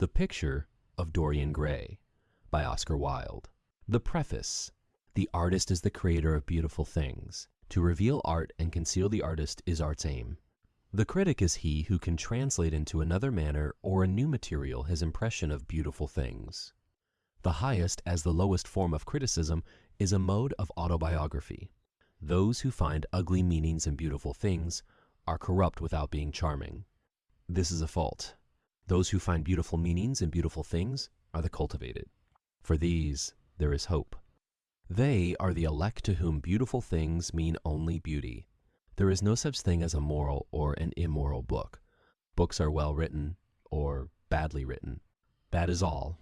The Picture of Dorian Gray by Oscar Wilde. The preface. The artist is the creator of beautiful things. To reveal art and conceal the artist is art's aim. The critic is he who can translate into another manner or a new material his impression of beautiful things. The highest as the lowest form of criticism is a mode of autobiography. Those who find ugly meanings in beautiful things are corrupt without being charming. This is a fault. Those who find beautiful meanings in beautiful things are the cultivated. For these there is hope. They are the elect to whom beautiful things mean only beauty. There is no such thing as a moral or an immoral book. Books are well written or badly written. That is all.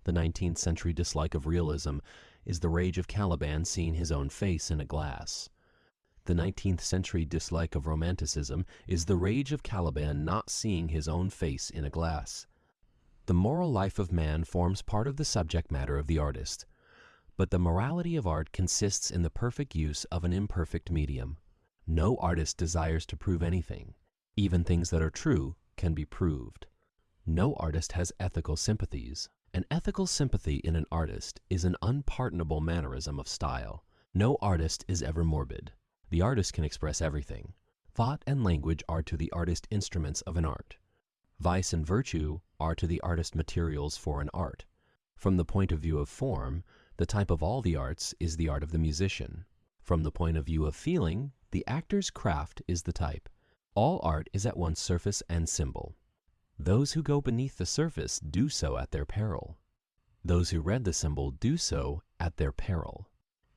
The 19th century dislike of realism is the rage of Caliban seeing his own face in a glass. The 19th century dislike of romanticism is the rage of Caliban not seeing his own face in a glass. The moral life of man forms part of the subject matter of the artist, but the morality of art consists in the perfect use of an imperfect medium. No artist desires to prove anything. Even things that are true can be proved. No artist has ethical sympathies. An ethical sympathy in an artist is an unpardonable mannerism of style. No artist is ever morbid. The artist can express everything. Thought and language are to the artist instruments of an art. Vice and virtue are to the artist materials for an art. From the point of view of form, the type of all the arts is the art of the musician. From the point of view of feeling, the actor's craft is the type. All art is at once surface and symbol. Those who go beneath the surface do so at their peril. Those who read the symbol do so at their peril.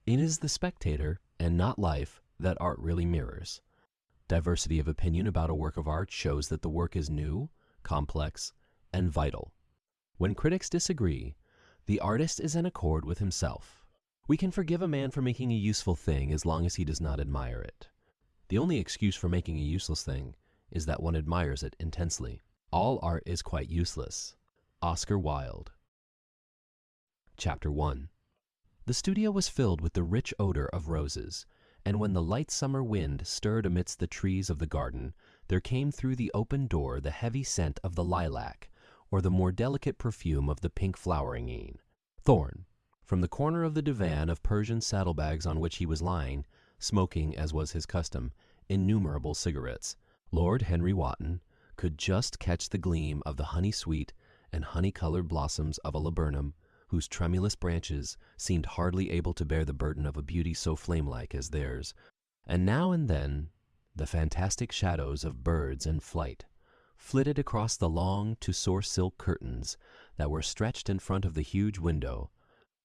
It is the spectator, and not life, that art really mirrors. Diversity of opinion about a work of art shows that the work is new, complex, and vital. When critics disagree, the artist is in accord with himself. We can forgive a man for making a useful thing as long as he does not admire it. The only excuse for making a useless thing is that one admires it intensely. All art is quite useless. Oscar Wilde. Chapter 1. The studio was filled with the rich odor of roses, and when the light summer wind stirred amidst the trees of the garden, there came through the open door the heavy scent of the lilac, or the more delicate perfume of the pink flowering thorn. From the corner of the divan of Persian saddlebags on which he was lying, smoking, as was his custom, innumerable cigarettes, Lord Henry Wotton could just catch the gleam of the honey-sweet and honey-colored blossoms of a laburnum, whose tremulous branches seemed hardly able to bear the burden of a beauty so flame-like as theirs, and now and then the fantastic shadows of birds in flight flitted across the long tussore silk curtains that were stretched in front of the huge window,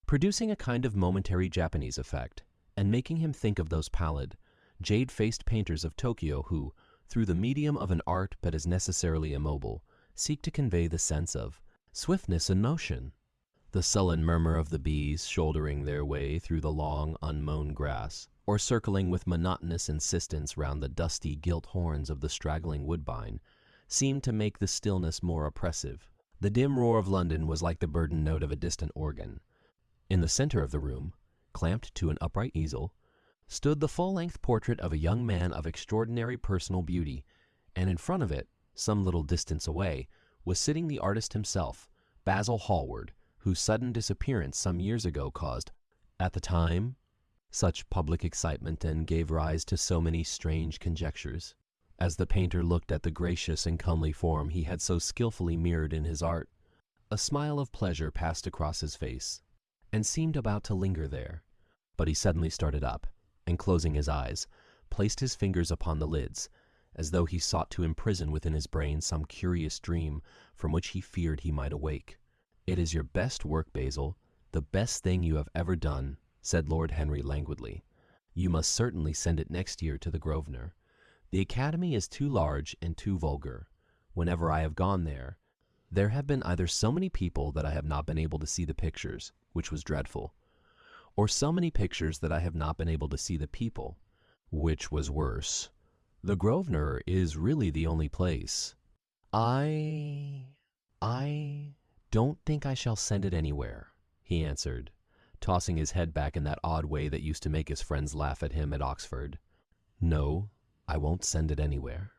producing a kind of momentary Japanese effect, and making him think of those pallid, jade-faced painters of Tokyo who, through the medium of an art that is necessarily immobile, seek to convey the sense of swiftness and motion. The sullen murmur of the bees shouldering their way through the long, unmown grass, or circling with monotonous insistence round the dusty gilt horns of the straggling woodbine, seemed to make the stillness more oppressive. The dim roar of London was like the burdened note of a distant organ. In the center of the room, clamped to an upright easel, stood the full-length portrait of a young man of extraordinary personal beauty, and in front of it, some little distance away, was sitting the artist himself, Basil Hallward, whose sudden disappearance some years ago caused, at the time, such public excitement and gave rise to so many strange conjectures. As the painter looked at the gracious and comely form he had so skillfully mirrored in his art, a smile of pleasure passed across his face, and seemed about to linger there, but he suddenly started up, and closing his eyes, placed his fingers upon the lids, as though he sought to imprison within his brain some curious dream from which he feared he might awake. "It is your best work, Basil, the best thing you have ever done," said Lord Henry languidly. "You must certainly send it next year to the Grosvenor. The Academy is too large and too vulgar. Whenever I have gone there, there have been either so many people that I have not been able to see the pictures, which was dreadful, or so many pictures that I have not been able to see the people, which was worse. The Grosvenor is really the only place. I don't think I shall send it anywhere," he answered, tossing his head back in that odd way that used to make his friends laugh at him at Oxford. "No, I won't send it anywhere."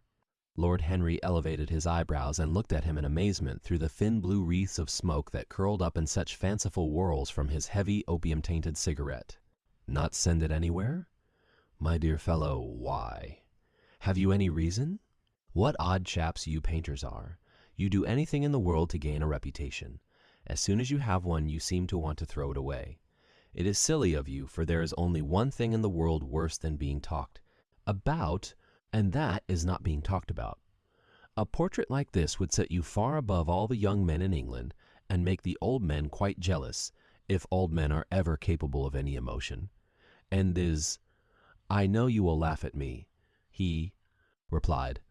Lord Henry elevated his eyebrows and looked at him in amazement through the thin blue wreaths of smoke that curled up in such fanciful whorls from his heavy opium-tainted cigarette. Not send it anywhere? My dear fellow, why? Have you any reason? What odd chaps you painters are. You do anything in the world to gain a reputation. As soon as you have one, you seem to want to throw it away. It is silly of you, for there is only one thing in the world worse than being talked about, and that is not being talked about. A portrait like this would set you far above all the young men in England, and make the old men quite jealous, if old men are ever capable of any emotion. And I know you will laugh at me, he replied,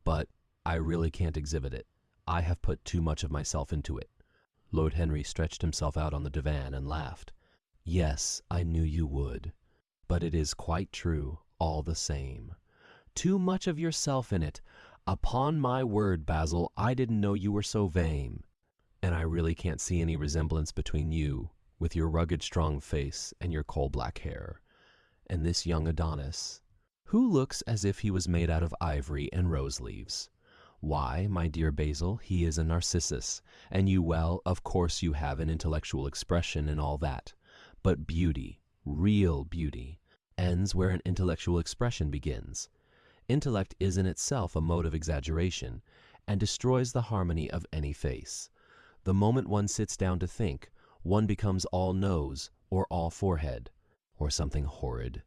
but I really can't exhibit it. I have put too much of myself into it. Lord Henry stretched himself out on the divan and laughed. Yes, I knew you would, but it is quite true, all the same. Too much of yourself in it. Upon my word, Basil, I didn't know you were so vain. And I really can't see any resemblance between you, with your rugged strong face and your coal-black hair, and this young Adonis, who looks as if he was made out of ivory and rose leaves. Why, my dear Basil, he is a Narcissus, and of course you have an intellectual expression and all that. But beauty, real beauty, ends where an intellectual expression begins. Intellect is in itself a mode of exaggeration, and destroys the harmony of any face. The moment one sits down to think, one becomes all nose, or all forehead, or something horrid.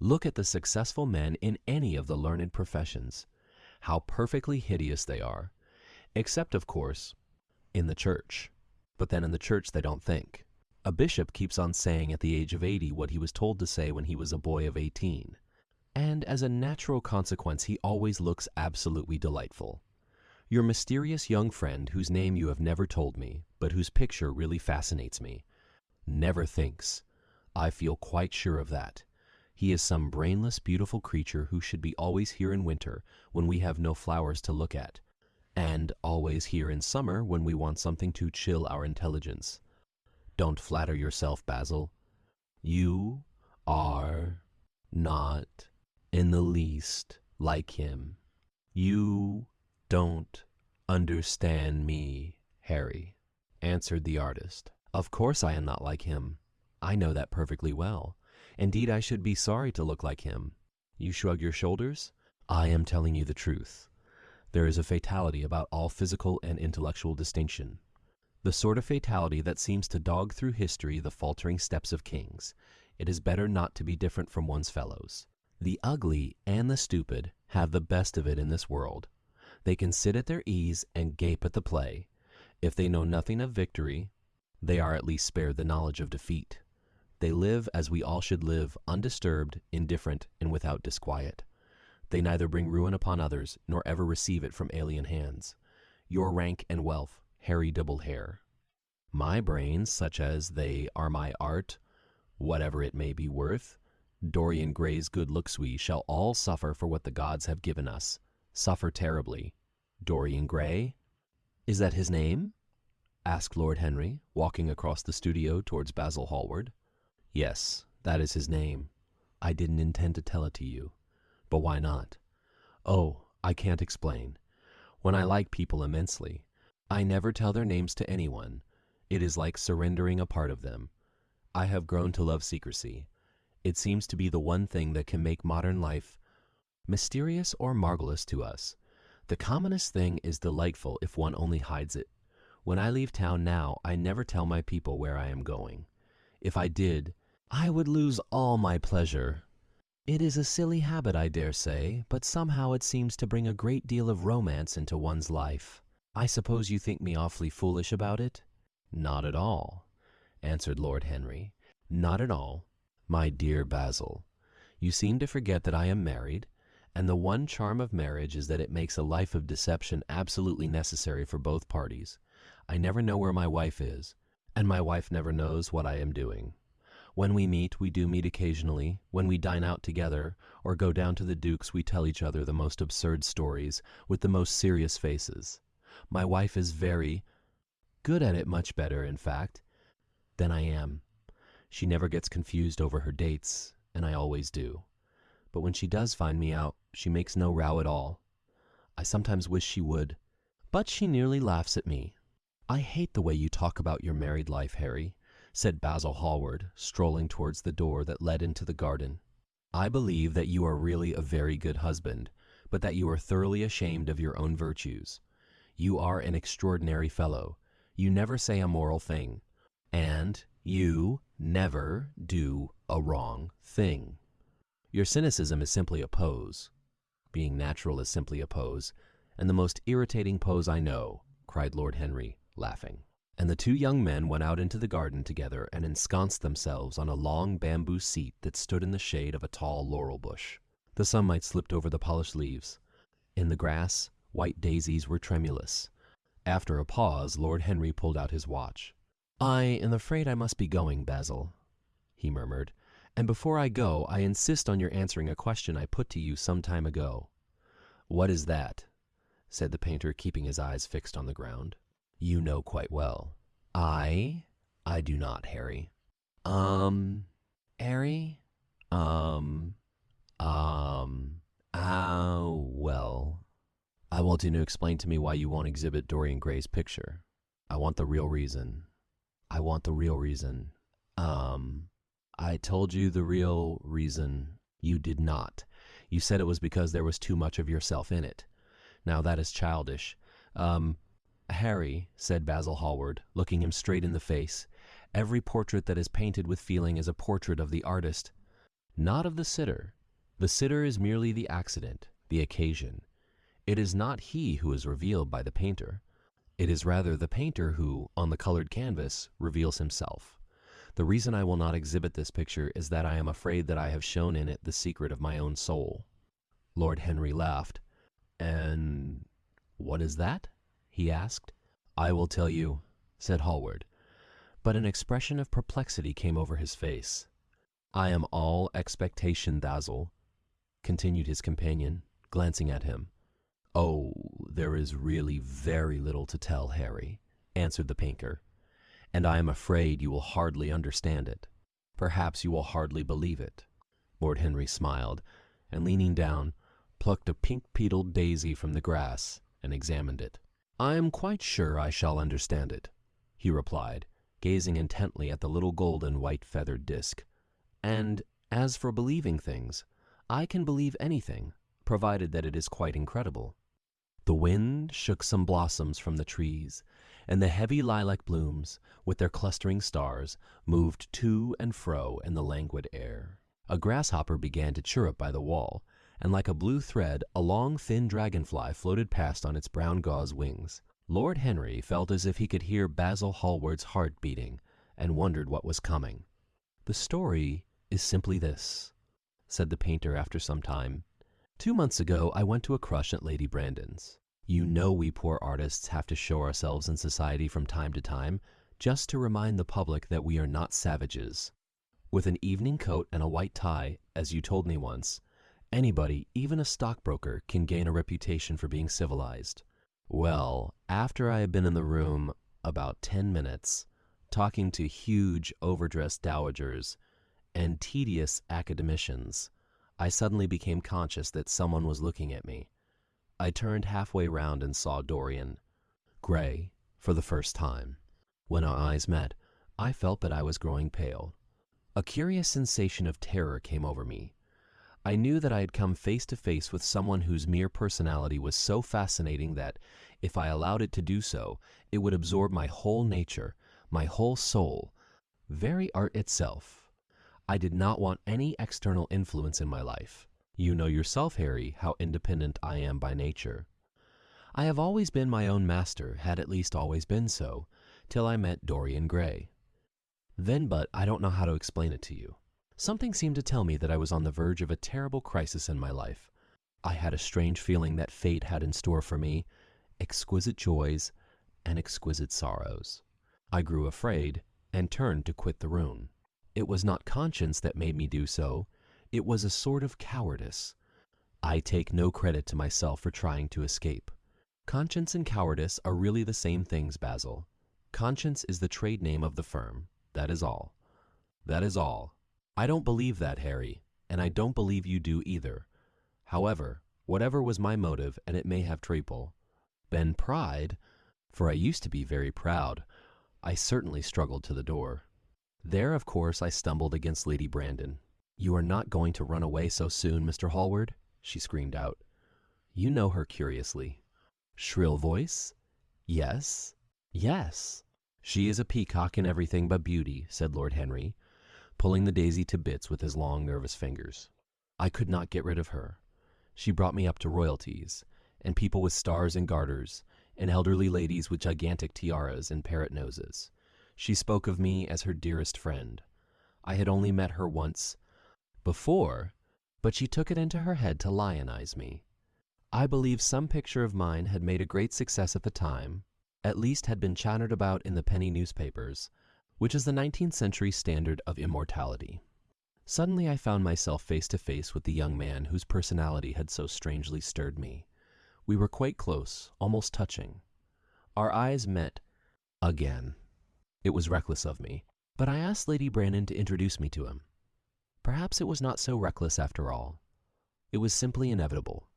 Look at the successful men in any of the learned professions. How perfectly hideous they are, except, of course, in the church. But then in the church they don't think. A bishop keeps on saying at the age of 80 what he was told to say when he was a boy of 18. And as a natural consequence, he always looks absolutely delightful. Your mysterious young friend, whose name you have never told me, but whose picture really fascinates me, never thinks. I feel quite sure of that. He is some brainless, beautiful creature who should be always here in winter when we have no flowers to look at, and always here in summer when we want something to chill our intelligence. Don't flatter yourself, Basil. You are not in the least like him. You don't understand me, Harry, answered the artist. Of course I am not like him. I know that perfectly well. Indeed, I should be sorry to look like him. You shrug your shoulders? I am telling you the truth. There is a fatality about all physical and intellectual distinction. The sort of fatality that seems to dog through history the faltering steps of kings. It is better not to be different from one's fellows. The ugly and the stupid have the best of it in this world. They can sit at their ease and gape at the play. If they know nothing of victory, they are at least spared the knowledge of defeat. They live as we all should live, undisturbed, indifferent, and without disquiet. They neither bring ruin upon others, nor ever receive it from alien hands. Your rank and wealth, hairy double hair. My brains, such as they are my art, whatever it may be worth, Dorian Gray's good looks we shall all suffer for what the gods have given us. Suffer terribly. Dorian Gray? Is that his name? Asked Lord Henry, walking across the studio towards Basil Hallward. Yes, that is his name. I didn't intend to tell it to you. But why not? Oh, I can't explain. When I like people immensely, I never tell their names to anyone. It is like surrendering a part of them. I have grown to love secrecy. It seems to be the one thing that can make modern life mysterious or marvelous to us. The commonest thing is delightful if one only hides it. When I leave town now, I never tell my people where I am going. If I did, I would lose all my pleasure. It is a silly habit, I dare say, but somehow it seems to bring a great deal of romance into one's life. I suppose you think me awfully foolish about it? Not at all, answered Lord Henry. Not at all. My dear Basil, you seem to forget that I am married, and the one charm of marriage is that it makes a life of deception absolutely necessary for both parties. I never know where my wife is, and my wife never knows what I am doing. When we do meet occasionally. When we dine out together, or go down to the Duke's, we tell each other the most absurd stories, with the most serious faces. My wife is very good at it, much better, in fact, than I am. She never gets confused over her dates, and I always do. But when she does find me out, she makes no row at all. I sometimes wish she would, but she nearly laughs at me. I hate the way you talk about your married life, Harry, said Basil Hallward, strolling towards the door that led into the garden. I believe that you are really a very good husband, but that you are thoroughly ashamed of your own virtues. You are an extraordinary fellow. You never say a moral thing, and you never do a wrong thing. Your cynicism is simply a pose. Being natural is simply a pose, and the most irritating pose I know, cried Lord Henry, laughing. And the two young men went out into the garden together and ensconced themselves on a long bamboo seat that stood in the shade of a tall laurel bush. The sunlight slipped over the polished leaves. In the grass, white daisies were tremulous. After a pause, Lord Henry pulled out his watch. I am afraid I must be going, Basil, he murmured, and before I go, I insist on your answering a question I put to you some time ago. What is that? Said the painter, keeping his eyes fixed on the ground. You know quite well. I do not, Harry. Harry? Well, I want you to explain to me why you won't exhibit Dorian Gray's picture. I want the real reason. I told you the real reason. You did not. You said it was because there was too much of yourself in it. Now that is childish. Harry, said Basil Hallward, looking him straight in the face, every portrait that is painted with feeling is a portrait of the artist, not of the sitter. The sitter is merely the accident, the occasion. It is not he who is revealed by the painter. It is rather the painter who, on the colored canvas, reveals himself. The reason I will not exhibit this picture is that I am afraid that I have shown in it the secret of my own soul. Lord Henry laughed. And what is that? He asked. I will tell you, said Hallward, but an expression of perplexity came over his face. I am all expectation, Basil, continued his companion, glancing at him. Oh, there is really very little to tell, Harry, answered the painter, and I am afraid you will hardly understand it. Perhaps you will hardly believe it. Lord Henry smiled, and leaning down, plucked a pink-petaled daisy from the grass and examined it. I am quite sure I shall understand it, he replied, gazing intently at the little golden white feathered disc. And as for believing things, I can believe anything, provided that it is quite incredible. The wind shook some blossoms from the trees, and the heavy lilac blooms, with their clustering stars, moved to and fro in the languid air. A grasshopper began to chirrup by the wall, and like a blue thread, a long, thin dragonfly floated past on its brown gauze wings. Lord Henry felt as if he could hear Basil Hallward's heart beating, and wondered what was coming. The story is simply this, said the painter after some time. 2 months ago, I went to a crush at Lady Brandon's. You know we poor artists have to show ourselves in society from time to time, just to remind the public that we are not savages. With an evening coat and a white tie, as you told me once, anybody, even a stockbroker, can gain a reputation for being civilized. Well, after I had been in the room about 10 minutes, talking to huge, overdressed dowagers and tedious academicians, I suddenly became conscious that someone was looking at me. I turned halfway round and saw Dorian Gray for the first time. When our eyes met, I felt that I was growing pale. A curious sensation of terror came over me. I knew that I had come face to face with someone whose mere personality was so fascinating that, if I allowed it to do so, it would absorb my whole nature, my whole soul, very art itself. I did not want any external influence in my life. You know yourself, Harry, how independent I am by nature. I have always been my own master, had at least always been so, till I met Dorian Gray. Then, but I don't know how to explain it to you. Something seemed to tell me that I was on the verge of a terrible crisis in my life. I had a strange feeling that fate had in store for me exquisite joys and exquisite sorrows. I grew afraid and turned to quit the room. It was not conscience that made me do so. It was a sort of cowardice. I take no credit to myself for trying to escape. Conscience and cowardice are really the same things, Basil. Conscience is the trade name of the firm. That is all. That is all. I don't believe that, Harry, and I don't believe you do either. However, Whatever was my motive, and it may have been pride, for I used to be very proud, I certainly struggled to the door. There, of course, I stumbled against Lady Brandon. "You are not going to run away so soon, Mr. Hallward?" she screamed out. You know her curiously. Shrill voice? Yes. Yes. "She is a peacock in everything but beauty," said Lord Henry, pulling the daisy to bits with his long, nervous fingers. "I could not get rid of her. She brought me up to royalties, and people with stars and garters, and elderly ladies with gigantic tiaras and parrot noses. She spoke of me as her dearest friend. I had only met her once before, but she took it into her head to lionize me. I believe some picture of mine had made a great success at the time, at least had been chattered about in the penny newspapers, which is the 19th century standard of immortality. Suddenly I found myself face to face with the young man whose personality had so strangely stirred me. We were quite close, almost touching. Our eyes met again. It was reckless of me, but I asked Lady Brandon to introduce me to him. Perhaps it was not so reckless after all. It was simply inevitable.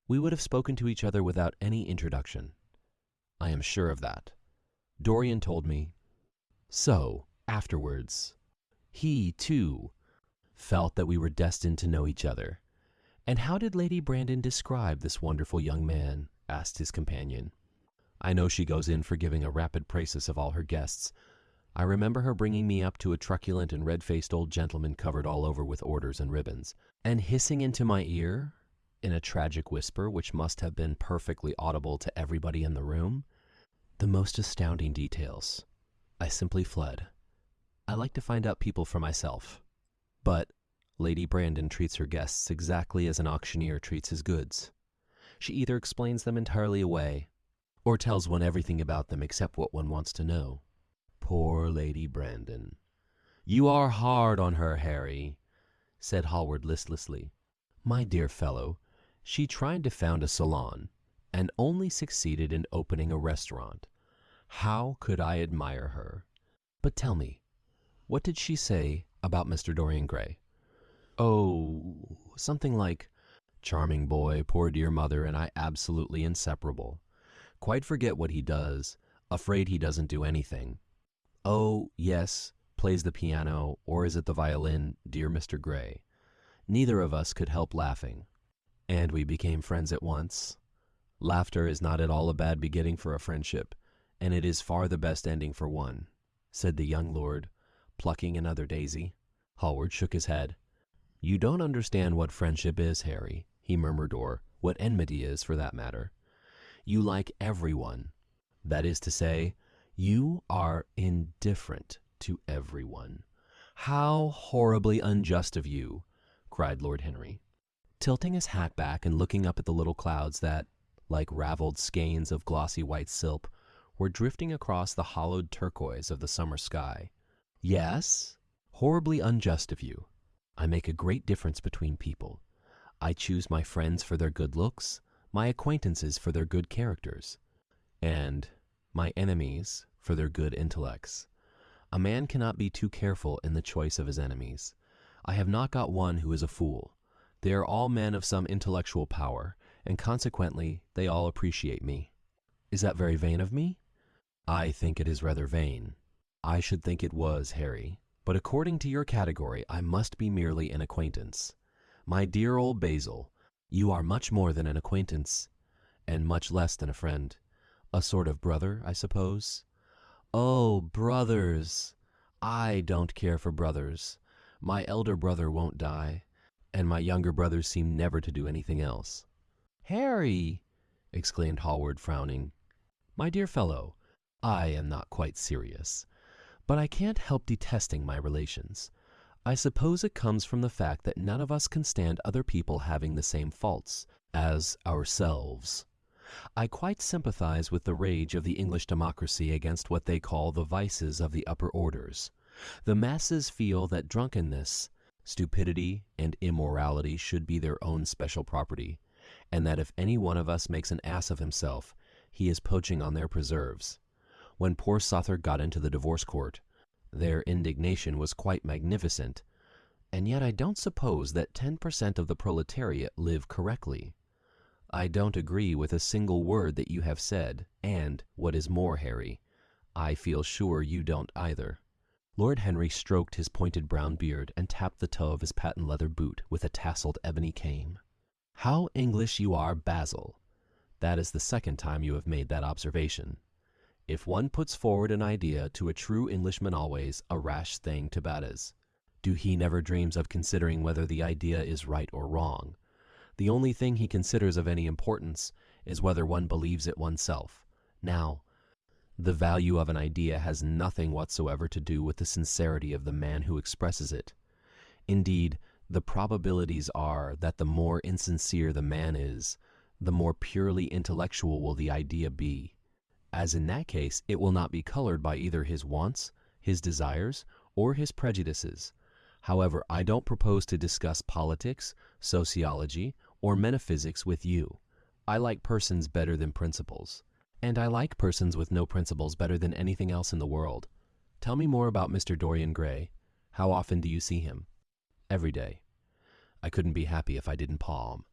We would have spoken to each other without any introduction. I am sure of that. Dorian told me. So, afterwards, he, too, felt that we were destined to know each other. "And how did Lady Brandon describe this wonderful young man?" asked his companion. "I know she goes in for giving a rapid praise of all her guests. I remember her bringing me up to a truculent and red-faced old gentleman covered all over with orders and ribbons, and hissing into my ear, in a tragic whisper which must have been perfectly audible to everybody in the room, the most astounding details. I simply fled. I like to find out people for myself. But Lady Brandon treats her guests exactly as an auctioneer treats his goods. She either explains them entirely away, or tells one everything about them except what one wants to know. Poor Lady Brandon." "You are hard on her, Harry," said Hallward listlessly. "My dear fellow, she tried to found a salon, and only succeeded in opening a restaurant. How could I admire her? But tell me, what did she say about Mr. Dorian Gray?" "Oh, something like, 'Charming boy, poor dear mother, and I absolutely inseparable. Quite forget what he does, afraid he doesn't do anything. Oh, yes, plays the piano, or is it the violin, dear Mr. Gray.' Neither of us could help laughing, and we became friends at once. Laughter is not at all a bad beginning for a friendship, and it is far the best ending for one," said the young lord, plucking another daisy. Hallward shook his head. "You don't understand what friendship is, Harry," he murmured, "or what enmity is, for that matter. You like everyone. That is to say, you are indifferent to everyone." "How horribly unjust of you!" cried Lord Henry, tilting his hat back and looking up at the little clouds that, like raveled skeins of glossy white silk, were drifting across the hollowed turquoise of the summer sky. "Yes, horribly unjust of you. I make a great difference between people. I choose my friends for their good looks, my acquaintances for their good characters, and my enemies for their good intellects. A man cannot be too careful in the choice of his enemies. I have not got one who is a fool. They are all men of some intellectual power, and consequently they all appreciate me." "Is that very vain of me?" "I think it is rather vain. I should think it was, Harry. But according to your category, I must be merely an acquaintance. My dear old Basil, you are much more than an acquaintance, and much less than a friend. A sort of brother, I suppose." "Oh, brothers! I don't care for brothers. My elder brother won't die, and my younger brothers seem never to do anything else." "Harry!" exclaimed Hallward, frowning. "My dear fellow, I am not quite serious. But I can't help detesting my relations. I suppose it comes from the fact that none of us can stand other people having the same faults as ourselves. I quite sympathize with the rage of the English democracy against what they call the vices of the upper orders. The masses feel that drunkenness, stupidity, and immorality should be their own special property, and that if any one of us makes an ass of himself, he is poaching on their preserves. When poor Sothern got into the divorce court, their indignation was quite magnificent, and yet I don't suppose that 10% of the proletariat live correctly. I don't agree with a single word that you have said, and, what is more, Harry, I feel sure you don't either." Lord Henry stroked his pointed brown beard and tapped the toe of his patent leather boot with a tasseled ebony cane. "How English you are, Basil! That is the second time you have made that observation. If one puts forward an idea to a true Englishman always, a rash thing to Bates. Do he never dreams of considering whether the idea is right or wrong? The only thing he considers of any importance is whether one believes it oneself. Now, the value of an idea has nothing whatsoever to do with the sincerity of the man who expresses it. Indeed, the probabilities are that the more insincere the man is, the more purely intellectual will the idea be, as in that case it will not be colored by either his wants, his desires, or his prejudices. However, I don't propose to discuss politics, sociology, or metaphysics with you. I like persons better than principles, and I like persons with no principles better than anything else in the world. Tell me more about Mr. Dorian Gray. How often do you see him?" "Every day. I couldn't be happy if I didn't palm.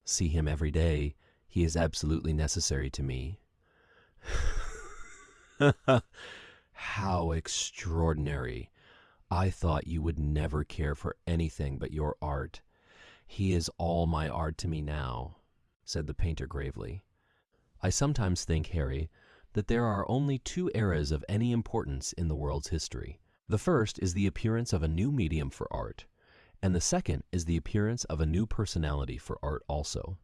See him every day. He is absolutely necessary to me." "How extraordinary! I thought you would never care for anything but your art." "He is all my art to me now," said the painter gravely. "I sometimes think, Harry, that there are only two eras of any importance in the world's history. The first is the appearance of a new medium for art, and the second is the appearance of a new personality for art also.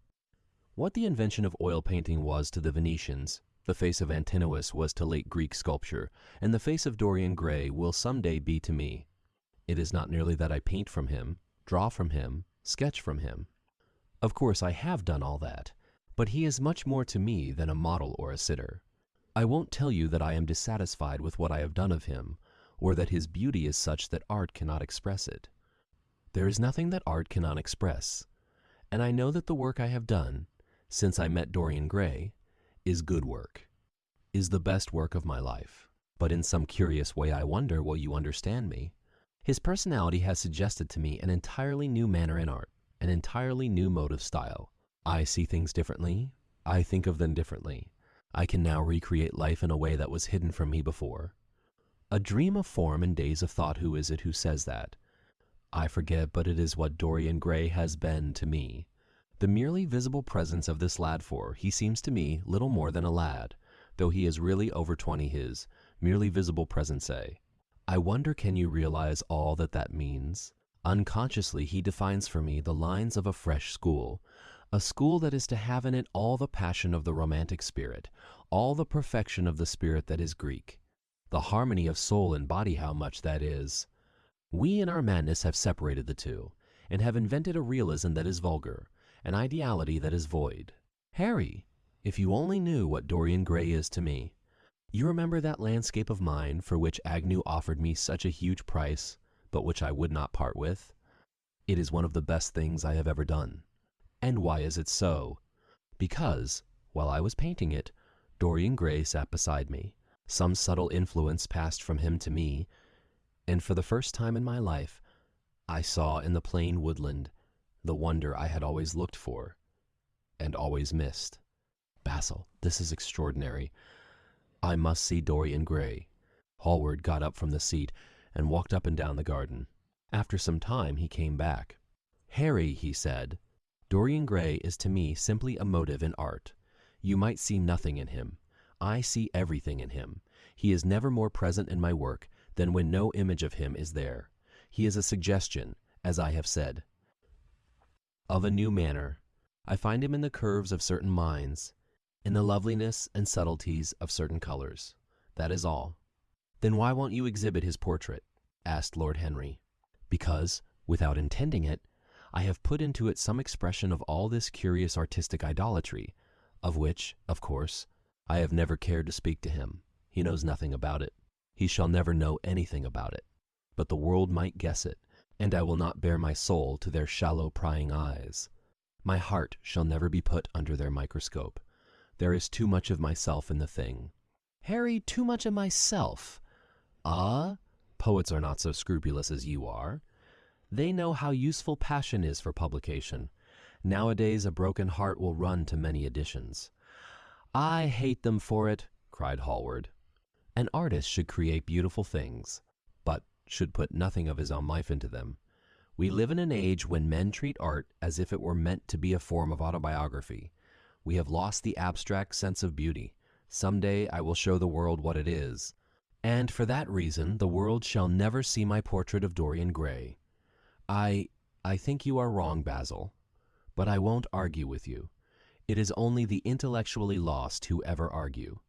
What the invention of oil painting was to the Venetians, the face of Antinous was to late Greek sculpture, and the face of Dorian Gray will some day be to me. It is not merely that I paint from him, draw from him, sketch from him. Of course I have done all that, but he is much more to me than a model or a sitter. I won't tell you that I am dissatisfied with what I have done of him, or that his beauty is such that art cannot express it. There is nothing that art cannot express, and I know that the work I have done, since I met Dorian Gray, is good work, is the best work of my life. But in some curious way I wonder, will you understand me? His personality has suggested to me an entirely new manner in art, an entirely new mode of style. I see things differently. I think of them differently. I can now recreate life in a way that was hidden from me before. A dream of form and days of thought, who is it who says that? I forget, but it is what Dorian Gray has been to me. The merely visible presence of this lad, for he seems to me little more than a lad, though he is really over 20, his merely visible presence, say. I wonder, can you realize all that that means? Unconsciously he defines for me the lines of a fresh school, a school that is to have in it all the passion of the romantic spirit, all the perfection of the spirit that is Greek, the harmony of soul and body. How much that is! We in our madness have separated the two, and have invented a realism that is vulgar, an ideality that is void. Harry, if you only knew what Dorian Gray is to me! You remember that landscape of mine for which Agnew offered me such a huge price, but which I would not part with? It is one of the best things I have ever done. And why is it so? Because, while I was painting it, Dorian Gray sat beside me. Some subtle influence passed from him to me, and for the first time in my life, I saw in the plain woodland the wonder I had always looked for and always missed. Basil, this is extraordinary. I must see Dorian Gray. Hallward got up from the seat and walked up and down the garden. After some time he came back. "Harry," he said, "Dorian Gray is to me simply a motive in art. You might see nothing in him. I see everything in him. He is never more present in my work than when no image of him is there. He is a suggestion, as I have said, of a new manner. I find him in the curves of certain minds, in the loveliness and subtleties of certain colors. That is all." "Then why won't you exhibit his portrait?" asked Lord Henry. "Because, without intending it, I have put into it some expression of all this curious artistic idolatry, of which, of course, I have never cared to speak to him. He knows nothing about it. He shall never know anything about it. But the world might guess it, and I will not bare my soul to their shallow prying eyes. My heart shall never be put under their microscope. There is too much of myself in the thing." "Harry, too much of myself? Ah, poets are not so scrupulous as you are. They know how useful passion is for publication, Nowadays a broken heart will run to many editions. I hate them for it, cried Hallward. An artist should create beautiful things, but should put nothing of his own life into them. We live in an age when men treat art as if it were meant to be a form of autobiography. We have lost the abstract sense of beauty. Someday I will show the world what it is. And for that reason, the world shall never see my portrait of Dorian Gray. I think you are wrong, Basil, but I won't argue with you. It is only the intellectually lost who ever argue.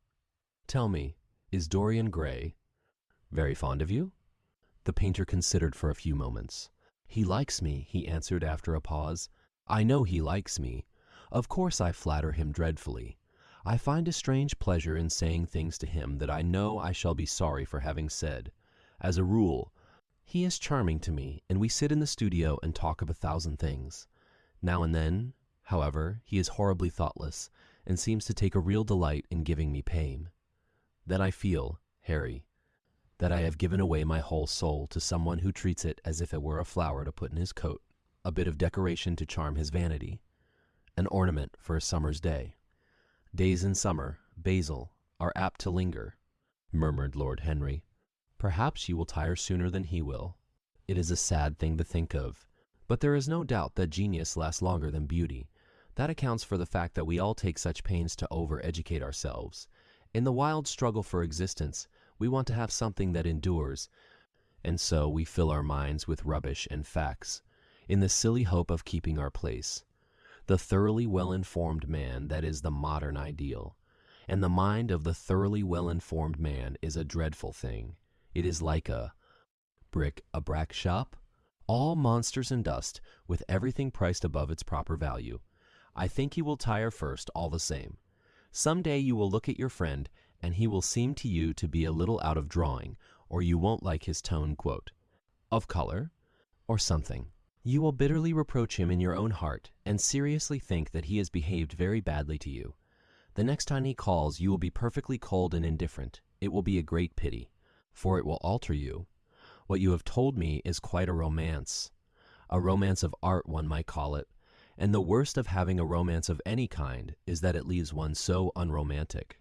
Tell me, is Dorian Gray very fond of you? The painter considered for a few moments. He likes me, he answered after a pause. I know he likes me. Of course I flatter him dreadfully. I find a strange pleasure in saying things to him that I know I shall be sorry for having said. As a rule, he is charming to me, and we sit in the studio and talk of 1,000 things. Now and then, however, he is horribly thoughtless, and seems to take a real delight in giving me pain. Then I feel, Harry, that I have given away my whole soul to someone who treats it as if it were a flower to put in his coat, a bit of decoration to charm his vanity, an ornament for a summer's day. Days in summer, Basil, are apt to linger, murmured Lord Henry. Perhaps you will tire sooner than he will. It is a sad thing to think of, but there is no doubt that genius lasts longer than beauty. That accounts for the fact that we all take such pains to over-educate ourselves. In the wild struggle for existence, we want to have something that endures, and so we fill our minds with rubbish and facts, in the silly hope of keeping our place. The thoroughly well-informed man, that is the modern ideal, and the mind of the thoroughly well-informed man is a dreadful thing. It is like a bric-a-brac shop, all monsters and dust, with everything priced above its proper value. I think you will tire first, all the same. Some day you will look at your friend, and he will seem to you to be a little out of drawing, or you won't like his tone, of color, or something. You will bitterly reproach him in your own heart, and seriously think that he has behaved very badly to you. The next time he calls, you will be perfectly cold and indifferent. It will be a great pity, for it will alter you. What you have told me is quite a romance of art, one might call it, and the worst of having a romance of any kind is that it leaves one so unromantic.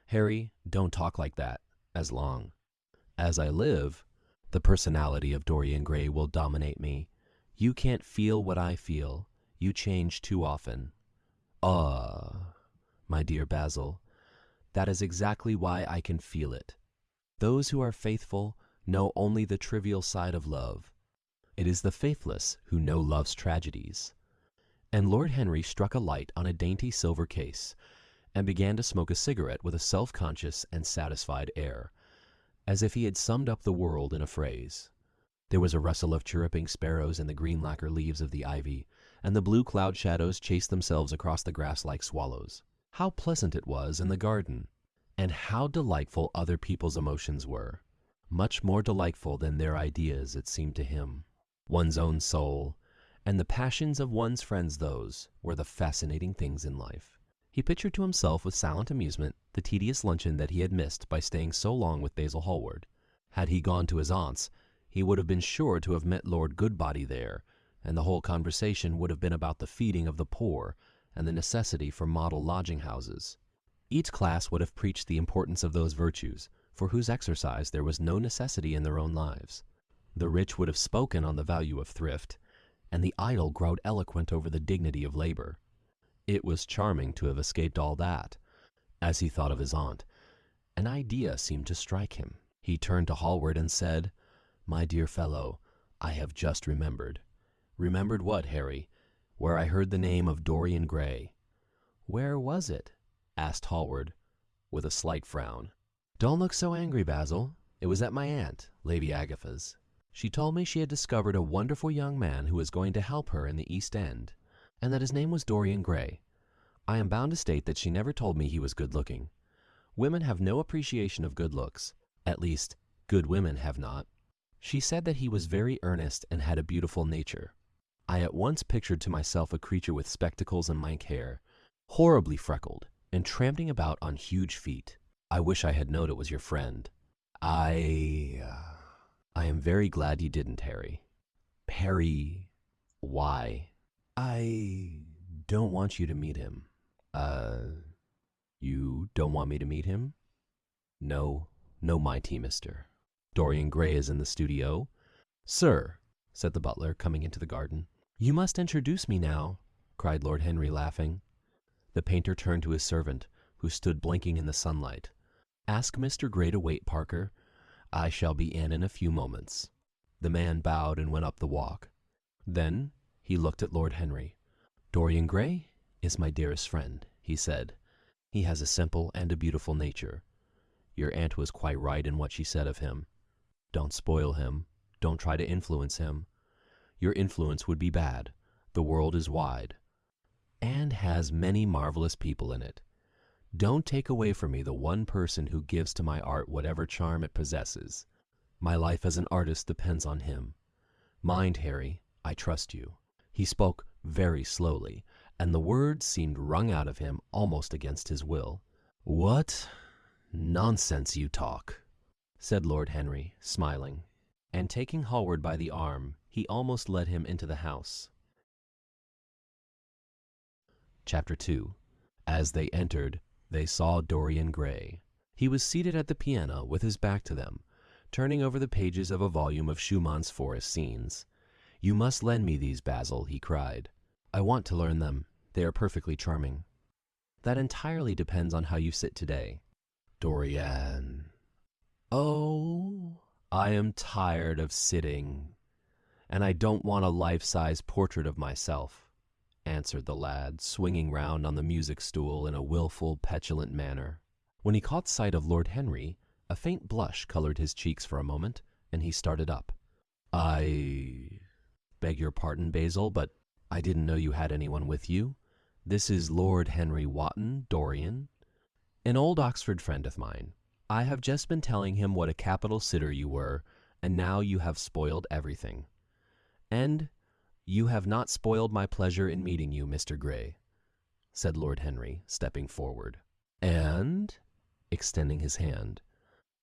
Harry, don't talk like that, as long as I live, the personality of Dorian Gray will dominate me. You can't feel what I feel. You change too often. My dear Basil, that is exactly why I can feel it. Those who are faithful know only the trivial side of love. It is the faithless who know love's tragedies. And Lord Henry struck a light on a dainty silver case, and began to smoke a cigarette with a self-conscious and satisfied air, as if he had summed up the world in a phrase. There was a rustle of chirruping sparrows in the green lacquer leaves of the ivy, and the blue cloud shadows chased themselves across the grass like swallows. How pleasant it was in the garden, and how delightful other people's emotions were. Much more delightful than their ideas, it seemed to him. One's own soul, and the passions of one's friends, those were the fascinating things in life. He pictured to himself with silent amusement the tedious luncheon that he had missed by staying so long with Basil Hallward. Had he gone to his aunt's, he would have been sure to have met Lord Goodbody there, and the whole conversation would have been about the feeding of the poor and the necessity for model lodging-houses. Each class would have preached the importance of those virtues, for whose exercise there was no necessity in their own lives. The rich would have spoken on the value of thrift, and the idle growed eloquent over the dignity of labor. It was charming to have escaped all that. As he thought of his aunt, an idea seemed to strike him. He turned to Hallward and said, "My dear fellow, I have just remembered." "Remembered what, Harry?" "Where I heard the name of Dorian Gray." "Where was it?" asked Hallward, with a slight frown. "Don't look so angry, Basil. It was at my aunt, Lady Agatha's. She told me she had discovered a wonderful young man who was going to help her in the East End, and that his name was Dorian Gray. I am bound to state that she never told me he was good-looking. Women have no appreciation of good looks. At least, good women have not. She said that he was very earnest and had a beautiful nature. I at once pictured to myself a creature with spectacles and lank hair, horribly freckled, and tramping about on huge feet. I wish I had known it was your friend." I am very glad you didn't, Harry." "Harry, why?" don't want you to meet him. You don't want me to meet him? No, no, mighty mister. Dorian Gray is in the studio. Sir, said the butler, coming into the garden. You must introduce me now, cried Lord Henry, laughing. The painter turned to his servant, who stood blinking in the sunlight. Ask Mr. Gray to wait, Parker. I shall be in a few moments. The man bowed and went up the walk. Then he looked at Lord Henry. Dorian Gray is my dearest friend, he said. He has a simple and a beautiful nature. Your aunt was quite right in what she said of him. Don't spoil him. Don't try to influence him. Your influence would be bad. The world is wide and has many marvelous people in it. Don't take away from me the one person who gives to my art whatever charm it possesses. My life as an artist depends on him. Mind, Harry, I trust you. He spoke very slowly, and the words seemed wrung out of him almost against his will. What nonsense you talk, said Lord Henry, smiling, and taking Hallward by the arm, he almost led him into the house. Chapter 2. As they entered, they saw Dorian Gray. He was seated at the piano with his back to them, turning over the pages of a volume of Schumann's forest scenes. You must lend me these, Basil, he cried. I want to learn them. They are perfectly charming. That entirely depends on how you sit today. Dorian. Oh, I am tired of sitting, and I don't want a life-size portrait of myself, answered the lad, swinging round on the music stool in a wilful, petulant manner. When he caught sight of Lord Henry, a faint blush colored his cheeks for a moment, and he started up. I beg your pardon, Basil, but I didn't know you had anyone with you. This is Lord Henry Wotton, Dorian, an old Oxford friend of mine. I have just been telling him what a capital sitter you were, and now you have spoiled everything. And you have not spoiled my pleasure in meeting you, Mr. Gray, said Lord Henry, stepping forward, and extending his hand.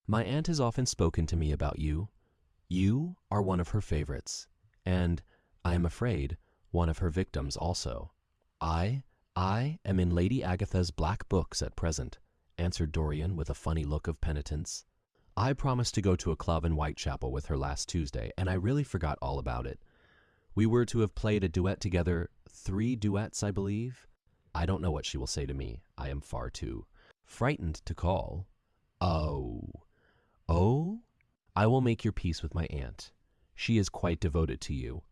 My aunt has often spoken to me about you. You are one of her favorites, and, I am afraid, one of her victims also. I am in Lady Agatha's black books at present, answered Dorian with a funny look of penitence. I promised to go to a club in Whitechapel with her last Tuesday, and I really forgot all about it. We were to have played a duet together, 3 duets, I believe. I don't know what she will say to me. I am far too frightened to call. Oh, I will make your peace with my aunt. She is quite devoted to you,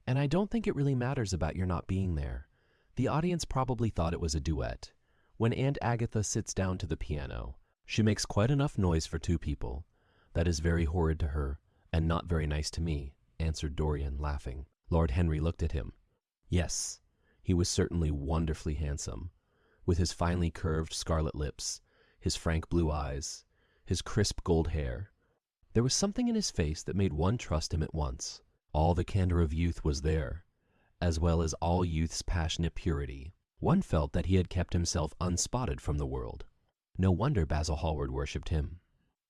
and I don't think it really matters about your not being there. The audience probably thought it was a duet. When Aunt Agatha sits down to the piano, she makes quite enough noise for 2 people. That is very horrid to her, and not very nice to me, answered Dorian, laughing. Lord Henry looked at him. Yes, he was certainly wonderfully handsome, with his finely curved scarlet lips, his frank blue eyes, his crisp gold hair. There was something in his face that made one trust him at once. All the candor of youth was there, as well as all youth's passionate purity. One felt that he had kept himself unspotted from the world. No wonder Basil Hallward worshipped him.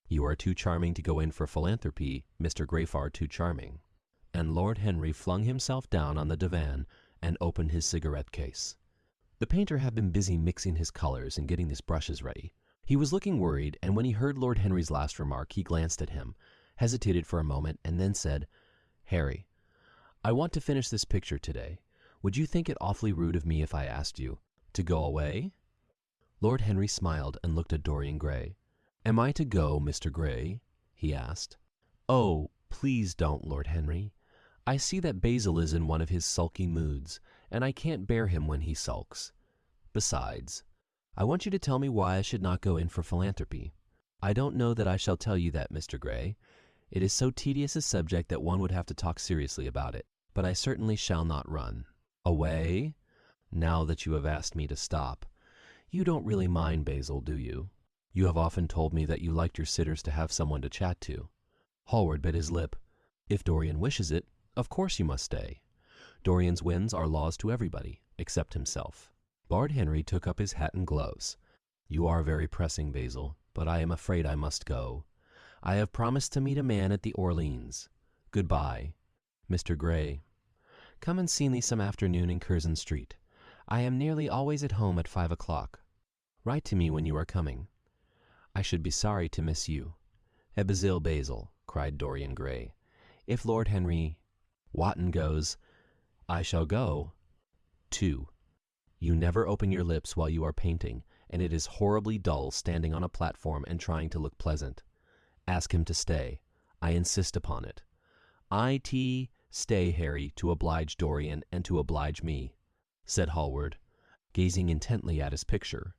You are too charming to go in for philanthropy, Mr. Grayfar too charming. And Lord Henry flung himself down on the divan and opened his cigarette case. The painter had been busy mixing his colors and getting his brushes ready. He was looking worried, and when he heard Lord Henry's last remark, he glanced at him, hesitated for a moment, and then said, Harry, I want to finish this picture today. Would you think it awfully rude of me if I asked you to go away? Lord Henry smiled and looked at Dorian Gray. Am I to go, Mr. Gray? He asked. Oh, please don't, Lord Henry. I see that Basil is in one of his sulky moods, and I can't bear him when he sulks. Besides, I want you to tell me why I should not go in for philanthropy. I don't know that I shall tell you that, Mr. Gray. It is so tedious a subject that one would have to talk seriously about it, but I certainly shall not run. Away? Now that you have asked me to stop. You don't really mind, Basil, do you? You have often told me that you liked your sitters to have someone to chat to. Hallward bit his lip. If Dorian wishes it, of course you must stay. Dorian's whims are laws to everybody, except himself. Lord Henry took up his hat and gloves. You are very pressing, Basil, but I am afraid I must go. I have promised to meet a man at the Orleans. Goodbye. Mr. Gray, come and see me some afternoon in Curzon Street. I am nearly always at home at 5 o'clock. Write to me when you are coming. I should be sorry to miss you. Ebazil Basil, cried Dorian Gray. If Lord Henry Wotton goes, I shall go. 2. You never open your lips while you are painting, and it is horribly dull standing on a platform and trying to look pleasant. Ask him to stay. I insist upon it. I.T. Stay, Harry, to oblige Dorian and to oblige me, said Hallward, gazing intently at his picture.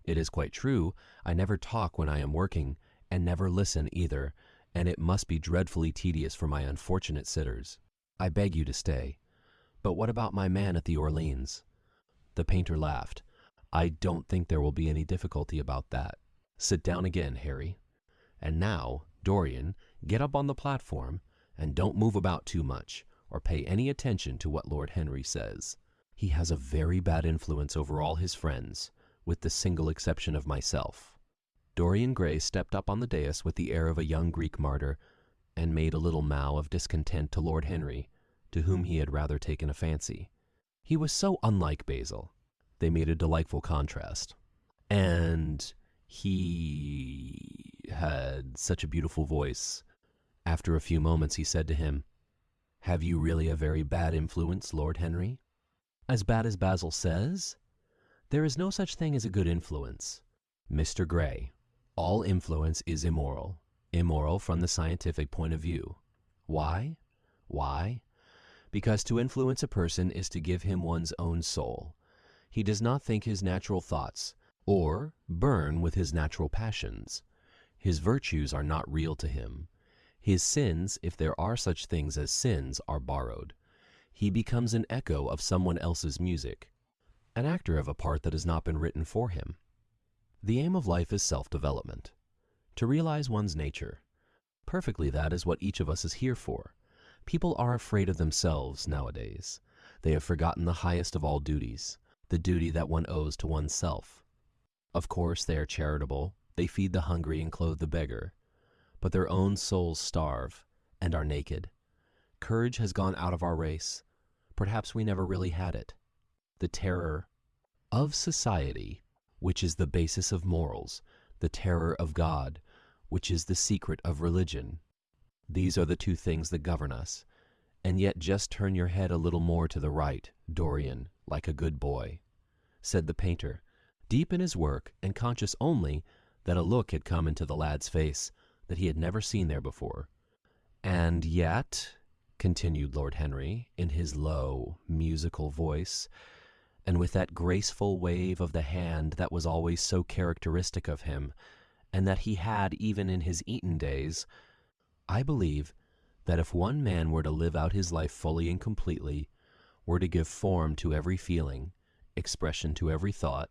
It is quite true, I never talk when I am working, and never listen either, and it must be dreadfully tedious for my unfortunate sitters. I beg you to stay. But what about my man at the Orleans? The painter laughed. I don't think there will be any difficulty about that. Sit down again, Harry. And now, Dorian, get up on the platform, and don't move about too much, or pay any attention to what Lord Henry says. He has a very bad influence over all his friends, with the single exception of myself. Dorian Gray stepped up on the dais with the air of a young Greek martyr, and made a little mow of discontent to Lord Henry, to whom he had rather taken a fancy. He was so unlike Basil. They made a delightful contrast. And he had such a beautiful voice. After a few moments he said to him, Have you really a very bad influence, Lord Henry? As bad as Basil says? There is no such thing as a good influence. Mr. Gray, all influence is immoral. Immoral from the scientific point of view. Why? Why? Because to influence a person is to give him one's own soul. He does not think his natural thoughts, or burn with his natural passions. His virtues are not real to him. His sins, if there are such things as sins, are borrowed. He becomes an echo of someone else's music, an actor of a part that has not been written for him. The aim of life is self-development, to realize one's nature. Perfectly that is what each of us is here for. People are afraid of themselves nowadays. They have forgotten the highest of all duties, the duty that one owes to oneself. Of course, they are charitable, they feed the hungry and clothe the beggar, but their own souls starve and are naked. Courage has gone out of our race. Perhaps we never really had it. The terror of society, which is the basis of morals, the terror of God, which is the secret of religion. These are the two things that govern us. And yet just turn your head a little more to the right, Dorian, like a good boy, said the painter, deep in his work and conscious only that a look had come into the lad's face that he had never seen there before. And yet, continued Lord Henry, in his low, musical voice, and with that graceful wave of the hand that was always so characteristic of him, and that he had even in his Eton days, I believe that if one man were to live out his life fully and completely, were to give form to every feeling, expression to every thought,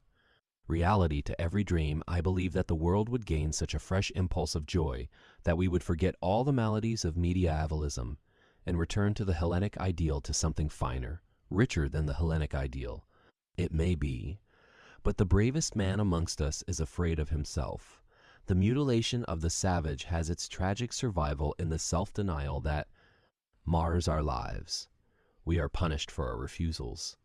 reality to every dream, I believe that the world would gain such a fresh impulse of joy that we would forget all the maladies of medievalism and return to the Hellenic ideal, to something finer, richer than the Hellenic ideal. It may be, but the bravest man amongst us is afraid of himself. The mutilation of the savage has its tragic survival in the self-denial that mars our lives. We are punished for our refusals.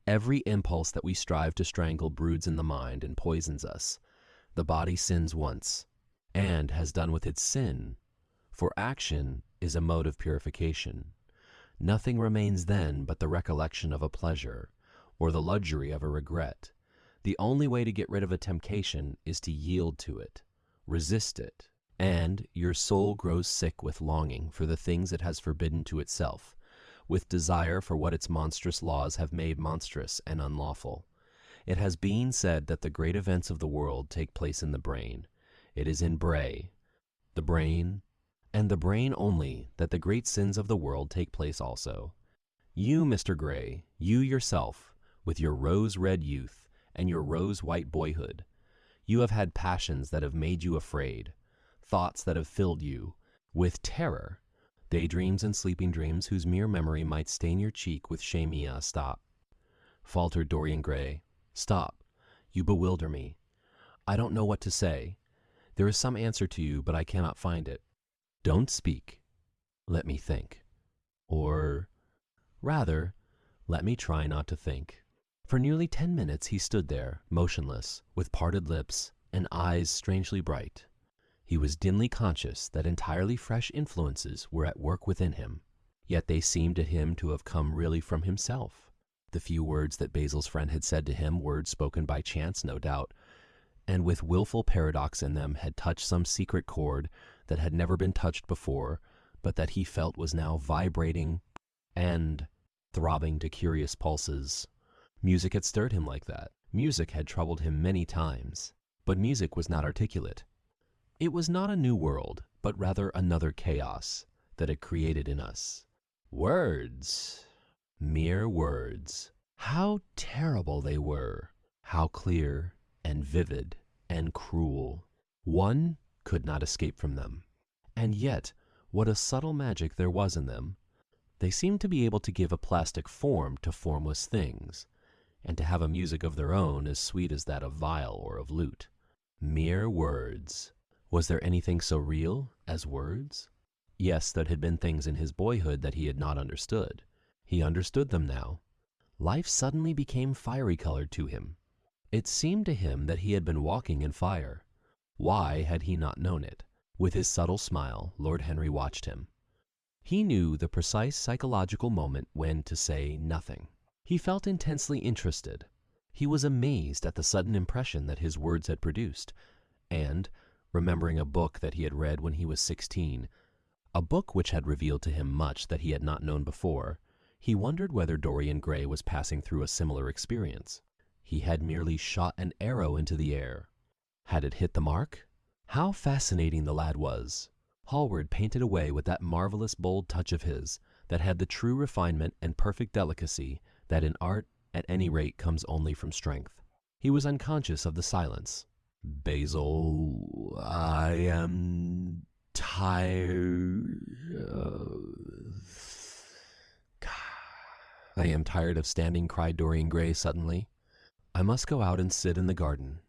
Every impulse that we strive to strangle broods in the mind and poisons us. The body sins once, and has done with its sin, for action is a mode of purification. Nothing remains then but the recollection of a pleasure, or the luxury of a regret. The only way to get rid of a temptation is to yield to it, resist it, and your soul grows sick with longing for the things it has forbidden to itself, with desire for what its monstrous laws have made monstrous and unlawful. It has been said that the great events of the world take place in the brain. It is in Bray, the brain, and the brain only, that the great sins of the world take place also. You, Mr. Gray, you yourself, with your rose-red youth and your rose-white boyhood, you have had passions that have made you afraid, thoughts that have filled you with terror, daydreams and sleeping dreams whose mere memory might stain your cheek with shame. Stop, faltered Dorian Gray. Stop. You bewilder me. I don't know what to say. There is some answer to you, but I cannot find it. Don't speak. Let me think. Or, rather, let me try not to think. For nearly 10 minutes he stood there, motionless, with parted lips and eyes strangely bright. He was dimly conscious that entirely fresh influences were at work within him, yet they seemed to him to have come really from himself. The few words that Basil's friend had said to him, words spoken by chance, no doubt, and with willful paradox in them, had touched some secret chord that had never been touched before, but that he felt was now vibrating and throbbing to curious pulses. Music had stirred him like that. Music had troubled him many times, but music was not articulate. It was not a new world, but rather another chaos that had created in us. Words, mere words. How terrible they were, how clear and vivid and cruel. One could not escape from them. And yet, what a subtle magic there was in them. They seemed to be able to give a plastic form to formless things, and to have a music of their own as sweet as that of viol or of lute. Mere words. Was there anything so real as words? Yes, there had been things in his boyhood that he had not understood. He understood them now. Life suddenly became fiery-colored to him. It seemed to him that he had been walking in fire. Why had he not known it? With his subtle smile, Lord Henry watched him. He knew the precise psychological moment when to say nothing. He felt intensely interested. He was amazed at the sudden impression that his words had produced, and, remembering a book that he had read when he was 16, a book which had revealed to him much that he had not known before, he wondered whether Dorian Gray was passing through a similar experience. He had merely shot an arrow into the air. Had it hit the mark? How fascinating the lad was! Hallward painted away with that marvelous bold touch of his, that had the true refinement and perfect delicacy that in art, at any rate, comes only from strength. He was unconscious of the silence. Basil, I am tired I am tired of standing, cried Dorian Gray suddenly. I must go out and sit in the garden.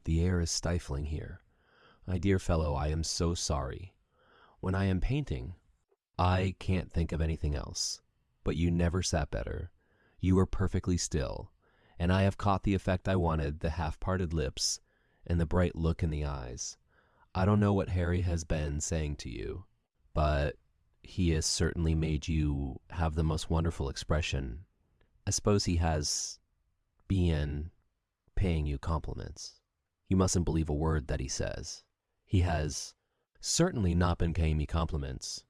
The air is stifling here. My dear fellow, I am so sorry. When I am painting, I can't think of anything else. But you never sat better. You were perfectly still, and I have caught the effect I wanted, the half-parted lips, and the bright look in the eyes. I don't know what Harry has been saying to you, but he has certainly made you have the most wonderful expression. I suppose he has been paying you compliments. You mustn't believe a word that he says. He has certainly not been paying me compliments.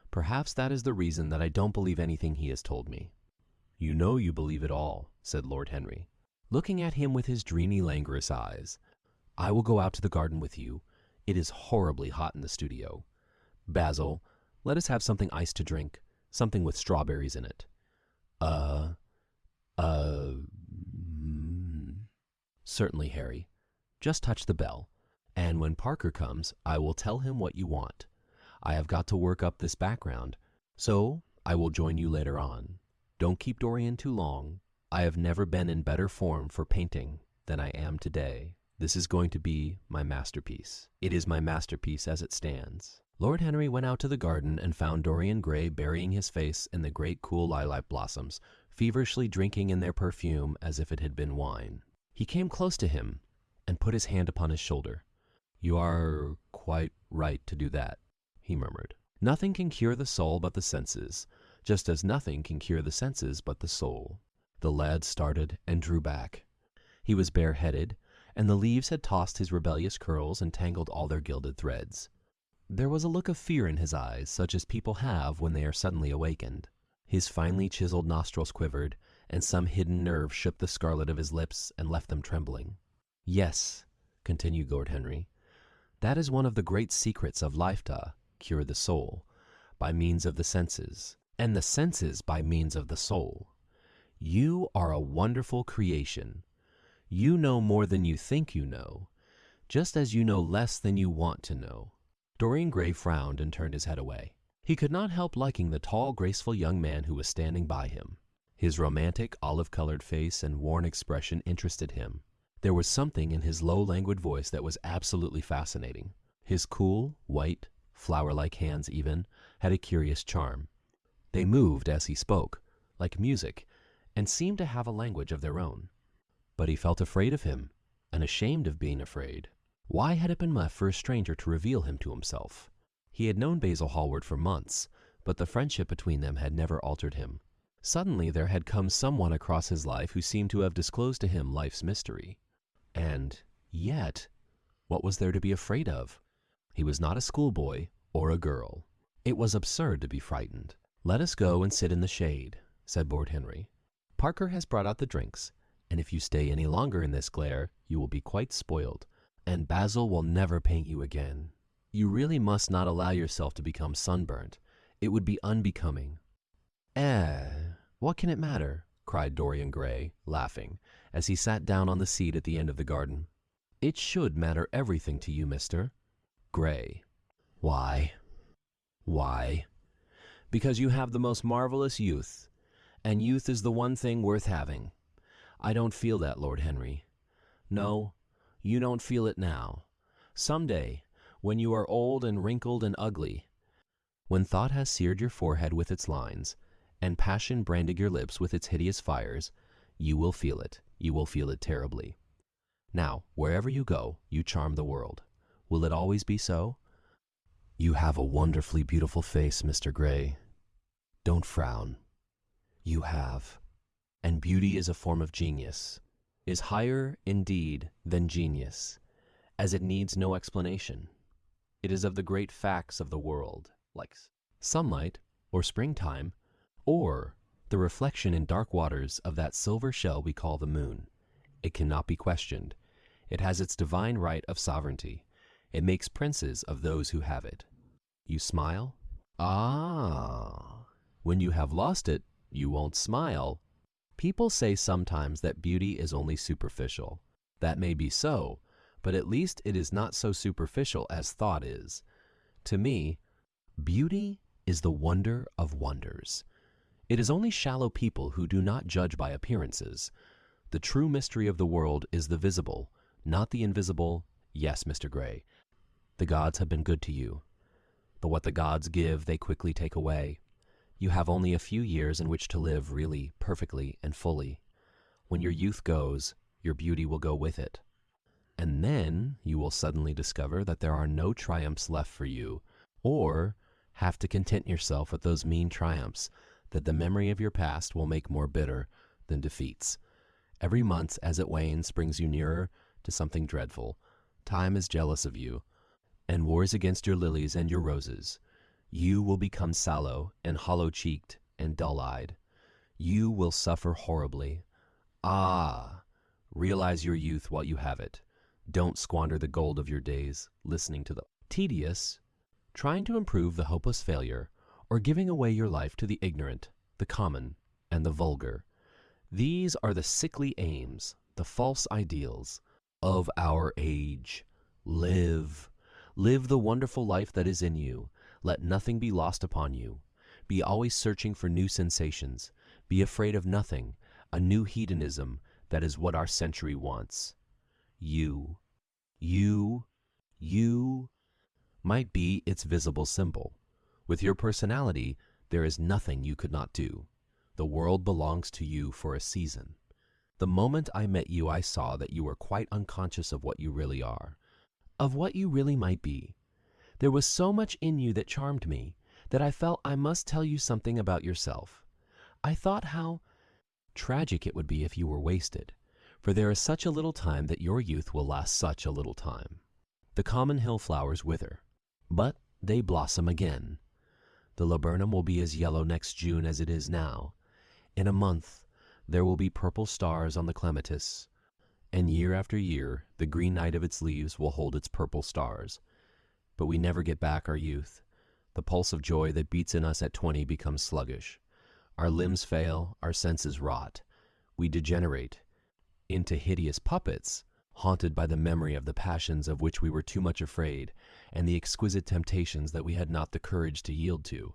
Perhaps that is the reason that I don't believe anything he has told me. You know you believe it all, said Lord Henry, looking at him with his dreamy, languorous eyes. I will go out to the garden with you. It is horribly hot in the studio. Basil, let us have something iced to drink, something with strawberries in it. Certainly, Harry. Just touch the bell, and when Parker comes, I will tell him what you want. I have got to work up this background, so I will join you later on. Don't keep Dorian too long. I have never been in better form for painting than I am today. This is going to be my masterpiece. It is my masterpiece as it stands. Lord Henry went out to the garden and found Dorian Gray burying his face in the great cool lilac blossoms, feverishly drinking in their perfume as if it had been wine. He came close to him and put his hand upon his shoulder. You are quite right to do that, he murmured. Nothing can cure the soul but the senses, just as nothing can cure the senses but the soul. The lad started and drew back. He was bareheaded, and the leaves had tossed his rebellious curls and tangled all their gilded threads. There was a look of fear in his eyes, such as people have when they are suddenly awakened. His finely chiseled nostrils quivered, and some hidden nerve shook the scarlet of his lips and left them trembling. Yes, continued Lord Henry, that is one of the great secrets of life, to cure the soul by means of the senses, and the senses by means of the soul. You are a wonderful creation. You know more than you think you know, just as you know less than you want to know. Dorian Gray frowned and turned his head away. He could not help liking the tall, graceful young man who was standing by him. His romantic, olive-colored face and worn expression interested him. There was something in his low, languid voice that was absolutely fascinating. His cool, white, flower-like hands even, had a curious charm. They moved as he spoke, like music, and seemed to have a language of their own. But he felt afraid of him, and ashamed of being afraid. Why had it been left for a stranger to reveal him to himself? He had known Basil Hallward for months, but the friendship between them had never altered him. Suddenly there had come someone across his life who seemed to have disclosed to him life's mystery. And yet, what was there to be afraid of? He was not a schoolboy or a girl. It was absurd to be frightened. "Let us go and sit in the shade," said Lord Henry. "Parker has brought out the drinks, and if you stay any longer in this glare, you will be quite spoiled, and Basil will never paint you again. You really must not allow yourself to become sunburnt. It would be unbecoming." What can it matter?" cried Dorian Gray, laughing, as he sat down on the seat at the end of the garden. "It should matter everything to you, Mr. Gray." Why? "Because you have the most marvelous youth, and youth is the one thing worth having. I don't feel that, Lord Henry. No, you don't feel it now. Some day, when you are old and wrinkled and ugly, when thought has seared your forehead with its lines, and passion branded your lips with its hideous fires, you will feel it. You will feel it terribly. Now, wherever you go, you charm the world. Will it always be so? You have a wonderfully beautiful face, Mr. Gray. Don't frown. You have. And beauty is a form of genius, is higher, indeed, than genius, as it needs no explanation. It is of the great facts of the world, like sunlight, or springtime, or the reflection in dark waters of that silver shell we call the moon. It cannot be questioned. It has its divine right of sovereignty. It makes princes of those who have it. You smile? Ah! When you have lost it, you won't smile. People say sometimes that beauty is only superficial. That may be so, but at least it is not so superficial as thought is. To me, beauty is the wonder of wonders. It is only shallow people who do not judge by appearances. The true mystery of the world is the visible, not the invisible. Yes, Mr. Gray, the gods have been good to you. But what the gods give, they quickly take away. You have only a few years in which to live really, perfectly, and fully. When your youth goes, your beauty will go with it. And then you will suddenly discover that there are no triumphs left for you, or have to content yourself with those mean triumphs that the memory of your past will make more bitter than defeats. Every month as it wanes brings you nearer to something dreadful. Time is jealous of you, and wars against your lilies and your roses. You will become sallow and hollow-cheeked and dull-eyed. You will suffer horribly. Ah! Realize your youth while you have it. Don't squander the gold of your days listening to the tedious, trying to improve the hopeless failure, or giving away your life to the ignorant, the common, and the vulgar. These are the sickly aims, the false ideals of our age. Live. Live the wonderful life that is in you. Let nothing be lost upon you. Be always searching for new sensations. Be afraid of nothing. A new hedonism, that is what our century wants. You might be its visible symbol. With your personality, there is nothing you could not do. The world belongs to you for a season. The moment I met you, I saw that you were quite unconscious of what you really are, of what you really might be. There was so much in you that charmed me that I felt I must tell you something about yourself. I thought how tragic it would be if you were wasted, for there is such a little time that your youth will last such a little time. The common hill flowers wither, but they blossom again. The laburnum will be as yellow next June as it is now. In a month, there will be purple stars on the clematis, and year after year, the green night of its leaves will hold its purple stars. But we never get back our youth. The pulse of joy that beats in us at 20 becomes sluggish. Our limbs fail, our senses rot. We degenerate into hideous puppets, haunted by the memory of the passions of which we were too much afraid, and the exquisite temptations that we had not the courage to yield to.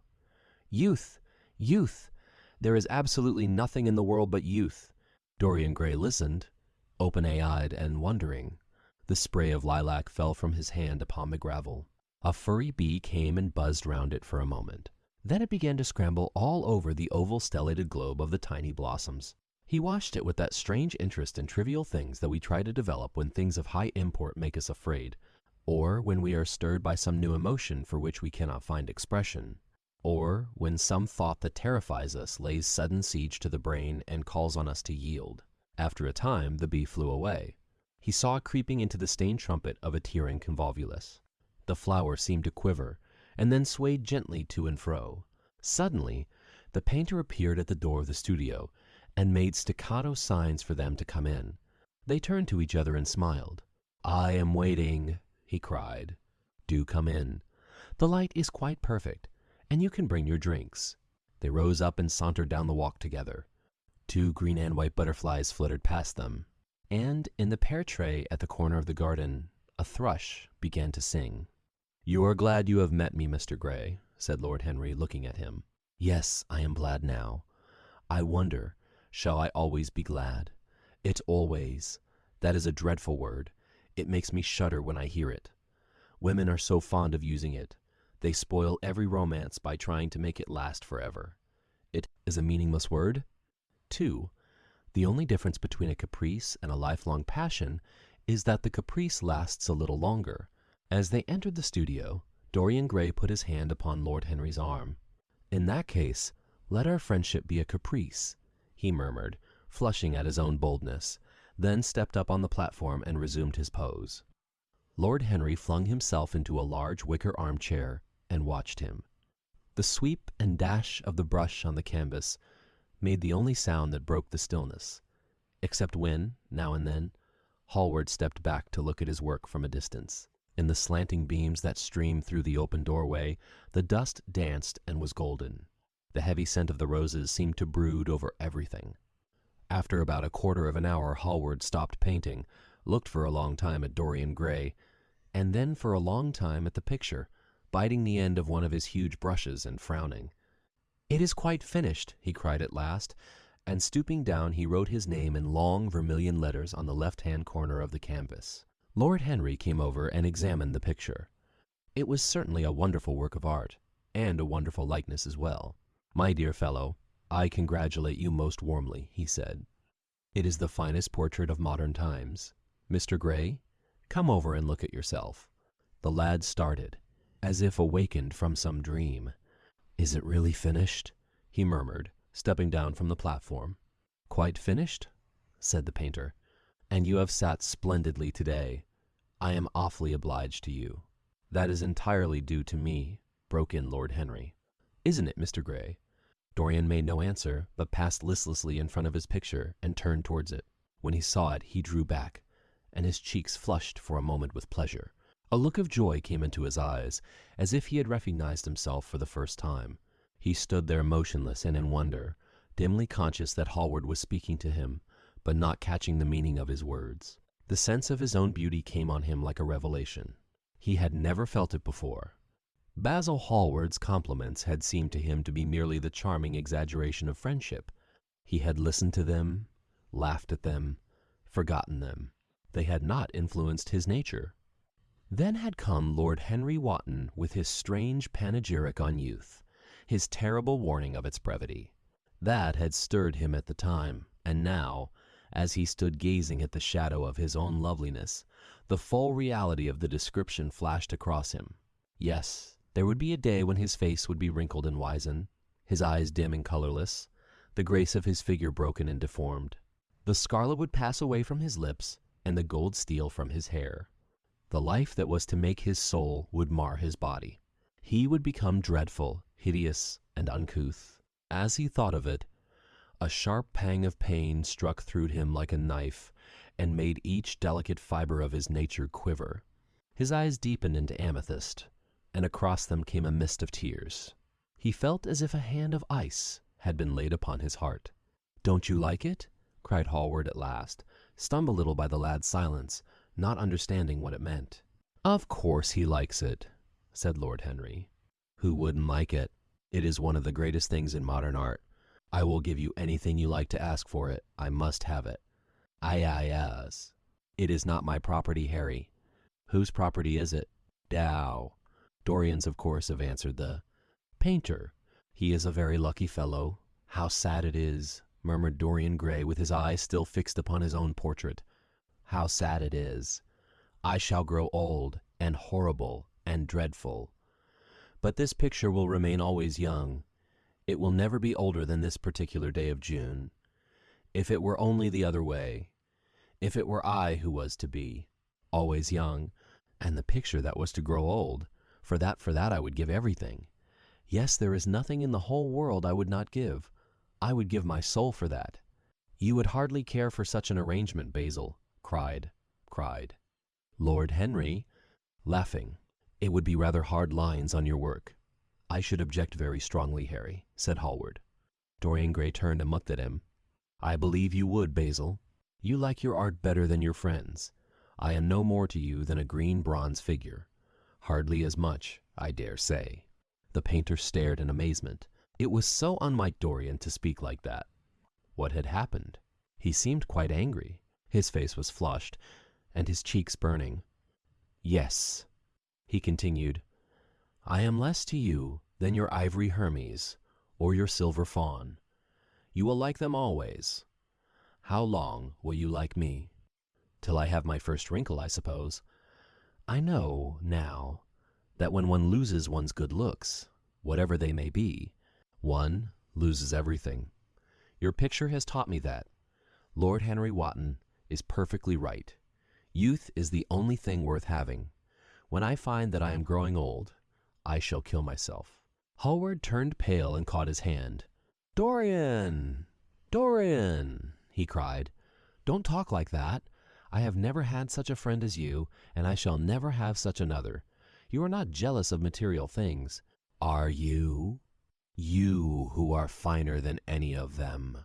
Youth! Youth! There is absolutely nothing in the world but youth. Dorian Gray listened, open-eyed and wondering. The spray of lilac fell from his hand upon the gravel. A furry bee came and buzzed round it for a moment. Then it began to scramble all over the oval stellated globe of the tiny blossoms. He watched it with that strange interest in trivial things that we try to develop when things of high import make us afraid, or when we are stirred by some new emotion for which we cannot find expression, or when some thought that terrifies us lays sudden siege to the brain and calls on us to yield. After a time, the bee flew away. He saw creeping into the stained trumpet of a tearing convolvulus. The flower seemed to quiver, and then swayed gently to and fro. Suddenly, the painter appeared at the door of the studio, and made staccato signs for them to come in. They turned to each other and smiled. "I am waiting," he cried. "Do come in. The light is quite perfect, and you can bring your drinks." They rose up and sauntered down the walk together. 2 green and white butterflies fluttered past them, and in the pear tray at the corner of the garden, a thrush began to sing. "You are glad you have met me, Mr. Gray," said Lord Henry, looking at him. "Yes, I am glad now. I wonder, shall I always be glad? It always. That is a dreadful word. It makes me shudder when I hear it. Women are so fond of using it. They spoil every romance by trying to make it last forever. It is a meaningless word? 2. The only difference between a caprice and a lifelong passion is that the caprice lasts a little longer." As they entered the studio, Dorian Gray put his hand upon Lord Henry's arm. "In that case, let our friendship be a caprice," he murmured, flushing at his own boldness, then stepped up on the platform and resumed his pose. Lord Henry flung himself into a large wicker armchair and watched him. The sweep and dash of the brush on the canvas made the only sound that broke the stillness, except when, now and then, Hallward stepped back to look at his work from a distance. In the slanting beams that streamed through the open doorway, the dust danced and was golden. The heavy scent of the roses seemed to brood over everything. After about a quarter of an hour, Hallward stopped painting, looked for a long time at Dorian Gray, and then for a long time at the picture, biting the end of one of his huge brushes and frowning. "It is quite finished," he cried at last, and stooping down he wrote his name in long vermilion letters on the left-hand corner of the canvas. Lord Henry came over and examined the picture. It was certainly a wonderful work of art, and a wonderful likeness as well. "My dear fellow, I congratulate you most warmly," he said. "It is the finest portrait of modern times. Mr. Gray, come over and look at yourself." The lad started, as if awakened from some dream. "Is it really finished?" he murmured, stepping down from the platform. "Quite finished?" said the painter. "And you have sat splendidly today. I am awfully obliged to you." "That is entirely due to me," broke in Lord Henry. "Isn't it, Mr. Gray?" Dorian made no answer, but passed listlessly in front of his picture and turned towards it. When he saw it, he drew back, and his cheeks flushed for a moment with pleasure. A look of joy came into his eyes, as if he had recognized himself for the first time. He stood there motionless and in wonder, dimly conscious that Hallward was speaking to him, but not catching the meaning of his words. The sense of his own beauty came on him like a revelation. He had never felt it before. Basil Hallward's compliments had seemed to him to be merely the charming exaggeration of friendship. He had listened to them, laughed at them, forgotten them. They had not influenced his nature. Then had come Lord Henry Wotton with his strange panegyric on youth, his terrible warning of its brevity. That had stirred him at the time, and now, as he stood gazing at the shadow of his own loveliness, the full reality of the description flashed across him. Yes, there would be a day when his face would be wrinkled and wizen, his eyes dim and colorless, the grace of his figure broken and deformed. The scarlet would pass away from his lips, and the gold steal from his hair. The life that was to make his soul would mar his body. He would become dreadful, hideous, and uncouth. As he thought of it, a sharp pang of pain struck through him like a knife, and made each delicate fiber of his nature quiver. His eyes deepened into amethyst, and across them came a mist of tears. He felt as if a hand of ice had been laid upon his heart. "Don't you like it?" cried Hallward at last, stunned a little by the lad's silence, not understanding what it meant. "Of course he likes it," said Lord Henry. "Who wouldn't like it? It is one of the greatest things in modern art. I will give you anything you like to ask for it. I must have it." "Aye, yes. It is not my property, Harry." "Whose property is it?" "Dow." "Dorian's, of course," answered the painter. "He is a very lucky fellow. How sad it is," murmured Dorian Gray with his eyes still fixed upon his own portrait. "How sad it is. I shall grow old and horrible and dreadful. But this picture will remain always young. It will never be older than this particular day of June. If it were only the other way, if it were I who was to be always young, and the picture that was to grow old, for that I would give everything. Yes, there is nothing in the whole world I would not give. I would give my soul for that." "You would hardly care for such an arrangement, Basil," cried Lord Henry, laughing. "It would be rather hard lines on your work." "I should object very strongly, Harry," said Hallward. Dorian Gray turned and looked at him. "I believe you would, Basil. You like your art better than your friends. I am no more to you than a green bronze figure. Hardly as much, I dare say." The painter stared in amazement. It was so unlike Dorian to speak like that. What had happened? He seemed quite angry. His face was flushed, and his cheeks burning. "Yes," he continued, "I am less to you than your ivory Hermes or your silver fawn. You will like them always. How long will you like me?" "Till I have my first wrinkle, I suppose. I know, now, that when one loses one's good looks, whatever they may be, one loses everything. Your picture has taught me that. Lord Henry Wotton is perfectly right. Youth is the only thing worth having. When I find that I am growing old, I shall kill myself." Hallward turned pale and caught his hand. "Dorian! Dorian!" he cried. "Don't talk like that. I have never had such a friend as you, and I shall never have such another. You are not jealous of material things, are you? You who are finer than any of them.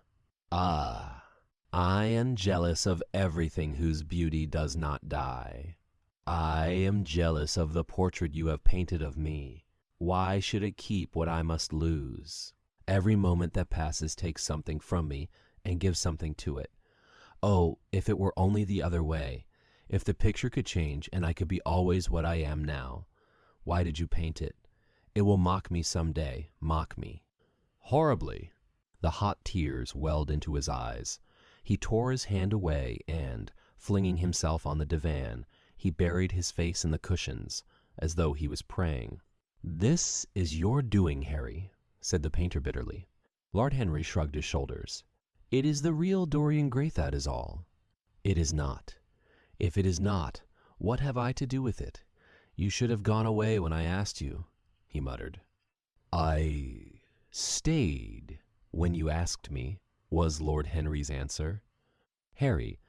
Ah, I am jealous of everything whose beauty does not die. I am jealous of the portrait you have painted of me. Why should it keep what I must lose? Every moment that passes takes something from me and gives something to it. Oh, if it were only the other way, if the picture could change and I could be always what I am now. Why did you paint it? It will mock me some day, mock me." Horribly. The hot tears welled into his eyes. He tore his hand away and, flinging himself on the divan, he buried his face in the cushions, as though he was praying. "This is your doing, Harry," said the painter bitterly. Lord Henry shrugged his shoulders. "It is the real Dorian Gray, that is all." "It is not. If it is not, what have I to do with it? You should have gone away when I asked you," he muttered. "I stayed when you asked me," was Lord Henry's answer. "Harry,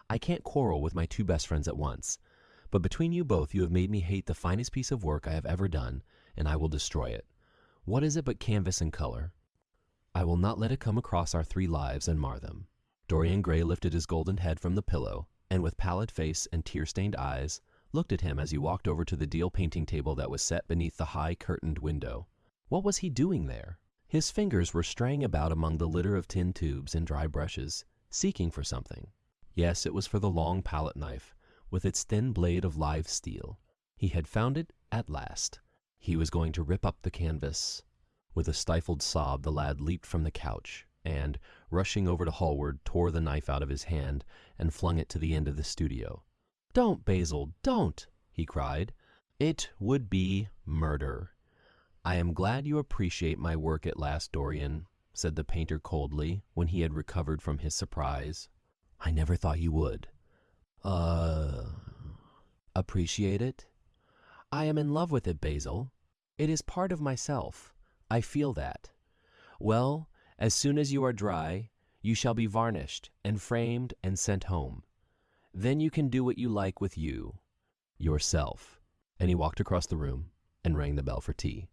I can't quarrel with my two best friends at once, but between you both you have made me hate the finest piece of work I have ever done, and I will destroy it. What is it but canvas and color? I will not let it come across our 3 lives and mar them." Dorian Gray lifted his golden head from the pillow, and with pallid face and tear-stained eyes, looked at him as he walked over to the deal painting table that was set beneath the high curtained window. What was he doing there? His fingers were straying about among the litter of tin tubes and dry brushes, seeking for something. Yes, it was for the long palette knife, with its thin blade of live steel. He had found it at last. He was going to rip up the canvas. With a stifled sob, the lad leaped from the couch, and, rushing over to Hallward, tore the knife out of his hand and flung it to the end of the studio. "Don't, Basil, don't!" he cried. "It would be murder." "I am glad you appreciate my work at last, Dorian," said the painter coldly, when he had recovered from his surprise. "I never thought you would." Appreciate it? I am in love with it, Basil. It is part of myself. I feel that. Well, as soon as you are dry, you shall be varnished and framed and sent home. Then you can do what you like with you, yourself." And he walked across the room and rang the bell for tea.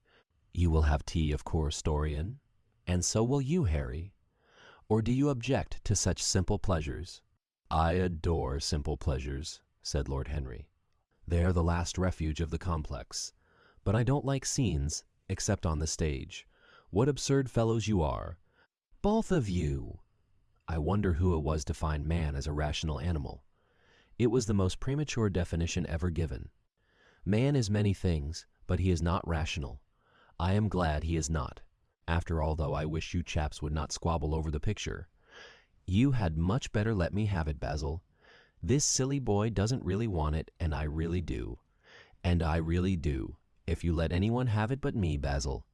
"You will have tea, of course, Dorian, and so will you, Harry. Or do you object to such simple pleasures?" "I adore simple pleasures," said Lord Henry. "They are the last refuge of the complex. But I don't like scenes, except on the stage. What absurd fellows you are, both of you!" I wonder who it was defined man as a rational animal. It was the most premature definition ever given. Man is many things, but he is not rational. I am glad he is not. After all, though, I wish you chaps would not squabble over the picture. You had much better let me have it, Basil. This silly boy doesn't really want it, and I really do. And I really do, if you let anyone have it but me, Basil.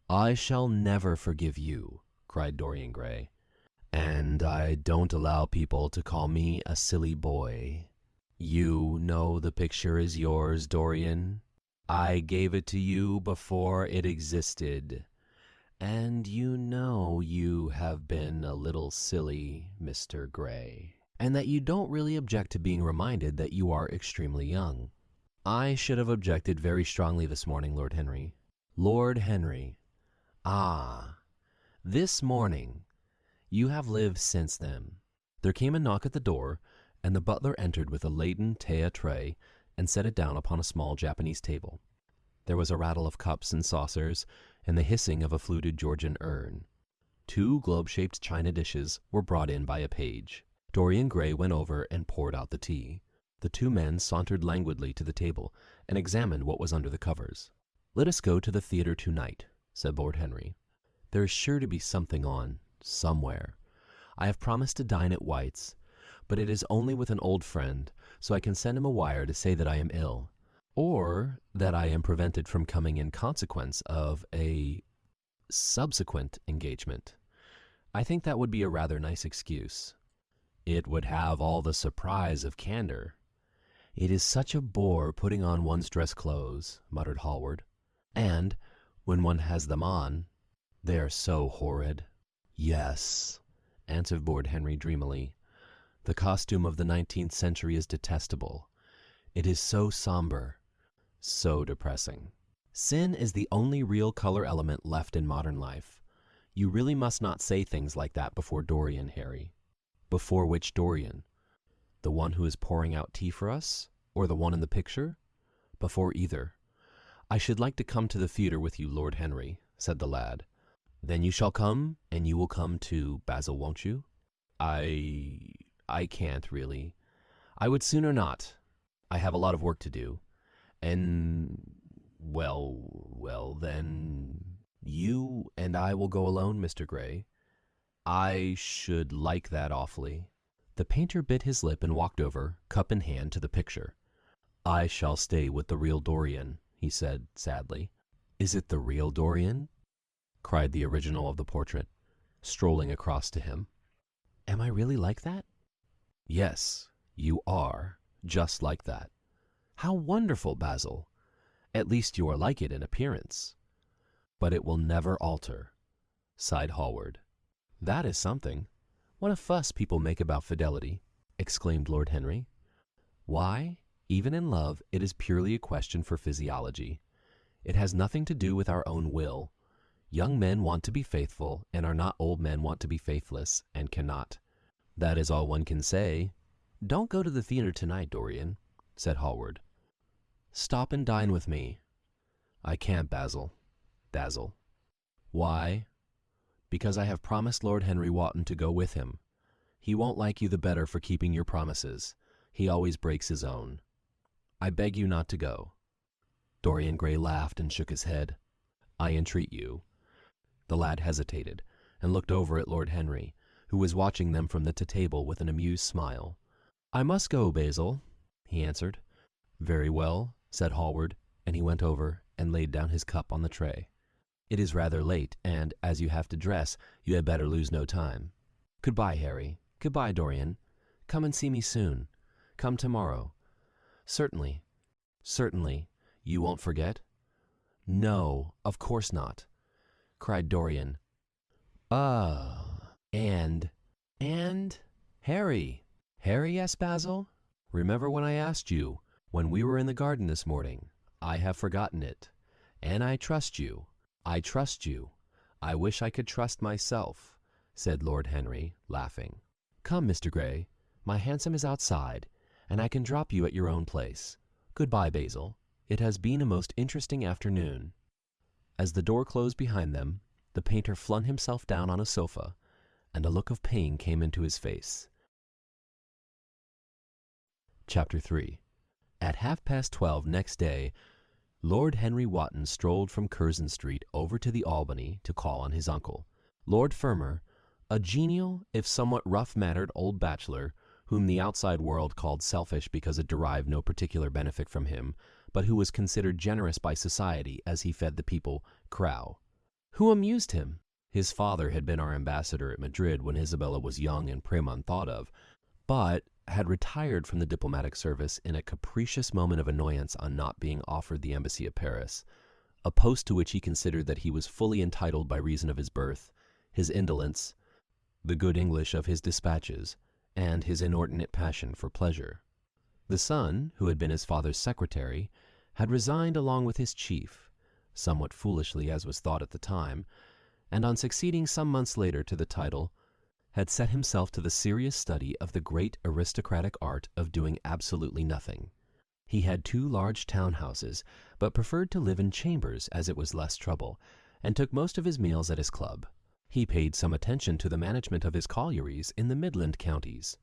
I shall never forgive you, cried Dorian Gray. And I don't allow people to call me a silly boy. You know the picture is yours, Dorian. I gave it to you before it existed. And you know you have been a little silly, Mr. Gray, and that you don't really object to being reminded that you are extremely young. I should have objected very strongly this morning, Lord Henry. Lord Henry. Ah, this morning. You have lived since then. There came a knock at the door, and the butler entered with a laden tea tray and set it down upon a small Japanese table. There was a rattle of cups and saucers, and the hissing of a fluted Georgian urn. 2 globe-shaped china dishes were brought in by a page. Dorian Gray went over and poured out the tea. The 2 men sauntered languidly to the table and examined what was under the covers. "Let us go to the theatre tonight," said Lord Henry. "There is sure to be something on, somewhere. I have promised to dine at White's, but it is only with an old friend, so I can send him a wire to say that I am ill, or that I am prevented from coming in consequence of a subsequent engagement. I think that would be a rather nice excuse. It would have all the surprise of candor. It is such a bore putting on one's dress clothes," muttered Hallward. "And, when one has them on, they are so horrid." "Yes," answered Lord Henry dreamily. "The costume of the 19th century is detestable. It is so somber, so depressing. Sin is the only real color element left in modern life. You really must not say things like that before Dorian, Harry." "Before which Dorian? The one who is pouring out tea for us, or the one in the picture?" "Before either." "I should like to come to the theatre with you, Lord Henry," said the lad. "Then you shall come, and you will come too, Basil, won't you?" I can't, really. I would sooner not. I have a lot of work to do. And, well, then, you and I will go alone, Mr. Gray." "I should like that awfully." The painter bit his lip and walked over, cup in hand, to the picture. "I shall stay with the real Dorian," he said sadly. "Is it the real Dorian?" cried the original of the portrait, strolling across to him. "Am I really like that?" "Yes, you are just like that." "How wonderful, Basil! At least you are like it in appearance." "But it will never alter," sighed Hallward. "That is something. What a fuss people make about fidelity!" exclaimed Lord Henry. "Why, even in love, it is purely a question for physiology. It has nothing to do with our own will. Young men want to be faithful, and our not old men want to be faithless, and cannot. That is all one can say." "Don't go to the theatre tonight, Dorian," said Hallward. "Stop and dine with me." "I can't, Basil." "Dazzle." "Why?" "Because I have promised Lord Henry Wotton to go with him. He won't like you the better for keeping your promises. He always breaks his own. I beg you not to go." Dorian Gray laughed and shook his head. "I entreat you." The lad hesitated and looked over at Lord Henry, who was watching them from the table with an amused smile. "I must go, Basil," he answered. "Very well," said Hallward, and he went over and laid down his cup on the tray. "It is rather late, and as you have to dress, you had better lose no time. Goodbye, Harry. Goodbye, Dorian. Come and see me soon. Come tomorrow." "Certainly." "Certainly. You won't forget?" "No, of course not," cried Dorian. And Harry." "Harry?" asked Basil. "Remember when I asked you, when we were in the garden this morning? I have forgotten it. And I trust you. I trust you. I wish I could trust myself," said Lord Henry, laughing. "Come, Mr. Gray. My hansom is outside, and I can drop you at your own place. Goodbye, Basil. It has been a most interesting afternoon." As the door closed behind them, the painter flung himself down on a sofa, and a look of pain came into his face. Chapter 3. At 12:30 next day, Lord Henry Wotton strolled from Curzon Street over to the Albany to call on his uncle. Lord Fermor, A genial, if somewhat rough-mannered old bachelor, whom the outside world called selfish because it derived no particular benefit from him, but who was considered generous by society as he fed the people crow. Who amused him? His father had been our ambassador at Madrid when Isabella was young and prim unthought of, but had retired from the diplomatic service in a capricious moment of annoyance on not being offered the embassy at Paris, a post to which he considered that he was fully entitled by reason of his birth, his indolence, the good English of his dispatches, and his inordinate passion for pleasure. The son, who had been his father's secretary, had resigned along with his chief, somewhat foolishly as was thought at the time, and on succeeding some months later to the title, had set himself to the serious study of the great aristocratic art of doing absolutely nothing. He had 2 large town houses, but preferred to live in chambers as it was less trouble, and took most of his meals at his club. He paid some attention to the management of his collieries in the Midland counties,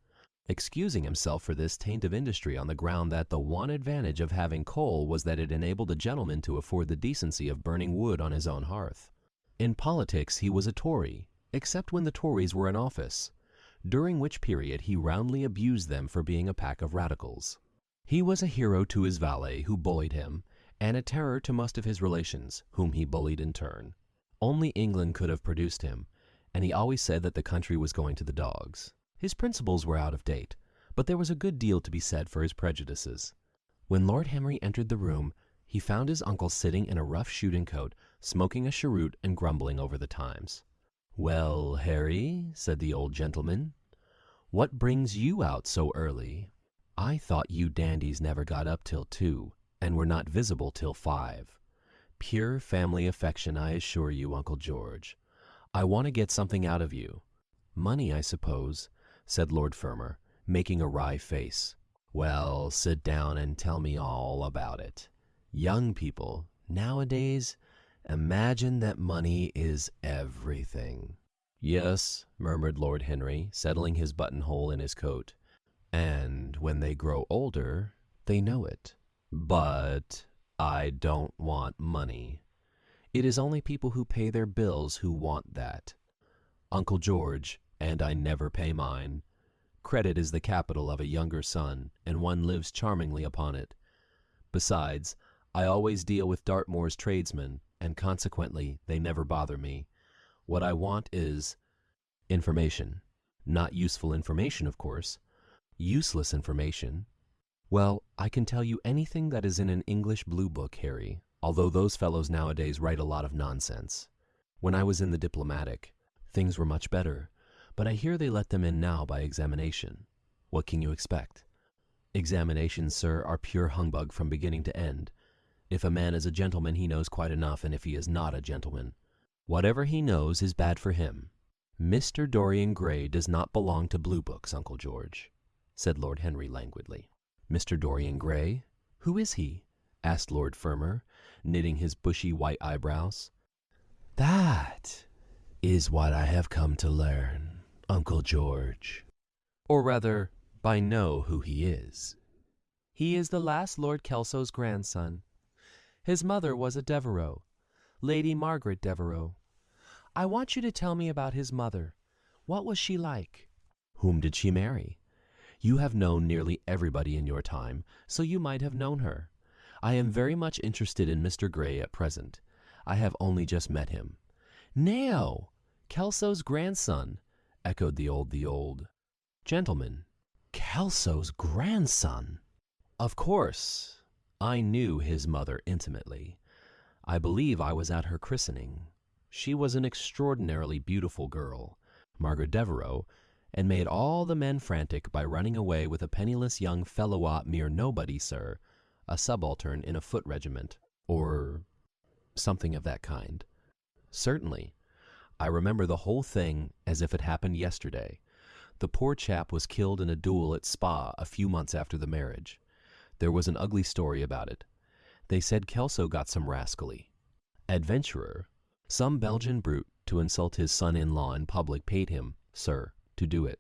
excusing himself for this taint of industry on the ground that the one advantage of having coal was that it enabled a gentleman to afford the decency of burning wood on his own hearth. In politics he was a Tory, except when the Tories were in office, during which period he roundly abused them for being a pack of radicals. He was a hero to his valet, who bullied him, and a terror to most of his relations, whom he bullied in turn. Only England could have produced him, and he always said that the country was going to the dogs. His principles were out of date, but there was a good deal to be said for his prejudices. When Lord Henry entered the room, he found his uncle sitting in a rough shooting coat, smoking a cheroot and grumbling over the Times. "Well, Harry," said the old gentleman, "what brings you out so early? I thought you dandies never got up till 2, and were not visible till 5. Pure family affection, I assure you, Uncle George. I want to get something out of you." "Money, I suppose," said Lord Fermor, making a wry face. "Well, sit down and tell me all about it. Young people, nowadays, imagine that money is everything." "Yes," murmured Lord Henry, settling his buttonhole in his coat, "and when they grow older, they know it. But I don't want money. It is only people who pay their bills who want that. Uncle George, and I never pay mine. Credit is the capital of a younger son, and one lives charmingly upon it. Besides, I always deal with Dartmoor's tradesmen, and consequently they never bother me. What I want is information. Not useful information, of course. Useless information. Well, I can tell you anything that is in an English blue book, Harry, although those fellows nowadays write a lot of nonsense. When I was in the diplomatic, things were much better, but I hear they let them in now by examination. What can you expect? Examinations, sir, are pure humbug from beginning to end. If a man is a gentleman, he knows quite enough, and if he is not a gentleman, whatever he knows is bad for him. Mr. Dorian Gray does not belong to blue books, Uncle George," said Lord Henry languidly. "Mr. Dorian Gray? Who is he?" asked Lord Fermor, knitting his bushy white eyebrows. "That is what I have come to learn, Uncle George. Or rather, by know who he is. He is the last Lord Kelso's grandson. His mother was a Devereux, Lady Margaret Devereux. I want you to tell me about his mother. What was she like? Whom did she marry? You have known nearly everybody in your time, so you might have known her. I am very much interested in Mr. Gray at present. I have only just met him." "Now, Kelso's grandson," echoed the old gentleman. "Kelso's grandson!" "Of course. I knew his mother intimately. I believe I was at her christening. She was an extraordinarily beautiful girl, Margaret Devereux, and made all the men frantic by running away with a penniless young fellow, mere nobody, sir, a subaltern in a foot regiment, or something of that kind. Certainly. I remember the whole thing as if it happened yesterday. The poor chap was killed in a duel at Spa a few months after the marriage. There was an ugly story about it. They said Kelso got some rascally adventurer, some Belgian brute, to insult his son-in-law in public, paid him, sir, to do it.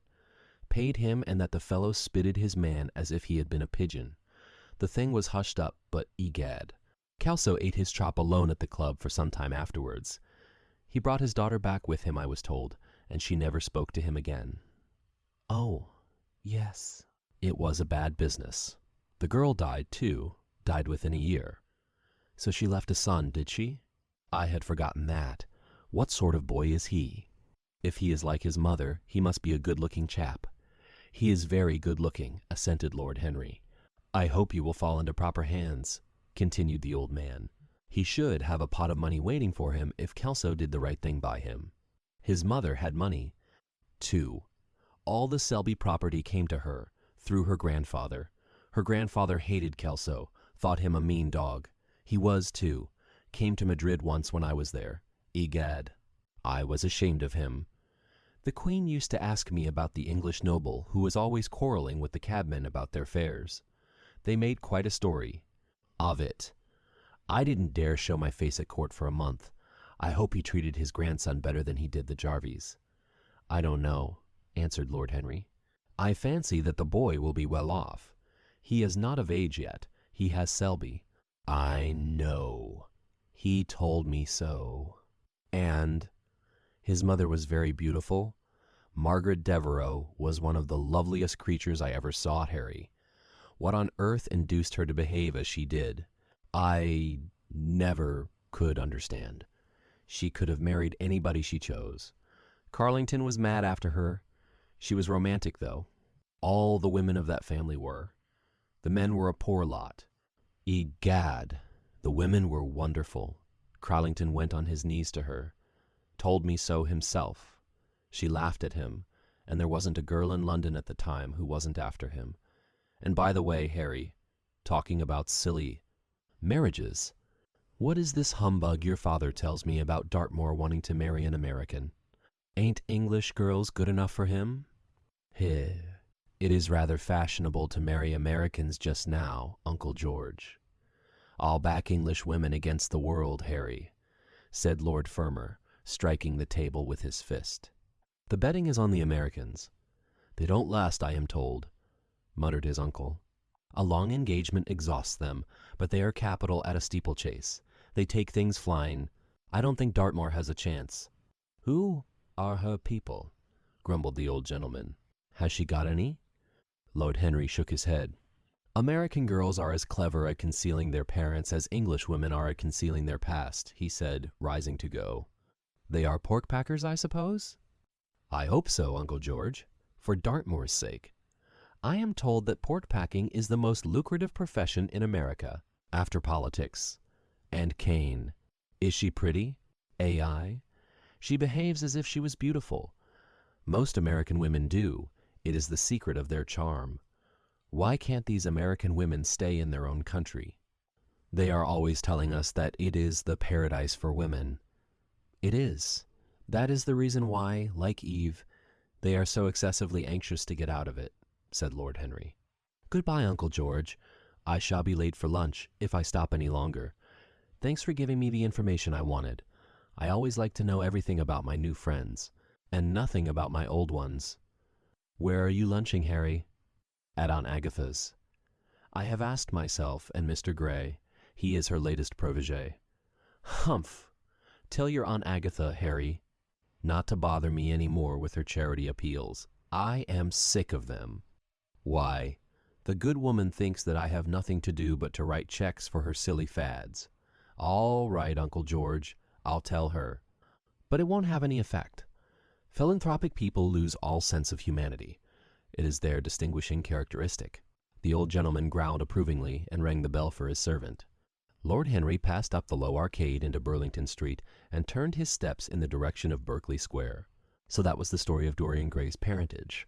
Paid him, and that the fellow spitted his man as if he had been a pigeon. The thing was hushed up, but egad, Kelso ate his chop alone at the club for some time afterwards. He brought his daughter back with him, I was told, and she never spoke to him again. Oh, yes. It was a bad business. The girl died, too, died within a year. So she left a son, did she? I had forgotten that. What sort of boy is he? If he is like his mother, he must be a good-looking chap. He is very good-looking, assented Lord Henry. I hope you will fall into proper hands, continued the old man. He should have a pot of money waiting for him if Kelso did the right thing by him. His mother had money, too. All the Selby property came to her, through her grandfather. Her grandfather hated Kelso, thought him a mean dog. He was, too. Came to Madrid once when I was there. Egad, I was ashamed of him. The Queen used to ask me about the English noble who was always quarreling with the cabmen about their fares. They made quite a story of it. I didn't dare show my face at court for a month. I hope he treated his grandson better than he did the Jarvies. I don't know, answered Lord Henry. I fancy that the boy will be well off. He is not of age yet. He has Selby. I know. He told me so. And his mother was very beautiful. Margaret Devereux was one of the loveliest creatures I ever saw, Harry. What on earth induced her to behave as she did? I never could understand. She could have married anybody she chose. Carlington was mad after her. She was romantic, though. All the women of that family were. The men were a poor lot. Egad, the women were wonderful. Carlington went on his knees to her. Told me so himself. She laughed at him, and there wasn't a girl in London at the time who wasn't after him. And by the way, Harry, talking about silly marriages, what is this humbug your father tells me about Dartmoor wanting to marry an American? Ain't English girls good enough for him? It is rather fashionable to marry Americans just now, Uncle George. I'll back English women against the world, Harry, said Lord Fermor, striking the table with his fist. The betting is on the Americans. They don't last, I am told, muttered his uncle. A long engagement exhausts them, but they are capital at a steeplechase. They take things flying. I don't think Dartmoor has a chance. Who are her people? Grumbled the old gentleman. Has she got any? Lord Henry shook his head. American girls are as clever at concealing their parents as English women are at concealing their past, he said, rising to go. They are pork packers, I suppose? I hope so, Uncle George, for Dartmoor's sake. I am told that pork packing is the most lucrative profession in America, after politics. And Cain. Is she pretty? AI? She behaves as if she was beautiful. Most American women do. It is the secret of their charm. Why can't these American women stay in their own country? They are always telling us that it is the paradise for women. It is. That is the reason why, like Eve, they are so excessively anxious to get out of it, said Lord Henry. Goodbye, Uncle George. I shall be late for lunch, if I stop any longer. Thanks for giving me the information I wanted. I always like to know everything about my new friends, and nothing about my old ones. Where are you lunching, Harry? At Aunt Agatha's. I have asked myself and Mr. Gray. He is her latest protégé. Humph! Tell your Aunt Agatha, Harry, not to bother me any more with her charity appeals. I am sick of them. Why, the good woman thinks that I have nothing to do but to write checks for her silly fads. All right, Uncle George, I'll tell her. But it won't have any effect. Philanthropic people lose all sense of humanity. It is their distinguishing characteristic. The old gentleman growled approvingly and rang the bell for his servant. Lord Henry passed up the low arcade into Burlington Street and turned his steps in the direction of Berkeley Square. So that was the story of Dorian Gray's parentage.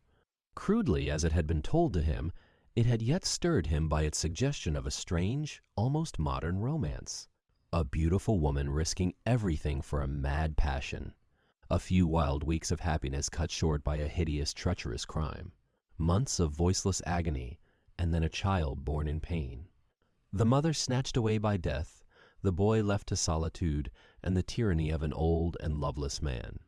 Crudely as it had been told to him, it had yet stirred him by its suggestion of a strange, almost modern romance. A beautiful woman risking everything for a mad passion. A few wild weeks of happiness cut short by a hideous, treacherous crime. Months of voiceless agony, and then a child born in pain. The mother snatched away by death, the boy left to solitude and the tyranny of an old and loveless man.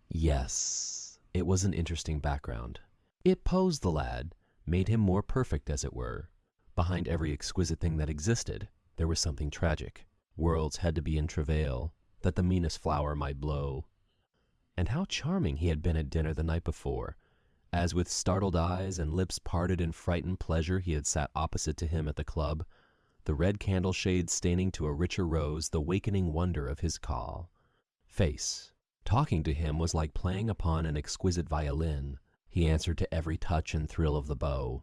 Yes, it was an interesting background. It posed the lad, made him more perfect, as it were. Behind every exquisite thing that existed, there was something tragic. Worlds had to be in travail, that the meanest flower might blow. And how charming he had been at dinner the night before, as with startled eyes and lips parted in frightened pleasure he had sat opposite to him at the club, the red candle shades staining to a richer rose the wakening wonder of his call. Face. Talking to him was like playing upon an exquisite violin. He answered to every touch and thrill of the bow.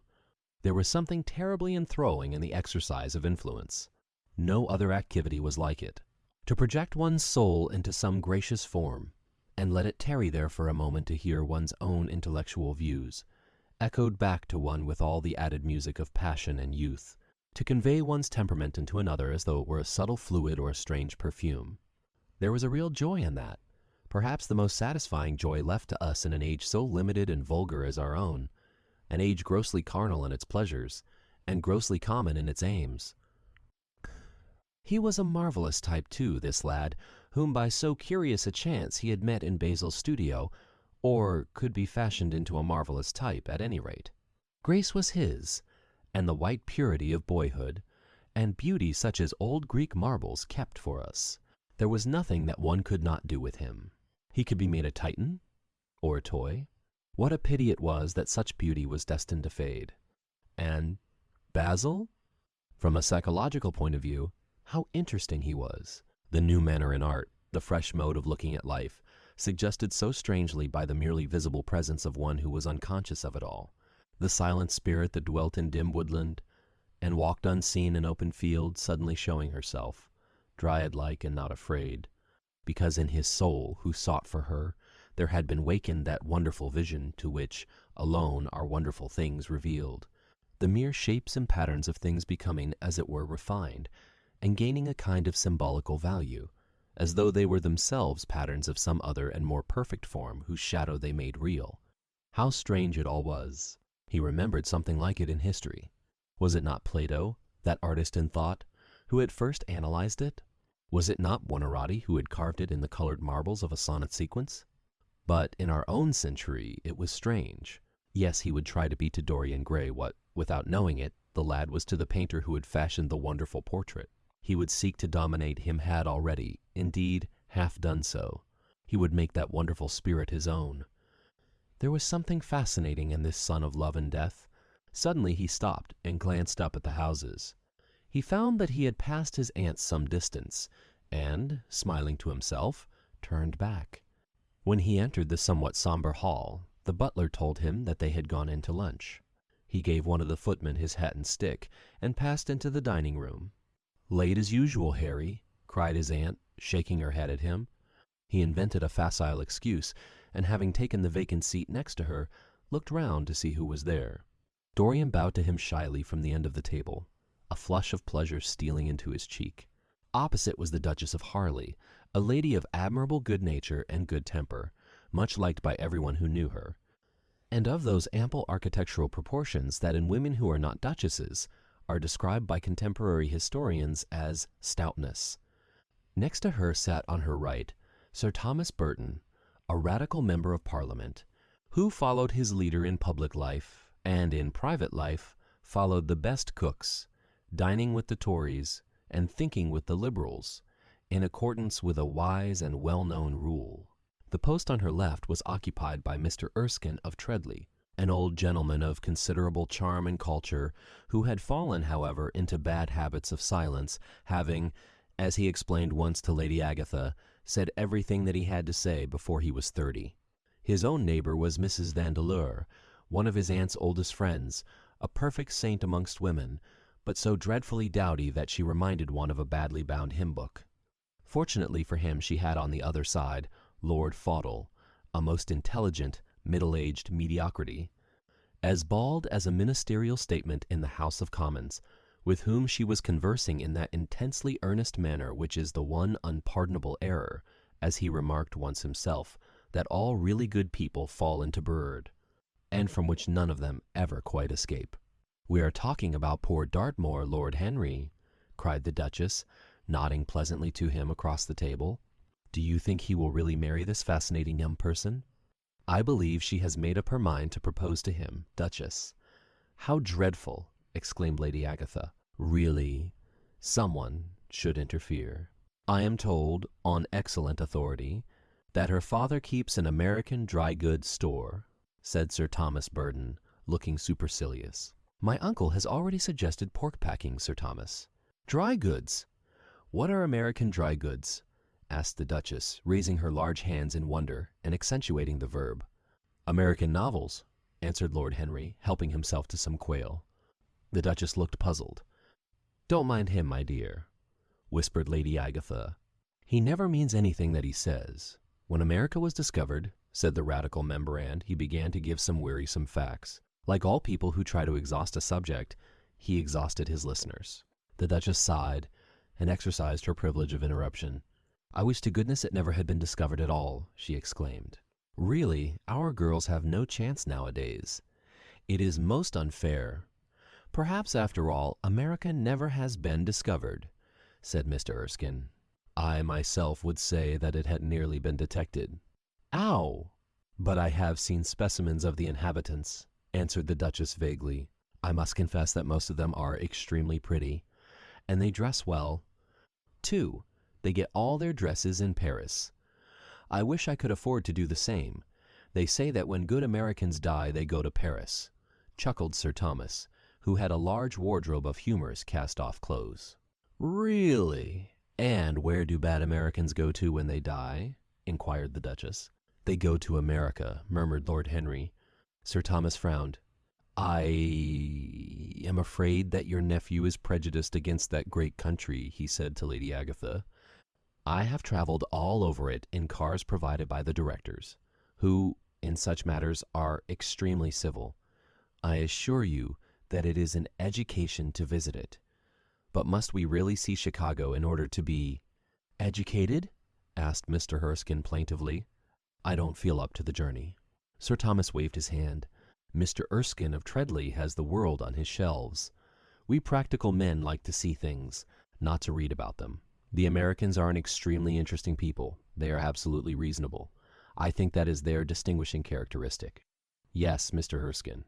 There was something terribly enthralling in the exercise of influence. No other activity was like it. To project one's soul into some gracious form, and let it tarry there for a moment to hear one's own intellectual views, echoed back to one with all the added music of passion and youth, to convey one's temperament into another as though it were a subtle fluid or a strange perfume. There was a real joy in that, perhaps the most satisfying joy left to us in an age so limited and vulgar as our own, an age grossly carnal in its pleasures, and grossly common in its aims. He was a marvelous type, too, this lad, whom by so curious a chance he had met in Basil's studio, or could be fashioned into a marvelous type, at any rate. Grace was his, and the white purity of boyhood, and beauty such as old Greek marbles kept for us. There was nothing that one could not do with him. He could be made a Titan, or a toy. What a pity it was that such beauty was destined to fade. And Basil? From a psychological point of view, how interesting he was. The new manner in art, the fresh mode of looking at life, suggested so strangely by the merely visible presence of one who was unconscious of it all. The silent spirit that dwelt in dim woodland, and walked unseen in open fields, suddenly showing herself, dryad-like and not afraid, because in his soul, who sought for her, there had been wakened that wonderful vision to which alone are wonderful things revealed, the mere shapes and patterns of things becoming, as it were, refined, and gaining a kind of symbolical value, as though they were themselves patterns of some other and more perfect form whose shadow they made real. How strange it all was! He remembered something like it in history. Was it not Plato, that artist in thought, who had first analyzed it? Was it not Buonarroti who had carved it in the colored marbles of a sonnet sequence? But in our own century it was strange. Yes, he would try to be to Dorian Gray what, without knowing it, the lad was to the painter who had fashioned the wonderful portrait. He would seek to dominate him, had already, indeed, half done so. He would make that wonderful spirit his own. There was something fascinating in this son of love and death. Suddenly he stopped and glanced up at the houses. He found that he had passed his aunt's some distance, and, smiling to himself, turned back. When he entered the somewhat somber hall, the butler told him that they had gone in to lunch. He gave one of the footmen his hat and stick, and passed into the dining room. "Late as usual, Harry," cried his aunt, shaking her head at him. He invented a facile excuse, and having taken the vacant seat next to her, looked round to see who was there. Dorian bowed to him shyly from the end of the table, a flush of pleasure stealing into his cheek. Opposite was the Duchess of Harley, a lady of admirable good nature and good temper, much liked by everyone who knew her, and of those ample architectural proportions that in women who are not duchesses are described by contemporary historians as stoutness. Next to her sat on her right Sir Thomas Burton, a radical member of Parliament, who followed his leader in public life, and in private life followed the best cooks, dining with the Tories and thinking with the Liberals, in accordance with a wise and well-known rule. The post on her left was occupied by Mr. Erskine of Treadley, an old gentleman of considerable charm and culture, who had fallen, however, into bad habits of silence, having, as he explained once to Lady Agatha, said everything that he had to say before he was 30. His own neighbor was Mrs. Vandeleur, one of his aunt's oldest friends, a perfect saint amongst women, but so dreadfully dowdy that she reminded one of a badly bound hymn book. Fortunately for him she had on the other side Lord Fauldle, a most intelligent, middle-aged mediocrity, as bald as a ministerial statement in the House of Commons, with whom she was conversing in that intensely earnest manner which is the one unpardonable error, as he remarked once himself, that all really good people fall into bird, and from which none of them ever quite escape. "We are talking about poor Dartmoor, Lord Henry," cried the Duchess, nodding pleasantly to him across the table. "Do you think he will really marry this fascinating young person?" "I believe she has made up her mind to propose to him, Duchess." "How dreadful!" exclaimed Lady Agatha. "Really, someone should interfere. I am told, on excellent authority, That her father keeps an American dry goods store, said Sir Thomas Burton, looking supercilious. My uncle has already suggested pork packing, Sir Thomas. Dry goods! What are American dry goods? Asked the Duchess, raising her large hands in wonder and accentuating the verb. American novels, answered Lord Henry, helping himself to some quail. The Duchess looked puzzled. Don't mind him, my dear, whispered Lady Agatha. He never means anything that he says. When America was discovered, said the radical memorand, he began to give some wearisome facts. Like all people who try to exhaust a subject, he exhausted his listeners. The Duchess sighed and exercised her privilege of interruption. I wish to goodness it never had been discovered at all, she exclaimed. Really, our girls have no chance nowadays. It is most unfair. Perhaps, after all, America never has been discovered, said Mr. Erskine. I myself would say that it had nearly been detected. Ow! But I have seen specimens of the inhabitants, answered the Duchess vaguely. I must confess that most of them are extremely pretty, and they dress well. Too, they get all their dresses in Paris. I wish I could afford to do the same. They say that when good Americans die, they go to Paris, chuckled Sir Thomas, who had a large wardrobe of humorous cast-off clothes. Really? And where do bad Americans go to when they die? Inquired the Duchess. They go to America, murmured Lord Henry. Sir Thomas frowned. I am afraid that your nephew is prejudiced against that great country, he said to Lady Agatha. I have traveled all over it in cars provided by the directors, who, in such matters, are extremely civil. I assure you that it is an education to visit it. But must we really see Chicago in order to be educated? Asked Mr. Erskine plaintively. I don't feel up to the journey. Sir Thomas waved his hand. Mr. Erskine of Treadley has the world on his shelves. We practical men like to see things, not to read about them. The Americans are an extremely interesting people. They are absolutely reasonable. I think that is their distinguishing characteristic. Yes, Mr. Erskine.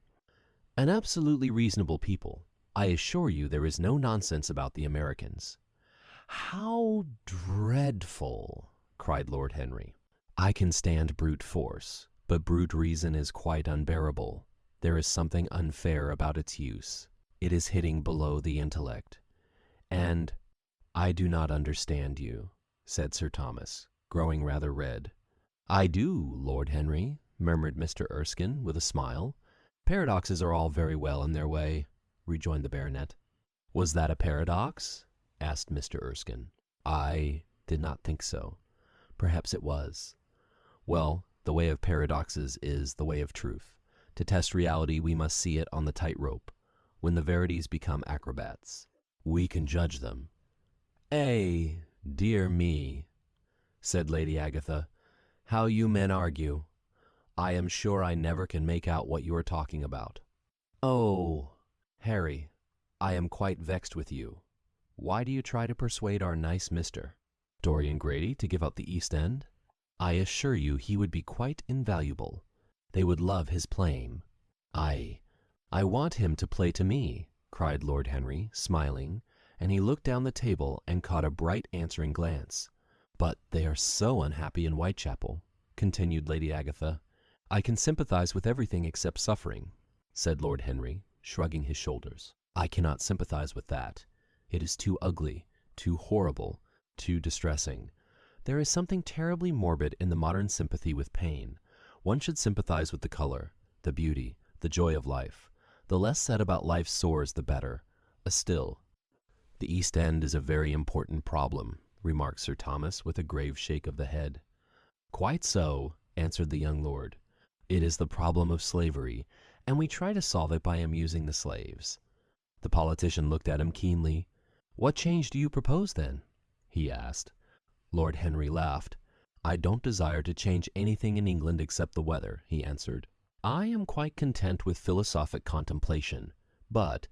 An absolutely reasonable people. I assure you there is no nonsense about the Americans. How dreadful, cried Lord Henry. I can stand brute force, but brute reason is quite unbearable. There is something unfair about its use. It is hitting below the intellect. And I do not understand you, said Sir Thomas, growing rather red. I do, Lord Henry, murmured Mr. Erskine with a smile. Paradoxes are all very well in their way, rejoined the baronet. Was that a paradox? Asked Mr. Erskine. I did not think so. Perhaps it was. Well, the way of paradoxes is the way of truth. To test reality, we must see it on the tightrope. When the verities become acrobats, we can judge them. Dear me, said Lady Agatha, how you men argue. I am sure I never can make out what you are talking about. Oh, Harry, I am quite vexed with you. Why do you try to persuade our nice Mr. Dorian Gray to give up the East End? I assure you he would be quite invaluable. They would love his playing. I want him to play to me, cried Lord Henry, smiling, and he looked down the table and caught a bright answering glance. But they are so unhappy in Whitechapel, continued Lady Agatha. I can sympathize with everything except suffering, said Lord Henry, shrugging his shoulders. I cannot sympathize with that. It is too ugly, too horrible, too distressing. There is something terribly morbid in the modern sympathy with pain. One should sympathize with the color, the beauty, the joy of life. The less said about life's sores, the better. Still, the East End is a very important problem, remarked Sir Thomas with a grave shake of the head. Quite so, answered the young lord. It is the problem of slavery, and we try to solve it by amusing the slaves. The politician looked at him keenly. What change do you propose, then? He asked. Lord Henry laughed. I don't desire to change anything in England except the weather, he answered. I am quite content with philosophic contemplation, but,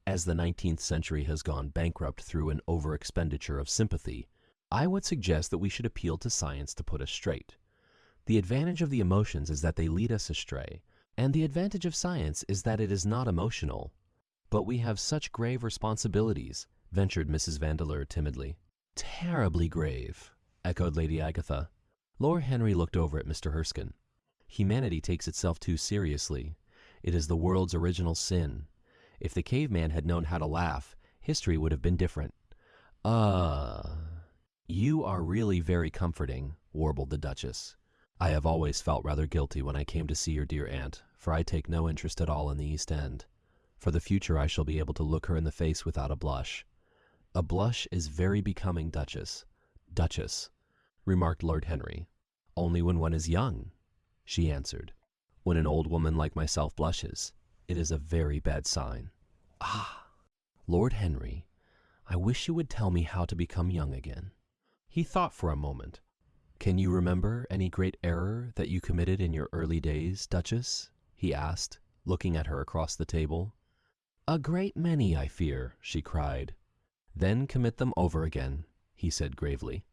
as the 19th century has gone bankrupt through an over-expenditure of sympathy, I would suggest that we should appeal to science to put us straight. The advantage of the emotions is that they lead us astray, and the advantage of science is that it is not emotional. But we have such grave responsibilities, ventured Mrs. Vandeleur timidly. Terribly grave, echoed Lady Agatha. Lord Henry looked over at Mr. Erskine. Humanity takes itself too seriously. It is the world's original sin. If the caveman had known how to laugh, history would have been different. You are really very comforting, warbled the Duchess. I have always felt rather guilty when I came to see your dear aunt, for I take no interest at all in the East End. For the future I shall be able to look her in the face without a blush. A blush is very becoming, Duchess. Duchess, remarked Lord Henry. Only when one is young, she answered. When an old woman like myself blushes, it is a very bad sign. Ah, Lord Henry, I wish you would tell me how to become young again. He thought for a moment. Can you remember any great error that you committed in your early days, Duchess? He asked, looking at her across the table. A great many, I fear, she cried. Then commit them over again, he said gravely.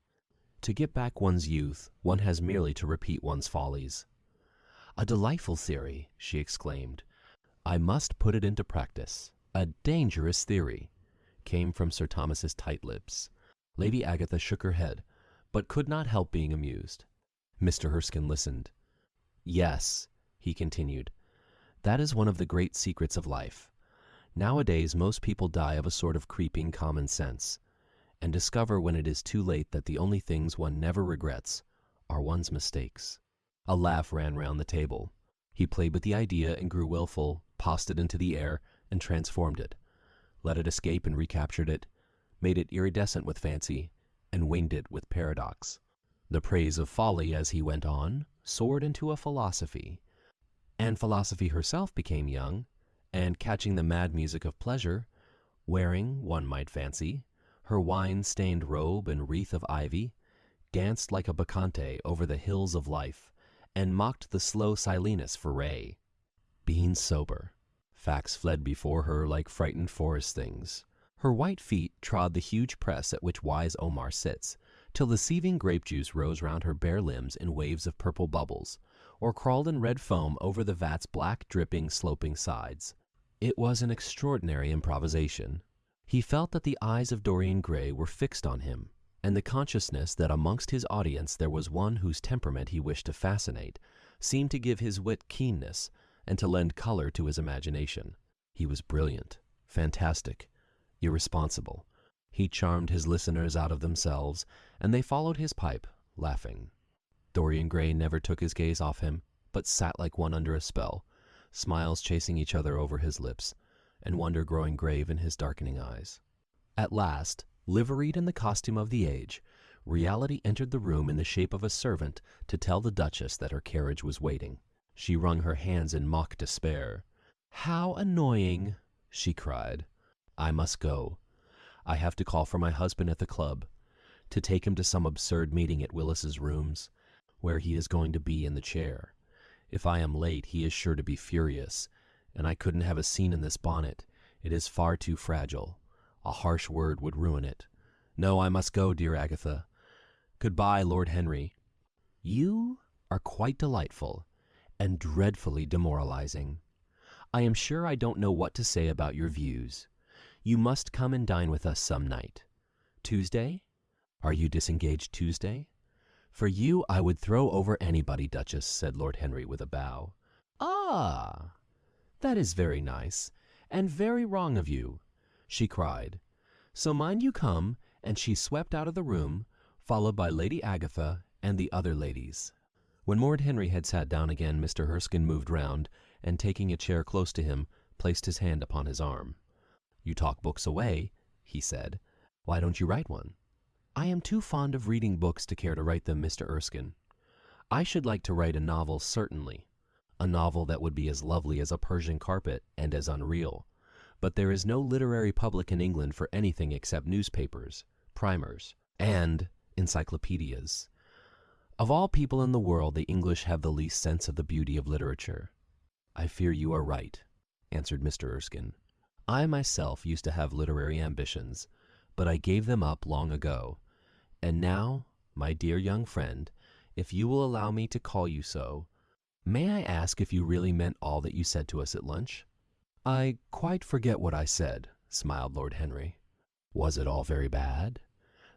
To get back one's youth, one has merely to repeat one's follies. A delightful theory, she exclaimed. I must put it into practice. A dangerous theory, came from Sir Thomas's tight lips. Lady Agatha shook her head, but could not help being amused. Mr. Erskine listened. Yes, he continued, that is one of the great secrets of life. Nowadays most people die of a sort of creeping common sense, and discover when it is too late that the only things one never regrets are one's mistakes. A laugh ran round the table. He played with the idea and grew willful, tossed it into the air, and transformed it, let it escape and recaptured it, made it iridescent with fancy, and winged it with paradox. The praise of folly, as he went on, soared into a philosophy, and philosophy herself became young, and catching the mad music of pleasure, wearing, one might fancy, her wine-stained robe and wreath of ivy, danced like a bacchante over the hills of life, and mocked the slow Silenus for Ray. Being sober, facts fled before her like frightened forest things. Her white feet trod the huge press at which wise Omar sits, till the seething grape juice rose round her bare limbs in waves of purple bubbles, or crawled in red foam over the vat's black, dripping, sloping sides. It was an extraordinary improvisation. He felt that the eyes of Dorian Gray were fixed on him, and the consciousness that amongst his audience there was one whose temperament he wished to fascinate seemed to give his wit keenness and to lend color to his imagination. He was brilliant, fantastic, irresponsible. He charmed his listeners out of themselves, and they followed his pipe, laughing. Dorian Gray never took his gaze off him, but sat like one under a spell, smiles chasing each other over his lips, and wonder growing grave in his darkening eyes. At last, liveried in the costume of the age, reality entered the room in the shape of a servant to tell the Duchess that her carriage was waiting. She wrung her hands in mock despair. "How annoying!" she cried. "I must go. I have to call for my husband at the club, to take him to some absurd meeting at Willis's rooms, where he is going to be in the chair. If I am late, he is sure to be furious, and I couldn't have a scene in this bonnet. It is far too fragile. A harsh word would ruin it. No, I must go, dear Agatha. Goodbye, Lord Henry. You are quite delightful, and dreadfully demoralizing. I am sure I don't know what to say about your views. You must come and dine with us some night. Tuesday? Are you disengaged Tuesday? For you I would throw over anybody, Duchess, said Lord Henry with a bow. Ah, that is very nice, and very wrong of you, she cried. So mind you come, and she swept out of the room, followed by Lady Agatha and the other ladies. When Lord Henry had sat down again, Mr. Erskine moved round, and taking a chair close to him, placed his hand upon his arm. You talk books away, he said. Why don't you write one? I am too fond of reading books to care to write them, Mr. Erskine. I should like to write a novel, certainly, a novel that would be as lovely as a Persian carpet and as unreal. But there is no literary public in England for anything except newspapers, primers, and encyclopedias. Of all people in the world, the English have the least sense of the beauty of literature. I fear you are right, answered Mr. Erskine. I myself used to have literary ambitions, but I gave them up long ago. And now, my dear young friend, if you will allow me to call you so, may I ask if you really meant all that you said to us at lunch? I quite forget what I said, smiled Lord Henry. Was it all very bad?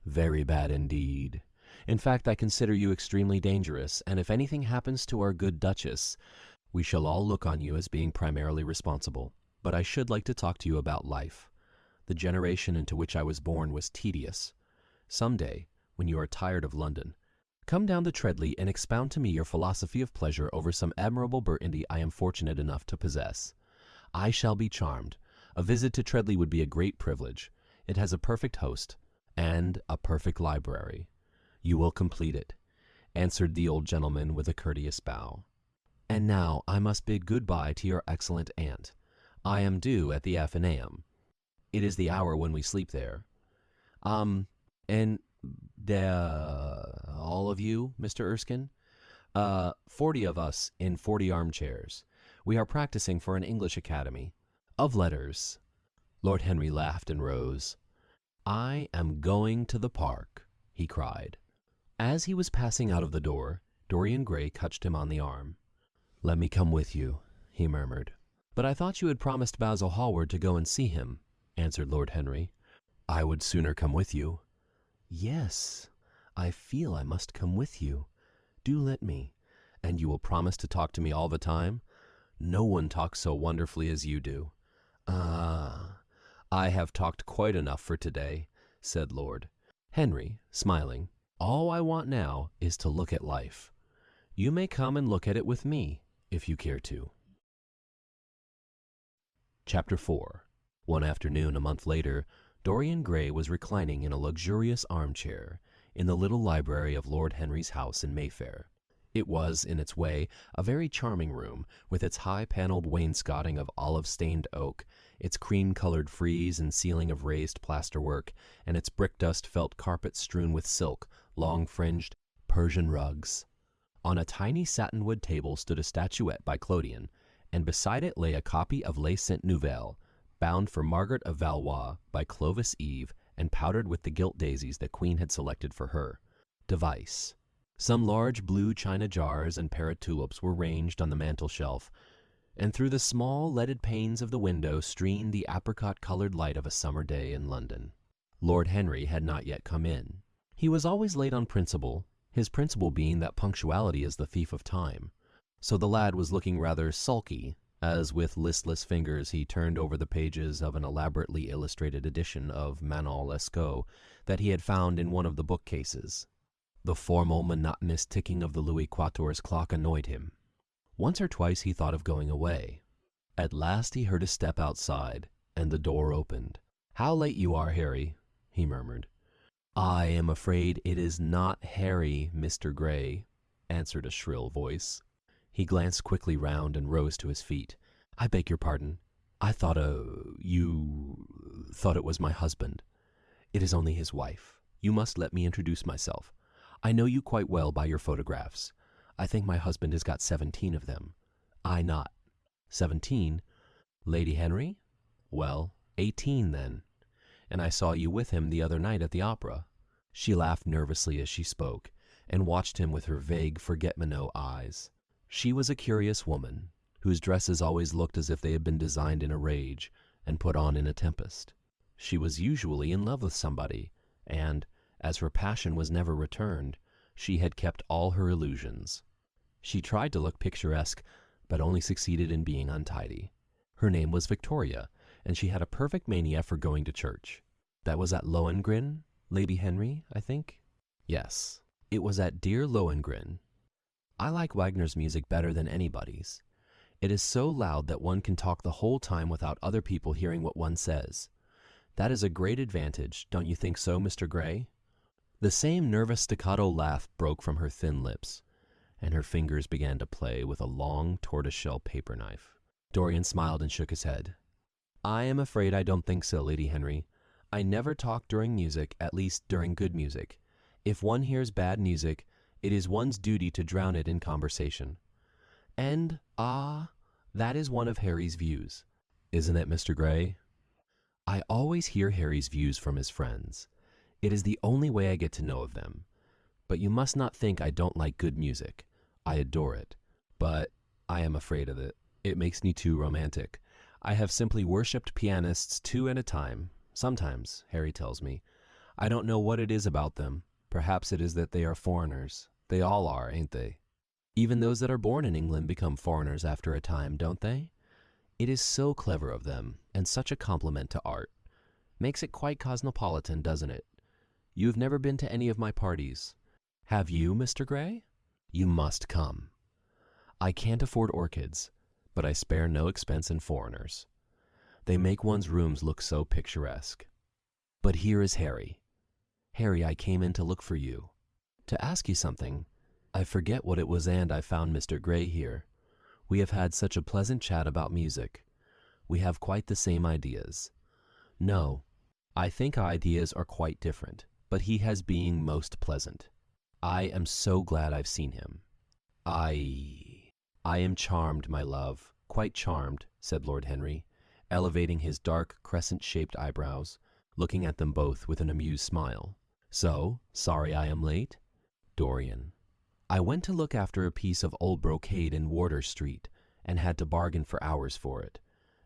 Very bad indeed. In fact, I consider you extremely dangerous, and if anything happens to our good Duchess, we shall all look on you as being primarily responsible. But I should like to talk to you about life. The generation into which I was born was tedious. Some day, when you are tired of London, come down to Treadley and expound to me your philosophy of pleasure over some admirable Burgundy I am fortunate enough to possess. I shall be charmed. A visit to Treadley would be a great privilege. It has a perfect host, and a perfect library. You will complete it, answered the old gentleman with a courteous bow. And now I must bid good-bye to your excellent aunt. I am due at the Athenaeum. It is the hour when we sleep there. And all of you, Mr. Erskine? 40 of us in 40 armchairs. We are practicing for an English Academy. Of letters. Lord Henry laughed and rose. I am going to the park, he cried. As he was passing out of the door, Dorian Gray touched him on the arm. Let me come with you, he murmured. But I thought you had promised Basil Hallward to go and see him, answered Lord Henry. I would sooner come with you. Yes, I feel I must come with you. Do let me. And you will promise to talk to me all the time? No one talks so wonderfully as you do. Ah, I have talked quite enough for today, said Lord Henry, smiling. All I want now is to look at life. You may come and look at it with me, if you care to. Chapter 4. One afternoon, a month later, Dorian Gray was reclining in a luxurious armchair in the little library of Lord Henry's house in Mayfair. It was, in its way, a very charming room, with its high-panelled wainscoting of olive-stained oak, its cream-colored frieze and ceiling of raised plasterwork, and its brick-dust felt carpet strewn with silk, long-fringed Persian rugs. On a tiny satinwood table stood a statuette by Clodion, and beside it lay a copy of Les Saintes Nouvelles, bound for Margaret of Valois by Clovis Eve and powdered with the gilt daisies the Queen had selected for her. Device. Some large blue china jars and pair of tulips were ranged on the mantel-shelf, and through the small leaded panes of the window streamed the apricot-colored light of a summer day in London. Lord Henry had not yet come in. He was always late on principle, his principle being that punctuality is the thief of time. So the lad was looking rather sulky, as with listless fingers he turned over the pages of an elaborately illustrated edition of Manon Lescaut that he had found in one of the bookcases. The formal, monotonous ticking of the Louis Quatorze clock annoyed him. Once or twice he thought of going away. At last he heard a step outside, and the door opened. "How late you are, Harry," he murmured. "I am afraid it is not Harry, Mr. Gray," answered a shrill voice. He glanced quickly round and rose to his feet. "I beg your pardon. I thought you thought it was my husband. It is only his wife. You must let me introduce myself. I know you quite well by your photographs. I think my husband has got 17 of them. I not. 17? Lady Henry? Well, 18 then. And I saw you with him the other night at the opera." She laughed nervously as she spoke, and watched him with her vague forget-me-not eyes. She was a curious woman, whose dresses always looked as if they had been designed in a rage and put on in a tempest. She was usually in love with somebody, and, as her passion was never returned, she had kept all her illusions. She tried to look picturesque, but only succeeded in being untidy. Her name was Victoria, and she had a perfect mania for going to church. That was at Lohengrin, Lady Henry, I think? Yes, it was at dear Lohengrin. I like Wagner's music better than anybody's. It is so loud that one can talk the whole time without other people hearing what one says. That is a great advantage, don't you think so, Mr. Gray? The same nervous staccato laugh broke from her thin lips, and her fingers began to play with a long tortoise-shell paper knife. Dorian smiled and shook his head. "I am afraid I don't think so, Lady Henry. I never talk during music, at least during good music. If one hears bad music, it is one's duty to drown it in conversation. And, that is one of Harry's views. Isn't it, Mr. Gray? I always hear Harry's views from his friends. It is the only way I get to know of them. But you must not think I don't like good music. I adore it. But I am afraid of it. It makes me too romantic. I have simply worshipped pianists 2 at a time. Sometimes, Harry tells me. I don't know what it is about them. Perhaps it is that they are foreigners. They all are, ain't they? Even those that are born in England become foreigners after a time, don't they? It is so clever of them, and such a compliment to art. Makes it quite cosmopolitan, doesn't it? You've never been to any of my parties. Have you, Mr. Gray? You must come. I can't afford orchids, but I spare no expense in foreigners. They make one's rooms look so picturesque. But here is Harry. Harry, I came in to look for you. To ask you something. I forget what it was, and I found Mr. Gray here. We have had such a pleasant chat about music. We have quite the same ideas. No, I think our ideas are quite different, but he has been most pleasant. I am so glad I've seen him. I am charmed, my love, quite charmed, said Lord Henry, elevating his dark crescent-shaped eyebrows, looking at them both with an amused smile. So, sorry I am late? Dorian. I went to look after a piece of old brocade in Wardour Street, and had to bargain for hours for it.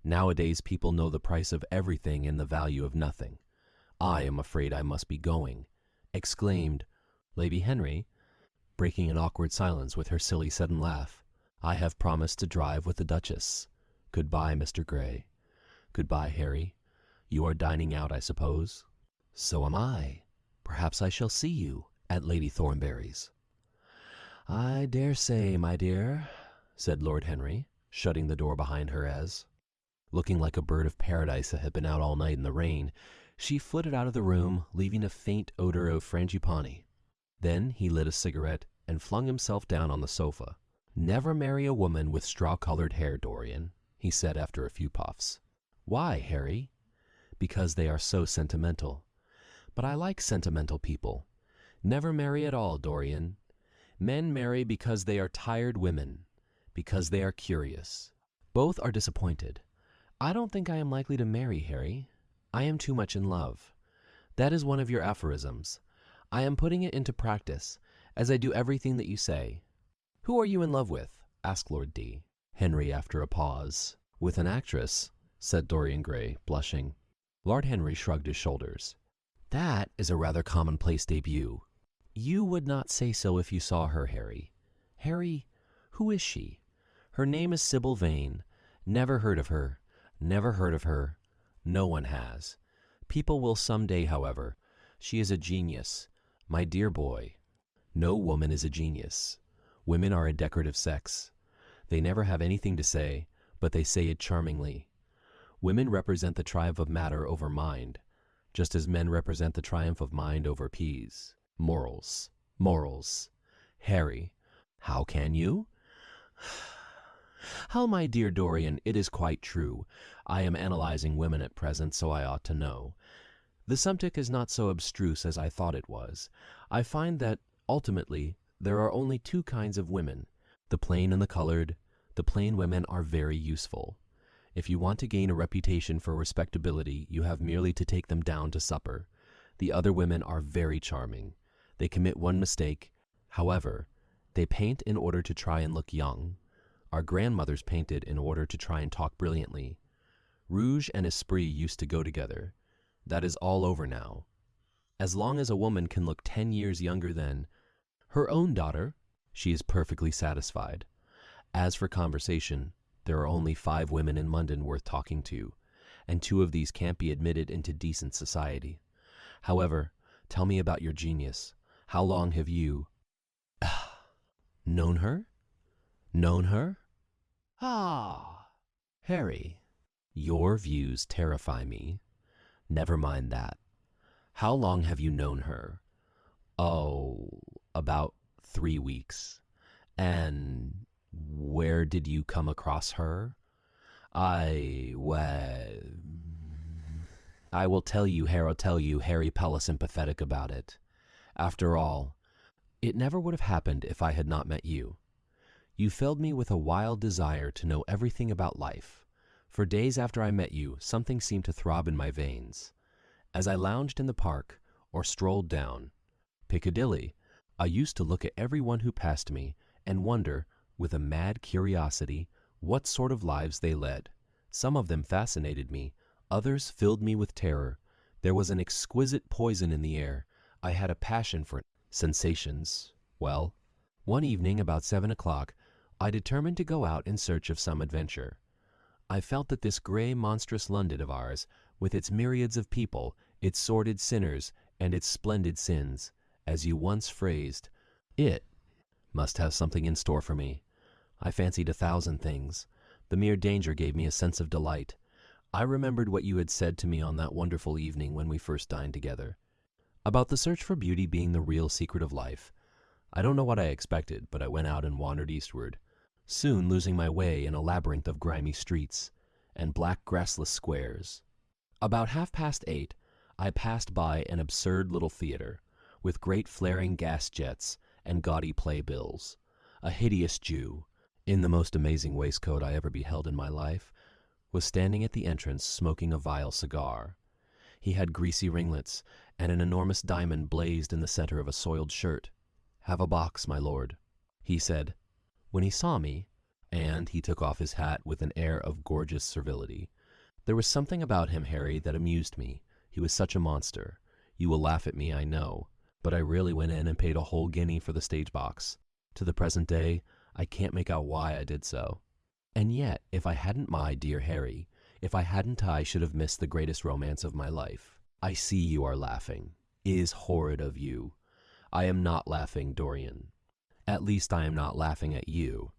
Nowadays people know the price of everything and the value of nothing. I am afraid I must be going, exclaimed Lady Henry, breaking an awkward silence with her silly sudden laugh. I have promised to drive with the Duchess. Goodbye, Mr. Gray. Goodbye, Harry. You are dining out, I suppose? So am I. Perhaps I shall see you at Lady Thornberry's. I dare say, my dear, said Lord Henry, shutting the door behind her as, looking like a bird of paradise that had been out all night in the rain, she flitted out of the room, leaving a faint odor of frangipani. Then he lit a cigarette and flung himself down on the sofa. Never marry a woman with straw-colored hair, Dorian, he said after a few puffs. Why, Harry? Because they are so sentimental. But I like sentimental people. Never marry at all, Dorian. Men marry because they are tired women, because they are curious. Both are disappointed. I don't think I am likely to marry, Harry. I am too much in love. That is one of your aphorisms. I am putting it into practice, as I do everything that you say. Who are you in love with? Asked Lord D. Henry after a pause. With an actress, said Dorian Gray, blushing. Lord Henry shrugged his shoulders. That is a rather commonplace debut. You would not say so if you saw her, Harry. Harry, who is she? Her name is Sybil Vane. Never heard of her. Never heard of her. No one has. People will some day, however. She is a genius. My dear boy, no woman is a genius. Women are a decorative sex. They never have anything to say, but they say it charmingly. Women represent the triumph of matter over mind, just as men represent the triumph of mind over peas. Morals. Morals. Harry, how can you? How, my dear Dorian, it is quite true. I am analyzing women at present, so I ought to know. The subject is not so abstruse as I thought it was. I find that, ultimately, there are only two kinds of women, the plain and the colored. The plain women are very useful. If you want to gain a reputation for respectability, you have merely to take them down to supper. The other women are very charming. They commit one mistake. However, they paint in order to try and look young. Our grandmothers painted in order to try and talk brilliantly. Rouge and esprit used to go together. That is all over now. As long as a woman can look 10 years younger than her own daughter, she is perfectly satisfied. As for conversation, there are only 5 women in London worth talking to, and 2 of these can't be admitted into decent society. However, tell me about your genius. How long have you known her? Known her? Ah, Harry, your views terrify me. Never mind that. How long have you known her? Oh, about 3 weeks. And where did you come across her? I will tell you, Harry parasympathetic about it. After all, it never would have happened if I had not met you. You filled me with a wild desire to know everything about life. For days after I met you, something seemed to throb in my veins. As I lounged in the park, or strolled down Piccadilly, I used to look at everyone who passed me and wonder, with a mad curiosity, what sort of lives they led. Some of them fascinated me, others filled me with terror. There was an exquisite poison in the air. I had a passion for it. Sensations. Well, one evening about 7 o'clock, I determined to go out in search of some adventure. I felt that this gray, monstrous London of ours, with its myriads of people, its sordid sinners, and its splendid sins, as you once phrased, it must have something in store for me. I fancied 1,000 things. The mere danger gave me a sense of delight. I remembered what you had said to me on that wonderful evening when we first dined together, about the search for beauty being the real secret of life. I don't know what I expected, but I went out and wandered eastward, soon losing my way in a labyrinth of grimy streets and black grassless squares. About 8:30, I passed by an absurd little theater, with great flaring gas jets and gaudy playbills. A hideous Jew, in the most amazing waistcoat I ever beheld in my life, was standing at the entrance smoking a vile cigar. He had greasy ringlets, and an enormous diamond blazed in the center of a soiled shirt. "Have a box, my lord," he said. When he saw me, and he took off his hat with an air of gorgeous servility, there was something about him, Harry, that amused me. He was such a monster. You will laugh at me, I know, but I really went in and paid a whole guinea for the stage box. To the present day, I can't make out why I did so. And yet, if I hadn't, my dear Harry, if I hadn't, I should have missed the greatest romance of my life. I see you are laughing. It is horrid of you. I am not laughing, Dorian. At least I am not laughing at you.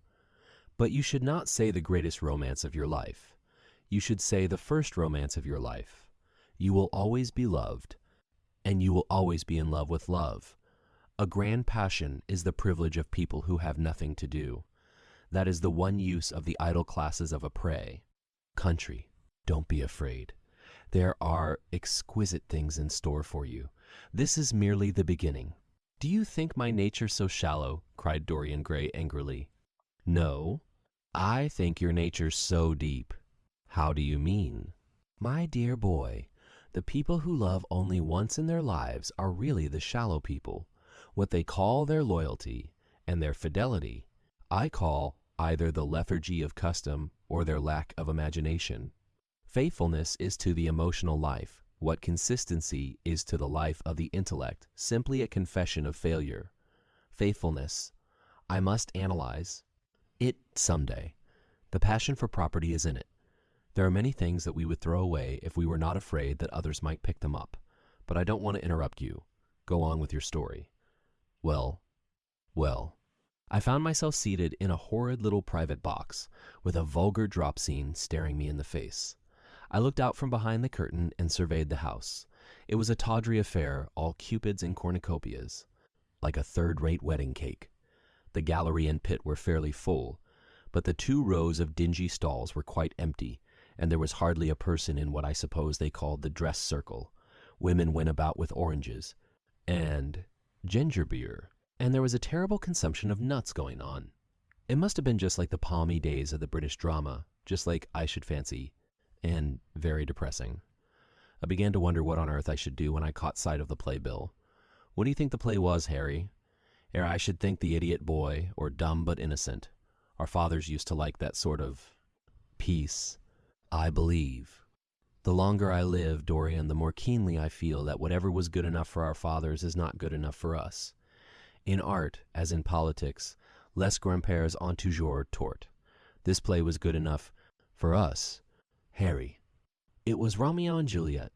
But you should not say the greatest romance of your life. You should say the first romance of your life. You will always be loved, and you will always be in love with love. A grand passion is the privilege of people who have nothing to do. That is the one use of the idle classes of a prey. Country, don't be afraid. There are exquisite things in store for you. This is merely the beginning. Do you think my nature so shallow? Cried Dorian Gray angrily. No, I think your nature so deep. How do you mean? My dear boy, the people who love only once in their lives are really the shallow people. What they call their loyalty and their fidelity, I call either the lethargy of custom or their lack of imagination. Faithfulness is to the emotional life what consistency is to the life of the intellect, simply a confession of failure. Faithfulness, I must analyze it someday. The passion for property is in it. There are many things that we would throw away if we were not afraid that others might pick them up. But I don't want to interrupt you. Go on with your story. Well, I found myself seated in a horrid little private box, with a vulgar drop scene staring me in the face. I looked out from behind the curtain and surveyed the house. It was a tawdry affair, all cupids and cornucopias, like a third-rate wedding cake. The gallery and pit were fairly full, but the 2 rows of dingy stalls were quite empty, and there was hardly a person in what I suppose they called the dress circle. Women went about with oranges and ginger beer, and there was a terrible consumption of nuts going on. It must have been just like the palmy days of the British drama, just like, I should fancy, and very depressing. I began to wonder what on earth I should do when I caught sight of the playbill. What do you think the play was, Harry? I should think The Idiot Boy, or Dumb but Innocent. Our fathers used to like that sort of piece. I believe. The longer I live, Dorian, the more keenly I feel that whatever was good enough for our fathers is not good enough for us. In art, as in politics, les grands-pères ont toujours tort. This play was good enough for us. Harry, it was Romeo and Juliet.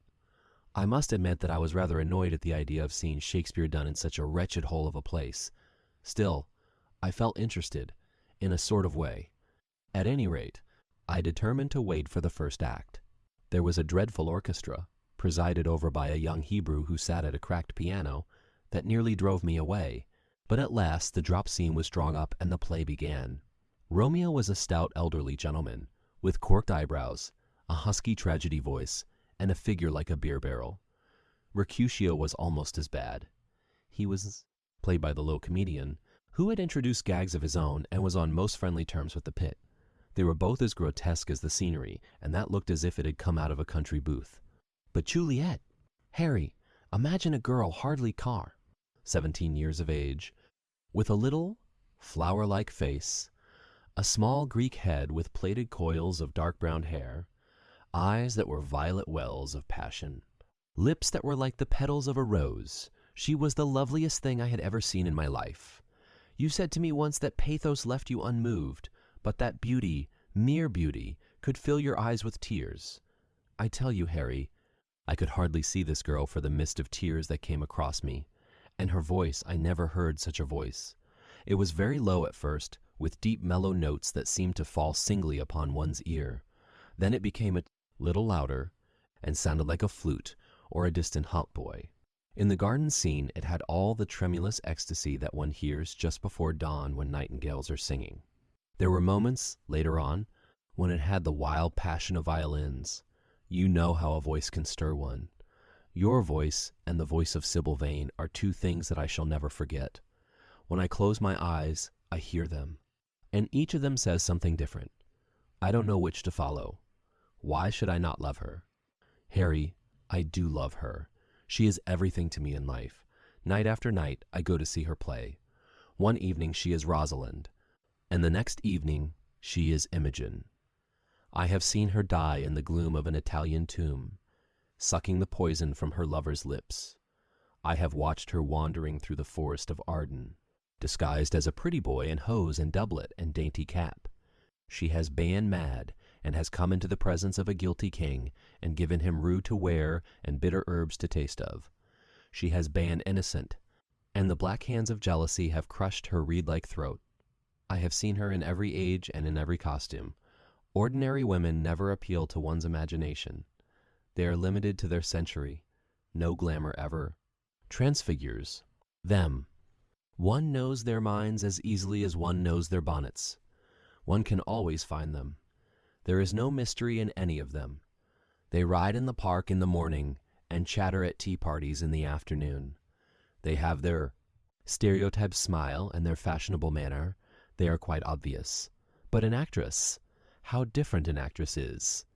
I must admit that I was rather annoyed at the idea of seeing Shakespeare done in such a wretched hole of a place. Still, I felt interested, in a sort of way. At any rate, I determined to wait for the first act. There was a dreadful orchestra, presided over by a young Hebrew who sat at a cracked piano, that nearly drove me away. But at last the drop scene was drawn up and the play began. Romeo was a stout elderly gentleman, with corked eyebrows, a husky tragedy voice, and a figure like a beer barrel. Mercutio was almost as bad. He was played by the low comedian, who had introduced gags of his own and was on most friendly terms with the pit. They were both as grotesque as the scenery, and that looked as if it had come out of a country booth. But Juliet! Harry, imagine a girl hardly 17 years of age, with a little, flower-like face, a small Greek head with plaited coils of dark brown hair, eyes that were violet wells of passion, lips that were like the petals of a rose, She was the loveliest thing I had ever seen in my life. You said to me once that pathos left you unmoved, but that beauty, mere beauty, could fill your eyes with tears. I tell you, Harry, I could hardly see this girl for the mist of tears that came across me, and her voice, I never heard such a voice. It was very low at first, with deep mellow notes that seemed to fall singly upon one's ear. Then it became a little louder, and sounded like a flute or a distant hautboy. In the garden scene, it had all the tremulous ecstasy that one hears just before dawn when nightingales are singing. There were moments, later on, when it had the wild passion of violins. You know how a voice can stir one. Your voice and the voice of Sybil Vane are two things that I shall never forget. When I close my eyes, I hear them, and each of them says something different. I don't know which to follow. Why should I not love her? Harry, I do love her. She is everything to me in life. Night after night, I go to see her play. One evening she is Rosalind, and the next evening she is Imogen. I have seen her die in the gloom of an Italian tomb, sucking the poison from her lover's lips. I have watched her wandering through the forest of Arden, disguised as a pretty boy in hose and doublet and dainty cap. She has been mad, and has come into the presence of a guilty king, and given him rue to wear and bitter herbs to taste of. She has been innocent, and the black hands of jealousy have crushed her reed-like throat. I have seen her in every age and in every costume. Ordinary women never appeal to one's imagination. They are limited to their century. No glamour ever transfigures them. One knows their minds as easily as one knows their bonnets. One can always find them. There is no mystery in any of them. They ride in the park in the morning and chatter at tea parties in the afternoon. They have their stereotyped smile and their fashionable manner. They are quite obvious. But an actress, how different an actress is.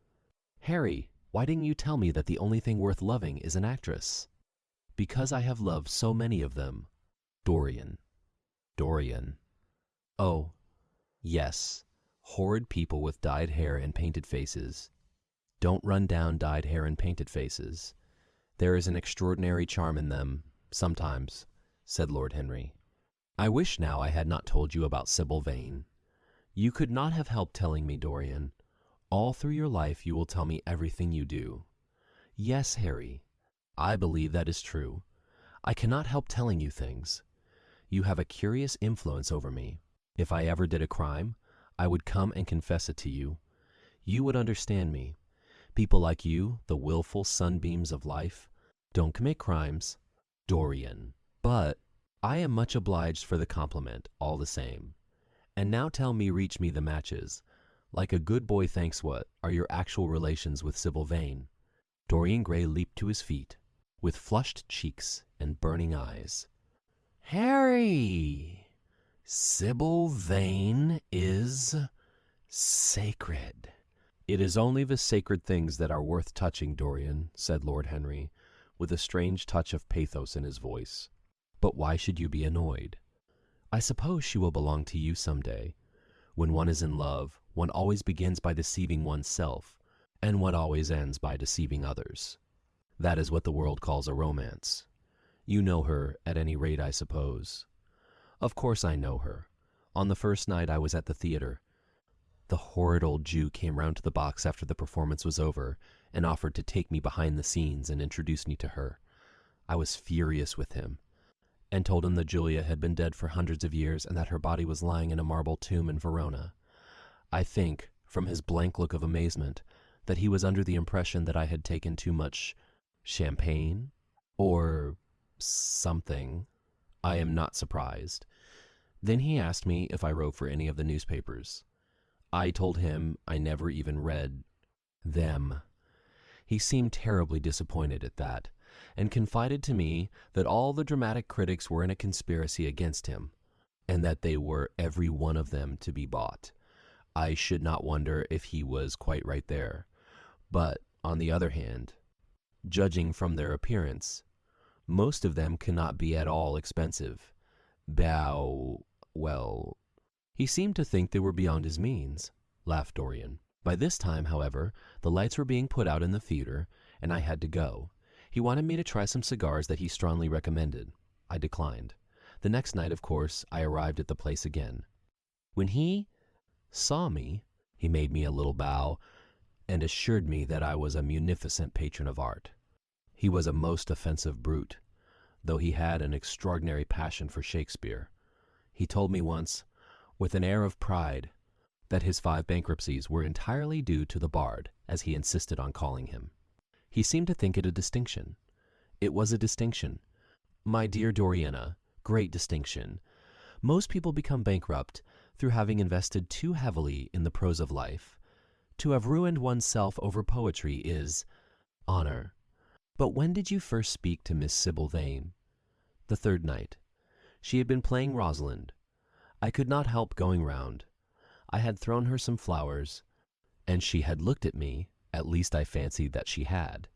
Harry, why didn't you tell me that the only thing worth loving is an actress? Because I have loved so many of them. Dorian. Dorian. Oh, yes. Horrid people with dyed hair and painted faces. Don't run down dyed hair and painted faces. There is an extraordinary charm in them, sometimes, said Lord Henry. I wish now I had not told you about Sybil Vane. You could not have helped telling me, Dorian. All through your life you will tell me everything you do. Yes, Harry, I believe that is true. I cannot help telling you things. You have a curious influence over me. If I ever did a crime, I would come and confess it to you. You would understand me. People like you, the willful sunbeams of life, don't commit crimes. Dorian. But I am much obliged for the compliment, all the same. And now tell me, reach me the matches. Like a good boy thanks what are your actual relations with Sybil Vane? Dorian Gray leaped to his feet, with flushed cheeks and burning eyes. Harry! Sybil Vane is sacred. It is only the sacred things that are worth touching, Dorian, said Lord Henry, with a strange touch of pathos in his voice. But why should you be annoyed? I suppose she will belong to you some day. When one is in love, one always begins by deceiving oneself, and one always ends by deceiving others. That is what the world calls a romance. You know her, at any rate, I suppose. Of course I know her. On the first night I was at the theater, the horrid old Jew came round to the box after the performance was over and offered to take me behind the scenes and introduce me to her. I was furious with him, and told him that Julia had been dead for hundreds of years and that her body was lying in a marble tomb in Verona. I think, from his blank look of amazement, that he was under the impression that I had taken too much champagne, or something. I am not surprised. Then he asked me if I wrote for any of the newspapers. I told him I never even read them. He seemed terribly disappointed at that, and confided to me that all the dramatic critics were in a conspiracy against him, and that they were every one of them to be bought. I should not wonder if he was quite right there. But, on the other hand, judging from their appearance, most of them cannot be at all expensive. Well, he seemed to think they were beyond his means, laughed Dorian. By this time, however, the lights were being put out in the theater, and I had to go. He wanted me to try some cigars that he strongly recommended. I declined. The next night, of course, I arrived at the place again. When he saw me, he made me a little bow and assured me that I was a munificent patron of art. He was a most offensive brute, though he had an extraordinary passion for Shakespeare. He told me once, with an air of pride, that his 5 bankruptcies were entirely due to the bard, as he insisted on calling him. He seemed to think it a distinction. It was a distinction. My dear Doriana, great distinction. Most people become bankrupt through having invested too heavily in the prose of life. To have ruined oneself over poetry is honor. But when did you first speak to Miss Sybil Vane? The 3rd night. She had been playing Rosalind. I could not help going round. I had thrown her some flowers, and she had looked at me, at least I fancied that she had.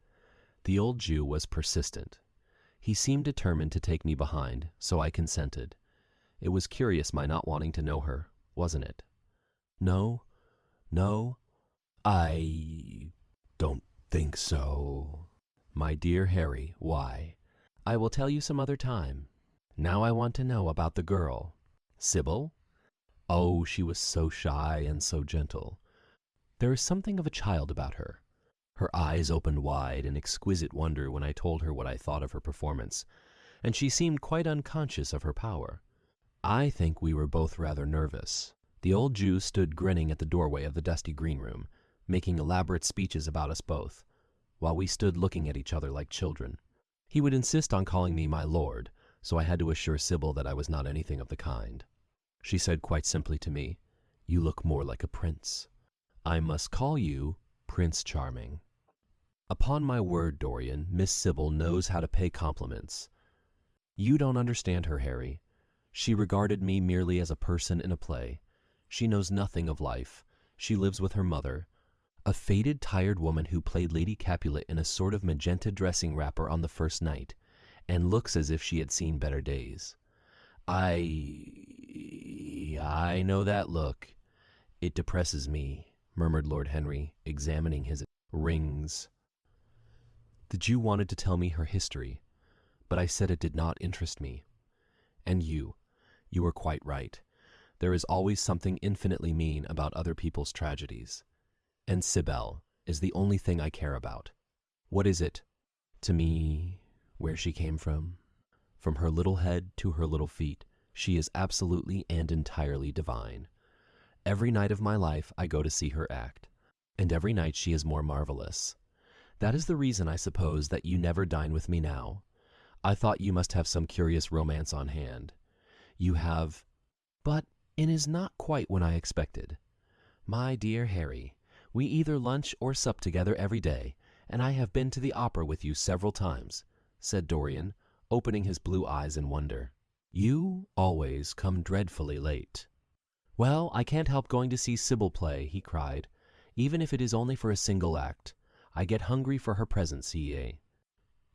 The old Jew was persistent. He seemed determined to take me behind, so I consented. It was curious my not wanting to know her, wasn't it? No, I don't think so. My dear Harry, why? I will tell you some other time. Now I want to know about the girl. Sybil? Oh, she was so shy and so gentle. There is something of a child about her. Her eyes opened wide in exquisite wonder when I told her what I thought of her performance, and she seemed quite unconscious of her power. I think we were both rather nervous. The old Jew stood grinning at the doorway of the dusty green room, making elaborate speeches about us both, while we stood looking at each other like children. He would insist on calling me my lord, so I had to assure Sybil that I was not anything of the kind. She said quite simply to me, "You look more like a prince." "I must call you Prince Charming." Upon my word, Dorian, Miss Sybil knows how to pay compliments. You don't understand her, Harry. She regarded me merely as a person in a play. She knows nothing of life. She lives with her mother, a faded, tired woman who played Lady Capulet in a sort of magenta dressing wrapper on the first night, and looks as if she had seen better days. I know that look. It depresses me, murmured Lord Henry, examining his rings. The Jew wanted to tell me her history, but I said it did not interest me. And you were quite right. There is always something infinitely mean about other people's tragedies. And Sybil is the only thing I care about. What is it to me where she came from? From her little head to her little feet, she is absolutely and entirely divine. Every night of my life I go to see her act, and every night she is more marvelous. That is the reason, I suppose, that you never dine with me now. I thought you must have some curious romance on hand. You have, but it is not quite what I expected. My dear Harry, we either lunch or sup together every day, and I have been to the opera with you several times, said Dorian, opening his blue eyes in wonder. You always come dreadfully late. Well, I can't help going to see Sybil play, he cried, even if it is only for a single act. I get hungry for her presence, ye.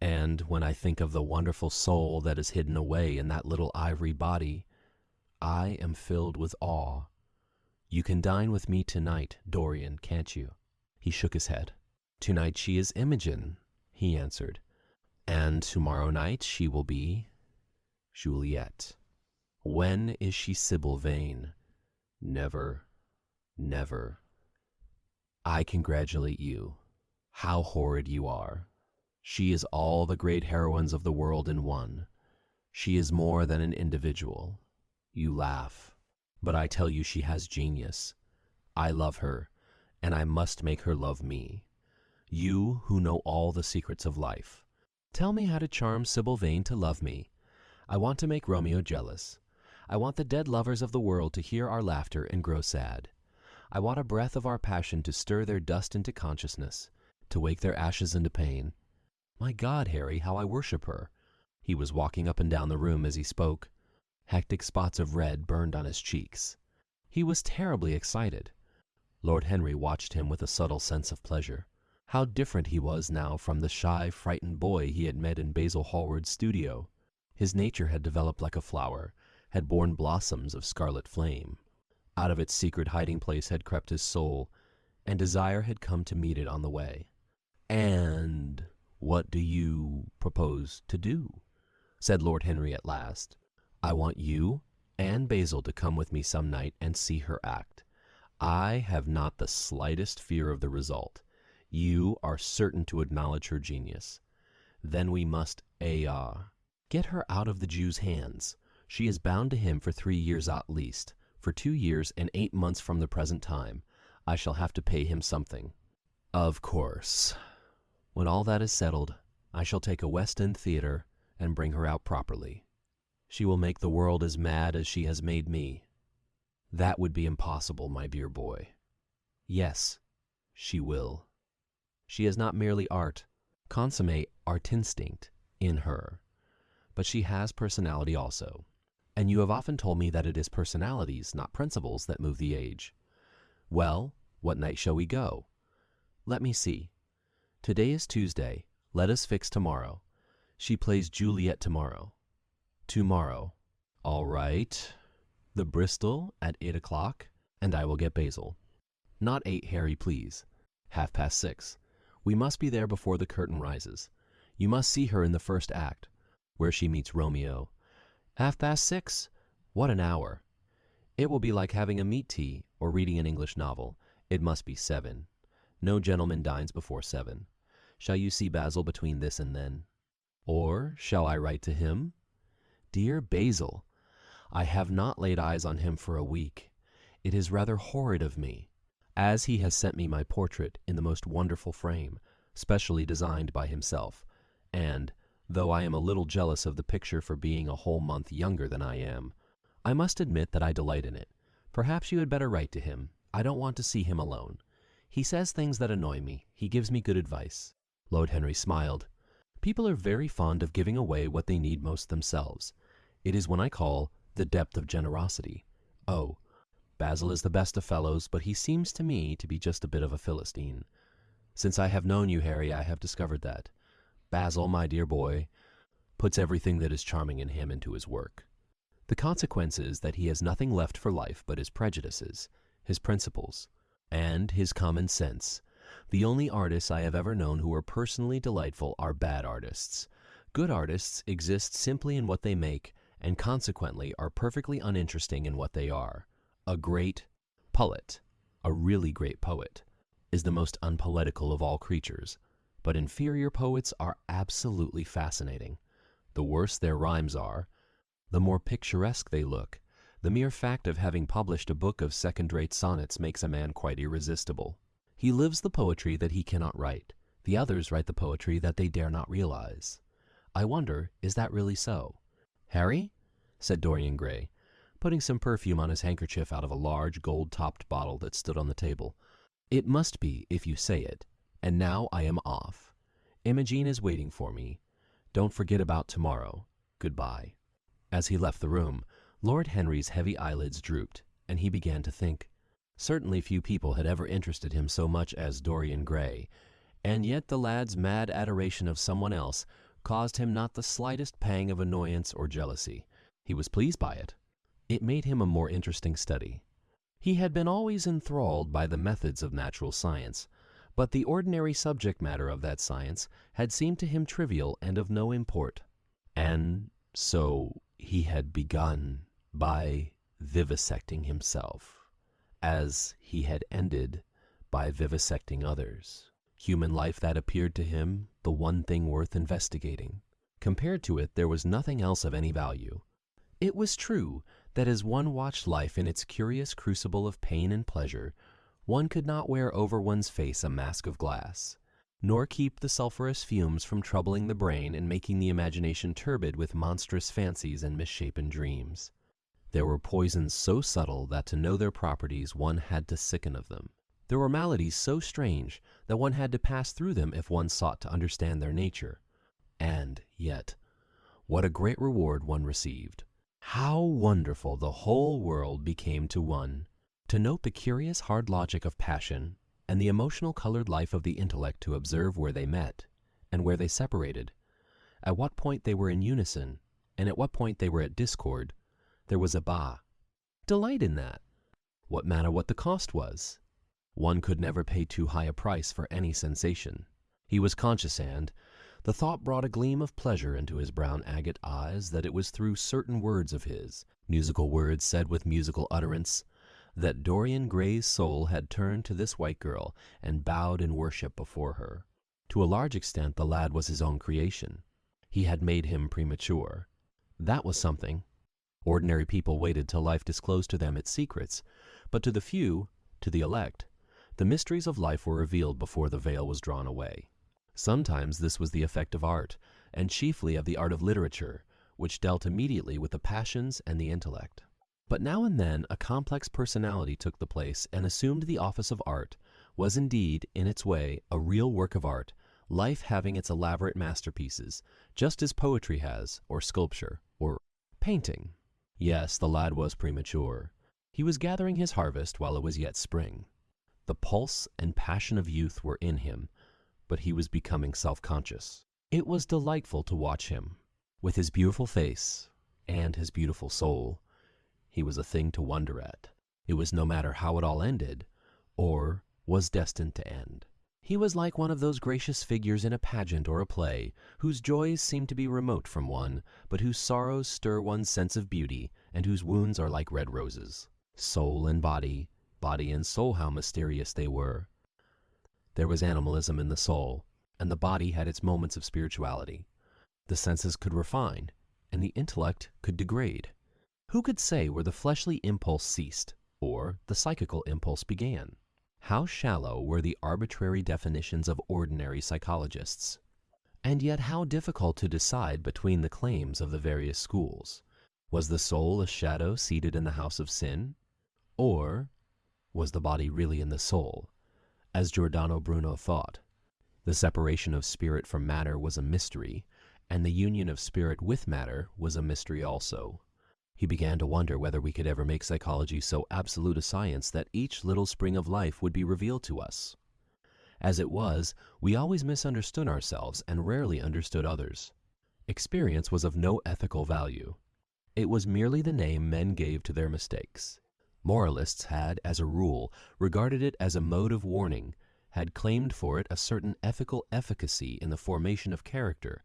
And when I think of the wonderful soul that is hidden away in that little ivory body, I am filled with awe. You can dine with me tonight, Dorian, can't you? He shook his head. Tonight she is Imogen, he answered, and tomorrow night she will be Juliet. When is she Sybil Vane? Never, never. I congratulate you. How horrid you are. She is all the great heroines of the world in one. She is more than an individual. You laugh, but I tell you she has genius. I love her, and I must make her love me. You who know all the secrets of life, tell me how to charm Sybil Vane to love me. I want to make Romeo jealous. I want the dead lovers of the world to hear our laughter and grow sad. I want a breath of our passion to stir their dust into consciousness, to wake their ashes into pain. My God, Harry, how I worship her. He was walking up and down the room as he spoke. Hectic spots of red burned on his cheeks. He was terribly excited. Lord Henry watched him with a subtle sense of pleasure. How different he was now from the shy, frightened boy he had met in Basil Hallward's studio. His nature had developed like a flower, had borne blossoms of scarlet flame. Out of its secret hiding place had crept his soul, and desire had come to meet it on the way. And "What do you propose to do?" said Lord Henry at last. "I want you and Basil to come with me some night and see her act. I have not the slightest fear of the result. You are certain to acknowledge her genius. Then we must get her out of the Jew's hands. She is bound to him for 3 years at least. For 2 years and 8 months from the present time, I shall have to pay him something. Of course, when all that is settled, I shall take a West End theater and bring her out properly. She will make the world as mad as she has made me. That would be impossible, my dear boy. Yes, she will. She has not merely consummate art instinct in her, but she has personality also. And you have often told me that it is personalities, not principles, that move the age. Well, what night shall we go? Let me see. Today is Tuesday. Let us fix tomorrow. She plays Juliet tomorrow. Tomorrow. All right. The Bristol at 8 o'clock, and I will get Basil. Not 8, Harry, please. 6:30. We must be there before the curtain rises. You must see her in the first act, where she meets Romeo. 6:30? What an hour! It will be like having a meat tea or reading an English novel. It must be 7. No gentleman dines before 7. Shall you see Basil between this and then? Or shall I write to him? Dear Basil, I have not laid eyes on him for a week. It is rather horrid of me, as he has sent me my portrait in the most wonderful frame, specially designed by himself, and, though I am a little jealous of the picture for being a whole month younger than I am, I must admit that I delight in it. Perhaps you had better write to him. I don't want to see him alone. He says things that annoy me. He gives me good advice. Lord Henry smiled. People are very fond of giving away what they need most themselves. It is what I call the depth of generosity. Oh, Basil is the best of fellows, but he seems to me to be just a bit of a Philistine. Since I have known you, Harry, I have discovered that. Basil, my dear boy, puts everything that is charming in him into his work. The consequence is that he has nothing left for life but his prejudices, his principles, and his common sense. The only artists I have ever known who are personally delightful are bad artists. Good artists exist simply in what they make, and consequently are perfectly uninteresting in what they are. A great poet, a really great poet, is the most unpoetical of all creatures, but inferior poets are absolutely fascinating. The worse their rhymes are, the more picturesque they look. The mere fact of having published a book of second-rate sonnets makes a man quite irresistible. He lives the poetry that he cannot write. The others write the poetry that they dare not realize. I wonder, is that really so? Harry, said Dorian Gray, putting some perfume on his handkerchief out of a large gold-topped bottle that stood on the table. It must be, if you say it. And now I am off. Imogen is waiting for me. Don't forget about tomorrow. Goodbye. As he left the room, Lord Henry's heavy eyelids drooped, and he began to think. Certainly few people had ever interested him so much as Dorian Gray, and yet the lad's mad adoration of someone else caused him not the slightest pang of annoyance or jealousy. He was pleased by it. It made him a more interesting study. He had been always enthralled by the methods of natural science, but the ordinary subject matter of that science had seemed to him trivial and of no import. And so he had begun by vivisecting himself, as he had ended by vivisecting others. Human life, that appeared to him the one thing worth investigating. Compared to it, there was nothing else of any value. It was true that as one watched life in its curious crucible of pain and pleasure, one could not wear over one's face a mask of glass, nor keep the sulphurous fumes from troubling the brain and making the imagination turbid with monstrous fancies and misshapen dreams. There were poisons so subtle that to know their properties one had to sicken of them. There were maladies so strange that one had to pass through them if one sought to understand their nature. And yet, what a great reward one received! How wonderful the whole world became to one! To note the curious hard logic of passion, and the emotional colored life of the intellect, to observe where they met, and where they separated, at what point they were in unison, and at what point they were at discord. There was a delight in that. What matter what the cost was? One could never pay too high a price for any sensation. He was conscious and, The thought brought a gleam of pleasure into his brown agate eyes that it was through certain words of his, musical words said with musical utterance, that Dorian Gray's soul had turned to this white girl and bowed in worship before her. To a large extent the lad was his own creation. He had made him premature. That was something. Ordinary people waited till life disclosed to them its secrets, but to the few, to the elect, the mysteries of life were revealed before the veil was drawn away. Sometimes this was the effect of art, and chiefly of the art of literature, which dealt immediately with the passions and the intellect. But now and then a complex personality took the place and assumed the office of art, was indeed, in its way, a real work of art, life having its elaborate masterpieces, just as poetry has, or sculpture, or painting. Yes, the lad was premature. He was gathering his harvest while it was yet spring. The pulse and passion of youth were in him, but he was becoming self-conscious. It was delightful to watch him. With his beautiful face and his beautiful soul, he was a thing to wonder at. It was no matter how it all ended, or was destined to end. He was like one of those gracious figures in a pageant or a play, whose joys seem to be remote from one, but whose sorrows stir one's sense of beauty, and whose wounds are like red roses. Soul and body, body and soul, how mysterious they were. There was animalism in the soul, and the body had its moments of spirituality. The senses could refine, and the intellect could degrade. Who could say where the fleshly impulse ceased, or the psychical impulse began? How shallow were the arbitrary definitions of ordinary psychologists, and yet how difficult to decide between the claims of the various schools. Was the soul a shadow seated in the house of sin? Or was the body really in the soul, as Giordano Bruno thought? The separation of spirit from matter was a mystery, and the union of spirit with matter was a mystery also. He began to wonder whether we could ever make psychology so absolute a science that each little spring of life would be revealed to us. As it was, we always misunderstood ourselves and rarely understood others. Experience was of no ethical value. It was merely the name men gave to their mistakes. Moralists had, as a rule, regarded it as a mode of warning, had claimed for it a certain ethical efficacy in the formation of character,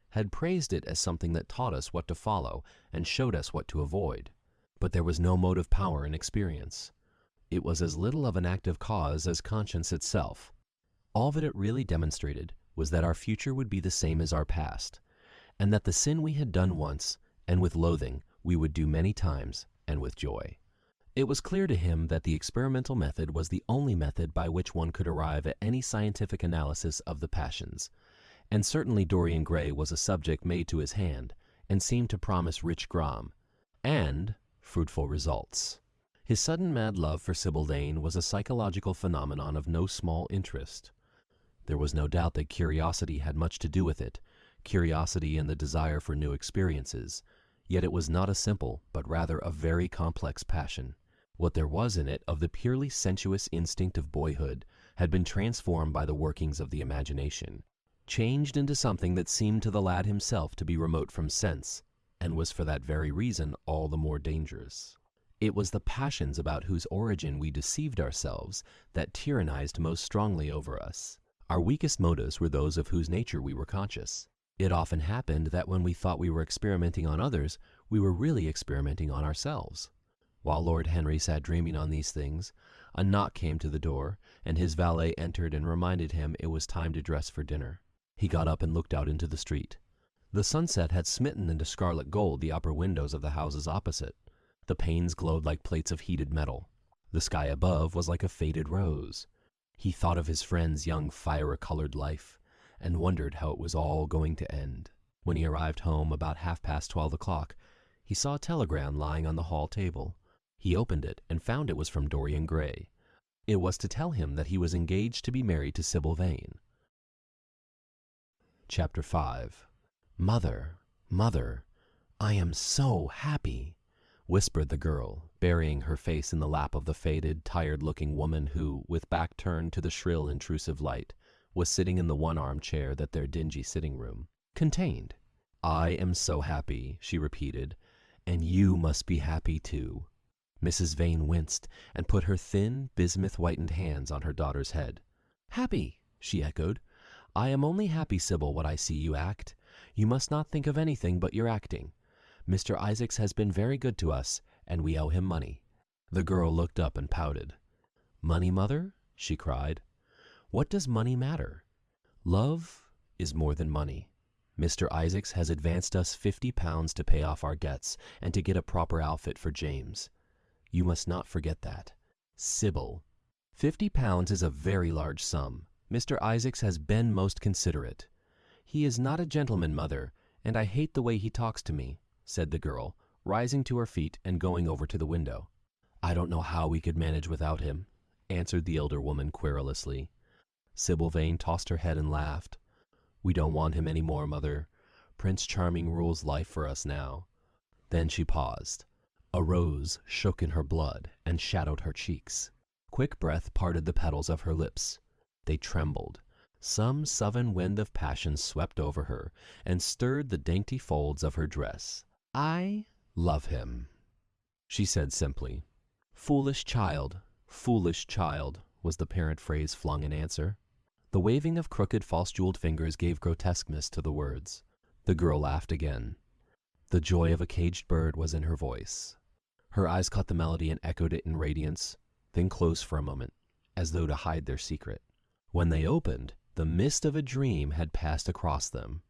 had praised it as something that taught us what to follow and showed us what to avoid. But there was no motive power in experience. It was as little of an active cause as conscience itself. All that it really demonstrated was that our future would be the same as our past, and that the sin we had done once, and with loathing, we would do many times, and with joy. It was clear to him that the experimental method was the only method by which one could arrive at any scientific analysis of the passions, and certainly Dorian Gray was a subject made to his hand, and seemed to promise rich gram, and fruitful results. His sudden mad love for Sybil Vane was a psychological phenomenon of no small interest. There was no doubt that curiosity had much to do with it, curiosity and the desire for new experiences, yet it was not a simple, but rather a very complex passion. What there was in it of the purely sensuous instinct of boyhood had been transformed by the workings of the imagination, changed into something that seemed to the lad himself to be remote from sense, and was for that very reason all the more dangerous. It was the passions about whose origin we deceived ourselves that tyrannized most strongly over us. Our weakest motives were those of whose nature we were conscious. It often happened that when we thought we were experimenting on others, we were really experimenting on ourselves. While Lord Henry sat dreaming on these things, a knock came to the door, and his valet entered and reminded him it was time to dress for dinner. He got up and looked out into the street. The sunset had smitten into scarlet gold the upper windows of the houses opposite. The panes glowed like plates of heated metal. The sky above was like a faded rose. He thought of his friend's young fire-colored life, and wondered how it was all going to end. When he arrived home about 12:30, he saw a telegram lying on the hall table. He opened it and found it was from Dorian Gray. It was to tell him that he was engaged to be married to Sybil Vane. Chapter 5. "Mother, mother, I am so happy," whispered the girl, burying her face in the lap of the faded, tired-looking woman who, with back turned to the shrill, intrusive light, was sitting in the one-armed chair that their dingy sitting-room contained. "I am so happy," she repeated, "and you must be happy too." Mrs. Vane winced and put her thin, bismuth-whitened hands on her daughter's head. "Happy," she echoed. I am only happy, Sybil, what I see you act. You must not think of anything but your acting. Mr. Isaacs has been very good to us, and we owe him money." The girl looked up and pouted. "Money, mother?" she cried. "What does money matter? Love is more than money. Mr. Isaacs has advanced us £50 to pay off our debts and to get a proper outfit for James. You must not forget that. Sybil, £50 is a very large sum. Mr. Isaacs has been most considerate." "He is not a gentleman, mother, and I hate the way he talks to me," said the girl, rising to her feet and going over to the window. "I don't know how we could manage without him," answered the elder woman querulously. Sybil Vane tossed her head and laughed. "We don't want him any more, mother. Prince Charming rules life for us now." Then she paused. A rose shook in her blood and shadowed her cheeks. Quick breath parted the petals of her lips. They trembled. Some southern wind of passion swept over her and stirred the dainty folds of her dress. "I love him," she said simply. "Foolish child, was the parent phrase flung in answer. The waving of crooked, false-jeweled fingers gave grotesqueness to the words. The girl laughed again. The joy of a caged bird was in her voice. Her eyes caught the melody and echoed it in radiance, then closed for a moment, as though to hide their secret. When they opened, the mist of a dream had passed across them.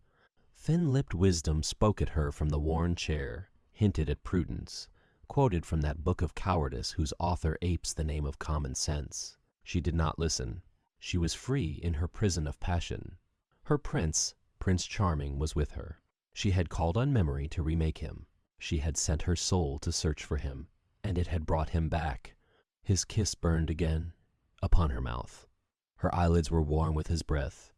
Thin-lipped wisdom spoke at her from the worn chair, hinted at prudence, quoted from that book of cowardice whose author apes the name of common sense. She did not listen. She was free in her prison of passion. Her prince, Prince Charming, was with her. She had called on memory to remake him. She had sent her soul to search for him, and it had brought him back. His kiss burned again upon her mouth. Her eyelids were warm with his breath.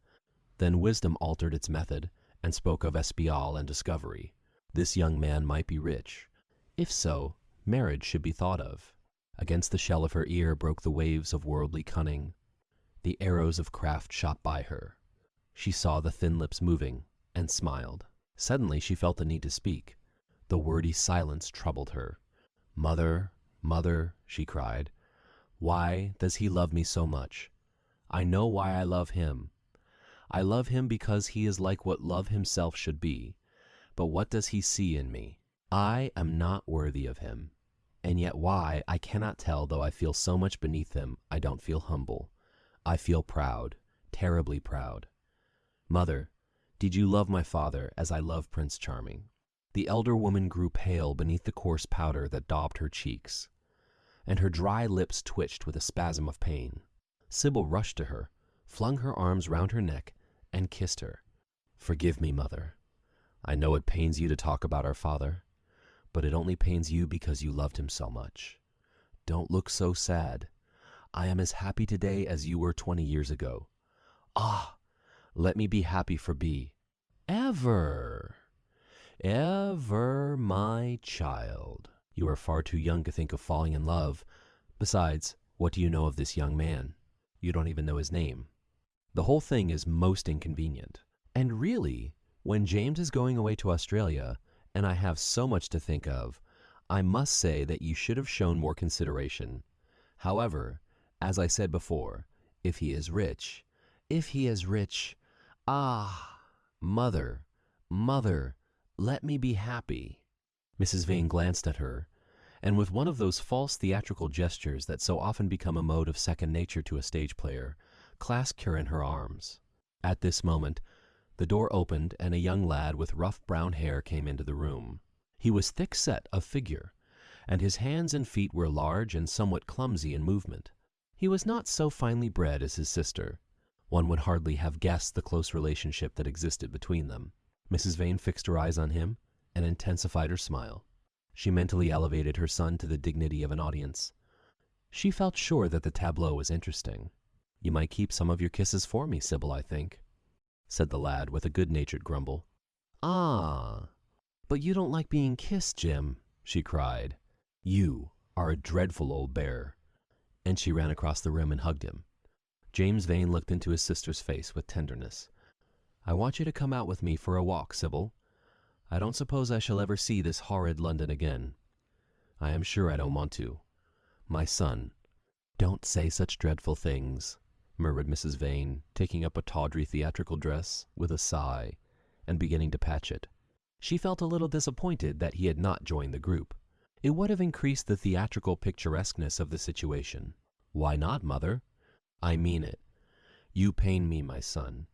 Then wisdom altered its method and spoke of espial and discovery. This young man might be rich. If so, marriage should be thought of. Against the shell of her ear broke the waves of worldly cunning. The arrows of craft shot by her. She saw the thin lips moving and smiled. Suddenly she felt the need to speak. The wordy silence troubled her. "Mother, mother," she cried, "why does he love me so much? I know why I love him. I love him because he is like what love himself should be. But what does he see in me? I am not worthy of him. And yet why, I cannot tell, though I feel so much beneath him, I don't feel humble. I feel proud, terribly proud. Mother, did you love my father as I love Prince Charming?" The elder woman grew pale beneath the coarse powder that daubed her cheeks, and her dry lips twitched with a spasm of pain. Sybil rushed to her, flung her arms round her neck, and kissed her. "Forgive me, mother. I know it pains you to talk about our father, but it only pains you because you loved him so much. Don't look so sad. I am as happy today as you were 20 years ago. Ah, let me be happy for B. Ever, ever, my child. You are far too young to think of falling in love. Besides, what do you know of this young man? You don't even know his name. The whole thing is most inconvenient. And really, when James is going away to Australia, and I have so much to think of, I must say that you should have shown more consideration. However, as I said before, if he is rich, ah, mother, let me be happy." Mrs. Vane glanced at her, and with one of those false theatrical gestures that so often become a mode of second nature to a stage player, clasped her in her arms. At this moment, the door opened and a young lad with rough brown hair came into the room. He was thick-set of figure, and his hands and feet were large and somewhat clumsy in movement. He was not so finely bred as his sister. One would hardly have guessed the close relationship that existed between them. Mrs. Vane fixed her eyes on him and intensified her smile. She mentally elevated her son to the dignity of an audience. She felt sure that the tableau was interesting. "You might keep some of your kisses for me, Sybil, I think," said the lad with a good-natured grumble. "Ah, but you don't like being kissed, Jim," she cried. "You are a dreadful old bear." And she ran across the room and hugged him. James Vane looked into his sister's face with tenderness. "I want you to come out with me for a walk, Sybil. I don't suppose I shall ever see this horrid London again. I am sure I don't want to. My son, don't say such dreadful things," murmured Mrs. Vane, taking up a tawdry theatrical dress with a sigh and beginning to patch it. She felt a little disappointed that he had not joined the group. It would have increased the theatrical picturesqueness of the situation. Why not, mother? I mean it. You pain me, my son.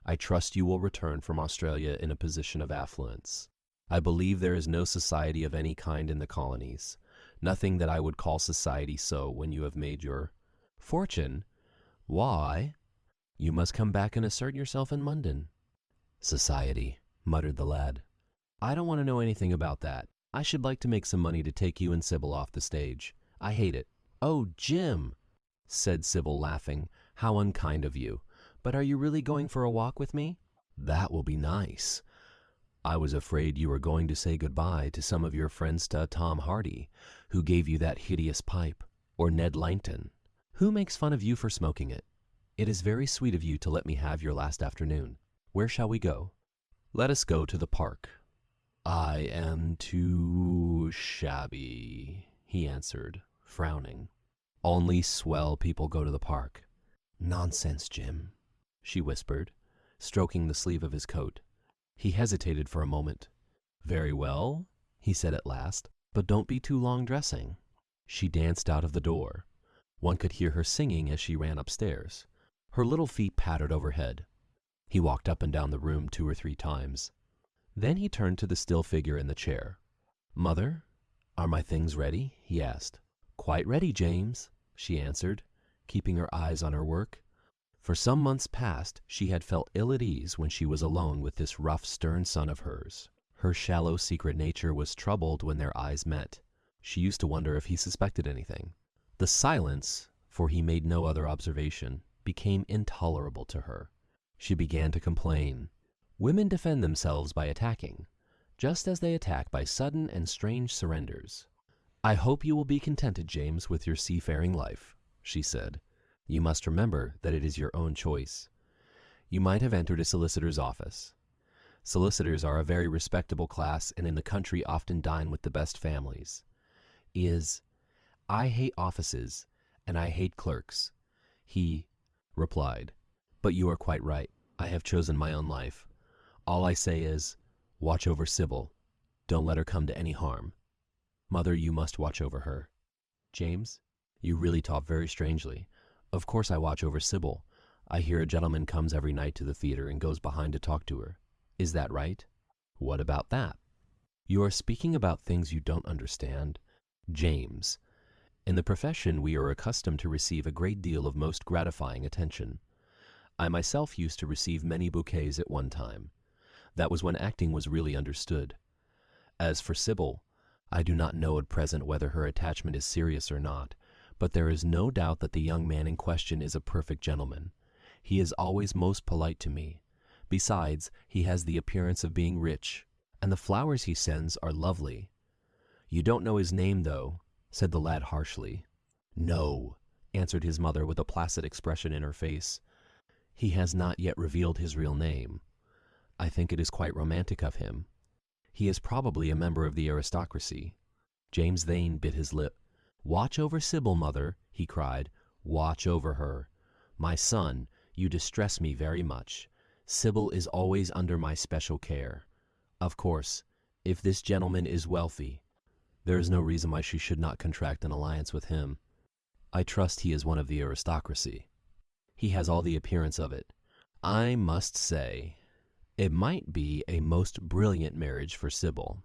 I trust you will return from Australia in a position of affluence. I believe there is no society of any kind in the colonies. Nothing that I would call society so when you have made your fortune. Why? You must come back and assert yourself in London. Society, muttered the lad. I don't want to know anything about that. I should like to make some money to take you and Sybil off the stage. I hate it. Oh, Jim, said Sybil, laughing. How unkind of you. But are you really going for a walk with me? That will be nice. I was afraid you were going to say goodbye to some of your friends, to Tom Hardy, who gave you that hideous pipe, or Ned Langton, who makes fun of you for smoking it. It is very sweet of you to let me have your last afternoon. Where shall we go? Let us go to the park. I am too shabby, he answered, frowning. Only swell people go to the park. Nonsense, Jim, she whispered, stroking the sleeve of his coat. He hesitated for a moment. Very well, he said at last, but don't be too long dressing. She danced out of the door. One could hear her singing as she ran upstairs. Her little feet pattered overhead. He walked up and down the room 2 or 3 times. Then he turned to the still figure in the chair. Mother, are my things ready? He asked. Quite ready, James, she answered, keeping her eyes on her work. For some months past she had felt ill at ease when she was alone with this rough, stern son of hers. Her shallow, secret nature was troubled when their eyes met. She used to wonder if he suspected anything. The silence, for he made no other observation, became intolerable to her. She began to complain. Women defend themselves by attacking, just as they attack by sudden and strange surrenders. I hope you will be contented, James, with your seafaring life, she said. You must remember that it is your own choice. You might have entered a solicitor's office. Solicitors are a very respectable class, and in the country often dine with the best families. I hate offices, and I hate clerks, he replied. But you are quite right. I have chosen my own life. All I say is, watch over Sybil. Don't let her come to any harm. Mother, you must watch over her. James, you really talk very strangely. Of course I watch over Sybil. I hear a gentleman comes every night to the theater and goes behind to talk to her. Is that right? What about that? You are speaking about things you don't understand. James, in the profession we are accustomed to receive a great deal of most gratifying attention. I myself used to receive many bouquets at one time. That was when acting was really understood. As for Sybil, I do not know at present whether her attachment is serious or not, but there is no doubt that the young man in question is a perfect gentleman. He is always most polite to me. Besides, he has the appearance of being rich, and the flowers he sends are lovely. You don't know his name, though, said the lad harshly. No, answered his mother with a placid expression in her face. He has not yet revealed his real name. I think it is quite romantic of him. He is probably a member of the aristocracy. James Vane bit his lip. Watch over Sybil, mother, he cried. Watch over her. My son, you distress me very much. Sybil is always under my special care. Of course, if this gentleman is wealthy, there is no reason why she should not contract an alliance with him. I trust he is one of the aristocracy. He has all the appearance of it. I must say, it might be a most brilliant marriage for Sybil.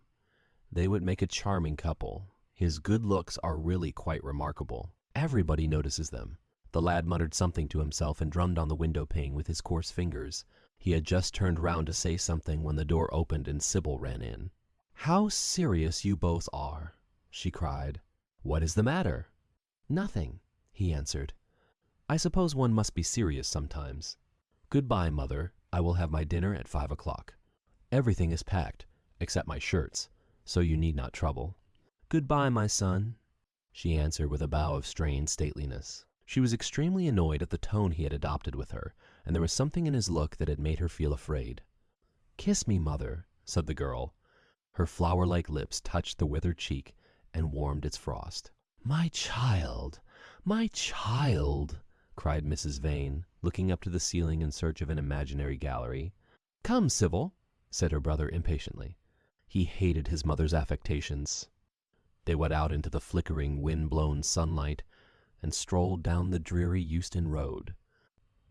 They would make a charming couple. His good looks are really quite remarkable. Everybody notices them. The lad muttered something to himself and drummed on the window pane with his coarse fingers. He had just turned round to say something when the door opened and Sybil ran in. How serious you both are, she cried. What is the matter? Nothing, he answered. I suppose one must be serious sometimes. Goodbye, mother. I will have my dinner at 5 o'clock. Everything is packed, except my shirts, so you need not trouble. Goodbye, my son, she answered with a bow of strained stateliness. She was extremely annoyed at the tone he had adopted with her, and there was something in his look that had made her feel afraid. Kiss me, mother, said the girl. Her flower-like lips touched the withered cheek and warmed its frost. My child, cried Mrs. Vane, looking up to the ceiling in search of an imaginary gallery. "Come, Sybil," said her brother impatiently. He hated his mother's affectations. They went out into the flickering, wind-blown sunlight and strolled down the dreary Euston Road.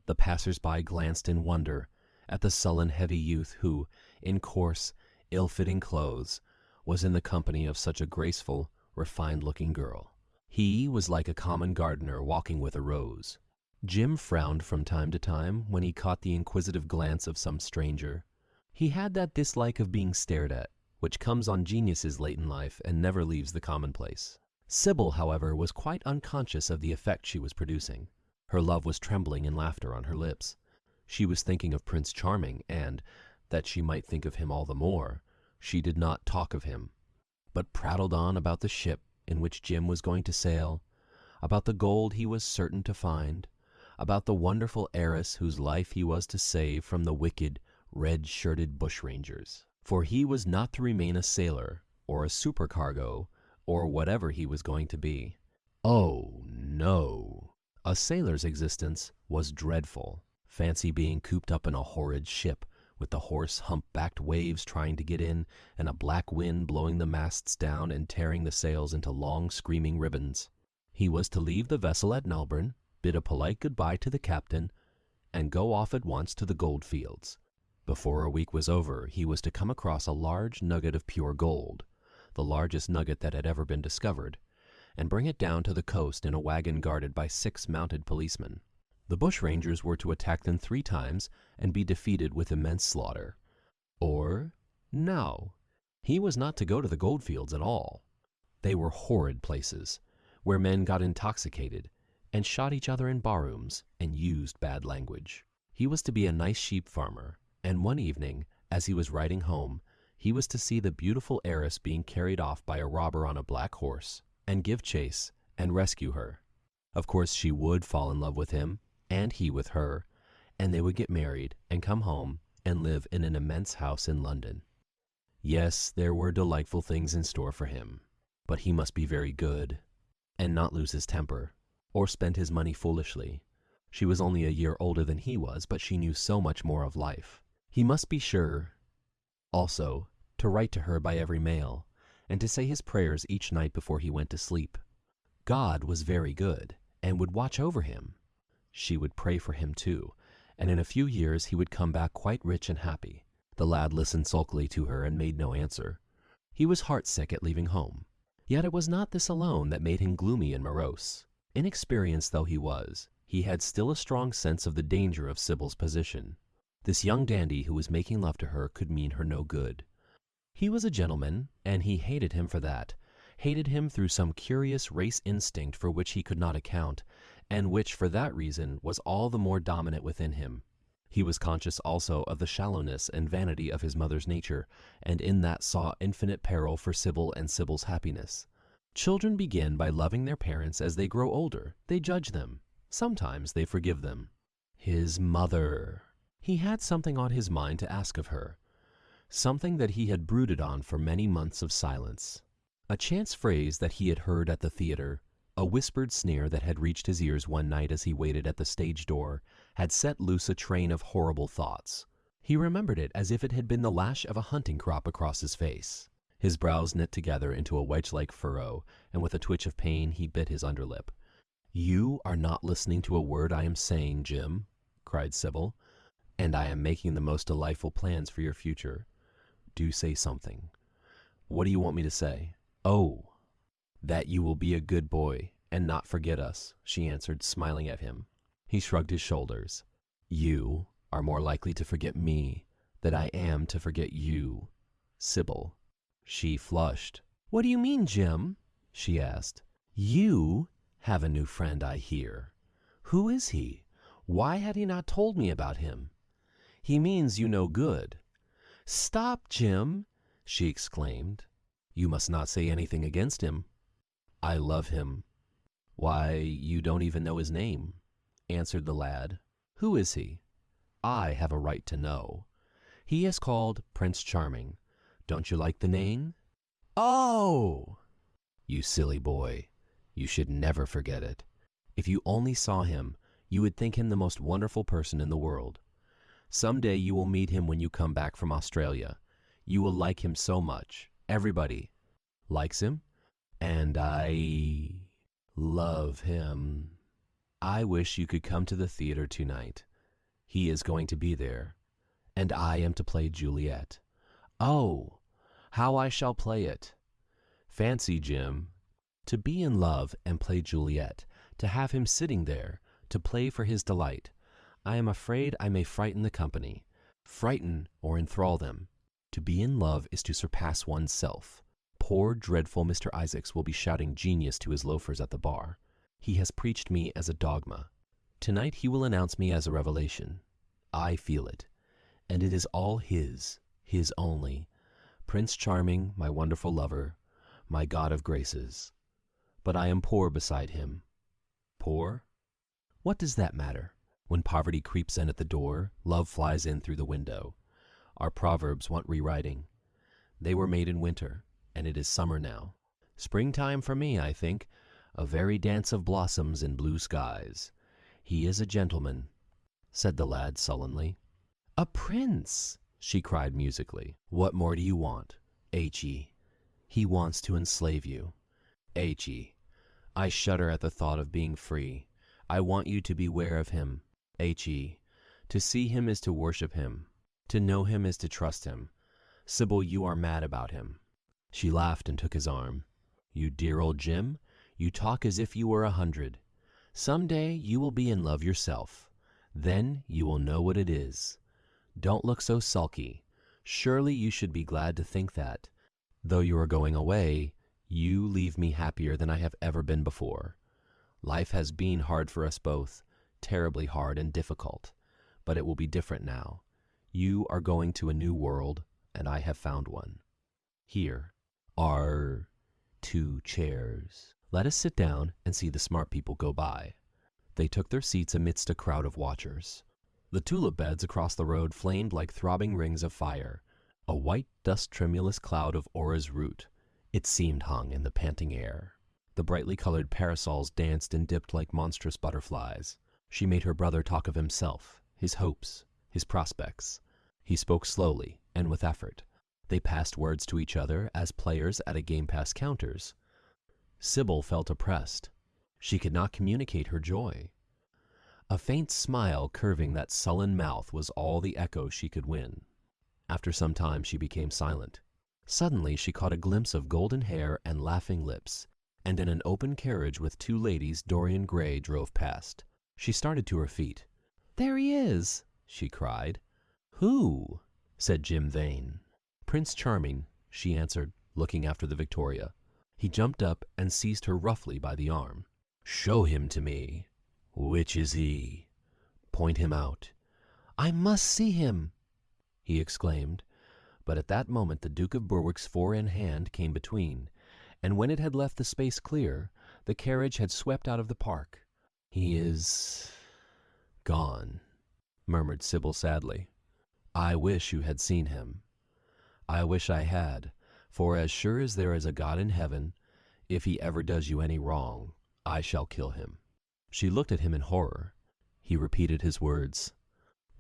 The passers-by glanced in wonder at the sullen, heavy youth who, in coarse, ill-fitting clothes, was in the company of such a graceful, refined-looking girl. He was like a common gardener walking with a rose. Jim frowned from time to time when he caught the inquisitive glance of some stranger. He had that dislike of being stared at, which comes on geniuses late in life and never leaves the commonplace. Sybil, however, was quite unconscious of the effect she was producing. Her love was trembling in laughter on her lips. She was thinking of Prince Charming, and, that she might think of him all the more, she did not talk of him, but prattled on about the ship in which Jim was going to sail, about the gold he was certain to find, about the wonderful heiress whose life he was to save from the wicked, red-shirted bushrangers. For he was not to remain a sailor, or a supercargo, or whatever he was going to be. Oh, no! A sailor's existence was dreadful. Fancy being cooped up in a horrid ship, with the hoarse, hump-backed waves trying to get in, and a black wind blowing the masts down and tearing the sails into long, screaming ribbons. He was to leave the vessel at Melbourne, bid a polite good-bye to the captain, and go off at once to the goldfields. Before a week was over, he was to come across a large nugget of pure gold, the largest nugget that had ever been discovered, and bring it down to the coast in a wagon guarded by 6 mounted policemen. The bushrangers were to attack them 3 times and be defeated with immense slaughter. Or, no, he was not to go to the goldfields at all. They were horrid places, where men got intoxicated and shot each other in barrooms and used bad language. He was to be a nice sheep farmer, and one evening, as he was riding home, he was to see the beautiful heiress being carried off by a robber on a black horse, and give chase and rescue her. Of course she would fall in love with him, and he with her, and they would get married and come home and live in an immense house in London. Yes, there were delightful things in store for him, but he must be very good, and not lose his temper, or spend his money foolishly. She was only a year older than he was, but she knew so much more of life. He must be sure, also, to write to her by every mail, and to say his prayers each night before he went to sleep. God was very good, and would watch over him. She would pray for him too, and in a few years he would come back quite rich and happy. The lad listened sulkily to her and made no answer. He was heartsick at leaving home. Yet it was not this alone that made him gloomy and morose. Inexperienced though he was, he had still a strong sense of the danger of Sybil's position. This young dandy who was making love to her could mean her no good. He was a gentleman, and he hated him for that, hated him through some curious race instinct for which he could not account, and which for that reason was all the more dominant within him. He was conscious also of the shallowness and vanity of his mother's nature, and in that saw infinite peril for Sybil and Sybil's happiness. Children begin by loving their parents. As they grow older, they judge them. Sometimes they forgive them. His mother. He had something on his mind to ask of her, something that he had brooded on for many months of silence. A chance phrase that he had heard at the theater, a whispered sneer that had reached his ears one night as he waited at the stage door, had set loose a train of horrible thoughts. He remembered it as if it had been the lash of a hunting crop across his face. His brows knit together into a wedge-like furrow, and with a twitch of pain he bit his underlip. "You are not listening to a word I am saying, Jim," cried Sybil, "and I am making the most delightful plans for your future. Do say something. What do you want me to say?" "Oh, that you will be a good boy and not forget us," she answered, smiling at him. He shrugged his shoulders. "You are more likely to forget me than I am to forget you, Sybil." She flushed. "What do you mean, Jim?" she asked. "You have a new friend, I hear. Who is he? Why had he not told me about him? He means you no good." "Stop, Jim!" she exclaimed. "You must not say anything against him." "I love him." "Why, you don't even know his name," answered the lad. "Who is he?" "I have a right to know. He is called Prince Charming. Don't you like the name?" "Oh!" "You silly boy. You should never forget it. If you only saw him, You would think him the most wonderful person in the world. Someday you will meet him when you come back from Australia. You will like him so much. Everybody likes him, and I love him. I wish you could come to the theater tonight. He is going to be there, and I am to play Juliet. Oh, how I shall play it! Fancy, Jim, to be in love and play Juliet, to have him sitting there, to play for his delight. I am afraid I may frighten the company, frighten or enthrall them. To be in love is to surpass one's self. Poor, dreadful Mr. Isaacs will be shouting genius to his loafers at the bar. He has preached me as a dogma. Tonight he will announce me as a revelation. I feel it, and it is all his only. Prince Charming, my wonderful lover, my God of graces. But I am poor beside him. Poor? What does that matter? When poverty creeps in at the door, love flies in through the window. Our proverbs want rewriting. They were made in winter, and it is summer now. Springtime for me, I think, a very dance of blossoms in blue skies. He is a gentleman, said the lad sullenly. A prince, she cried musically. What more do you want? H.E. He wants to enslave you. H.E. I shudder at the thought of being free. I want you to beware of him. H.E. To see him is to worship him. To know him is to trust him. Sybil, you are mad about him. She laughed and took his arm. You dear old Jim, you talk as if you were 100. Some day you will be in love yourself. Then you will know what it is. Don't look so sulky. Surely you should be glad to think that, though you are going away, you leave me happier than I have ever been before. Life has been hard for us both, terribly hard and difficult, but it will be different now. You are going to a new world, and I have found one. Here are 2 chairs. Let us sit down and see the smart people go by. They took their seats amidst a crowd of watchers. The tulip beds across the road flamed like throbbing rings of fire, a white dust-tremulous cloud of orris root. It seemed hung in the panting air. The brightly colored parasols danced and dipped like monstrous butterflies. She made her brother talk of himself, his hopes, his prospects. He spoke slowly and with effort. They passed words to each other as players at a game pass counters. Sybil felt oppressed. She could not communicate her joy. A faint smile curving that sullen mouth was all the echo she could win. After some time she became silent. Suddenly she caught a glimpse of golden hair and laughing lips, and in an open carriage with 2 ladies Dorian Gray drove past. She started to her feet. "There he is!" she cried. "Who?" said Jim Vane. "Prince Charming," she answered, looking after the Victoria. He jumped up and seized her roughly by the arm. "Show him to me. Which is he? Point him out." "I must see him!" he exclaimed. But at that moment the Duke of Berwick's 4-in-hand came between, and when it had left the space clear, the carriage had swept out of the park. "He is gone," murmured Sybil sadly. "I wish you had seen him." "I wish I had, for as sure as there is a God in heaven, if he ever does you any wrong, I shall kill him." She looked at him in horror. He repeated his words.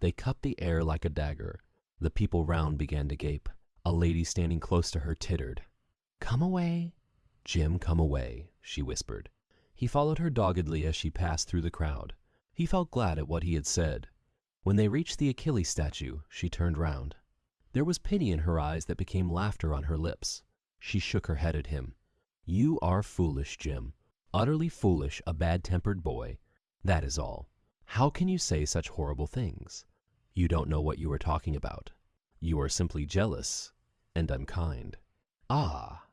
They cut the air like a dagger. The people round began to gape. A lady standing close to her tittered. "Come away, Jim, come away," she whispered. He followed her doggedly as she passed through the crowd. He felt glad at what he had said. When they reached the Achilles statue, she turned round. There was pity in her eyes that became laughter on her lips. She shook her head at him. "You are foolish, Jim. Utterly foolish, a bad-tempered boy. That is all. How can you say such horrible things? You don't know what you are talking about. You are simply jealous and unkind. Ah,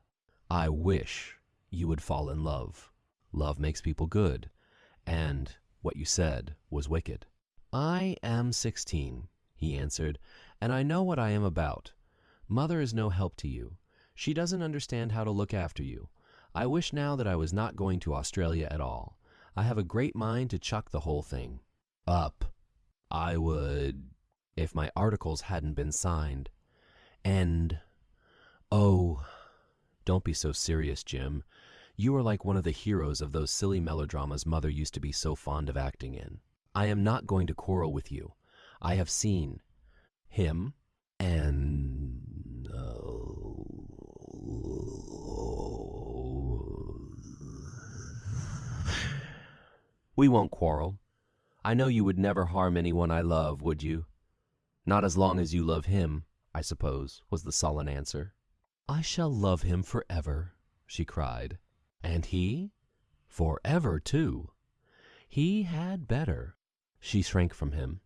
I wish you would fall in love. Love makes people good, and what you said was wicked." "I am 16, he answered, "and I know what I am about. Mother is no help to you. She doesn't understand how to look after you. I wish now that I was not going to Australia at all. I have a great mind to chuck the whole thing up. I would, if my articles hadn't been signed. And, oh, don't be so serious, Jim. You are like one of the heroes of those silly melodramas Mother used to be so fond of acting in. I am not going to quarrel with you. I have seen him, and we won't quarrel. I know you would never harm anyone I love, would you? Not as long as you love him, I suppose, was the sullen answer. I shall love him forever, she cried. And he? Forever, too. He had better. She shrank from him.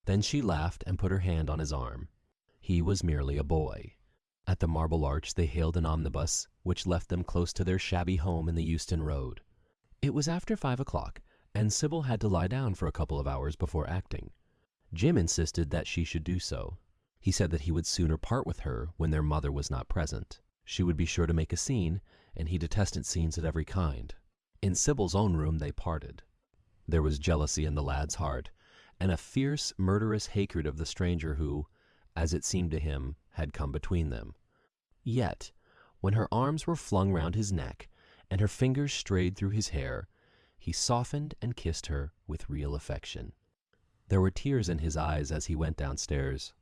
Then she laughed and put her hand on his arm. He was merely a boy. At the Marble Arch they hailed an omnibus, which left them close to their shabby home in the Euston Road. It was after 5 o'clock, and Sybil had to lie down for a couple of hours before acting. Jim insisted that she should do so. He said that he would sooner part with her when their mother was not present. She would be sure to make a scene, and he detested scenes of every kind. In Sybil's own room they parted. There was jealousy in the lad's heart, and a fierce, murderous hatred of the stranger who, as it seemed to him, had come between them. Yet, when her arms were flung round his neck, and her fingers strayed through his hair, he softened and kissed her with real affection. There were tears in his eyes as he went downstairs.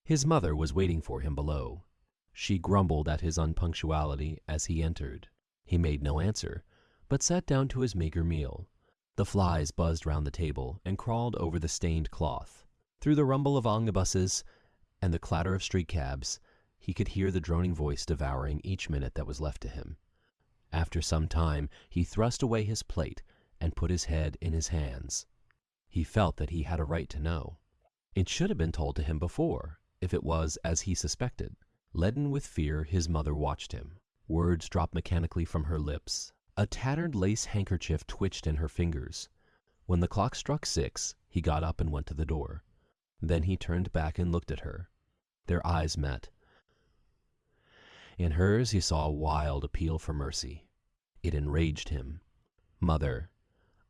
His mother was waiting for him below. She grumbled at his unpunctuality as he entered. He made no answer, but sat down to his meager meal. The flies buzzed round the table and crawled over the stained cloth. Through the rumble of omnibuses and the clatter of street cabs, he could hear the droning voice devouring each minute that was left to him. After some time, he thrust away his plate and put his head in his hands. He felt that he had a right to know. It should have been told to him before, if it was as he suspected. Leaden with fear, his mother watched him. Words dropped mechanically from her lips. A tattered lace handkerchief twitched in her fingers. When the clock struck 6, he got up and went to the door. Then he turned back and looked at her. Their eyes met. In hers he saw a wild appeal for mercy. It enraged him. "Mother,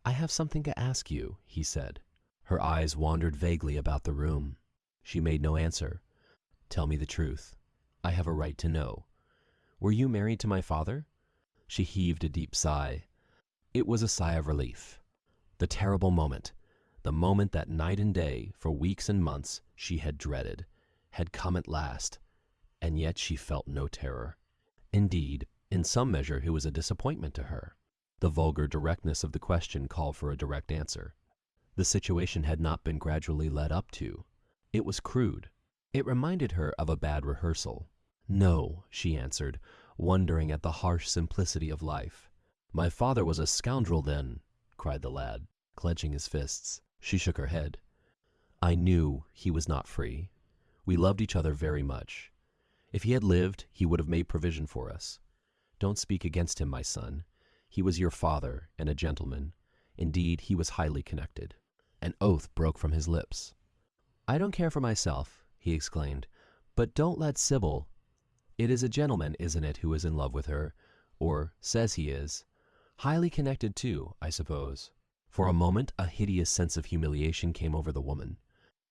I have something to ask you," he said. Her eyes wandered vaguely about the room. She made no answer. "Tell me the truth. I have a right to know. Were you married to my father?" She heaved a deep sigh. It was a sigh of relief. The terrible moment, the moment that night and day, for weeks and months, she had dreaded, had come at last, and yet she felt no terror. Indeed, in some measure it was a disappointment to her. The vulgar directness of the question called for a direct answer. The situation had not been gradually led up to. It was crude. It reminded her of a bad rehearsal. "No," she answered, wondering at the harsh simplicity of life. "My father was a scoundrel then," cried the lad, clenching his fists. She shook her head. "I knew he was not free. We loved each other very much. If he had lived, he would have made provision for us. Don't speak against him, my son. He was your father, and a gentleman. Indeed, he was highly connected." An oath broke from his lips. "I don't care for myself," he exclaimed, "but don't let Sybil. It is a gentleman, isn't it, who is in love with her, or says he is? Highly connected, too, I suppose." For a moment a hideous sense of humiliation came over the woman.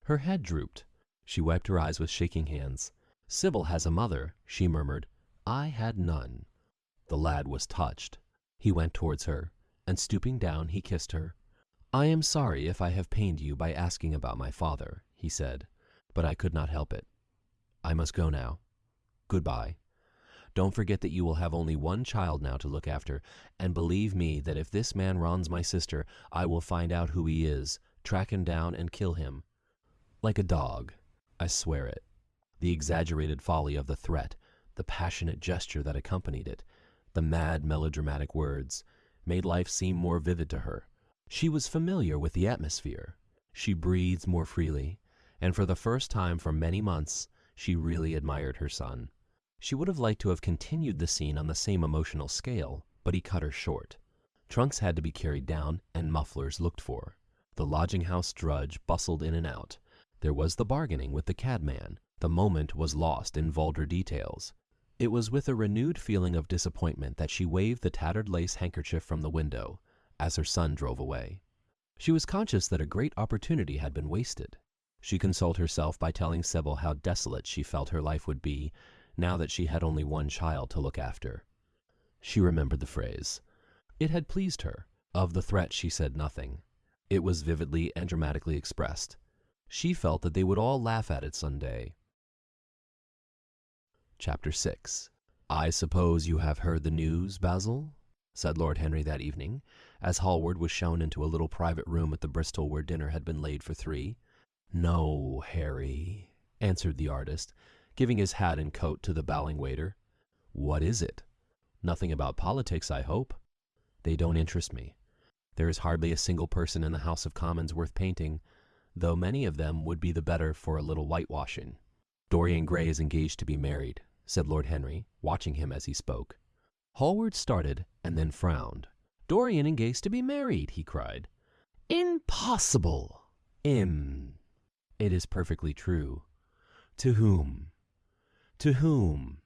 Her head drooped. She wiped her eyes with shaking hands. "Sybil has a mother," she murmured. "I had none." The lad was touched. He went towards her, and stooping down, he kissed her. "I am sorry if I have pained you by asking about my father," he said, "but I could not help it. I must go now. Goodbye. Don't forget that you will have only one child now to look after, and believe me that if this man wrongs my sister, I will find out who he is, track him down, and kill him. Like a dog. I swear it." The exaggerated folly of the threat, the passionate gesture that accompanied it, the mad melodramatic words, made life seem more vivid to her. She was familiar with the atmosphere. She breathed more freely, and for the first time for many months she really admired her son. She would have liked to have continued the scene on the same emotional scale, but he cut her short. Trunks had to be carried down and mufflers looked for. The lodging-house drudge bustled in and out. There was the bargaining with the cabman. The moment was lost in vulgar details. It was with a renewed feeling of disappointment that she waved the tattered lace handkerchief from the window as her son drove away. She was conscious that a great opportunity had been wasted. She consoled herself by telling Sybil how desolate she felt her life would be now that she had only one child to look after. She remembered the phrase. It had pleased her. Of the threat she said nothing. It was vividly and dramatically expressed. She felt that they would all laugh at it someday. Chapter 6. "I suppose you have heard the news, Basil?" said Lord Henry that evening, as Hallward was shown into a little private room at the Bristol where dinner had been laid for 3. "No, Harry," answered the artist, giving his hat and coat to the bowing waiter. "What is it?" "Nothing about politics, I hope." "They don't interest me. There is hardly a single person in the House of Commons worth painting, though many of them would be the better for a little whitewashing." "Dorian Gray is engaged to be married," said Lord Henry, watching him as he spoke. Hallward started and then frowned. "Dorian engaged to be married!" he cried. "Impossible!" "It is perfectly true." "To whom?" "To whom?"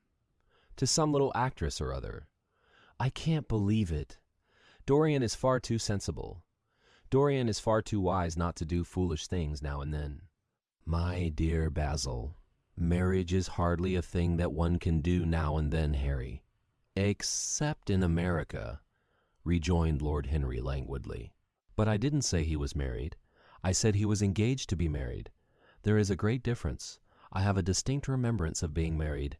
"To some little actress or other." "I can't believe it. Dorian is far too sensible. Dorian is far too wise not to do foolish things now and then." "My dear Basil, marriage is hardly a thing that one can do now and then, Harry." "Except in America," rejoined Lord Henry languidly. "But I didn't say he was married. I said he was engaged to be married. There is a great difference. I have a distinct remembrance of being married,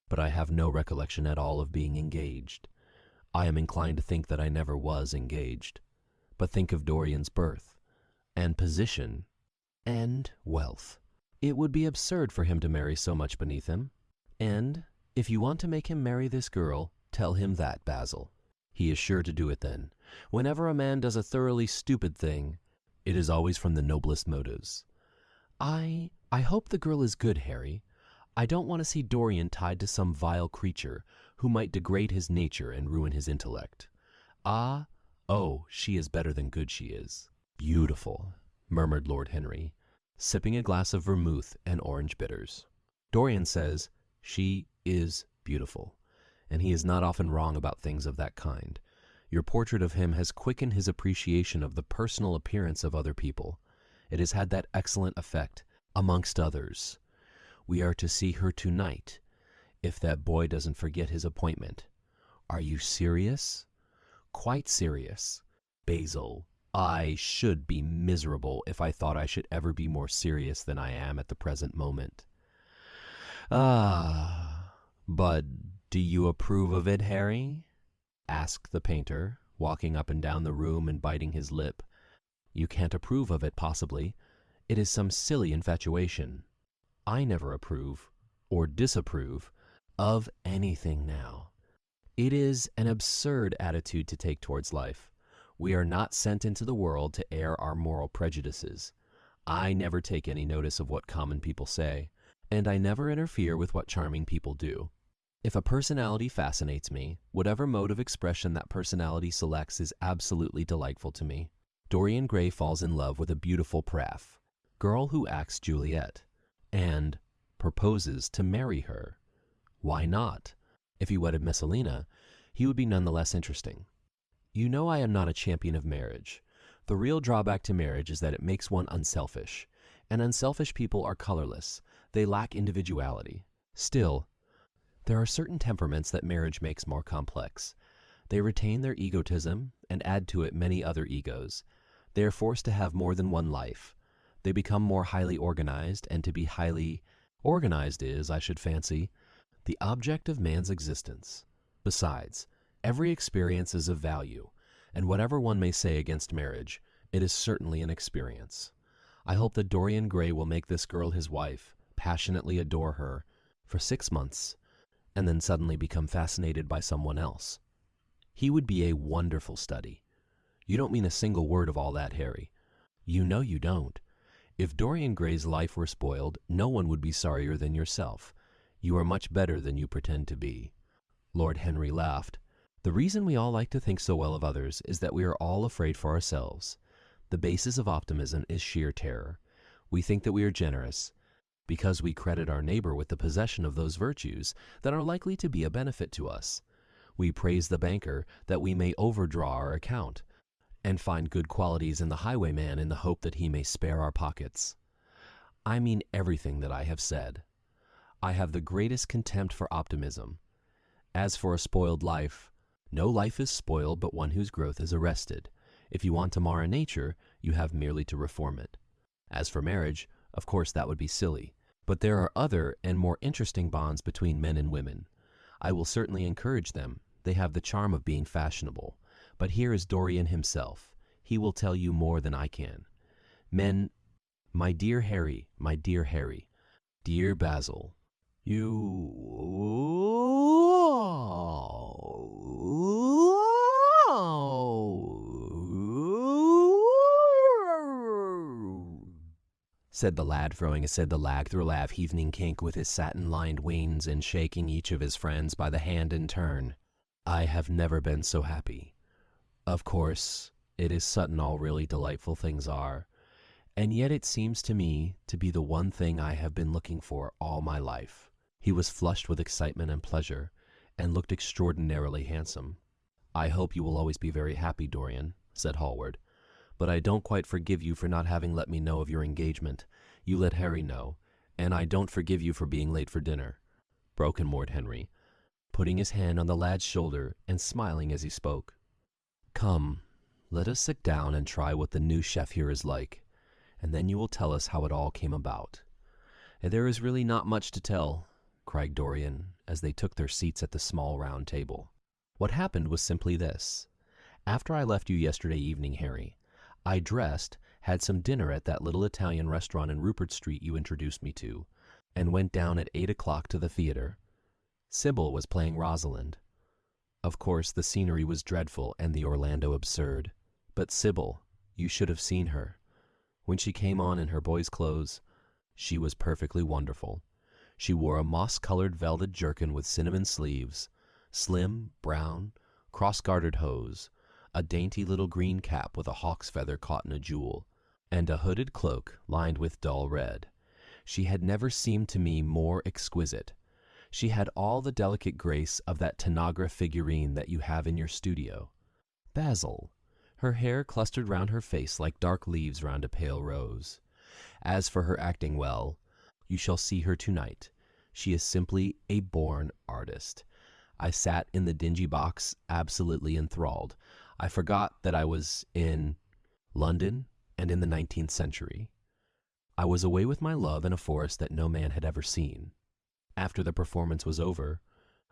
but I have no recollection at all of being engaged. I am inclined to think that I never was engaged. But think of Dorian's birth, and position, and wealth. It would be absurd for him to marry so much beneath him. And if you want to make him marry this girl, tell him that, Basil. He is sure to do it then. Whenever a man does a thoroughly stupid thing, it is always from the noblest motives. I hope the girl is good, Harry. I don't want to see Dorian tied to some vile creature who might degrade his nature and ruin his intellect. She is better than good, she is." "Beautiful," murmured Lord Henry, sipping a glass of vermouth and orange bitters. "Dorian says she is beautiful, and he is not often wrong about things of that kind. Your portrait of him has quickened his appreciation of the personal appearance of other people. It has had that excellent effect, amongst others. We are to see her tonight, if that boy doesn't forget his appointment. Are you serious?" "Quite serious." "Basil, I should be miserable if I thought I should ever be more serious than I am at the present moment." "But do you approve of it, Harry?" asked the painter, walking up and down the room and biting his lip. "You can't approve of it, possibly. It is some silly infatuation. I never approve, or disapprove, of anything now. It is an absurd attitude to take towards life. We are not sent into the world to air our moral prejudices. I never take any notice of what common people say, and I never interfere with what charming people do. If a personality fascinates me, whatever mode of expression that personality selects is absolutely delightful to me. Dorian Gray falls in love with a beautiful Prath, girl who acts Juliet, and proposes to marry her. Why not? If he wedded Messalina, he would be none the less interesting. You know I am not a champion of marriage. The real drawback to marriage is that it makes one unselfish, and unselfish people are colorless. They lack individuality. Still, there are certain temperaments that marriage makes more complex. They retain their egotism and add to it many other egos. They are forced to have more than one life. They become more highly organized, and to be highly organized is, I should fancy, the object of man's existence. Besides, every experience is of value, and whatever one may say against marriage, it is certainly an experience. I hope that Dorian Gray will make this girl his wife, passionately adore her, for 6 months, and then suddenly become fascinated by someone else. He would be a wonderful study. You don't mean a single word of all that, Harry. You know you don't. If Dorian Gray's life were spoiled, no one would be sorrier than yourself. You are much better than you pretend to be." Lord Henry laughed. "The reason we all like to think so well of others is that we are all afraid for ourselves. The basis of optimism is sheer terror. We think that we are generous because we credit our neighbor with the possession of those virtues that are likely to be a benefit to us. We praise the banker that we may overdraw our account, and find good qualities in the highwayman in the hope that he may spare our pockets. I mean everything that I have said. I have the greatest contempt for optimism. As for a spoiled life, no life is spoiled but one whose growth is arrested. If you want to mar a nature, You have merely to reform it. As for marriage, of course that would be silly. But there are other and more interesting bonds between men and women. I will certainly encourage them. They have the charm of being fashionable. But here is Dorian himself. He will tell you more than I can. Men, my dear Harry, dear Basil, you... said the lag through a laugh, heaving kink with his satin-lined wings and shaking each of his friends by the hand in turn. I have never been so happy. Of course, it is sudden all really delightful things are, and yet it seems to me to be the one thing I have been looking for all my life. He was flushed with excitement and pleasure, and looked extraordinarily handsome. I hope you will always be very happy, Dorian, said Hallward. But I don't quite forgive you for not having let me know of your engagement. You let Harry know, and I don't forgive you for being late for dinner, broke in Lord Henry, putting his hand on the lad's shoulder and smiling as he spoke. Come, let us sit down and try what the new chef here is like, and then you will tell us how it all came about. And there is really not much to tell, cried Dorian, as they took their seats at the small round table. What happened was simply this. After I left you yesterday evening, Harry, I dressed, had some dinner at that little Italian restaurant in Rupert Street you introduced me to, and went down at 8 o'clock to the theater. Sybil was playing Rosalind. Of course, the scenery was dreadful and the Orlando absurd. But Sybil, you should have seen her. When she came on in her boy's clothes, she was perfectly wonderful. She wore a moss-colored velvet jerkin with cinnamon sleeves, slim, brown, cross-gartered hose, a dainty little green cap with a hawk's feather caught in a jewel, and a hooded cloak lined with dull red. She had never seemed to me more exquisite. She had all the delicate grace of that Tanagra figurine that you have in your studio. Basil, her hair clustered round her face like dark leaves round a pale rose. As for her acting well, you shall see her tonight. She is simply a born artist. I sat in the dingy box, absolutely enthralled. I forgot that I was in London and in the 19th century. I was away with my love in a forest that no man had ever seen. After the performance was over,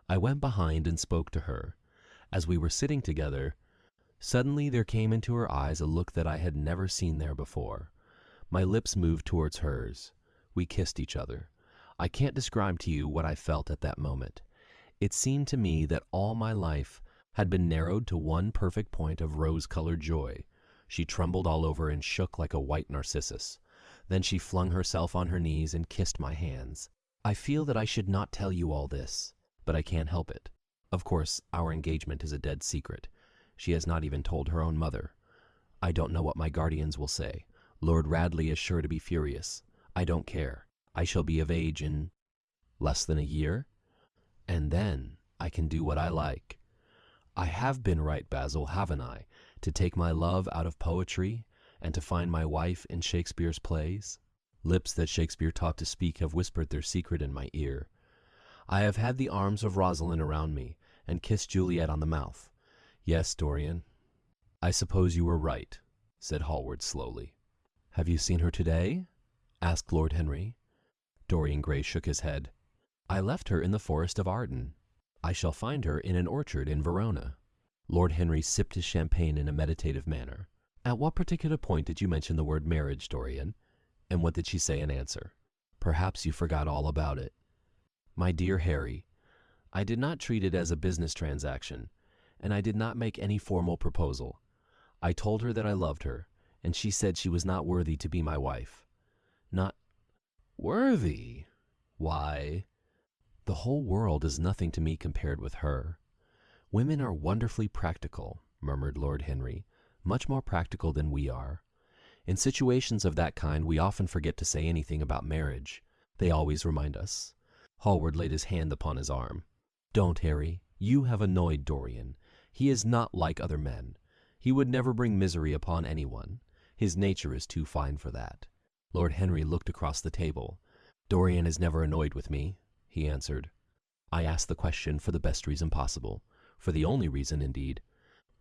I went behind and spoke to her. As we were sitting together, suddenly there came into her eyes a look that I had never seen there before. My lips moved towards hers. We kissed each other. I can't describe to you what I felt at that moment. It seemed to me that all my life had been narrowed to one perfect point of rose-colored joy. She trembled all over and shook like a white narcissus. Then she flung herself on her knees and kissed my hands. I feel that I should not tell you all this, but I can't help it. Of course, our engagement is a dead secret. She has not even told her own mother. I don't know what my guardians will say. Lord Radley is sure to be furious. I don't care. I shall be of age in less than a year, and then I can do what I like. I have been right, Basil, haven't I, to take my love out of poetry and to find my wife in Shakespeare's plays? Lips that Shakespeare taught to speak have whispered their secret in my ear. I have had the arms of Rosalind around me and kissed Juliet on the mouth. Yes, Dorian, I suppose you were right, said Hallward slowly. Have you seen her today? Asked Lord Henry. Dorian Gray shook his head. I left her in the forest of Arden. I shall find her in an orchard in Verona. Lord Henry sipped his champagne in a meditative manner. At what particular point did you mention the word marriage, Dorian? And what did she say in answer? Perhaps you forgot all about it. My dear Harry, I did not treat it as a business transaction, and I did not make any formal proposal. I told her that I loved her, and she said she was not worthy to be my wife. Not worthy? Why, the whole world is nothing to me compared with her. Women are wonderfully practical, murmured Lord Henry, much more practical than we are. In situations of that kind, we often forget to say anything about marriage. They always remind us. Hallward laid his hand upon his arm. Don't, Harry. You have annoyed Dorian. He is not like other men. He would never bring misery upon anyone. His nature is too fine for that. Lord Henry looked across the table. Dorian is never annoyed with me, he answered. I asked the question for the best reason possible, for the only reason, indeed.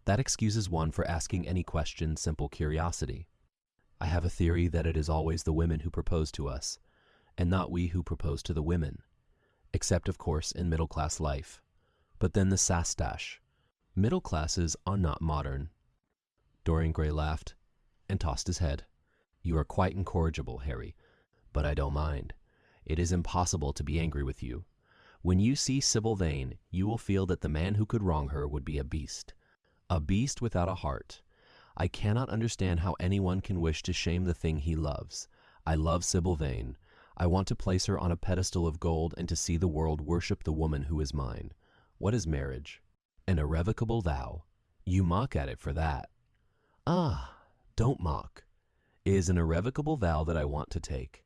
That excuses one for asking any question, simple curiosity. I have a theory that it is always the women who propose to us, and not we who propose to the women, except, of course, in middle-class life. But then the sastache. Middle classes are not modern. Dorian Gray laughed and tossed his head. You are quite incorrigible, Harry, but I don't mind. It is impossible to be angry with you. When you see Sybil Vane, you will feel that the man who could wrong her would be a beast without a heart. I cannot understand how anyone can wish to shame the thing he loves. I love Sybil Vane. I want to place her on a pedestal of gold and to see the world worship the woman who is mine. What is marriage? An irrevocable vow. You mock at it for that. Ah, don't mock. It is an irrevocable vow that I want to take.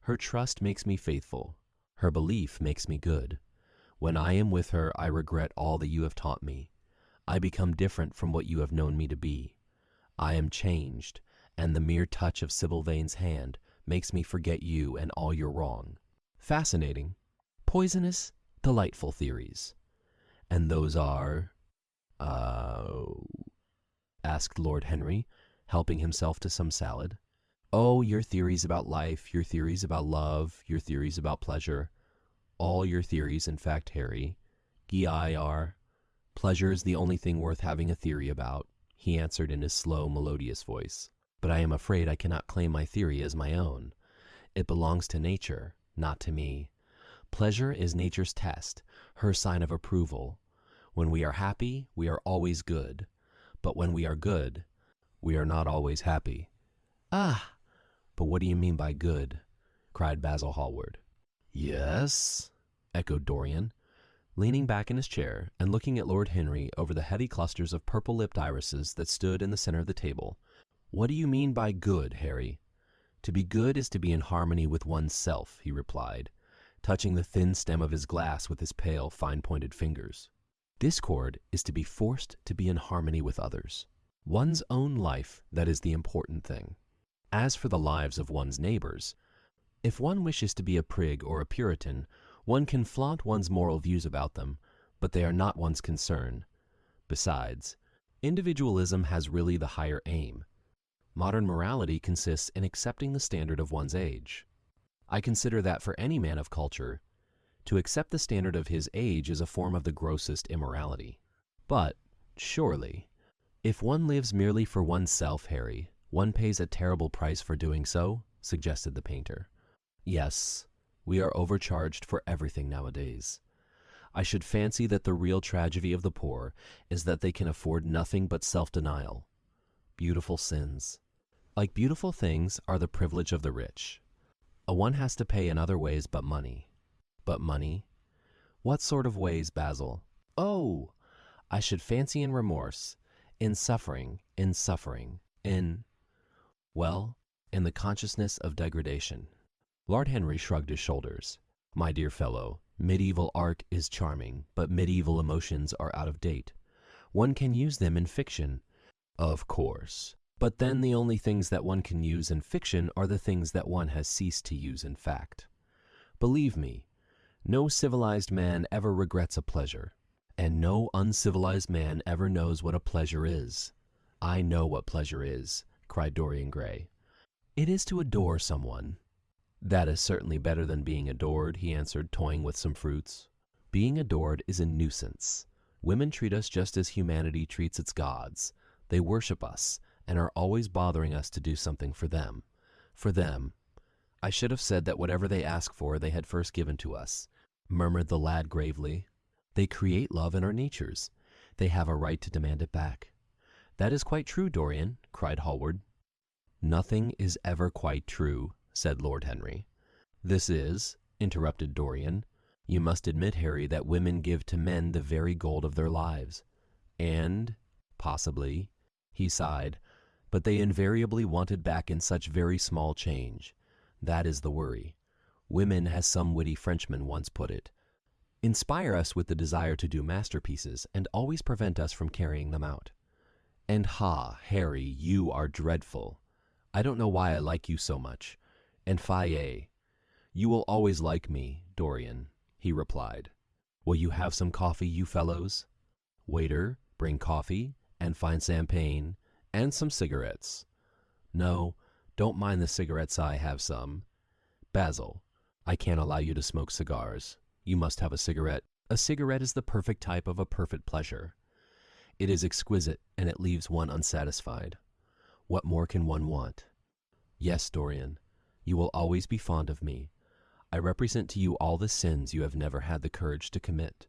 Her trust makes me faithful. Her belief makes me good. When I am with her, I regret all that you have taught me. I become different from what you have known me to be. I am changed, and the mere touch of Sybil Vane's hand makes me forget you and all your wrong. Fascinating, poisonous, delightful theories. And those are, asked Lord Henry, helping himself to some salad. Oh, your theories about life, your theories about love, your theories about pleasure. All your theories, in fact, Harry. G.I.R. Pleasure is the only thing worth having a theory about, he answered in his slow, melodious voice. But I am afraid I cannot claim my theory as my own. It belongs to nature, not to me. Pleasure is nature's test, her sign of approval. When we are happy, we are always good. But when we are good, we are not always happy. Ah! But what do you mean by good? Cried Basil Hallward. Yes, echoed Dorian, leaning back in his chair and looking at Lord Henry over the heavy clusters of purple-lipped irises that stood in the center of the table. What do you mean by good, Harry? To be good is to be in harmony with one's self, he replied, touching the thin stem of his glass with his pale, fine-pointed fingers. Discord is to be forced to be in harmony with others. One's own life, that is the important thing. As for the lives of one's neighbors, if one wishes to be a prig or a Puritan, one can flaunt one's moral views about them, but they are not one's concern. Besides, individualism has really the higher aim. Modern morality consists in accepting the standard of one's age. I consider that for any man of culture, to accept the standard of his age is a form of the grossest immorality. But, surely, if one lives merely for oneself, Harry, one pays a terrible price for doing so, suggested the painter. Yes, we are overcharged for everything nowadays. I should fancy that the real tragedy of the poor is that they can afford nothing but self-denial. Beautiful sins. Like beautiful things are the privilege of the rich. One has to pay in other ways but money. But money? What sort of ways, Basil? Oh, I should fancy in remorse, in suffering, well, in the consciousness of degradation. Lord Henry shrugged his shoulders. My dear fellow, medieval art is charming, but medieval emotions are out of date. One can use them in fiction. Of course. But then the only things that one can use in fiction are the things that one has ceased to use in fact. Believe me, no civilized man ever regrets a pleasure, and no uncivilized man ever knows what a pleasure is. I know what pleasure is, cried Dorian Gray. It is to adore someone. That is certainly better than being adored, he answered, toying with some fruits. Being adored is a nuisance. Women treat us just as humanity treats its gods. They worship us, and are always bothering us to do something for them. For them. I should have said that whatever they ask for they had first given to us, murmured the lad gravely. They create love in our natures. They have a right to demand it back. That is quite true, Dorian, cried Hallward. Nothing is ever quite true, said Lord Henry. This is, interrupted Dorian. You must admit, Harry, that women give to men the very gold of their lives. And, possibly, he sighed, but they invariably want it back in such very small change. That is the worry. Women, as some witty Frenchman once put it, inspire us with the desire to do masterpieces and always prevent us from carrying them out. And Harry, you are dreadful. I don't know why I like you so much. And faye. You will always like me, Dorian, he replied. Will you have some coffee, you fellows? Waiter, bring coffee, and fine champagne, and some cigarettes. No, Don't mind the cigarettes, I have some. Basil, I can't allow you to smoke cigars. You must have a cigarette. A cigarette is the perfect type of a perfect pleasure. It is exquisite, and it leaves one unsatisfied. What more can one want? Yes, Dorian, you will always be fond of me. I represent to you all the sins you have never had the courage to commit.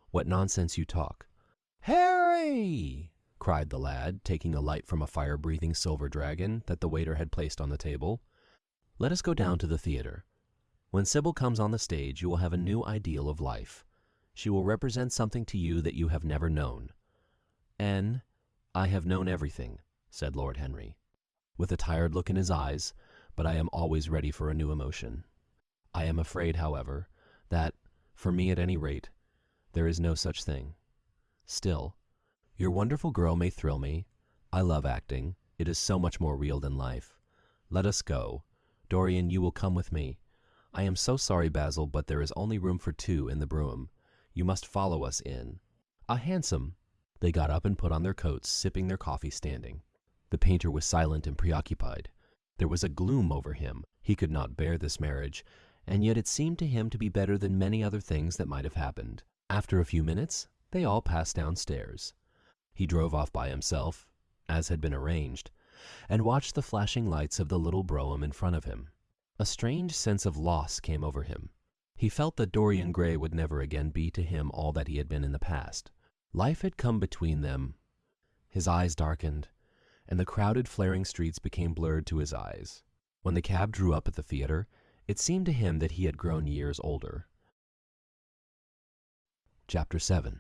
What nonsense you talk. Harry! Cried the lad, taking a light from a fire-breathing silver dragon that the waiter had placed on the table. Let us go down to the theater. When Sybil comes on the stage, you will have a new ideal of life. She will represent something to you that you have never known. And I have known everything, said Lord Henry, with a tired look in his eyes, but I am always ready for a new emotion. I am afraid, however, that, for me at any rate, there is no such thing. Still, your wonderful girl may thrill me. I love acting. It is so much more real than life. Let us go. Dorian, you will come with me. I am so sorry, Basil, but there is only room for 2 in the brougham. You must follow us in. A hansom. They got up and put on their coats, sipping their coffee standing. The painter was silent and preoccupied. There was a gloom over him. He could not bear this marriage, and yet it seemed to him to be better than many other things that might have happened. After a few minutes, they all passed downstairs. He drove off by himself, as had been arranged, and watched the flashing lights of the little brougham in front of him. A strange sense of loss came over him. He felt that Dorian Gray would never again be to him all that he had been in the past. Life had come between them. His eyes darkened, and the crowded, flaring streets became blurred to his eyes. When the cab drew up at the theater, it seemed to him that he had grown years older. Chapter 7.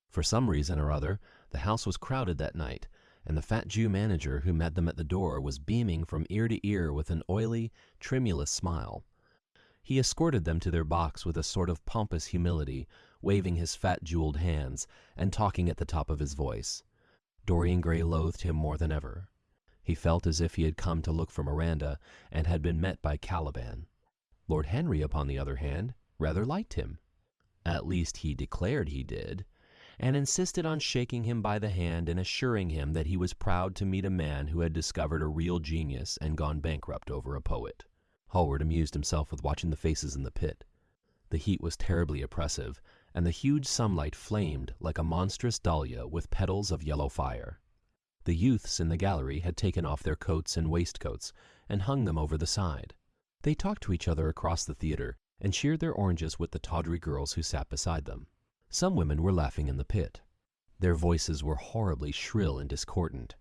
For some reason or other, the house was crowded that night, and the fat Jew manager who met them at the door was beaming from ear to ear with an oily, tremulous smile. He escorted them to their box with a sort of pompous humility, waving his fat jeweled hands and talking at the top of his voice. Dorian Gray loathed him more than ever. He felt as if he had come to look for Miranda and had been met by Caliban. Lord Henry, upon the other hand, rather liked him. At least he declared he did, and insisted on shaking him by the hand and assuring him that he was proud to meet a man who had discovered a real genius and gone bankrupt over a poet. Hallward amused himself with watching the faces in the pit. The heat was terribly oppressive, and the huge sunlight flamed like a monstrous dahlia with petals of yellow fire. The youths in the gallery had taken off their coats and waistcoats and hung them over the side. They talked to each other across the theater and shared their oranges with the tawdry girls who sat beside them. Some women were laughing in the pit. Their voices were horribly shrill and discordant.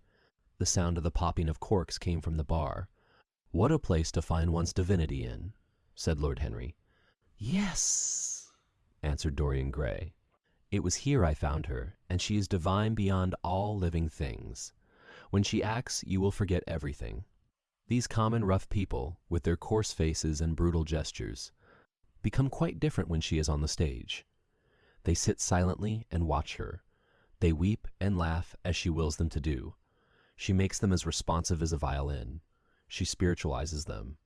The sound of the popping of corks came from the bar. "What a place to find one's divinity in," said Lord Henry. "Yes," answered Dorian Gray. "It was here I found her, and she is divine beyond all living things. When she acts, you will forget everything. These common rough people, with their coarse faces and brutal gestures, become quite different when she is on the stage. They sit silently and watch her. They weep and laugh as she wills them to do. She makes them as responsive as a violin. She spiritualizes them.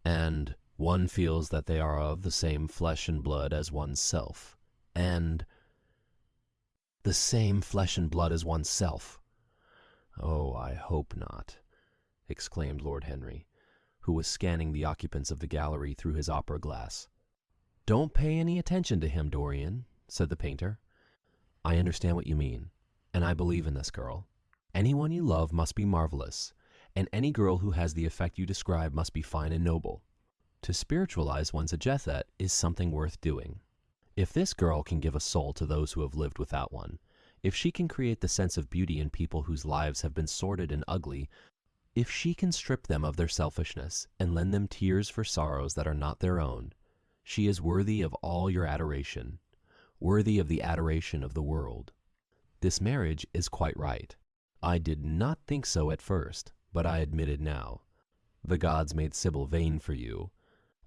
And one feels that they are of the same flesh and blood as one's self. And the same flesh and blood as one's self. Oh, I hope not," exclaimed Lord Henry, who was scanning the occupants of the gallery through his opera glass. "Don't pay any attention to him, Dorian," said the painter. "I understand what you mean, and I believe in this girl. Anyone you love must be marvelous, and any girl who has the effect you describe must be fine and noble. To spiritualize one's Agethet is something worth doing. If this girl can give a soul to those who have lived without one, if she can create the sense of beauty in people whose lives have been sordid and ugly, if she can strip them of their selfishness and lend them tears for sorrows that are not their own, she is worthy of all your adoration, worthy of the adoration of the world. This marriage is quite right. I did not think so at first, but I admit it now. The gods made Sybil vain for you.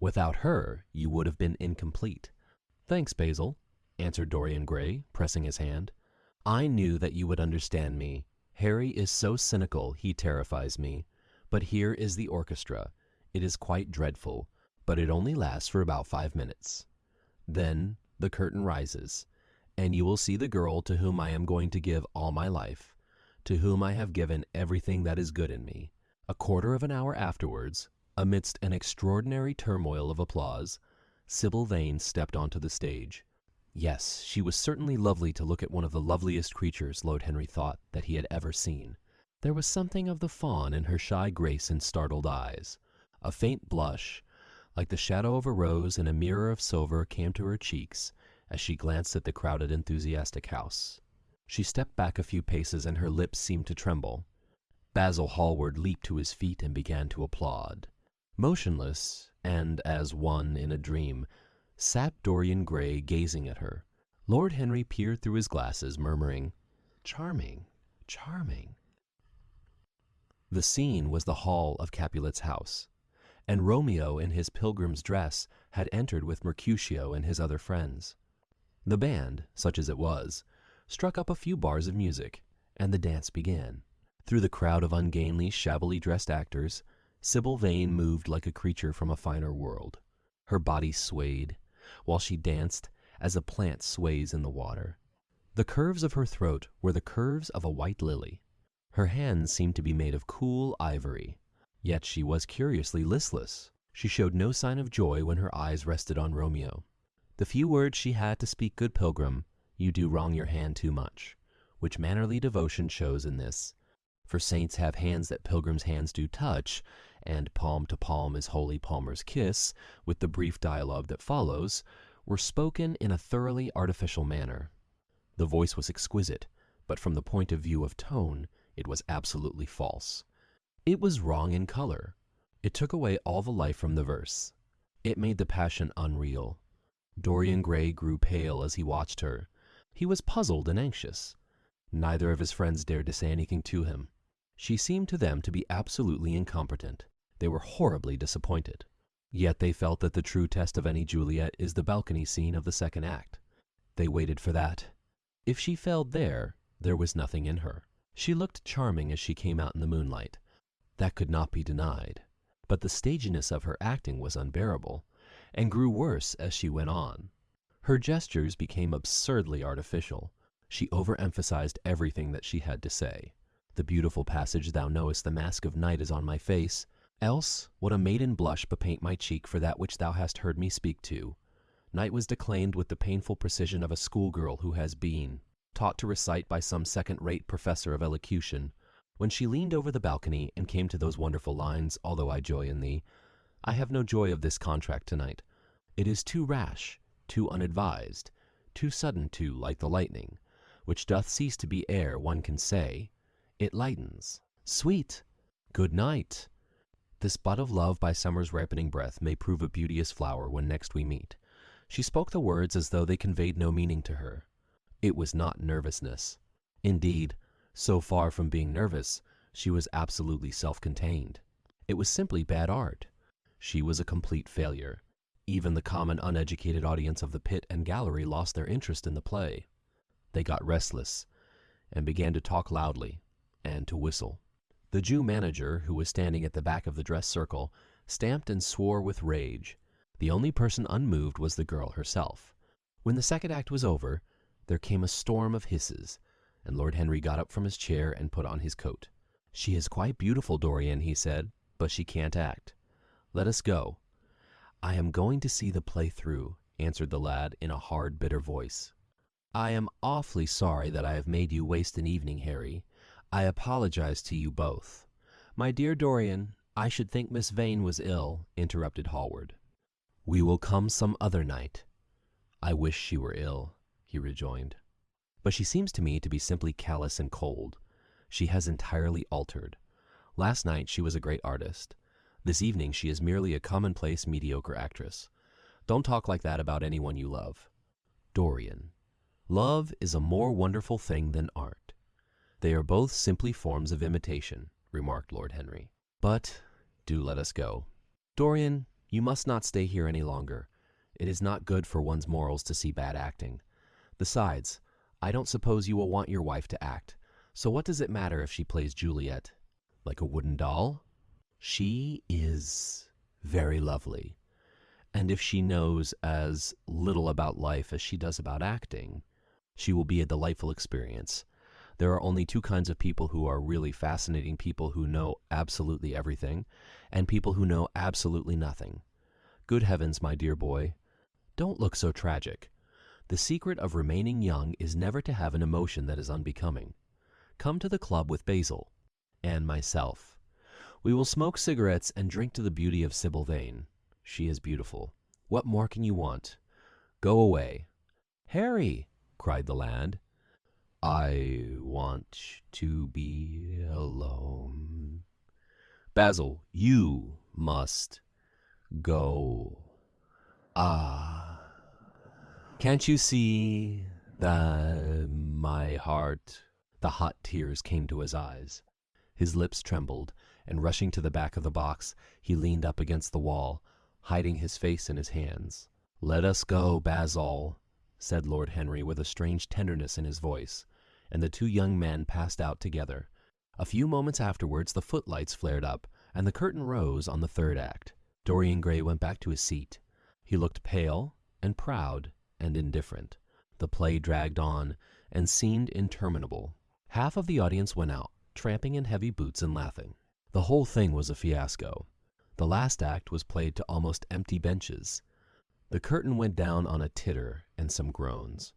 Without her, you would have been incomplete." "Thanks, Basil," answered Dorian Gray, pressing his hand. "I knew that you would understand me. Harry is so cynical, he terrifies me. But here is the orchestra. It is quite dreadful, but it only lasts for about 5 minutes. Then the curtain rises, and you will see the girl to whom I am going to give all my life, to whom I have given everything that is good in me. A quarter of an hour afterwards, amidst an extraordinary turmoil of applause, Sybil Vane stepped onto the stage. Yes, she was certainly lovely to look at, one of the loveliest creatures Lord Henry thought that he had ever seen. There was something of the fawn in her shy grace and startled eyes. A faint blush, like the shadow of a rose in a mirror of silver, came to her cheeks as she glanced at the crowded, enthusiastic house. She stepped back a few paces and her lips seemed to tremble. Basil Hallward leaped to his feet and began to applaud. Motionless, and as one in a dream, sat Dorian Gray gazing at her. Lord Henry peered through his glasses, murmuring, "Charming, charming." The scene was the hall of Capulet's house, and Romeo in his pilgrim's dress had entered with Mercutio and his other friends. The band, such as it was, struck up a few bars of music, and the dance began. Through the crowd of ungainly, shabbily dressed actors, Sybil Vane moved like a creature from a finer world. Her body swayed, while she danced as a plant sways in the water. The curves of her throat were the curves of a white lily. Her hands seemed to be made of cool ivory. Yet she was curiously listless. She showed no sign of joy when her eyes rested on Romeo. The few words she had to speak, "Good pilgrim, you do wrong your hand too much," which mannerly devotion shows in this, for saints have hands that pilgrims' hands do touch, and palm to palm is holy palmer's kiss, with the brief dialogue that follows, were spoken in a thoroughly artificial manner. The voice was exquisite, but from the point of view of tone, it was absolutely false. It was wrong in color. It took away all the life from the verse. It made the passion unreal. Dorian Gray grew pale as he watched her. He was puzzled and anxious. Neither of his friends dared to say anything to him. She seemed to them to be absolutely incompetent. They were horribly disappointed. Yet they felt that the true test of any Juliet is the balcony scene of the second act. They waited for that. If she failed there, there was nothing in her. She looked charming as she came out in the moonlight. That could not be denied. But the staginess of her acting was unbearable, and grew worse as she went on. Her gestures became absurdly artificial. She overemphasized everything that she had to say. The beautiful passage, "Thou knowest the mask of night is on my face, else would a maiden blush bepaint my cheek for that which thou hast heard me speak to." Night was declaimed with the painful precision of a schoolgirl who has been taught to recite by some second-rate professor of elocution. When she leaned over the balcony and came to those wonderful lines, "Although I joy in thee, I have no joy of this contract tonight. It is too rash, too unadvised, too sudden too, like the lightning, which doth cease to be ere one can say, it lightens. Sweet! Good night! This bud of love by summer's ripening breath may prove a beauteous flower when next we meet." She spoke the words as though they conveyed no meaning to her. It was not nervousness. Indeed, so far from being nervous, she was absolutely self-contained. It was simply bad art. She was a complete failure. Even the common uneducated audience of the pit and gallery lost their interest in the play. They got restless, and began to talk loudly, and to whistle. The Jew manager, who was standing at the back of the dress circle, stamped and swore with rage. The only person unmoved was the girl herself. When the second act was over, there came a storm of hisses, and Lord Henry got up from his chair and put on his coat. "She is quite beautiful, Dorian," he said, "but she can't act. Let us go." "I am going to see the play through," answered the lad in a hard, bitter voice. "I am awfully sorry that I have made you waste an evening, Harry. I apologize to you both." "My dear Dorian, I should think Miss Vane was ill," interrupted Hallward. "We will come some other night." "I wish she were ill," he rejoined. "But she seems to me to be simply callous and cold. She has entirely altered. Last night she was a great artist. This evening she is merely a commonplace, mediocre actress. Don't talk like that about anyone you love." "Dorian, love is a more wonderful thing than art. They are both simply forms of imitation," remarked Lord Henry. "But do let us go. Dorian, you must not stay here any longer. It is not good for one's morals to see bad acting. Besides, I don't suppose you will want your wife to act, so what does it matter if she plays Juliet? Like a wooden doll? She is very lovely, and if she knows as little about life as she does about acting, she will be a delightful experience. There are only two kinds of people who are really fascinating: people who know absolutely everything, and people who know absolutely nothing. Good heavens, my dear boy, don't look so tragic. The secret of remaining young is never to have an emotion that is unbecoming. Come to the club with Basil and myself. We will smoke cigarettes and drink to the beauty of Sybil Vane. She is beautiful. What more can you want? Go away. Harry, cried the lad, I want to be alone. Basil, you must go. Ah, can't you see that my heart... The hot tears came to his eyes. His lips trembled, and rushing to the back of the box, he leaned up against the wall, hiding his face in his hands. Let us go, Basil, said Lord Henry with a strange tenderness in his voice, and the two young men passed out together. A few moments afterwards the footlights flared up, and the curtain rose on the third act. Dorian Gray went back to his seat. He looked pale and proud and indifferent. The play dragged on and seemed interminable. Half of the audience went out, tramping in heavy boots and laughing. The whole thing was a fiasco. The last act was played to almost empty benches. The curtain went down on a titter and some groans.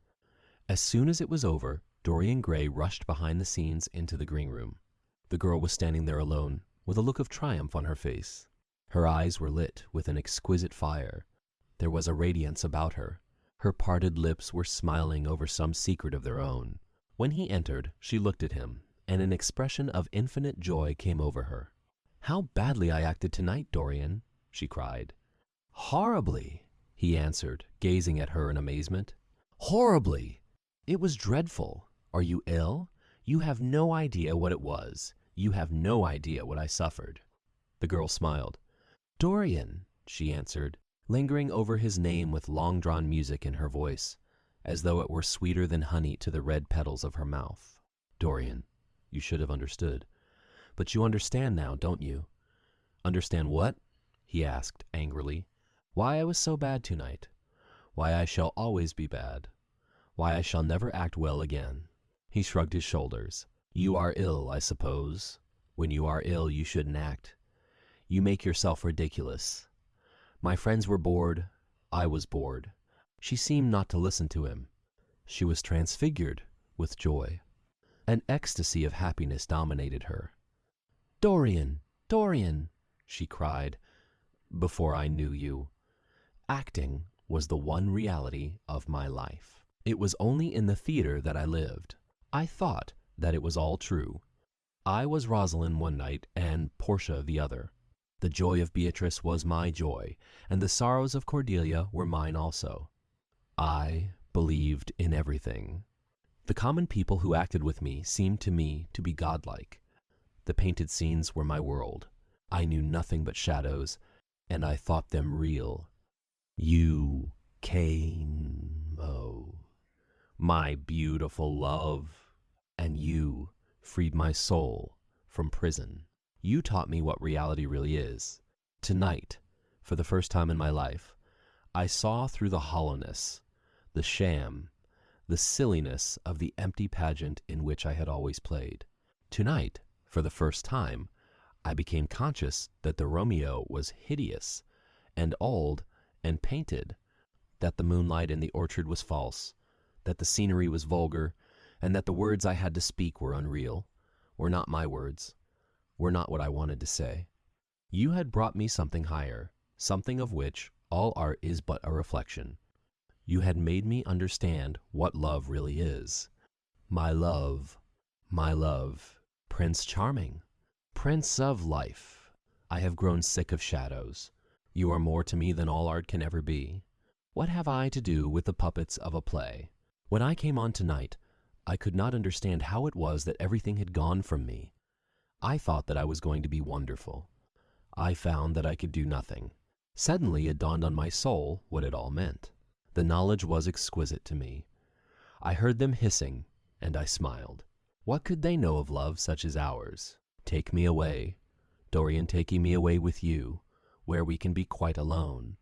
As soon as it was over, Dorian Gray rushed behind the scenes into the green room. The girl was standing there alone, with a look of triumph on her face. Her eyes were lit with an exquisite fire. There was a radiance about her. Her parted lips were smiling over some secret of their own. When he entered, she looked at him, and an expression of infinite joy came over her. How badly I acted tonight, Dorian, she cried. Horribly, he answered, gazing at her in amazement. Horribly! It was dreadful. Are you ill? You have no idea what it was. You have no idea what I suffered. The girl smiled. Dorian, she answered, lingering over his name with long-drawn music in her voice, as though it were sweeter than honey to the red petals of her mouth. Dorian, you should have understood. But you understand now, don't you? Understand what? He asked angrily. Why I was so bad tonight. Why I shall always be bad. Why I shall never act well again. He shrugged his shoulders. You are ill, I suppose. When you are ill, you shouldn't act. You make yourself ridiculous. My friends were bored. I was bored. She seemed not to listen to him. She was transfigured with joy. An ecstasy of happiness dominated her. Dorian, Dorian, she cried, before I knew you. Acting was the one reality of my life. It was only in the theater that I lived. I thought that it was all true. I was Rosalind one night and Portia the other. The joy of Beatrice was my joy, and the sorrows of Cordelia were mine also. I believed in everything. The common people who acted with me seemed to me to be godlike. The painted scenes were my world. I knew nothing but shadows, and I thought them real. You came, oh, my beautiful love, and you freed my soul from prison. You taught me what reality really is. Tonight, for the first time in my life, I saw through the hollowness, the sham, the silliness of the empty pageant in which I had always played. Tonight, for the first time, I became conscious that the Romeo was hideous and old and painted, that the moonlight in the orchard was false, that the scenery was vulgar, and that the words I had to speak were unreal, were not my words, were not what I wanted to say. You had brought me something higher, something of which all art is but a reflection. You had made me understand what love really is. My love, Prince Charming, Prince of Life. I have grown sick of shadows. You are more to me than all art can ever be. What have I to do with the puppets of a play? When I came on tonight, I could not understand how it was that everything had gone from me. I thought that I was going to be wonderful. I found that I could do nothing. Suddenly it dawned on my soul what it all meant. The knowledge was exquisite to me. I heard them hissing, and I smiled. What could they know of love such as ours? Take me away, Dorian, taking me away with you, where we can be quite alone.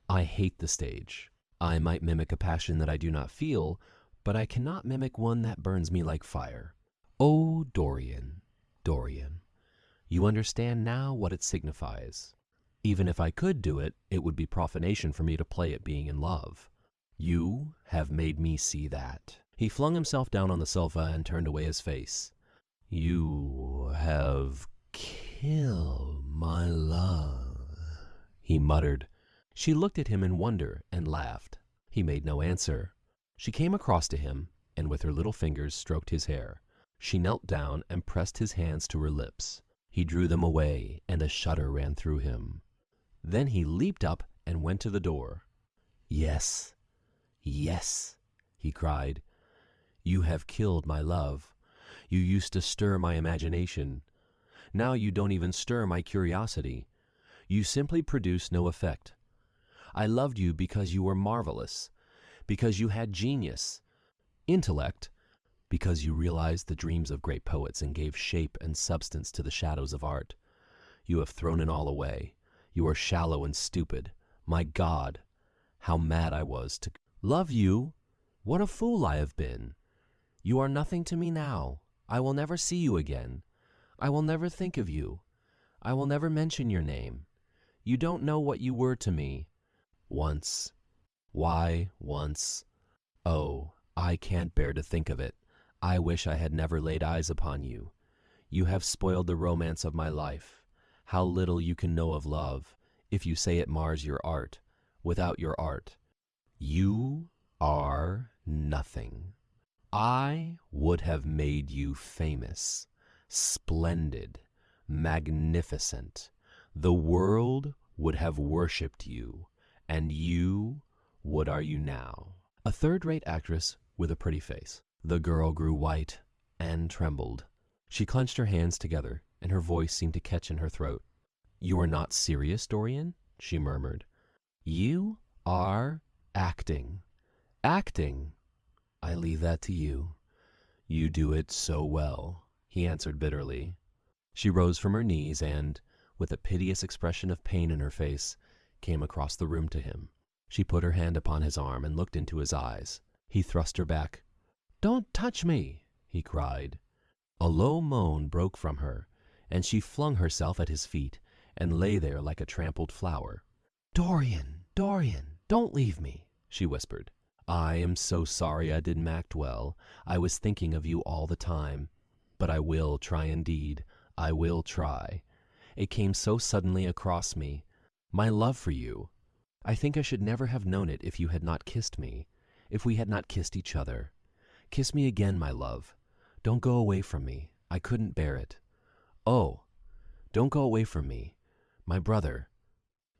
I hate the stage. I might mimic a passion that I do not feel, but I cannot mimic one that burns me like fire. "Oh, Dorian, Dorian, you understand now what it signifies. Even if I could do it, it would be profanation for me to play at being in love. You have made me see that." He flung himself down on the sofa and turned away his face. "You have killed my love," he muttered. She looked at him in wonder and laughed. He made no answer. She came across to him and with her little fingers stroked his hair. She knelt down and pressed his hands to her lips. He drew them away and a shudder ran through him. Then he leaped up and went to the door. "Yes, yes," he cried. "You have killed my love. You used to stir my imagination. Now you don't even stir my curiosity. You simply produce no effect. I loved you because you were marvelous, because you had genius, intellect, because you realized the dreams of great poets and gave shape and substance to the shadows of art. You have thrown it all away. You are shallow and stupid. My God, how mad I was to love you! What a fool I have been! You are nothing to me now. I will never see you again. I will never think of you. I will never mention your name. You don't know what you were to me. Once. Why, once. Oh, I can't bear to think of it. I wish I had never laid eyes upon you. You have spoiled the romance of my life. How little you can know of love, if you say it mars your art. Without your art, you are nothing. I would have made you famous, splendid, magnificent. The world would have worshipped you, and you, what are you now? A third-rate actress with a pretty face. The girl grew white and trembled. She clenched her hands together, and her voice seemed to catch in her throat. "You are not serious, Dorian?" she murmured. "You are acting. Acting! I leave that to you. You do it so well," he answered bitterly. She rose from her knees and, with a piteous expression of pain in her face, came across the room to him. She put her hand upon his arm and looked into his eyes. He thrust her back. "Don't touch me!" he cried. A low moan broke from her, and she flung herself at his feet and lay there like a trampled flower. "Dorian, Dorian, don't leave me," she whispered. "I am so sorry I didn't act well. I was thinking of you all the time. But I will try indeed. I will try. It came so suddenly across me. My love for you. I think I should never have known it if you had not kissed me, if we had not kissed each other. Kiss me again, my love. Don't go away from me. I couldn't bear it. Oh, don't go away from me. My brother.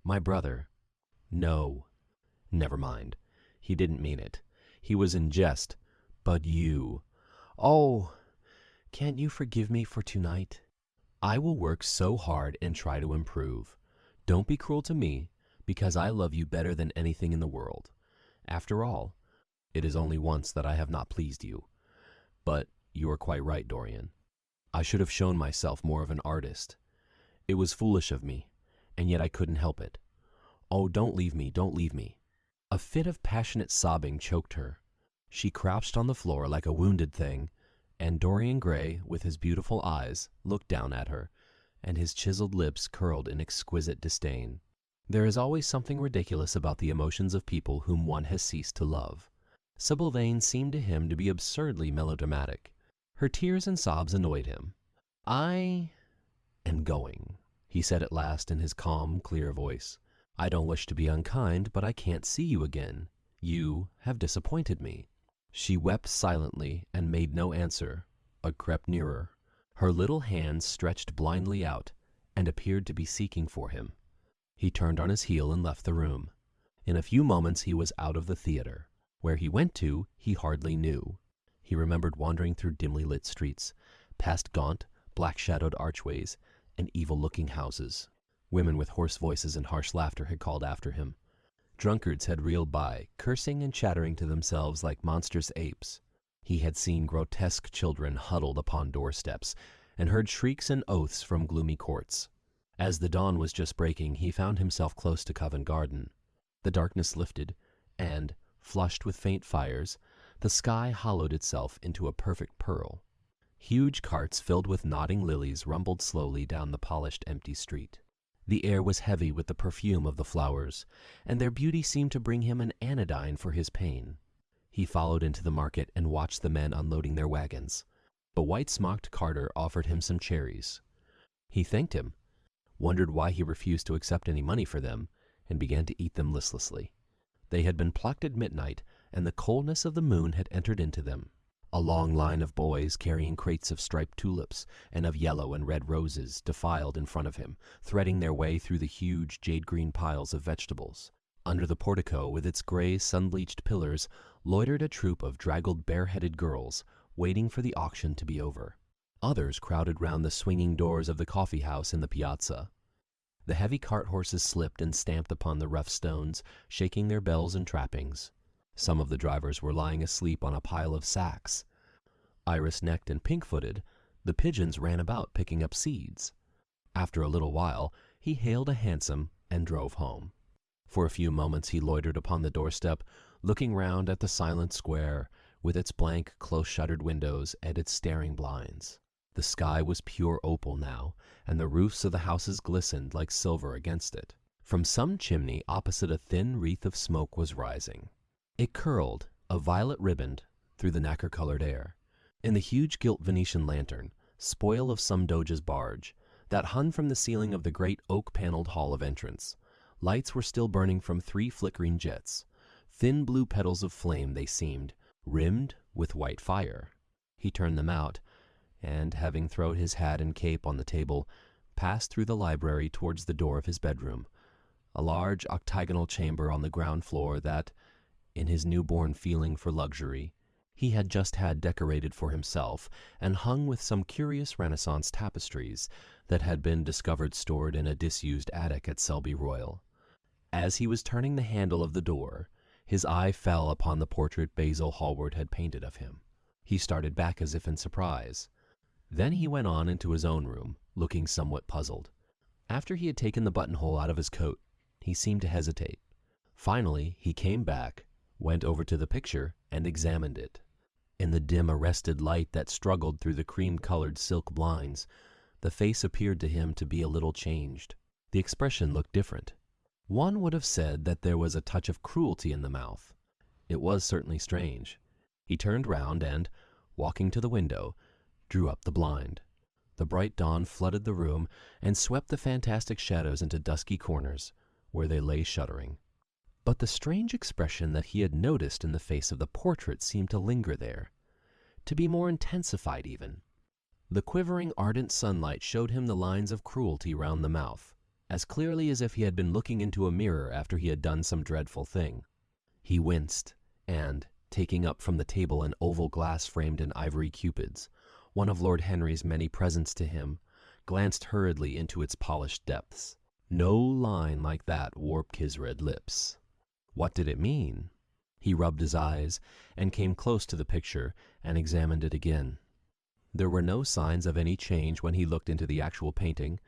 My brother. No. Never mind. He didn't mean it. He was in jest. But you. Oh, can't you forgive me for tonight? I will work so hard and try to improve. Don't be cruel to me, because I love you better than anything in the world. After all, it is only once that I have not pleased you. But you are quite right, Dorian. I should have shown myself more of an artist. It was foolish of me, and yet I couldn't help it. Oh, don't leave me, don't leave me." A fit of passionate sobbing choked her. She crouched on the floor like a wounded thing, and Dorian Gray, with his beautiful eyes, looked down at her, and his chiseled lips curled in exquisite disdain. There is always something ridiculous about the emotions of people whom one has ceased to love. Sybil Vane seemed to him to be absurdly melodramatic. Her tears and sobs annoyed him. "I am going," he said at last in his calm, clear voice. "I don't wish to be unkind, but I can't see you again. You have disappointed me." She wept silently and made no answer, but crept nearer. Her little hands stretched blindly out and appeared to be seeking for him. He turned on his heel and left the room. In a few moments he was out of the theater. Where he went to, he hardly knew. He remembered wandering through dimly lit streets, past gaunt, black-shadowed archways and evil-looking houses. Women with hoarse voices and harsh laughter had called after him. Drunkards had reeled by, cursing and chattering to themselves like monstrous apes. He had seen grotesque children huddled upon doorsteps, and heard shrieks and oaths from gloomy courts. As the dawn was just breaking, he found himself close to Covent Garden. The darkness lifted, and, flushed with faint fires, the sky hollowed itself into a perfect pearl. Huge carts filled with nodding lilies rumbled slowly down the polished, empty street. The air was heavy with the perfume of the flowers, and their beauty seemed to bring him an anodyne for his pain. He followed into the market and watched the men unloading their wagons. A white-smocked carter offered him some cherries. He thanked him, wondered why he refused to accept any money for them, and began to eat them listlessly. They had been plucked at midnight, and the coldness of the moon had entered into them. A long line of boys carrying crates of striped tulips and of yellow and red roses defiled in front of him, threading their way through the huge jade-green piles of vegetables. Under the portico, with its gray, sun-bleached pillars, loitered a troop of draggled, bare-headed girls, waiting for the auction to be over. Others crowded round the swinging doors of the coffee house in the piazza. The heavy cart horses slipped and stamped upon the rough stones, shaking their bells and trappings. Some of the drivers were lying asleep on a pile of sacks. Iris-necked and pink-footed, the pigeons ran about picking up seeds. After a little while, he hailed a hansom and drove home. For a few moments he loitered upon the doorstep, looking round at the silent square, with its blank, close-shuttered windows and its staring blinds. The sky was pure opal now, and the roofs of the houses glistened like silver against it. From some chimney opposite a thin wreath of smoke was rising. It curled, a violet riband, through the nacre-colored air. In the huge gilt Venetian lantern, spoil of some doge's barge, that hung from the ceiling of the great oak-paneled hall of entrance, lights were still burning from 3 flickering jets. Thin blue petals of flame they seemed, rimmed with white fire. He turned them out, and, having thrown his hat and cape on the table, passed through the library towards the door of his bedroom, a large octagonal chamber on the ground floor that, in his newborn feeling for luxury, he had just had decorated for himself and hung with some curious Renaissance tapestries that had been discovered stored in a disused attic at Selby Royal. As he was turning the handle of the door, his eye fell upon the portrait Basil Hallward had painted of him. He started back as if in surprise. Then he went on into his own room, looking somewhat puzzled. After he had taken the buttonhole out of his coat, he seemed to hesitate. Finally, he came back, went over to the picture, and examined it. In the dim arrested light that struggled through the cream-colored silk blinds, the face appeared to him to be a little changed. The expression looked different. One would have said that there was a touch of cruelty in the mouth. It was certainly strange. He turned round and, walking to the window, drew up the blind. The bright dawn flooded the room and swept the fantastic shadows into dusky corners, where they lay shuddering. But the strange expression that he had noticed in the face of the portrait seemed to linger there, to be more intensified even. The quivering, ardent sunlight showed him the lines of cruelty round the mouth, as clearly as if he had been looking into a mirror after he had done some dreadful thing. He winced, and, taking up from the table an oval glass framed in ivory cupids, one of Lord Henry's many presents to him, glanced hurriedly into its polished depths. No line like that warped his red lips. What did it mean? He rubbed his eyes and came close to the picture and examined it again. There were no signs of any change when he looked into the actual painting,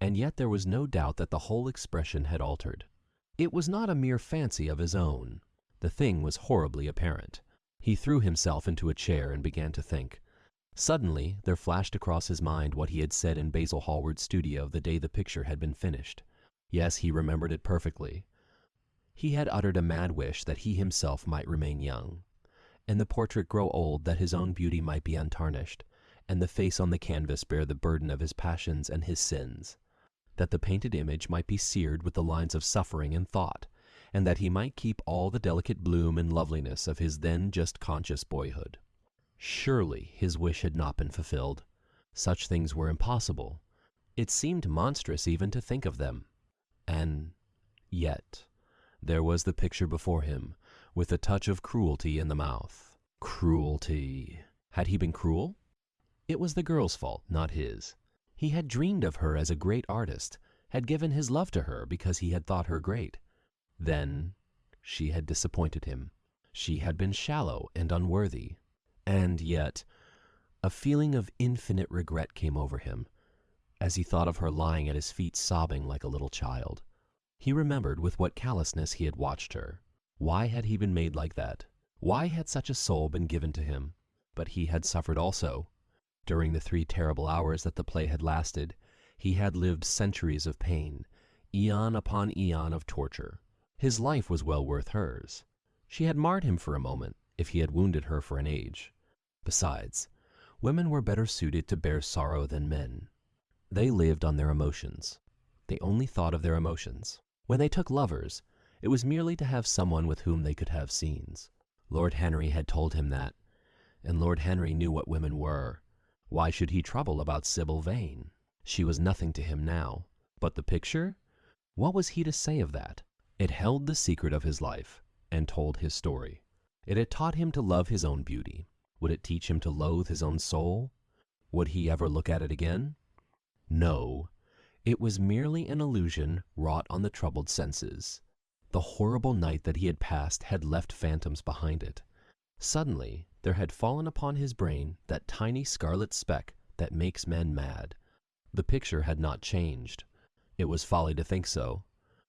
and yet there was no doubt that the whole expression had altered. It was not a mere fancy of his own. The thing was horribly apparent. He threw himself into a chair and began to think. Suddenly there flashed across his mind what he had said in Basil Hallward's studio the day the picture had been finished. Yes, he remembered it perfectly. He had uttered a mad wish that he himself might remain young, and the portrait grow old that his own beauty might be untarnished, and the face on the canvas bear the burden of his passions and his sins, that the painted image might be seared with the lines of suffering and thought, and that he might keep all the delicate bloom and loveliness of his then just conscious boyhood. Surely his wish had not been fulfilled. Such things were impossible. It seemed monstrous even to think of them. And yet there was the picture before him, with a touch of cruelty in the mouth. Cruelty. Had he been cruel? It was the girl's fault, not his. He had dreamed of her as a great artist, had given his love to her because he had thought her great. Then she had disappointed him. She had been shallow and unworthy. And yet a feeling of infinite regret came over him, as he thought of her lying at his feet sobbing like a little child. He remembered with what callousness he had watched her. Why had he been made like that? Why had such a soul been given to him? But he had suffered also. During the 3 terrible hours that the play had lasted, he had lived centuries of pain, eon upon eon of torture. His life was well worth hers. She had marred him for a moment if he had wounded her for an age. Besides, women were better suited to bear sorrow than men. They lived on their emotions. They only thought of their emotions. When they took lovers, it was merely to have someone with whom they could have scenes. Lord Henry had told him that, and Lord Henry knew what women were. Why should he trouble about Sybil Vane? She was nothing to him now. But the picture? What was he to say of that? It held the secret of his life and told his story. It had taught him to love his own beauty. Would it teach him to loathe his own soul? Would he ever look at it again? No. It was merely an illusion wrought on the troubled senses. The horrible night that he had passed had left phantoms behind it. Suddenly, there had fallen upon his brain that tiny scarlet speck that makes men mad. The picture had not changed. It was folly to think so.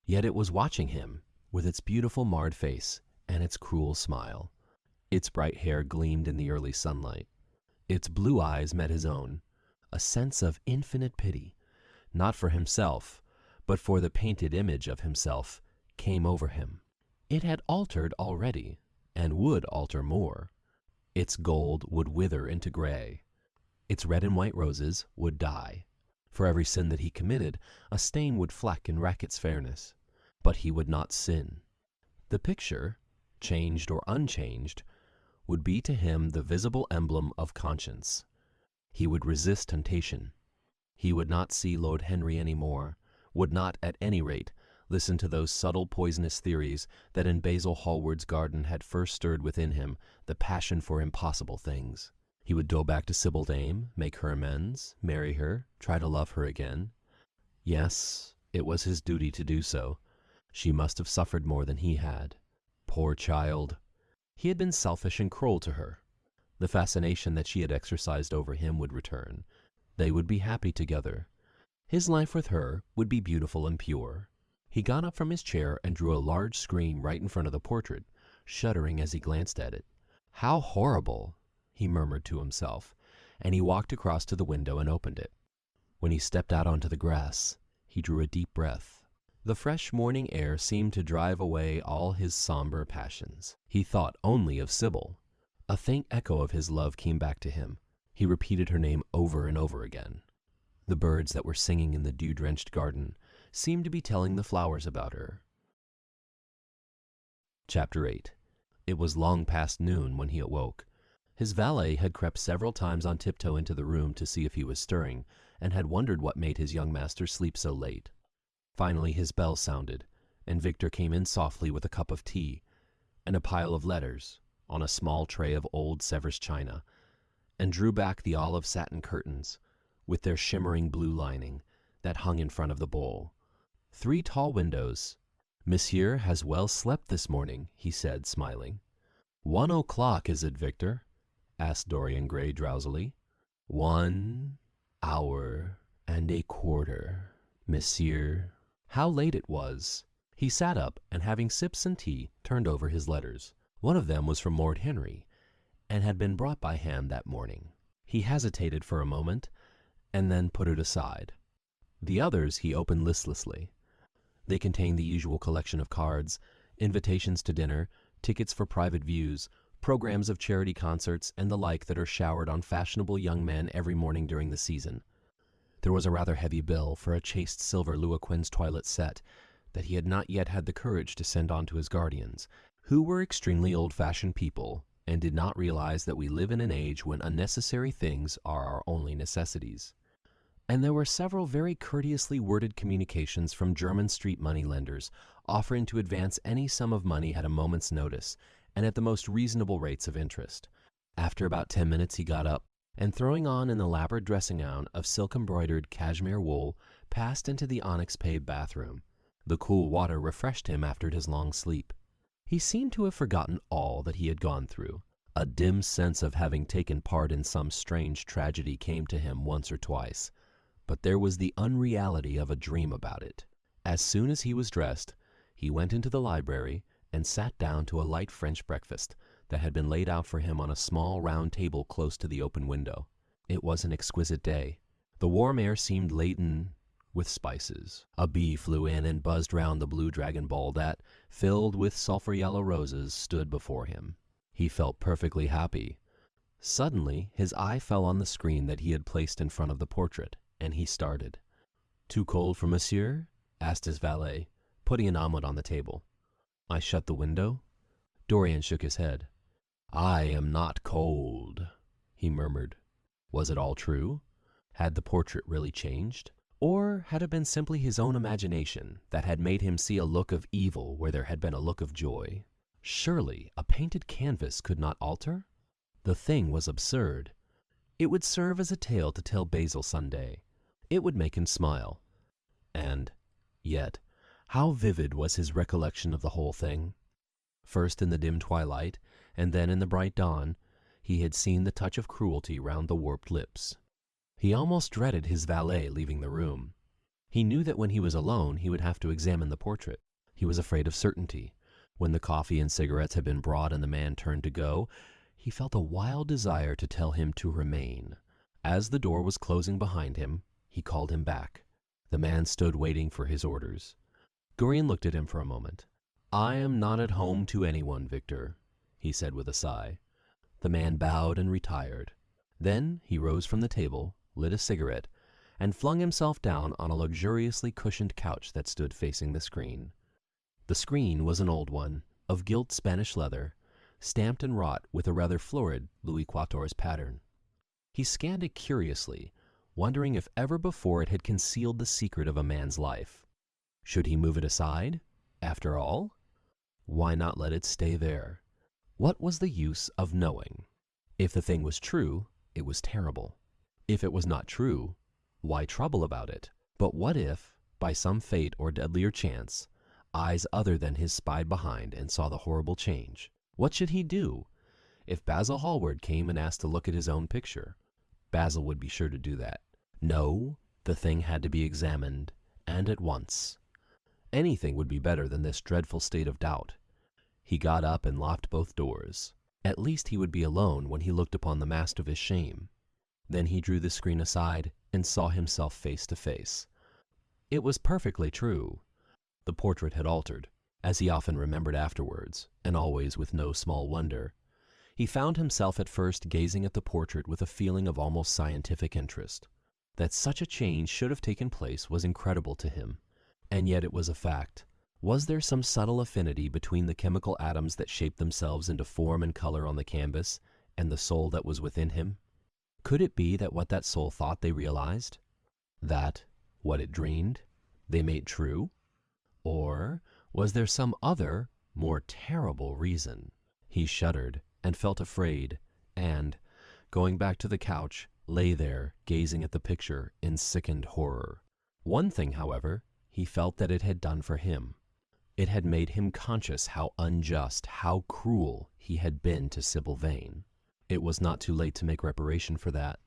Yet it was watching him, with its beautiful marred face and its cruel smile. Its bright hair gleamed in the early sunlight. Its blue eyes met his own. A sense of infinite pity, not for himself, but for the painted image of himself, came over him. It had altered already, and would alter more. Its gold would wither into gray. Its red and white roses would die. For every sin that he committed, a stain would fleck and wreck its fairness. But he would not sin. The picture, changed or unchanged, would be to him the visible emblem of conscience. He would resist temptation. He would not see Lord Henry any more, would not, at any rate, listen to those subtle poisonous theories that in Basil Hallward's garden had first stirred within him the passion for impossible things. He would go back to Sybil Vane, make her amends, marry her, try to love her again. Yes, it was his duty to do so. She must have suffered more than he had. Poor child! He had been selfish and cruel to her. The fascination that she had exercised over him would return. They would be happy together. His life with her would be beautiful and pure. He got up from his chair and drew a large screen right in front of the portrait, shuddering as he glanced at it. How horrible! He murmured to himself, and he walked across to the window and opened it. When he stepped out onto the grass, he drew a deep breath. The fresh morning air seemed to drive away all his somber passions. He thought only of Sybil. A faint echo of his love came back to him. He repeated her name over and over again. The birds that were singing in the dew-drenched garden seemed to be telling the flowers about her. Chapter 8. It was long past noon when he awoke. His valet had crept several times on tiptoe into the room to see if he was stirring, and had wondered what made his young master sleep so late. Finally his bell sounded, and Victor came in softly with a cup of tea and a pile of letters on a small tray of old Sevres china, and drew back the olive satin curtains, with their shimmering blue lining, that hung in front of the bowl. 3 tall windows. "Monsieur has well slept this morning," he said, smiling. 1 o'clock, is it, Victor?" asked Dorian Gray drowsily. 1 hour and a quarter, monsieur. How late it was! He sat up, and having sipped some tea, turned over his letters. One of them was from Lord Henry, and had been brought by hand that morning. He hesitated for a moment, and then put it aside. The others he opened listlessly. They contained the usual collection of cards, invitations to dinner, tickets for private views, programs of charity concerts, and the like that are showered on fashionable young men every morning during the season. There was a rather heavy bill for a chaste silver Louis Quinze toilet set that he had not yet had the courage to send on to his guardians, who were extremely old-fashioned people, and did not realize that we live in an age when unnecessary things are our only necessities. And there were several very courteously worded communications from German street money-lenders, offering to advance any sum of money at a moment's notice, and at the most reasonable rates of interest. After about 10 minutes he got up, and throwing on an elaborate dressing-gown of silk-embroidered cashmere wool, passed into the onyx-paved bathroom. The cool water refreshed him after his long sleep. He seemed to have forgotten all that he had gone through. A dim sense of having taken part in some strange tragedy came to him once or twice, but there was the unreality of a dream about it. As soon as he was dressed, he went into the library and sat down to a light French breakfast that had been laid out for him on a small round table close to the open window. It was an exquisite day. The warm air seemed laden with spices. A bee flew in and buzzed round the blue dragon bowl that, filled with sulphur yellow roses, stood before him. He felt perfectly happy. Suddenly, his eye fell on the screen that he had placed in front of the portrait, and he started. "Too cold for monsieur?" asked his valet, putting an omelette on the table. "I shut the window?" Dorian shook his head. "I am not cold," he murmured. Was it all true? Had the portrait really changed? Or had it been simply his own imagination that had made him see a look of evil where there had been a look of joy? Surely a painted canvas could not alter? The thing was absurd. It would serve as a tale to tell Basil some day. It would make him smile. And yet, how vivid was his recollection of the whole thing! First in the dim twilight, and then in the bright dawn, he had seen the touch of cruelty round the warped lips. He almost dreaded his valet leaving the room. He knew that when he was alone he would have to examine the portrait. He was afraid of certainty. When the coffee and cigarettes had been brought and the man turned to go, he felt a wild desire to tell him to remain. As the door was closing behind him, he called him back. The man stood waiting for his orders. Dorian looked at him for a moment. "I am not at home to anyone, Victor," he said with a sigh. The man bowed and retired. Then he rose from the table, lit a cigarette, and flung himself down on a luxuriously cushioned couch that stood facing the screen. The screen was an old one, of gilt Spanish leather, stamped and wrought with a rather florid Louis XIV's pattern. He scanned it curiously, wondering if ever before it had concealed the secret of a man's life. Should he move it aside? After all? Why not let it stay there? What was the use of knowing? If the thing was true, it was terrible. If it was not true, why trouble about it? But what if, by some fate or deadlier chance, eyes other than his spied behind and saw the horrible change? What should he do? If Basil Hallward came and asked to look at his own picture, Basil would be sure to do that. No, the thing had to be examined, and at once. Anything would be better than this dreadful state of doubt. He got up and locked both doors. At least he would be alone when he looked upon the mask of his shame. Then he drew the screen aside and saw himself face to face. It was perfectly true. The portrait had altered, as he often remembered afterwards, and always with no small wonder. He found himself at first gazing at the portrait with a feeling of almost scientific interest. That such a change should have taken place was incredible to him, and yet it was a fact. Was there some subtle affinity between the chemical atoms that shaped themselves into form and color on the canvas and the soul that was within him? Could it be that what that soul thought they realized? That, what it dreamed, they made true? Or was there some other, more terrible reason? He shuddered and felt afraid, and, going back to the couch, lay there gazing at the picture in sickened horror. One thing, however, he felt that it had done for him. It had made him conscious how unjust, how cruel he had been to Sybil Vane. It was not too late to make reparation for that.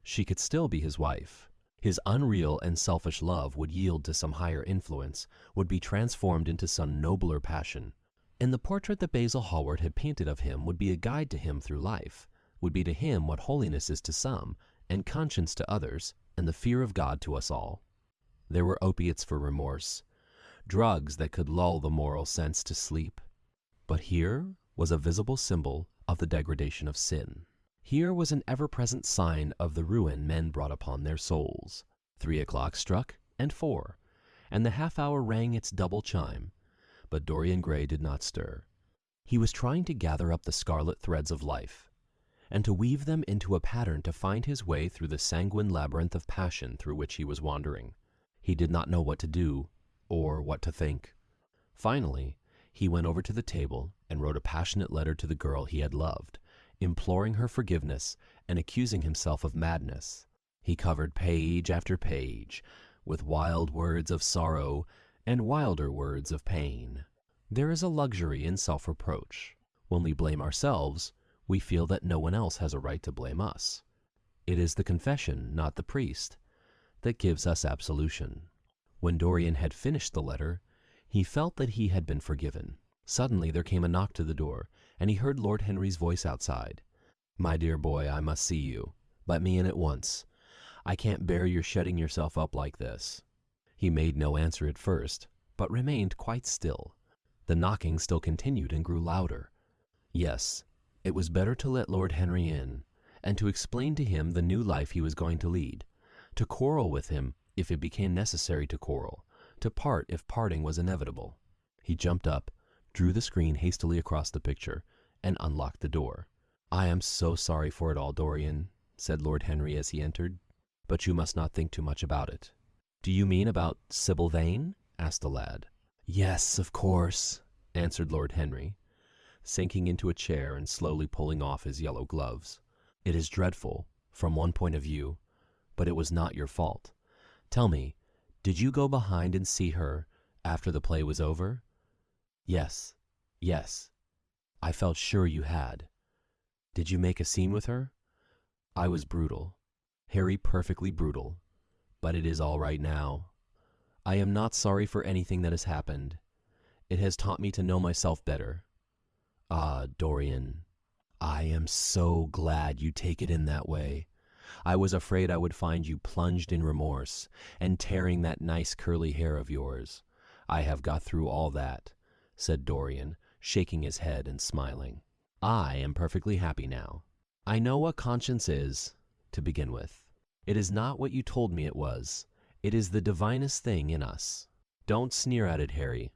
She could still be his wife. His unreal and selfish love would yield to some higher influence, would be transformed into some nobler passion. And the portrait that Basil Hallward had painted of him would be a guide to him through life, would be to him what holiness is to some, and conscience to others, and the fear of God to us all. There were opiates for remorse, drugs that could lull the moral sense to sleep. But here was a visible symbol of the degradation of sin. Here was an ever-present sign of the ruin men brought upon their souls. 3 o'clock struck, and 4, and the half-hour rang its double chime. But Dorian Gray did not stir. He was trying to gather up the scarlet threads of life, and to weave them into a pattern to find his way through the sanguine labyrinth of passion through which he was wandering. He did not know what to do, or what to think. Finally, he went over to the table and wrote a passionate letter to the girl he had loved, imploring her forgiveness and accusing himself of madness. He covered page after page with wild words of sorrow and wilder words of pain. There is a luxury in self-reproach. When we blame ourselves, we feel that no one else has a right to blame us. It is the confession, not the priest, that gives us absolution. When Dorian had finished the letter, he felt that he had been forgiven. Suddenly there came a knock to the door, and he heard Lord Henry's voice outside. "My dear boy, I must see you. Let me in at once. I can't bear your shutting yourself up like this." He made no answer at first, but remained quite still. The knocking still continued and grew louder. Yes, it was better to let Lord Henry in, and to explain to him the new life he was going to lead, to quarrel with him if it became necessary to quarrel, to part if parting was inevitable. He jumped up, drew the screen hastily across the picture, and unlocked the door. "I am so sorry for it all, Dorian," said Lord Henry as he entered, "but you must not think too much about it." "Do you mean about Sybil Vane?" asked the lad. "Yes, of course," answered Lord Henry, sinking into a chair and slowly pulling off his yellow gloves. "It is dreadful, from one point of view, but it was not your fault. Tell me, did you go behind and see her after the play was over?" "Yes, yes. I felt sure you had." "Did you make a scene with her?" "I was brutal, Harry, perfectly brutal, but it is all right now. I am not sorry for anything that has happened. It has taught me to know myself better." "Ah, Dorian, I am so glad you take it in that way. I was afraid I would find you plunged in remorse and tearing that nice curly hair of yours. I have got through all that," said Dorian, shaking his head and smiling. "I am perfectly happy now. I know what conscience is, to begin with. It is not what you told me it was. It is the divinest thing in us. Don't sneer at it, Harry.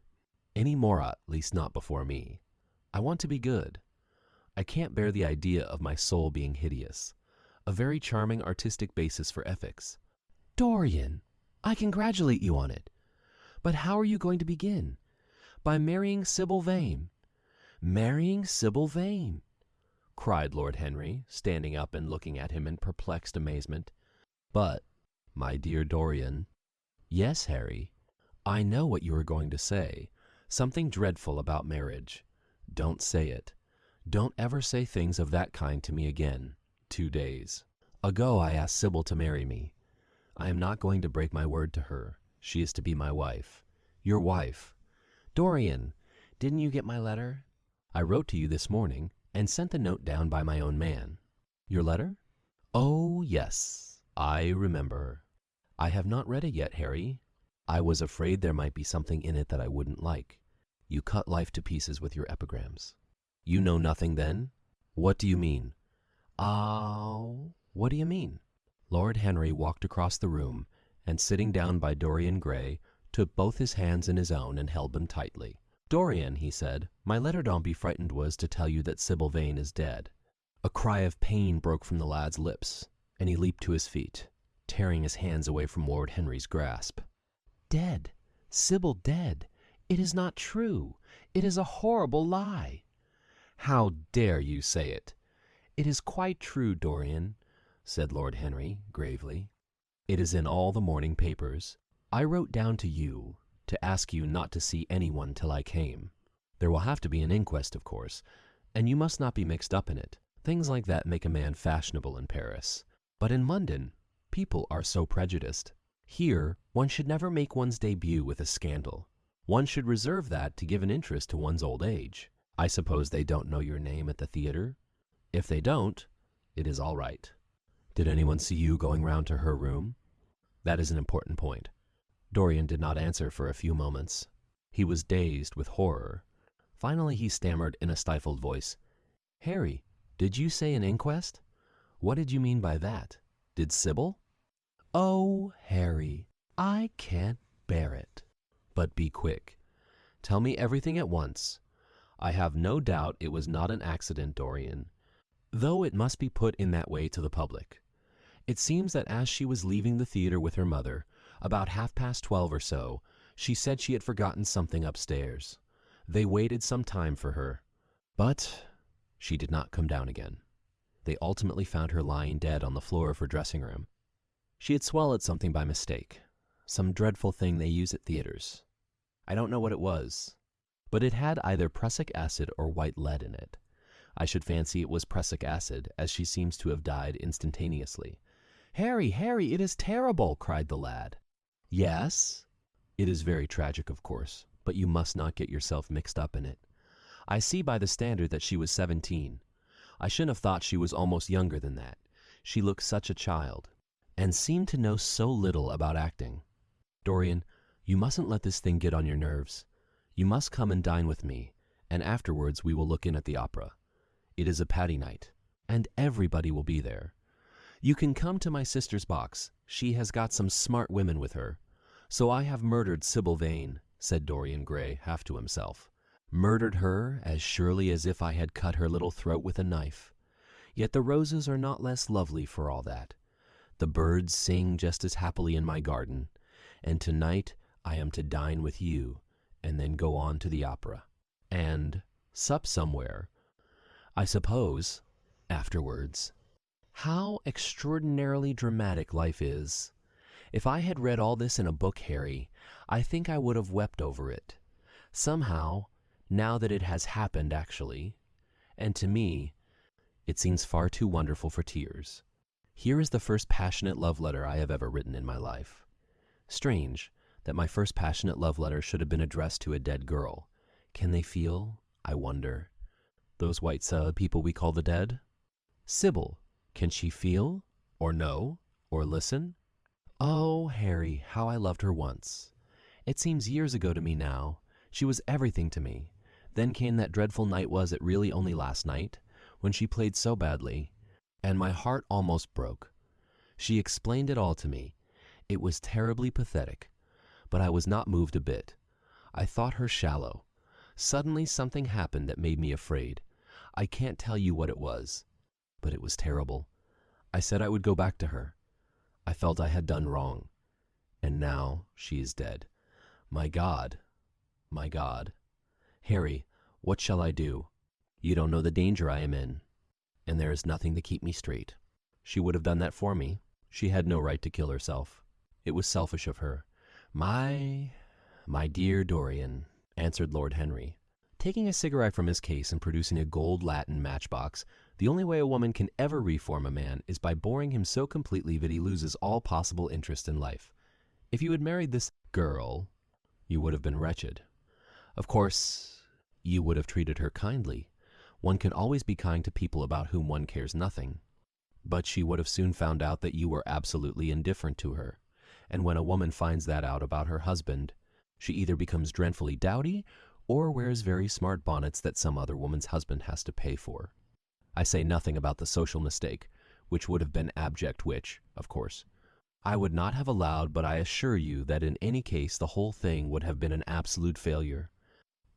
Any more, at least not before me. I want to be good. I can't bear the idea of my soul being hideous. A very charming artistic basis for ethics." "Dorian, I congratulate you on it. But how are you going to begin? By marrying Sybil Vane?" "Marrying Sybil Vane!" cried Lord Henry, standing up and looking at him in perplexed amazement. "But, my dear Dorian—" "Yes, Harry, I know what you are going to say. Something dreadful about marriage. Don't say it. Don't ever say things of that kind to me again. 2 days ago I asked Sybil to marry me. I am not going to break my word to her. She is to be my wife. Your wife. Dorian, didn't you get my letter? I wrote to you this morning and sent the note down by my own man." "Your letter? Oh, yes, I remember. I have not read it yet, Harry. I was afraid there might be something in it that I wouldn't like. You cut life to pieces with your epigrams." "You know nothing, then? What do you mean?" What do you mean?" Lord Henry walked across the room and, sitting down by Dorian Gray, took both his hands in his own and held them tightly. "Dorian," he said, "my letter, don't be frightened, was to tell you that Sybil Vane is dead." A cry of pain broke from the lad's lips, and he leaped to his feet, tearing his hands away from Lord Henry's grasp. "Dead! Sybil dead! It is not true! It is a horrible lie!" "How dare you say it?" "It is quite true, Dorian," said Lord Henry gravely. "It is in all the morning papers. I wrote down to you to ask you not to see anyone till I came. There will have to be an inquest, of course, and you must not be mixed up in it. Things like that make a man fashionable in Paris. But in London, people are so prejudiced. Here, one should never make one's debut with a scandal. One should reserve that to give an interest to one's old age. I suppose they don't know your name at the theater? If they don't, it is all right. Did anyone see you going round to her room? That is an important point." Dorian did not answer for a few moments. He was dazed with horror. Finally he stammered in a stifled voice, "Harry, did you say an inquest? What did you mean by that? Did Sybil?" "Oh, Harry, I can't bear it." "But be quick. Tell me everything at once. I have no doubt it was not an accident, Dorian, though it must be put in that way to the public. It seems that as she was leaving the theater with her mother, about 12:30 or so, she said she had forgotten something upstairs. They waited some time for her, but she did not come down again. They ultimately found her lying dead on the floor of her dressing room. She had swallowed something by mistake, some dreadful thing they use at theaters. I don't know what it was, but it had either prussic acid or white lead in it. I should fancy it was prussic acid, as she seems to have died instantaneously." "Harry, Harry, it is terrible!" cried the lad. "Yes, it is very tragic, of course, but you must not get yourself mixed up in it. I see by the Standard that she was 17. I shouldn't have thought she was almost younger than that. She looked such a child, and seemed to know so little about acting. "Dorian, you mustn't let this thing get on your nerves. You must come and dine with me, and afterwards we will look in at the opera. It is a Patty night, and everybody will be there. You can come to my sister's box. She has got some smart women with her. So I have murdered Sybil Vane," said Dorian Gray, half to himself. "Murdered her as surely as if I had cut her little throat with a knife. Yet the roses are not less lovely for all that. The birds sing just as happily in my garden, and tonight I am to dine with you, and then go on to the opera, and sup somewhere, I suppose, afterwards." How extraordinarily dramatic life is! If I had read all this in a book, Harry, I think I would have wept over it. Somehow, now that it has happened actually, and to me, it seems far too wonderful for tears. Here is the first passionate love letter I have ever written in my life. Strange that my first passionate love letter should have been addressed to a dead girl. Can they feel, I wonder, those white people we call the dead? Sybil, can she feel, or know, or listen? Oh, Harry, how I loved her once. It seems years ago to me now. She was everything to me. Then came that dreadful night, was it really only last night, when she played so badly, and my heart almost broke. She explained it all to me. It was terribly pathetic, but I was not moved a bit. I thought her shallow. Suddenly something happened that made me afraid. I can't tell you what it was, but it was terrible. I said I would go back to her. I felt I had done wrong. And now she is dead. My God, my God. Harry, what shall I do? You don't know the danger I am in, and there is nothing to keep me straight. She would have done that for me. She had no right to kill herself. It was selfish of her. My dear Dorian," answered Lord Henry, taking a cigarette from his case and producing a gold Latin matchbox. "The only way a woman can ever reform a man is by boring him so completely that he loses all possible interest in life. If you had married this girl, you would have been wretched. Of course, you would have treated her kindly. One can always be kind to people about whom one cares nothing. But she would have soon found out that you were absolutely indifferent to her. And when a woman finds that out about her husband, she either becomes dreadfully dowdy or wears very smart bonnets that some other woman's husband has to pay for. I say nothing about the social mistake, which would have been abject, which, of course, I would not have allowed, but I assure you that in any case the whole thing would have been an absolute failure."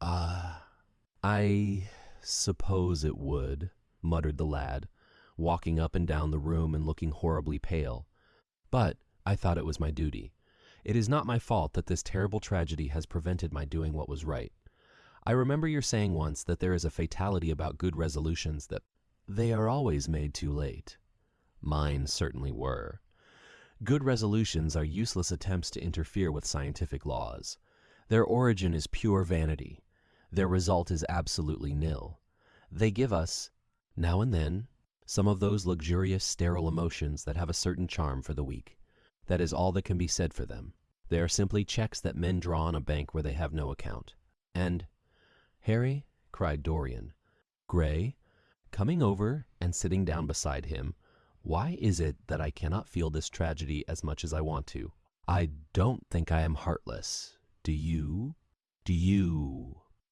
I suppose it would," muttered the lad, walking up and down the room and looking horribly pale. "But I thought it was my duty. It is not my fault that this terrible tragedy has prevented my doing what was right. I remember your saying once that there is a fatality about good resolutions, that they are always made too late. Mine certainly were. Good resolutions are useless attempts to interfere with scientific laws. Their origin is pure vanity. Their result is absolutely nil. They give us, now and then, some of those luxurious, sterile emotions that have a certain charm for the weak. That is all that can be said for them. They are simply checks that men draw on a bank where they have no account. And, Harry," cried Dorian Gray, coming over and sitting down beside him, "why is it that I cannot feel this tragedy as much as I want to? I don't think I am heartless. Do you?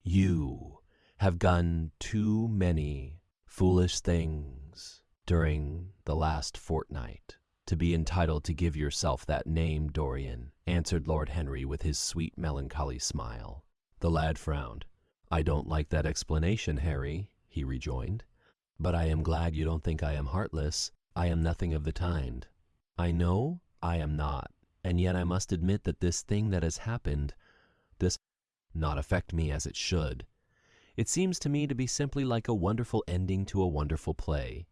You have done too many foolish things during the last fortnight to be entitled to give yourself that name, Dorian," answered Lord Henry with his sweet melancholy smile. The lad frowned. "I don't like that explanation, Harry," he rejoined, "but I am glad you don't think I am heartless. I am nothing of the kind. I know I am not, and yet I must admit that this thing that has happened, this not affect me as it should. It seems to me to be simply like a wonderful ending to a wonderful play.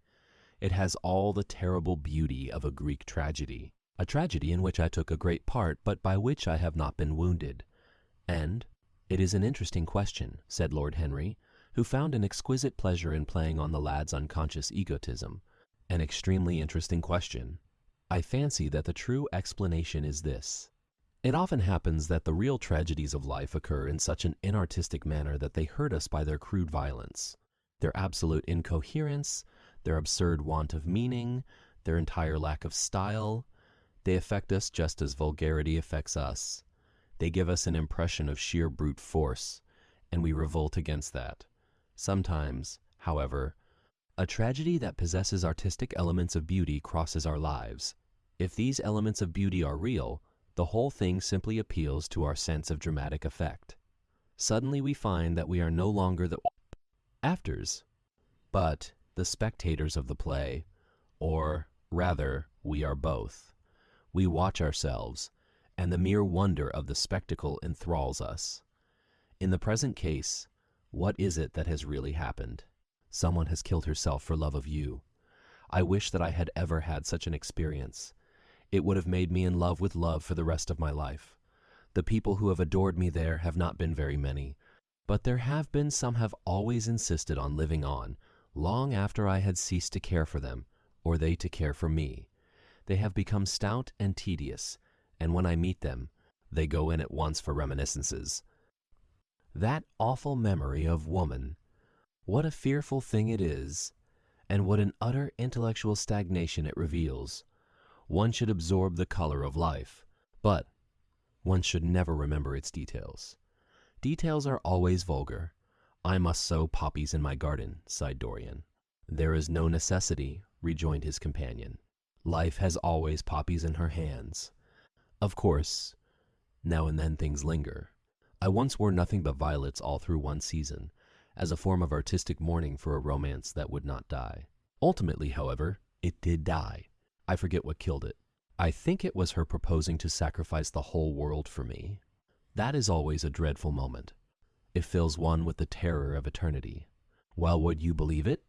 It has all the terrible beauty of a Greek tragedy, a tragedy in which I took a great part, but by which I have not been wounded. And it is an interesting question," said Lord Henry, who found an exquisite pleasure in playing on the lad's unconscious egotism. "An extremely interesting question. I fancy that the true explanation is this. It often happens that the real tragedies of life occur in such an inartistic manner that they hurt us by their crude violence, their absolute incoherence, their absurd want of meaning, their entire lack of style. They affect us just as vulgarity affects us. They give us an impression of sheer brute force, and we revolt against that. Sometimes, however, a tragedy that possesses artistic elements of beauty crosses our lives. If these elements of beauty are real, the whole thing simply appeals to our sense of dramatic effect. Suddenly we find that we are no longer the actors, but the spectators of the play, or rather, we are both. We watch ourselves, and the mere wonder of the spectacle enthralls us. In the present case, what is it that has really happened? Someone has killed herself for love of you. I wish that I had ever had such an experience. It would have made me in love with love for the rest of my life. The people who have adored me there have not been very many, but there have been some have always insisted on living on, long after I had ceased to care for them, or they to care for me. They have become stout and tedious, and when I meet them, they go in at once for reminiscences. That awful memory of woman, what a fearful thing it is, and what an utter intellectual stagnation it reveals. One should absorb the color of life, but one should never remember its details. Details are always vulgar. I must sow poppies in my garden, sighed Dorian. There is no necessity, rejoined his companion. Life has always poppies in her hands. Of course, now and then things linger. I once wore nothing but violets all through one season, as a form of artistic mourning for a romance that would not die. Ultimately, however, it did die. I forget what killed it. I think it was her proposing to sacrifice the whole world for me. That is always a dreadful moment. It fills one with the terror of eternity. Well, would you believe it?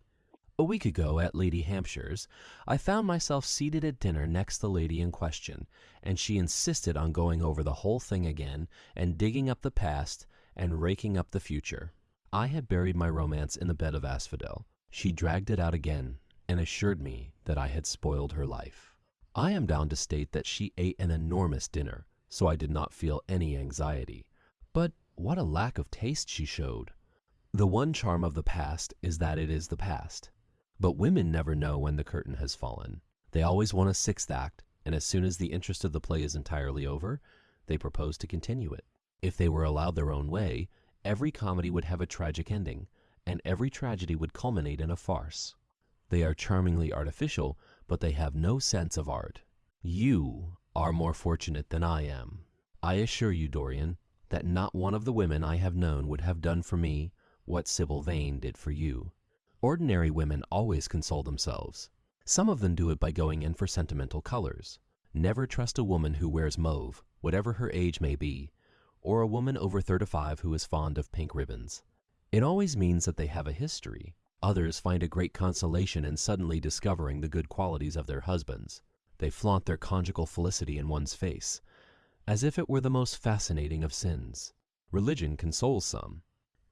A week ago at Lady Hampshire's, I found myself seated at dinner next the lady in question, and she insisted on going over the whole thing again and digging up the past and raking up the future. I had buried my romance in the bed of asphodel. She dragged it out again and assured me that I had spoiled her life. I am bound to state that she ate an enormous dinner, so I did not feel any anxiety. But what a lack of taste she showed! The one charm of the past is that it is the past. But women never know when the curtain has fallen. They always want a sixth act, and as soon as the interest of the play is entirely over, they propose to continue it. If they were allowed their own way, every comedy would have a tragic ending, and every tragedy would culminate in a farce. They are charmingly artificial, but they have no sense of art. You are more fortunate than I am. I assure you, Dorian, that not one of the women I have known would have done for me what Sybil Vane did for you. Ordinary women always console themselves. Some of them do it by going in for sentimental colors. Never trust a woman who wears mauve, whatever her age may be, or a woman over 35 who is fond of pink ribbons. It always means that they have a history. Others find a great consolation in suddenly discovering the good qualities of their husbands. They flaunt their conjugal felicity in one's face, as if it were the most fascinating of sins. Religion consoles some.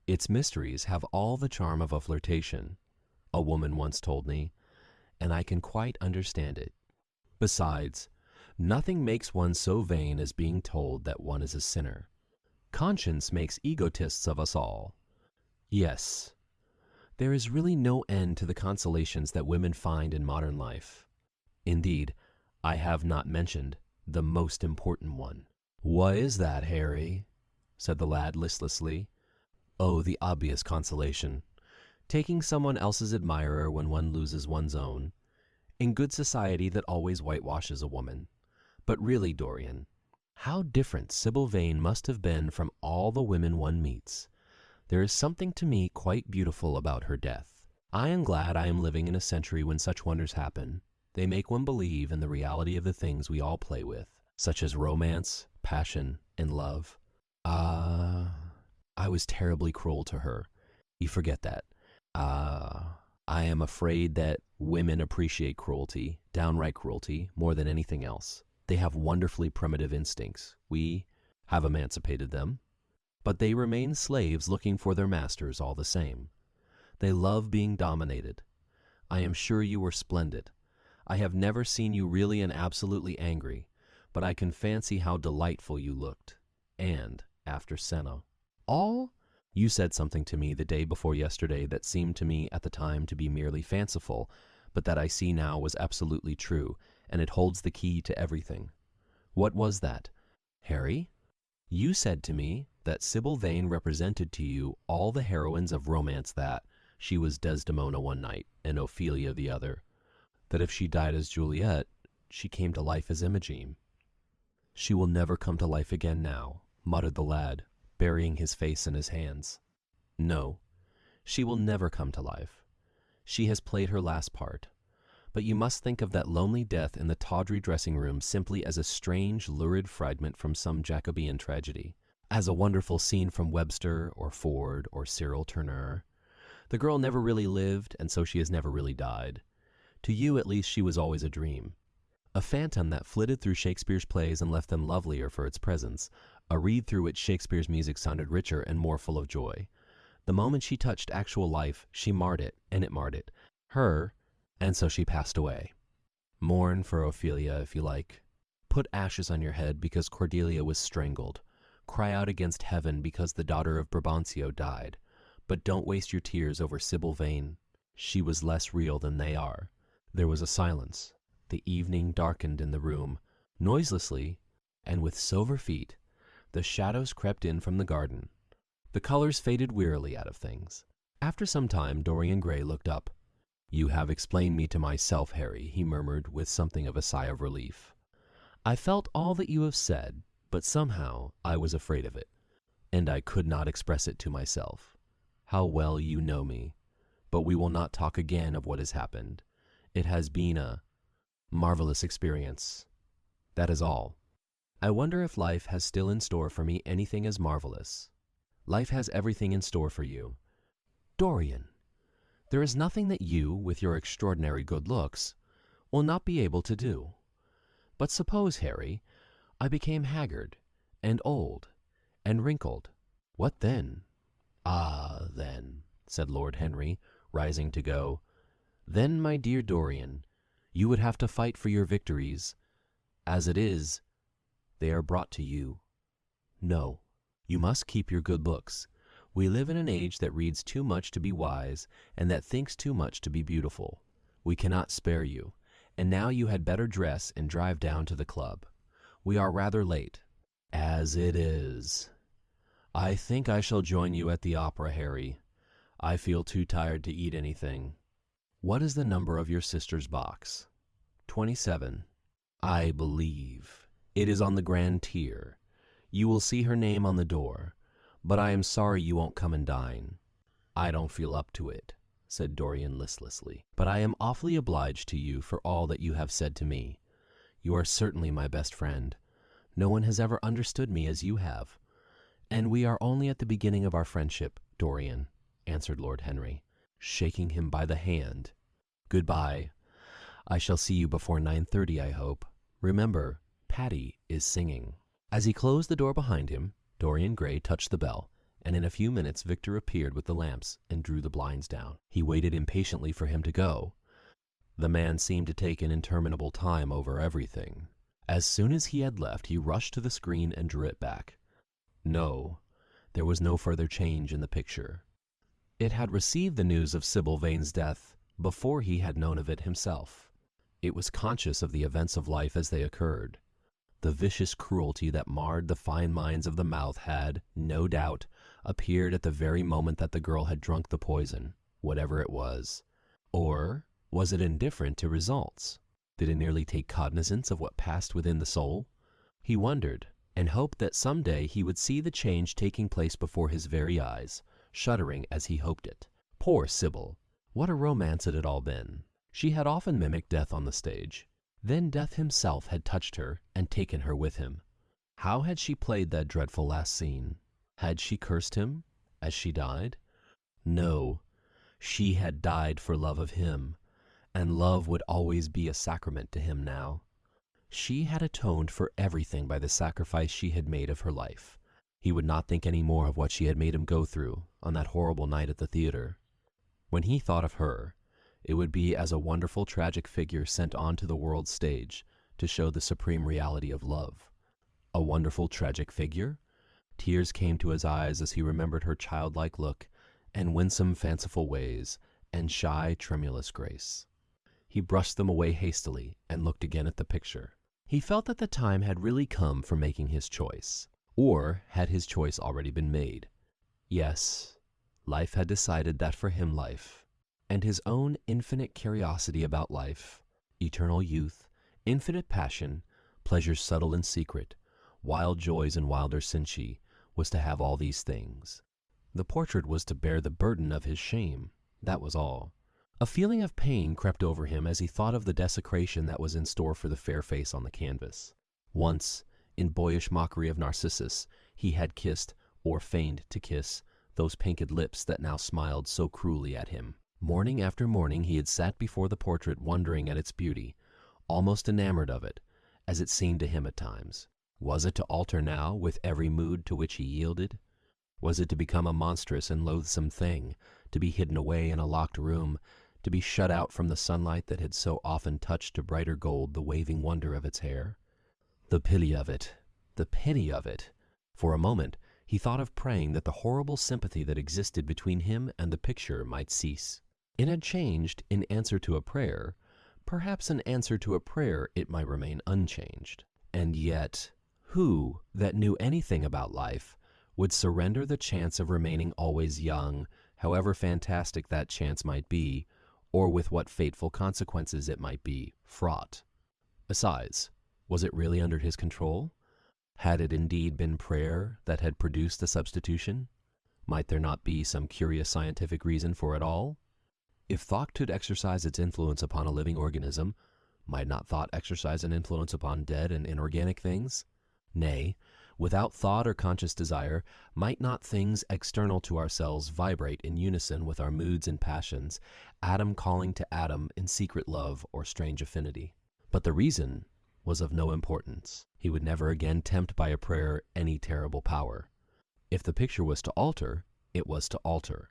Its mysteries have all the charm of a flirtation, a woman once told me, and I can quite understand it. Besides, nothing makes one so vain as being told that one is a sinner. Conscience makes egotists of us all. Yes, there is really no end to the consolations that women find in modern life. Indeed, I have not mentioned the most important one. "What is that, Harry?" said the lad listlessly. "Oh, the obvious consolation. Taking someone else's admirer when one loses one's own. In good society that always whitewashes a woman. But really, Dorian, how different Sybil Vane must have been from all the women one meets. There is something to me quite beautiful about her death. I am glad I am living in a century when such wonders happen. They make one believe in the reality of the things we all play with, such as romance, passion, and love. I was terribly cruel to her. You forget that. I am afraid that women appreciate cruelty, downright cruelty, more than anything else. They have wonderfully primitive instincts. We have emancipated them, but they remain slaves looking for their masters all the same. They love being dominated. I am sure you were splendid. I have never seen you really and absolutely angry, but I can fancy how delightful you looked. And after Senna. All? You said something to me the day before yesterday that seemed to me at the time to be merely fanciful, but that I see now was absolutely true, and it holds the key to everything. What was that? Harry? You said to me that Sybil Vane represented to you all the heroines of romance, that she was Desdemona one night and Ophelia the other, that if she died as Juliet, she came to life as Imogen. She will never come to life again now, muttered the lad, burying his face in his hands. No, she will never come to life. She has played her last part. But you must think of that lonely death in the tawdry dressing room simply as a strange, lurid fragment from some Jacobean tragedy, as a wonderful scene from Webster or Ford or Cyril Tourneur. The girl never really lived, and so she has never really died. To you, at least, she was always a dream. A phantom that flitted through Shakespeare's plays and left them lovelier for its presence, a reed through which Shakespeare's music sounded richer and more full of joy. The moment she touched actual life, she marred it, and it marred it. Her, and so she passed away. Mourn for Ophelia if you like. Put ashes on your head because Cordelia was strangled. Cry out against heaven because the daughter of Brabantio died. But don't waste your tears over Sybil Vane. She was less real than they are. There was a silence. The evening darkened in the room. Noiselessly, and with silver feet, the shadows crept in from the garden. The colors faded wearily out of things. After some time, Dorian Gray looked up. You have explained me to myself, Harry, he murmured with something of a sigh of relief. I felt all that you have said, but somehow I was afraid of it, and I could not express it to myself. How well you know me. But we will not talk again of what has happened. It has been a marvelous experience. That is all. I wonder if life has still in store for me anything as marvelous. Life has everything in store for you. Dorian, there is nothing that you, with your extraordinary good looks, will not be able to do. But suppose, Harry, I became haggard, and old, and wrinkled. What then? Ah, then, said Lord Henry, rising to go, then, my dear Dorian, you would have to fight for your victories. As it is, they are brought to you. No, you must keep your good looks. We live in an age that reads too much to be wise, and that thinks too much to be beautiful. We cannot spare you, and now you had better dress and drive down to the club. We are rather late. As it is. I think I shall join you at the opera, Harry. I feel too tired to eat anything. What is the number of your sister's box? 27. I believe. It is on the grand tier. You will see her name on the door. But I am sorry you won't come and dine. I don't feel up to it, said Dorian listlessly. But I am awfully obliged to you for all that you have said to me. You are certainly my best friend. No one has ever understood me as you have. And we are only at the beginning of our friendship, Dorian, answered Lord Henry, shaking him by the hand. Goodbye. I shall see you before 9:30, I hope. Remember, Patty is singing. As he closed the door behind him, Dorian Gray touched the bell, and in a few minutes Victor appeared with the lamps and drew the blinds down. He waited impatiently for him to go. The man seemed to take an interminable time over everything. As soon as he had left, he rushed to the screen and drew it back. No, there was no further change in the picture. It had received the news of Sybil Vane's death before he had known of it himself. It was conscious of the events of life as they occurred. The vicious cruelty that marred the fine lines of the mouth had, no doubt, appeared at the very moment that the girl had drunk the poison, whatever it was. Or was it indifferent to results? Did it merely take cognizance of what passed within the soul? He wondered, and hoped that some day he would see the change taking place before his very eyes, shuddering as he hoped it. Poor Sybil! What a romance it had all been! She had often mimicked death on the stage. Then death himself had touched her and taken her with him. How had she played that dreadful last scene? Had she cursed him as she died? No, she had died for love of him, and love would always be a sacrament to him now. She had atoned for everything by the sacrifice she had made of her life. He would not think any more of what she had made him go through on that horrible night at the theater. When he thought of her, it would be as a wonderful tragic figure sent on to the world's stage to show the supreme reality of love. A wonderful tragic figure? Tears came to his eyes as he remembered her childlike look and winsome fanciful ways and shy tremulous grace. He brushed them away hastily and looked again at the picture. He felt that the time had really come for making his choice. Or had his choice already been made? Yes, life had decided that for him life, and his own infinite curiosity about life, eternal youth, infinite passion, pleasures subtle and secret, wild joys and wilder sinche, was to have all these things. The portrait was to bear the burden of his shame, that was all. A feeling of pain crept over him as he thought of the desecration that was in store for the fair face on the canvas. Once, in boyish mockery of Narcissus, he had kissed, or feigned to kiss, those painted lips that now smiled so cruelly at him. Morning after morning he had sat before the portrait wondering at its beauty, almost enamored of it, as it seemed to him at times. Was it to alter now with every mood to which he yielded? Was it to become a monstrous and loathsome thing, to be hidden away in a locked room, to be shut out from the sunlight that had so often touched to brighter gold the waving wonder of its hair? The pity of it! The pity of it! For a moment he thought of praying that the horrible sympathy that existed between him and the picture might cease. It had changed in answer to a prayer. Perhaps in answer to a prayer it might remain unchanged. And yet, who that knew anything about life would surrender the chance of remaining always young, however fantastic that chance might be, or with what fateful consequences it might be fraught? Besides, was it really under his control? Had it indeed been prayer that had produced the substitution? Might there not be some curious scientific reason for it all? If thought could exercise its influence upon a living organism, might not thought exercise an influence upon dead and inorganic things? Nay, without thought or conscious desire, might not things external to ourselves vibrate in unison with our moods and passions, atom calling to atom in secret love or strange affinity? But the reason was of no importance. He would never again tempt by a prayer any terrible power. If the picture was to alter, it was to alter.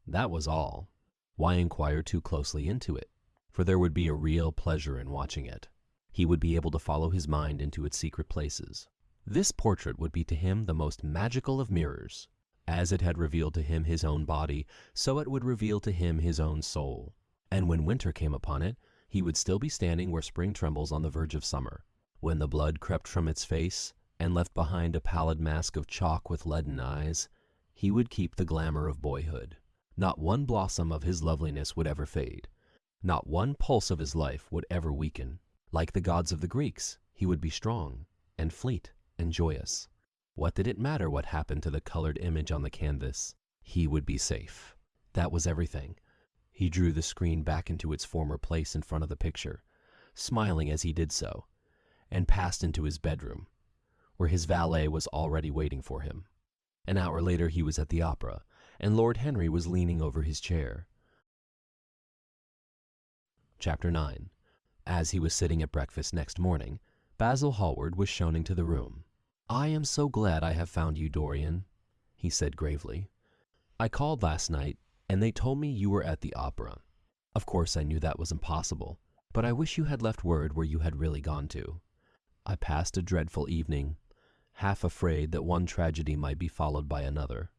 That was all. Why inquire too closely into it? For there would be a real pleasure in watching it. He would be able to follow his mind into its secret places. This portrait would be to him the most magical of mirrors. As it had revealed to him his own body, so it would reveal to him his own soul. And when winter came upon it, he would still be standing where spring trembles on the verge of summer. When the blood crept from its face and left behind a pallid mask of chalk with leaden eyes, he would keep the glamour of boyhood. Not one blossom of his loveliness would ever fade. Not one pulse of his life would ever weaken. Like the gods of the Greeks, he would be strong and fleet and joyous. What did it matter what happened to the colored image on the canvas? He would be safe. That was everything. He drew the screen back into its former place in front of the picture, smiling as he did so, and passed into his bedroom, where his valet was already waiting for him. An hour later he was at the opera, and Lord Henry was leaning over his chair. Chapter 9. As he was sitting at breakfast next morning, Basil Hallward was shown into the room. "I am so glad I have found you, Dorian," he said gravely. "I called last night, and they told me you were at the opera. Of course I knew that was impossible, but I wish you had left word where you had really gone to. I passed a dreadful evening, half afraid that one tragedy might be followed by another.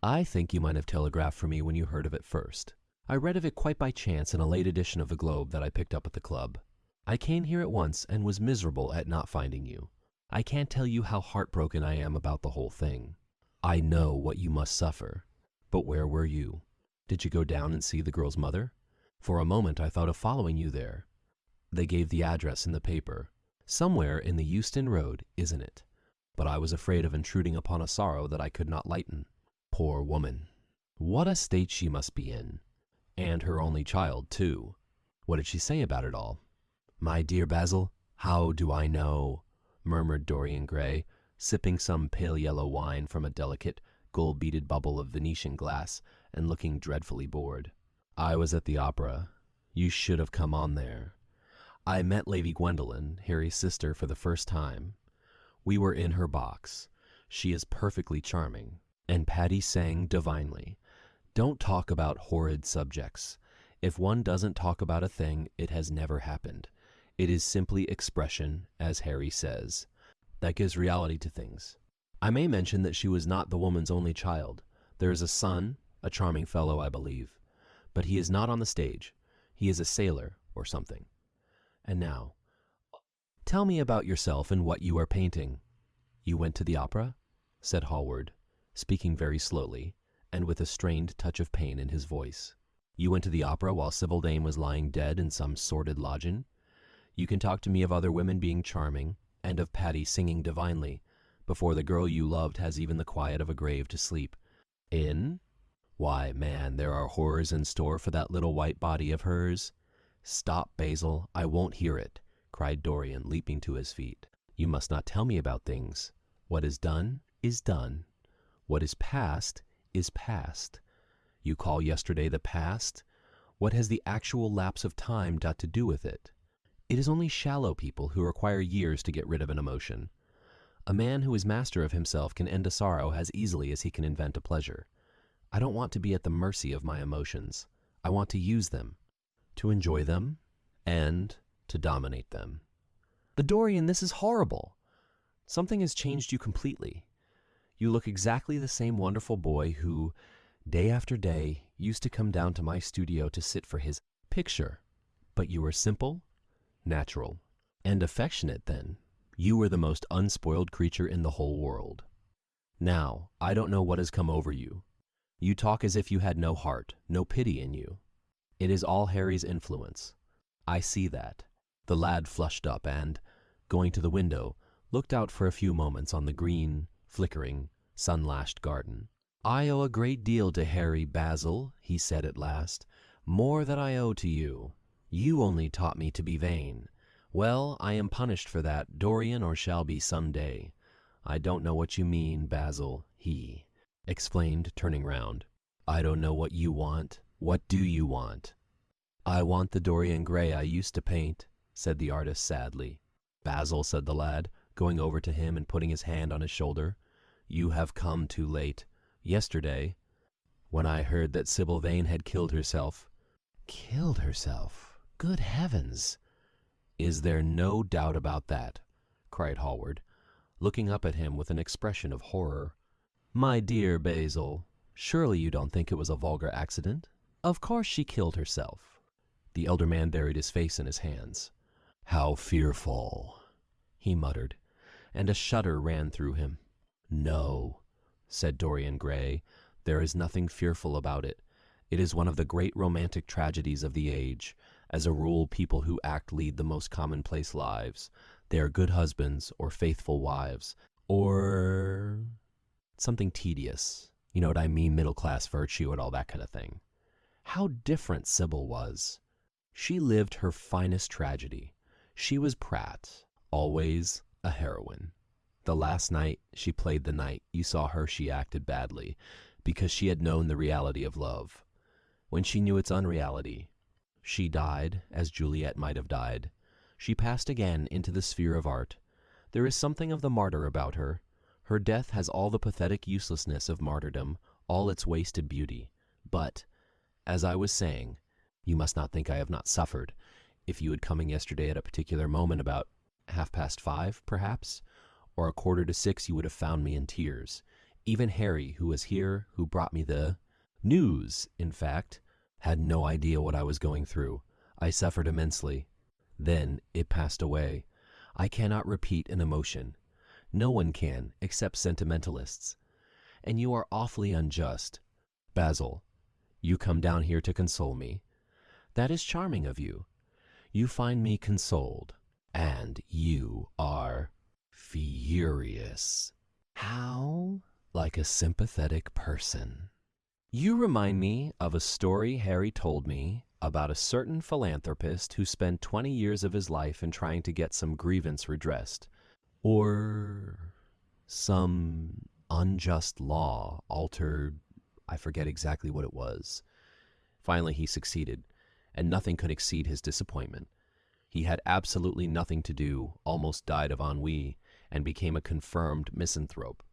I think you might have telegraphed for me when you heard of it first. I read of it quite by chance in a late edition of the Globe that I picked up at the club. I came here at once and was miserable at not finding you. I can't tell you how heartbroken I am about the whole thing. I know what you must suffer. But where were you? Did you go down and see the girl's mother? For a moment I thought of following you there. They gave the address in the paper. Somewhere in the Euston Road, isn't it? But I was afraid of intruding upon a sorrow that I could not lighten. Poor woman! What a state she must be in! And her only child, too. What did she say about it all?" "My dear Basil, how do I know?" murmured Dorian Gray, sipping some pale yellow wine from a delicate, gold-beaded bubble of Venetian glass and looking dreadfully bored. "I was at the opera. You should have come on there. I met Lady Gwendolen, Harry's sister, for the first time. We were in her box. She is perfectly charming, and Patty sang divinely. Don't talk about horrid subjects. If one doesn't talk about a thing, it has never happened. It is simply expression, as Harry says. That gives reality to things. I may mention that she was not the woman's only child. There is a son, a charming fellow, I believe. But he is not on the stage. He is a sailor, or something. And now, tell me about yourself and what you are painting. You went to the opera? Said Hallward, speaking very slowly, and with a strained touch of pain in his voice. You went to the opera while Sybil Vane was lying dead in some sordid lodging? You can talk to me of other women being charming, and of Patty singing divinely, before the girl you loved has even the quiet of a grave to sleep in? Why, man, there are horrors in store for that little white body of hers. Stop, Basil, I won't hear it, cried Dorian, leaping to his feet. You must not tell me about things. What is done is done. What is past is past. You call yesterday the past? What has the actual lapse of time got to do with it? It is only shallow people who require years to get rid of an emotion. A man who is master of himself can end a sorrow as easily as he can invent a pleasure. I don't want to be at the mercy of my emotions. I want to use them, to enjoy them, and to dominate them. But Dorian, this is horrible. Something has changed you completely. You look exactly the same wonderful boy who, day after day, used to come down to my studio to sit for his picture. But you were simple, natural, and affectionate then. You were the most unspoiled creature in the whole world. Now, I don't know what has come over you. You talk as if you had no heart, no pity in you. It is all Harry's influence. I see that. The lad flushed up and, going to the window, looked out for a few moments on the green, flickering, sun-lashed garden. I owe a great deal to Harry, Basil, he said at last, more than I owe to you. You only taught me to be vain. Well, I am punished for that, Dorian, or shall be some day. I don't know what you mean, Basil, he explained, turning round. I don't know what you want. What do you want? I want the Dorian Gray I used to paint, said the artist sadly. Basil, said the lad, going over to him and putting his hand on his shoulder, you have come too late. Yesterday, when I heard that Sybil Vane had killed herself. Killed herself? Good heavens! Is there no doubt about that? Cried Hallward, looking up at him with an expression of horror. My dear Basil, surely you don't think it was a vulgar accident? Of course she killed herself. The elder man buried his face in his hands. How fearful, he muttered, and a shudder ran through him. No, said Dorian Gray, there is nothing fearful about it. It is one of the great romantic tragedies of the age. As a rule, people who act lead the most commonplace lives. They are good husbands or faithful wives, or something tedious. You know what I mean, middle-class virtue and all that kind of thing. How different Sybil was. She lived her finest tragedy. She was Pratt, always a heroine. The last night she played the knight, you saw her, she acted badly, because she had known the reality of love. When she knew its unreality, she died as Juliet might have died. She passed again into the sphere of art. There is something of the martyr about her. Her death has all the pathetic uselessness of martyrdom, all its wasted beauty. But, as I was saying, you must not think I have not suffered. If you had come in yesterday at a particular moment, about 5:30, perhaps, or 5:45, you would have found me in tears. Even Harry, who was here, who brought me the news, in fact, had no idea what I was going through. I suffered immensely. Then it passed away. I cannot repeat an emotion. No one can, except sentimentalists. And you are awfully unjust. Basil, you come down here to console me. That is charming of you. You find me consoled. And you are furious. How like a sympathetic person. You remind me of a story Harry told me about a certain philanthropist who spent 20 years of his life in trying to get some grievance redressed, or some unjust law altered. I forget exactly what it was. Finally he succeeded, and nothing could exceed his disappointment. He had absolutely nothing to do, almost died of ennui, and became a confirmed misanthrope.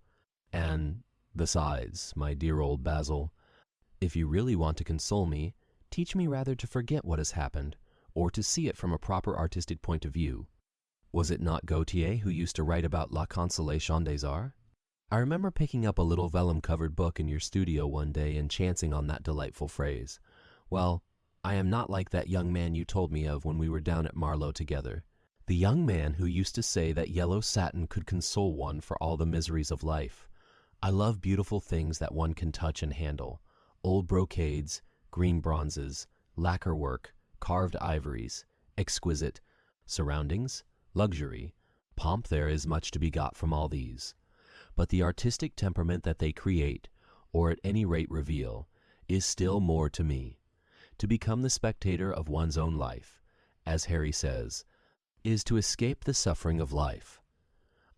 And besides, my dear old Basil, if you really want to console me, teach me rather to forget what has happened, or to see it from a proper artistic point of view. Was it not Gautier who used to write about La Consolation des Arts? I remember picking up a little vellum-covered book in your studio one day and chancing on that delightful phrase. Well, I am not like that young man you told me of when we were down at Marlow together. The young man who used to say that yellow satin could console one for all the miseries of life. I love beautiful things that one can touch and handle. Old brocades, green bronzes, lacquer work, carved ivories, exquisite surroundings, luxury, pomp. There is much to be got from all these. But the artistic temperament that they create, or at any rate reveal, is still more to me. To become the spectator of one's own life, as Harry says, is to escape the suffering of life.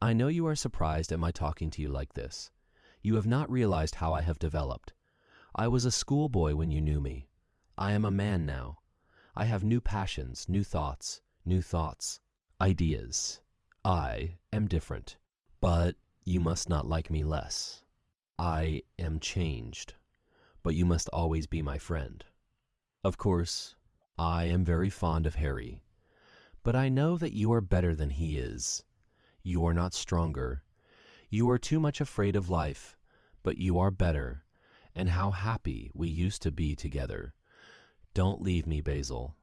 I know you are surprised at my talking to you like this. You have not realized how I have developed. I was a schoolboy when you knew me. I am a man now. I have new passions, new thoughts, ideas. I am different, but you must not like me less. I am changed, but you must always be my friend. Of course, I am very fond of Harry, but I know that you are better than he is. You are not stronger. You are too much afraid of life, but you are better, and how happy we used to be together. Don't leave me, Basil,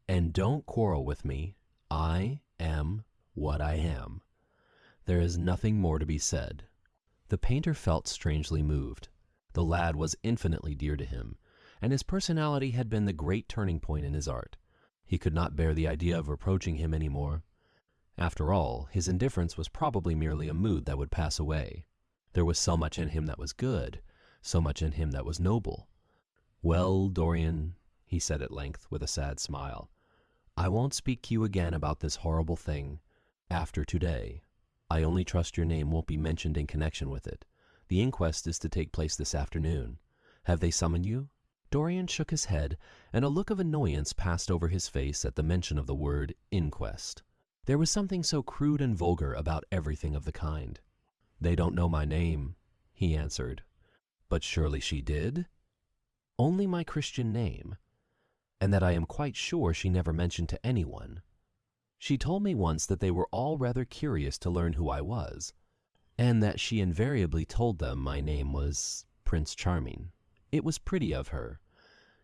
and don't quarrel with me. I am what I am. There is nothing more to be said. The painter felt strangely moved. The lad was infinitely dear to him, and his personality had been the great turning point in his art. He could not bear the idea of reproaching him any more. After all, his indifference was probably merely a mood that would pass away. There was so much in him that was good, so much in him that was noble. "Well, Dorian," he said at length, with a sad smile, "I won't speak to you again about this horrible thing after today. I only trust your name won't be mentioned in connection with it. The inquest is to take place this afternoon. Have they summoned you?" Dorian shook his head, and a look of annoyance passed over his face at the mention of the word inquest. There was something so crude and vulgar about everything of the kind. "They don't know my name," he answered. "But surely she did?" "Only my Christian name, and that I am quite sure she never mentioned to anyone. She told me once that they were all rather curious to learn who I was, and that she invariably told them my name was Prince Charming. It was pretty of her.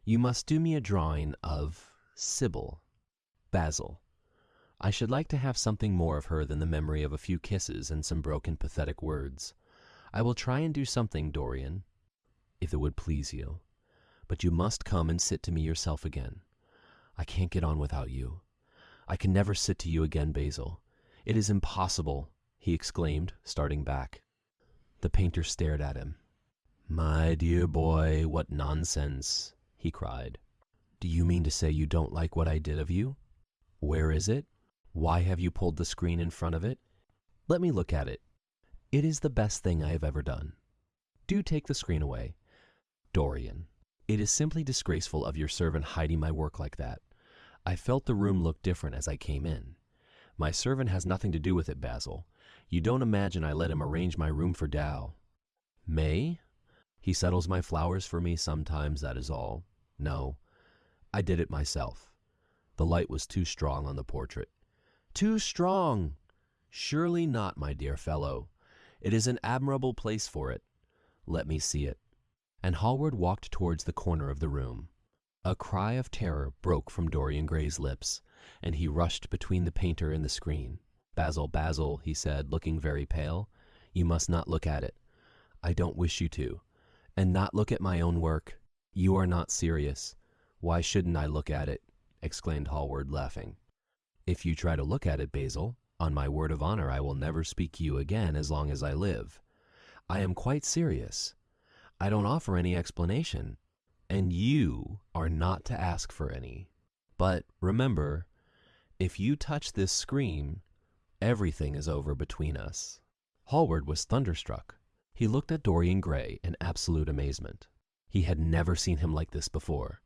You must do me a drawing of Sybil. Basil. I should like to have something more of her than the memory of a few kisses and some broken pathetic words. I will try and do something, Dorian, if it would please you. But you must come and sit to me yourself again. I can't get on without you. I can never sit to you again, Basil. It is impossible," he exclaimed, starting back. The painter stared at him. "My dear boy, what nonsense," he cried. "Do you mean to say you don't like what I did of you? Where is it? Why have you pulled the screen in front of it? Let me look at it. It is the best thing I have ever done. Do take the screen away. Dorian, it is simply disgraceful of your servant hiding my work like that. I felt the room look different as I came in. My servant has nothing to do with it, Basil. You don't imagine I let him arrange my room for Dow. May? He settles my flowers for me sometimes, that is all. No, I did it myself. The light was too strong on the portrait." "Too strong!" "Surely not, my dear fellow. It is an admirable place for it. Let me see it." And Hallward walked towards the corner of the room. A cry of terror broke from Dorian Gray's lips, and he rushed between the painter and the screen. "Basil, Basil," he said, looking very pale, "you must not look at it. I don't wish you to. And not look at my own work. You are not serious." "Why shouldn't I look at it?" exclaimed Hallward, laughing. "If you try to look at it, Basil, on my word of honor I will never speak to you again as long as I live. I am quite serious. I don't offer any explanation, and you are not to ask for any. But remember, if you touch this screen, everything is over between us." Hallward was thunderstruck. He looked at Dorian Gray in absolute amazement. He had never seen him like this before.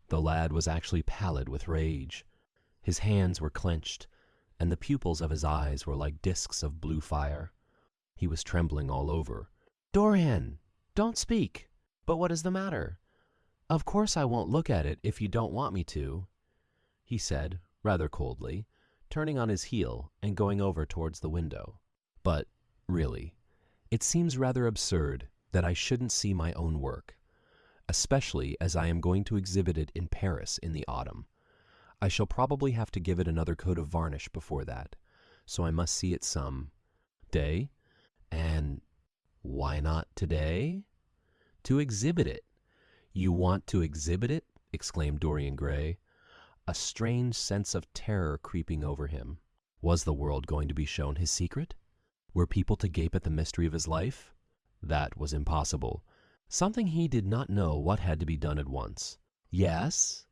The lad was actually pallid with rage. His hands were clenched, and the pupils of his eyes were like discs of blue fire. He was trembling all over. "Dorian, don't speak! But what is the matter? Of course I won't look at it if you don't want me to," he said, rather coldly, turning on his heel and going over towards the window. "But, really, it seems rather absurd that I shouldn't see my own work. especially as I am going to exhibit it in Paris in the autumn. I shall probably have to give it another coat of varnish before that, so I must see it some day. And why not today? To exhibit it. You want to exhibit it? Exclaimed Dorian Gray, a strange sense of terror creeping over him. Was the world going to be shown his secret? Were people to gape at the mystery of his life? That was impossible. Something he did not know what had to be done at once. Yes?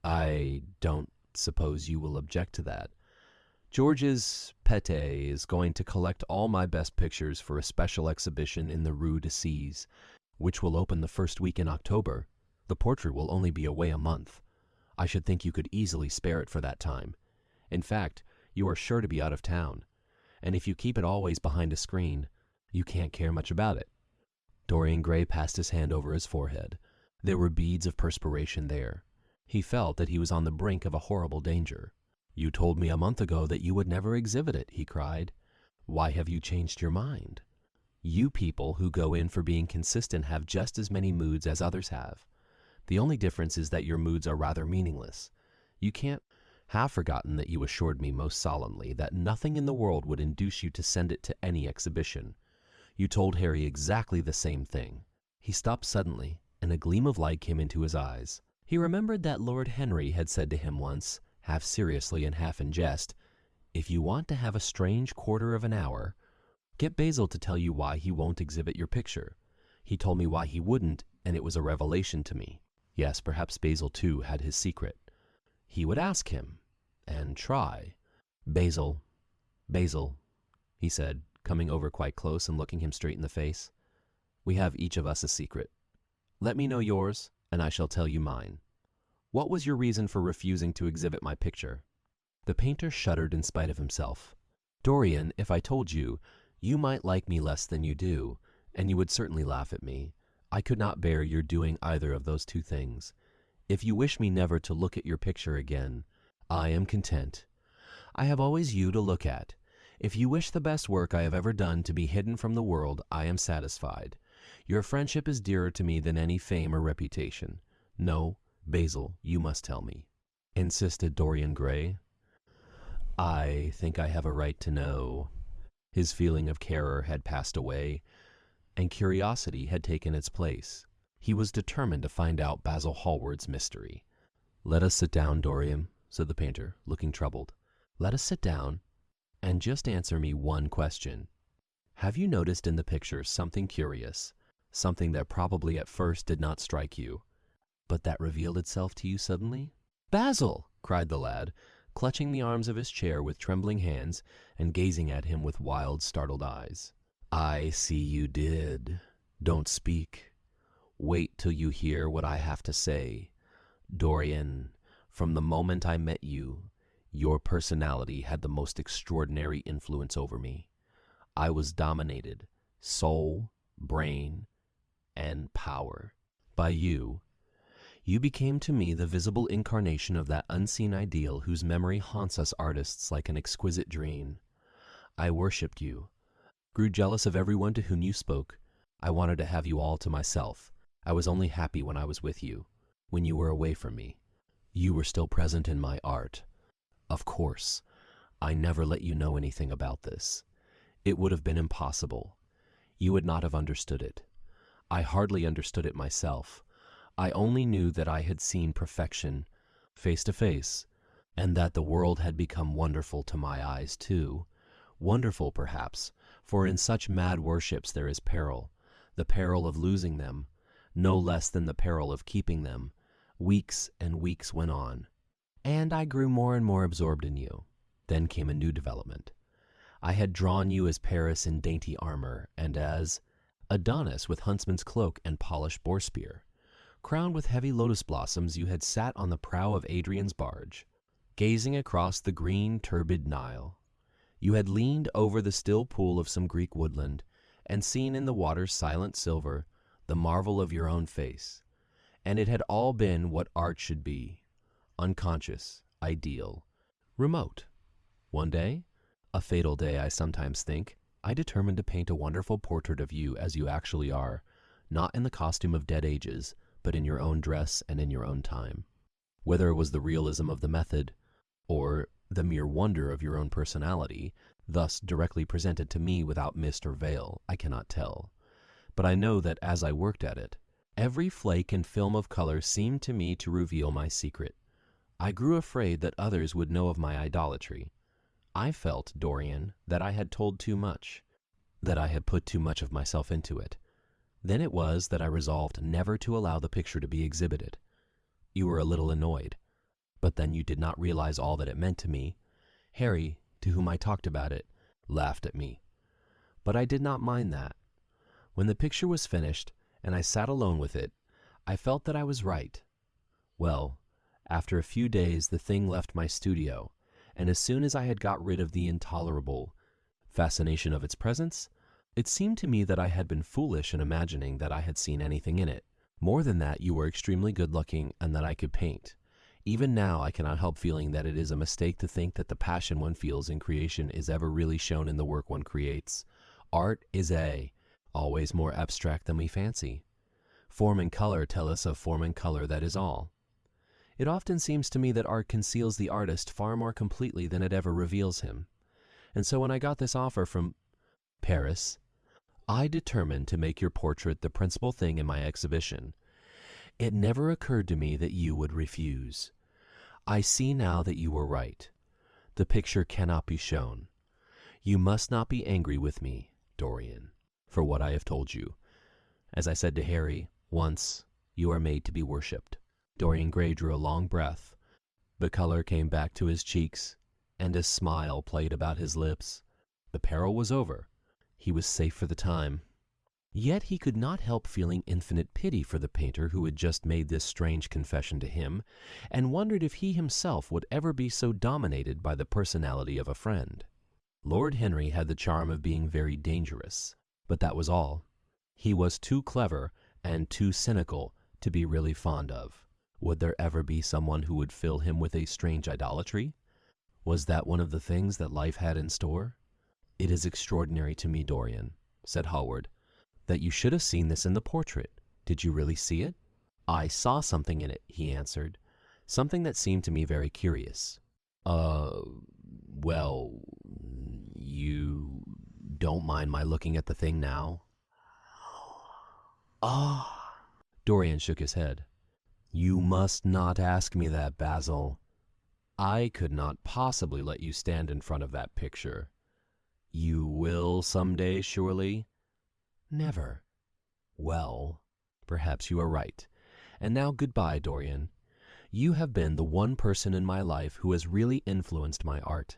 I don't suppose you will object to that. George's Pete is going to collect all my best pictures for a special exhibition in the Rue de Sèvres, which will open the first week in October. The portrait will only be away a month. I should think you could easily spare it for that time. In fact, you are sure to be out of town, and if you keep it always behind a screen, you can't care much about it. Dorian Gray passed his hand over his forehead. There were beads of perspiration there. He felt that he was on the brink of a horrible danger. You told me a month ago that you would never exhibit it, he cried. Why have you changed your mind? You people who go in for being consistent have just as many moods as others have. The only difference is that your moods are rather meaningless. You can't have forgotten that you assured me most solemnly that nothing in the world would induce you to send it to any exhibition. You told Harry exactly the same thing. He stopped suddenly, and a gleam of light came into his eyes. He remembered that Lord Henry had said to him once, half seriously and half in jest, "If you want to have a strange quarter of an hour, get Basil to tell you why he won't exhibit your picture. He told me why he wouldn't, and it was a revelation to me." Yes, perhaps Basil too had his secret. He would ask him, and try. Basil, he said, coming over quite close and looking him straight in the face. We have each of us a secret. Let me know yours, and I shall tell you mine. What was your reason for refusing to exhibit my picture? The painter shuddered in spite of himself. Dorian, if I told you, you might like me less than you do, and you would certainly laugh at me. I could not bear your doing either of those two things. If you wish me never to look at your picture again, I am content. I have always you to look at. If you wish the best work I have ever done to be hidden from the world, I am satisfied. Your friendship is dearer to me than any fame or reputation. No, Basil, you must tell me, insisted Dorian Gray. I think I have a right to know. His feeling of terror had passed away, and curiosity had taken its place. He was determined to find out Basil Hallward's mystery. Let us sit down, Dorian, said the painter, looking troubled. Let us sit down, and just answer me one question. Have you noticed in the picture something curious, something that probably at first did not strike you, but that revealed itself to you suddenly? Basil! Cried the lad, clutching the arms of his chair with trembling hands and gazing at him with wild, startled eyes. I see you did. Don't speak. Wait till you hear what I have to say. Dorian, from the moment I met you, your personality had the most extraordinary influence over me. I was dominated, soul, brain, and power, by you. You became to me the visible incarnation of that unseen ideal whose memory haunts us artists like an exquisite dream. I worshipped you, grew jealous of everyone to whom you spoke. I wanted to have you all to myself. I was only happy when I was with you. When you were away from me, you were still present in my art. Of course, I never let you know anything about this. It would have been impossible. You would not have understood it. I hardly understood it myself. I only knew that I had seen perfection face to face, and that the world had become wonderful to my eyes too. Wonderful, perhaps, for in such mad worships there is peril, the peril of losing them, no less than the peril of keeping them. Weeks and weeks went on, and I grew more and more absorbed in you. Then came a new development. I had drawn you as Paris in dainty armor, and as Adonis with huntsman's cloak and polished boar spear. Crowned with heavy lotus blossoms, you had sat on the prow of Adrian's barge, gazing across the green, turbid Nile. You had leaned over the still pool of some Greek woodland, and seen in the water's silent silver the marvel of your own face. And it had all been what art should be, unconscious, ideal, remote. One day, a fatal day I sometimes think, I determined to paint a wonderful portrait of you as you actually are, not in the costume of dead ages, but in your own dress and in your own time. Whether it was the realism of the method, or the mere wonder of your own personality, thus directly presented to me without mist or veil, I cannot tell. But I know that as I worked at it, every flake and film of color seemed to me to reveal my secret. I grew afraid that others would know of my idolatry. I felt, Dorian, that I had told too much, that I had put too much of myself into it. Then it was that I resolved never to allow the picture to be exhibited. You were a little annoyed, but then you did not realize all that it meant to me. Harry, to whom I talked about it, laughed at me. But I did not mind that. When the picture was finished, and I sat alone with it, I felt that I was right. Well, after a few days the thing left my studio, and as soon as I had got rid of the intolerable fascination of its presence, it seemed to me that I had been foolish in imagining that I had seen anything in it. More than that, you were extremely good-looking and that I could paint. Even now I cannot help feeling that it is a mistake to think that the passion one feels in creation is ever really shown in the work one creates. Art is always more abstract than we fancy. Form and color tell us of form and color, that is all. It often seems to me that art conceals the artist far more completely than it ever reveals him. And so when I got this offer from Paris, I determined to make your portrait the principal thing in my exhibition. It never occurred to me that you would refuse. I see now that you were right. The picture cannot be shown. You must not be angry with me, Dorian, for what I have told you. As I said to Harry, once, you are made to be worshipped. Dorian Gray drew a long breath. The color came back to his cheeks, and a smile played about his lips. The peril was over. He was safe for the time. Yet he could not help feeling infinite pity for the painter who had just made this strange confession to him, and wondered if he himself would ever be so dominated by the personality of a friend. Lord Henry had the charm of being very dangerous, but that was all. He was too clever and too cynical to be really fond of. Would there ever be someone who would fill him with a strange idolatry? Was that one of the things that life had in store? It is extraordinary to me, Dorian, said Hallward, that you should have seen this in the portrait. Did you really see it? I saw something in it, he answered, something that seemed to me very curious. Well, you don't mind my looking at the thing now? Ah! Dorian shook his head. You must not ask me that, Basil. I could not possibly let you stand in front of that picture. You will some day, surely? Never. Well, perhaps you are right. And now goodbye, Dorian. You have been the one person in my life who has really influenced my art.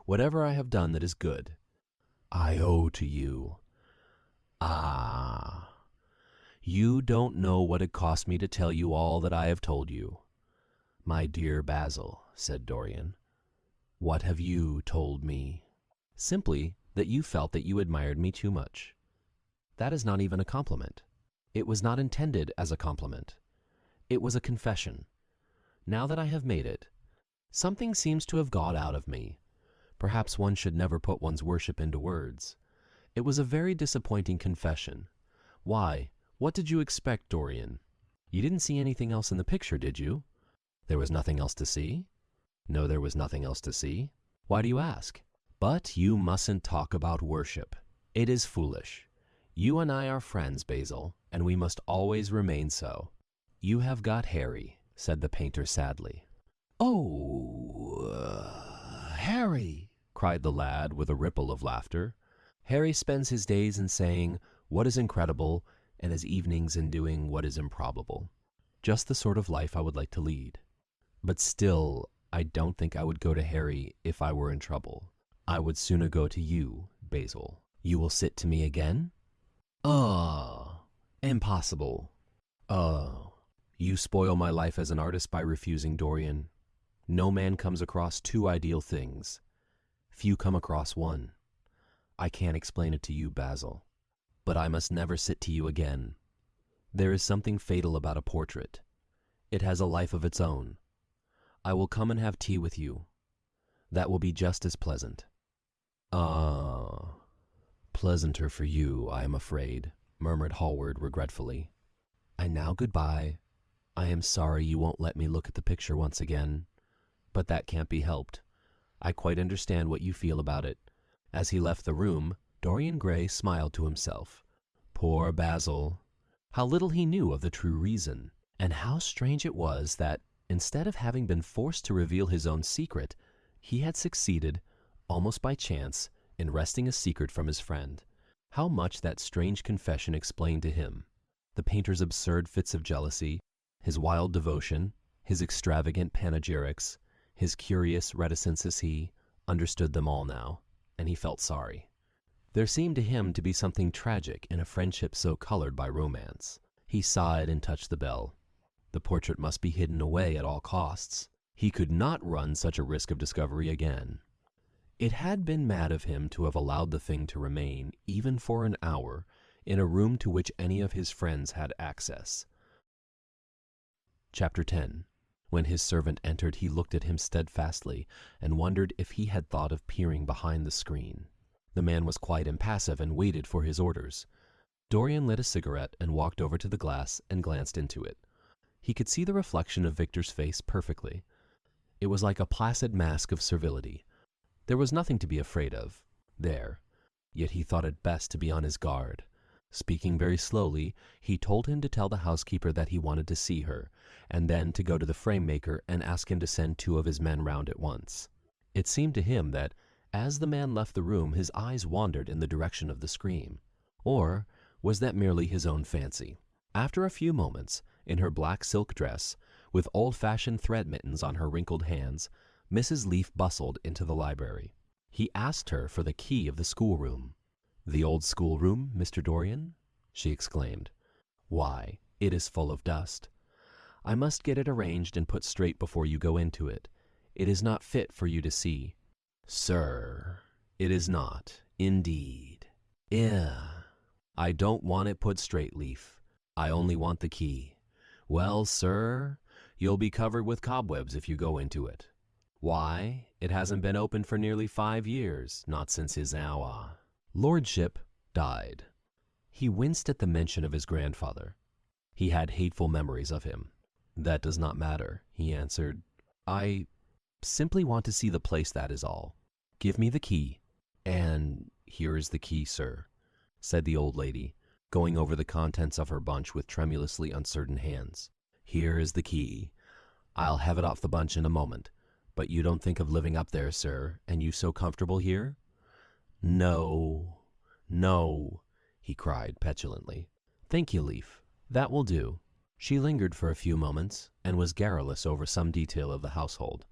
Whatever I have done that is good, I owe to you. Ah, you don't know what it cost me to tell you all that I have told you. My dear Basil, said Dorian, what have you told me? Simply that you felt that you admired me too much. That is not even a compliment. It was not intended as a compliment. It was a confession. Now that I have made it, something seems to have got out of me. Perhaps one should never put one's worship into words. It was a very disappointing confession. Why, what did you expect, Dorian? You didn't see anything else in the picture, did you? There was nothing else to see? No, there was nothing else to see. Why do you ask? But you mustn't talk about worship. It is foolish. You and I are friends, Basil, and we must always remain so. You have got Harry, said the painter sadly. Oh, Harry, cried the lad with a ripple of laughter. Harry spends his days in saying what is incredible and his evenings in doing what is improbable. Just the sort of life I would like to lead. But still, I don't think I would go to Harry if I were in trouble. I would sooner go to you, Basil. You will sit to me again? Impossible. You spoil my life as an artist by refusing, Dorian. No man comes across two ideal things. Few come across one. I can't explain it to you, Basil. But I must never sit to you again. There is something fatal about a portrait. It has a life of its own. I will come and have tea with you. That will be just as pleasant. Pleasanter for you, I am afraid, murmured Hallward regretfully. And now goodbye, I am sorry you won't let me look at the picture once again, but that can't be helped. I quite understand what you feel about it." As he left the room, Dorian Gray smiled to himself. Poor Basil! How little he knew of the true reason, and how strange it was that, instead of having been forced to reveal his own secret, he had succeeded, almost by chance, in wresting a secret from his friend. How much that strange confession explained to him. The painter's absurd fits of jealousy, his wild devotion, his extravagant panegyrics, his curious reticences, he understood them all now, and he felt sorry. There seemed to him to be something tragic in a friendship so colored by romance. He sighed and touched the bell. The portrait must be hidden away at all costs. He could not run such a risk of discovery again. It had been mad of him to have allowed the thing to remain, even for an hour, in a room to which any of his friends had access. Chapter 10. When his servant entered, he looked at him steadfastly and wondered if he had thought of peering behind the screen. The man was quite impassive and waited for his orders. Dorian lit a cigarette and walked over to the glass and glanced into it. He could see the reflection of Victor's face perfectly. It was like a placid mask of servility. There was nothing to be afraid of there, yet he thought it best to be on his guard. Speaking very slowly, he told him to tell the housekeeper that he wanted to see her, and then to go to the frame maker and ask him to send 2 of his men round at once. It seemed to him that, as the man left the room, his eyes wandered in the direction of the screen. Or was that merely his own fancy? After a few moments, in her black silk dress, with old-fashioned thread mittens on her wrinkled hands, Mrs. Leaf bustled into the library. He asked her for the key of the schoolroom. "The old schoolroom, Mr. Dorian?" she exclaimed. "Why, it is full of dust. I must get it arranged and put straight before you go into it. It is not fit for you to see." "Sir, it is not, indeed." "I don't want it put straight, Leaf. I only want the key." "Well, sir, you'll be covered with cobwebs if you go into it. Why, it hasn't been opened for nearly 5 years, not since his lordship died." He winced at the mention of his grandfather. He had hateful memories of him. "That does not matter," he answered. "I simply want to see the place, that is all. Give me the key." "And here is the key, sir," said the old lady, going over the contents of her bunch with tremulously uncertain hands. "Here is the key. I'll have it off the bunch in a moment. But you don't think of living up there, sir, and you so comfortable here?" "No, no," he cried petulantly. "Thank you, Leaf. That will do." She lingered for a few moments, and was garrulous over some detail of the household.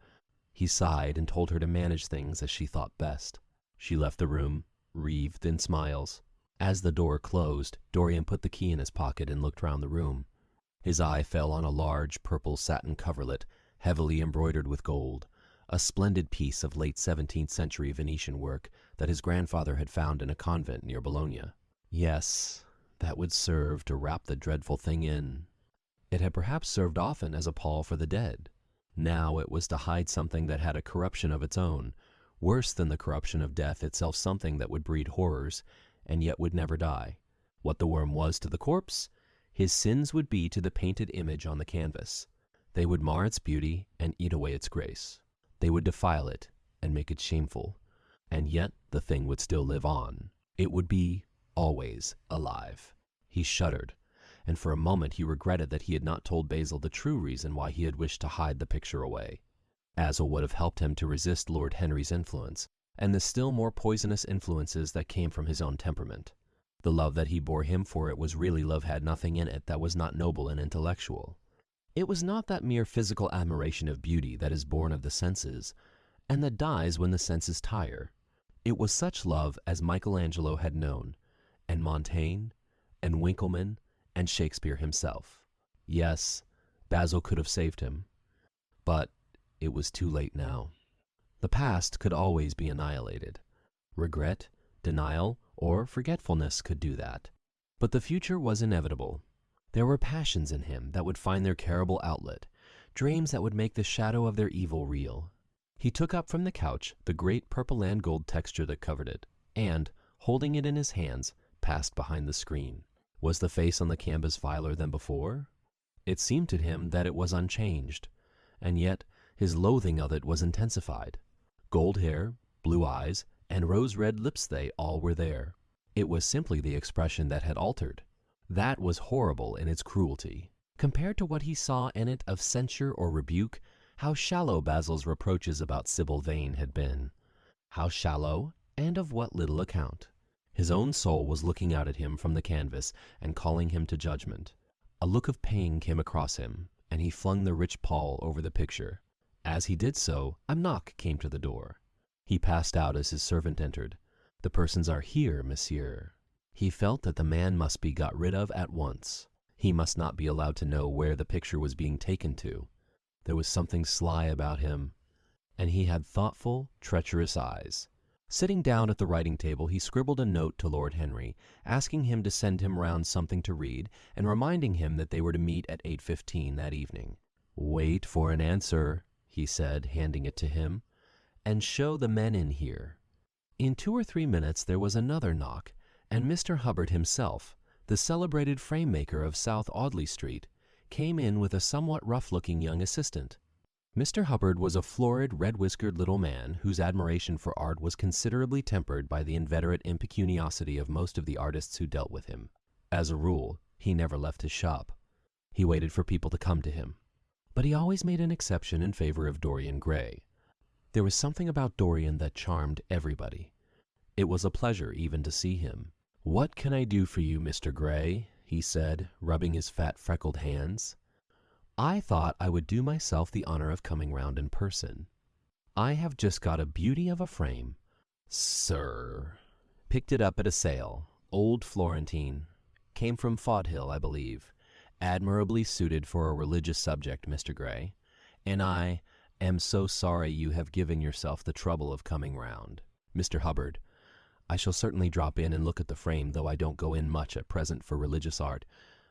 He sighed and told her to manage things as she thought best. She left the room, wreathed in smiles. As the door closed, Dorian put the key in his pocket and looked round the room. His eye fell on a large purple satin coverlet, heavily embroidered with gold, a splendid piece of late 17th century Venetian work that his grandfather had found in a convent near Bologna. Yes, that would serve to wrap the dreadful thing in. It had perhaps served often as a pall for the dead. Now it was to hide something that had a corruption of its own, worse than the corruption of death itself, something that would breed horrors, and yet would never die. What the worm was to the corpse, his sins would be to the painted image on the canvas. They would mar its beauty and eat away its grace. They would defile it and make it shameful, and yet the thing would still live on. It would be always alive. He shuddered, and for a moment he regretted that he had not told Basil the true reason why he had wished to hide the picture away. Basil would have helped him to resist Lord Henry's influence, and the still more poisonous influences that came from his own temperament. The love that he bore him for it was really love had nothing in it that was not noble and intellectual. It was not that mere physical admiration of beauty that is born of the senses, and that dies when the senses tire. It was such love as Michelangelo had known, and Montaigne, and Winckelmann, and Shakespeare himself. Yes, Basil could have saved him, but it was too late now. The past could always be annihilated. Regret, denial, or forgetfulness could do that. But the future was inevitable. There were passions in him that would find their terrible outlet, dreams that would make the shadow of their evil real. He took up from the couch the great purple and gold texture that covered it, and, holding it in his hands, passed behind the screen. Was the face on the canvas viler than before? It seemed to him that it was unchanged, and yet his loathing of it was intensified. Gold hair, blue eyes, and rose-red lips, they all were there. It was simply the expression that had altered. That was horrible in its cruelty. Compared to what he saw in it of censure or rebuke, how shallow Basil's reproaches about Sybil Vane had been. How shallow, and of what little account. His own soul was looking out at him from the canvas and calling him to judgment. A look of pain came across him, and he flung the rich pall over the picture. As he did so, a knock came to the door. He passed out as his servant entered. "The persons are here, monsieur." He felt that the man must be got rid of at once. He must not be allowed to know where the picture was being taken to. There was something sly about him, and he had thoughtful, treacherous eyes. Sitting down at the writing table, he scribbled a note to Lord Henry, asking him to send him round something to read, and reminding him that they were to meet at 8:15 that evening. "Wait for an answer," he said, handing it to him, "and show the men in here." In 2 or 3 minutes there was another knock, and Mr. Hubbard himself, the celebrated frame-maker of South Audley Street, came in with a somewhat rough-looking young assistant. Mr. Hubbard was a florid, red-whiskered little man whose admiration for art was considerably tempered by the inveterate impecuniosity of most of the artists who dealt with him. As a rule, he never left his shop. He waited for people to come to him. But he always made an exception in favor of Dorian Gray. There was something about Dorian that charmed everybody. It was a pleasure even to see him. "What can I do for you, Mr. Gray?" he said, rubbing his fat, freckled hands. "I thought I would do myself the honor of coming round in person. I have just got a beauty of a frame, sir. Picked it up at a sale. Old Florentine. Came from Fodhill, I believe. Admirably suited for a religious subject, Mr. Gray. And I am so sorry you have given yourself the trouble of coming round. Mr. Hubbard, I shall certainly drop in and look at the frame, though I don't go in much at present for religious art.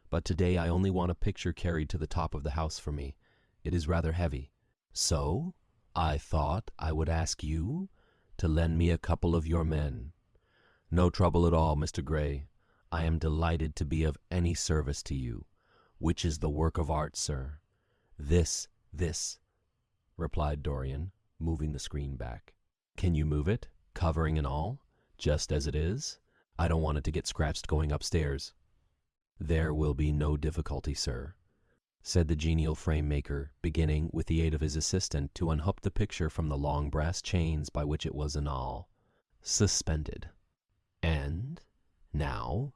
But today I only want a picture carried to the top of the house for me. It is rather heavy. So I thought I would ask you to lend me a couple of your men. No trouble at all, Mr. Gray. I am delighted to be of any service to you. Which is the work of art, sir?" This, replied Dorian, moving the screen back. "Can you move it, covering and all, just as it is? I don't want it to get scratched going upstairs." "There will be no difficulty, sir," said the genial frame-maker, beginning, with the aid of his assistant, to unhook the picture from the long brass chains by which it was in all suspended. "And now,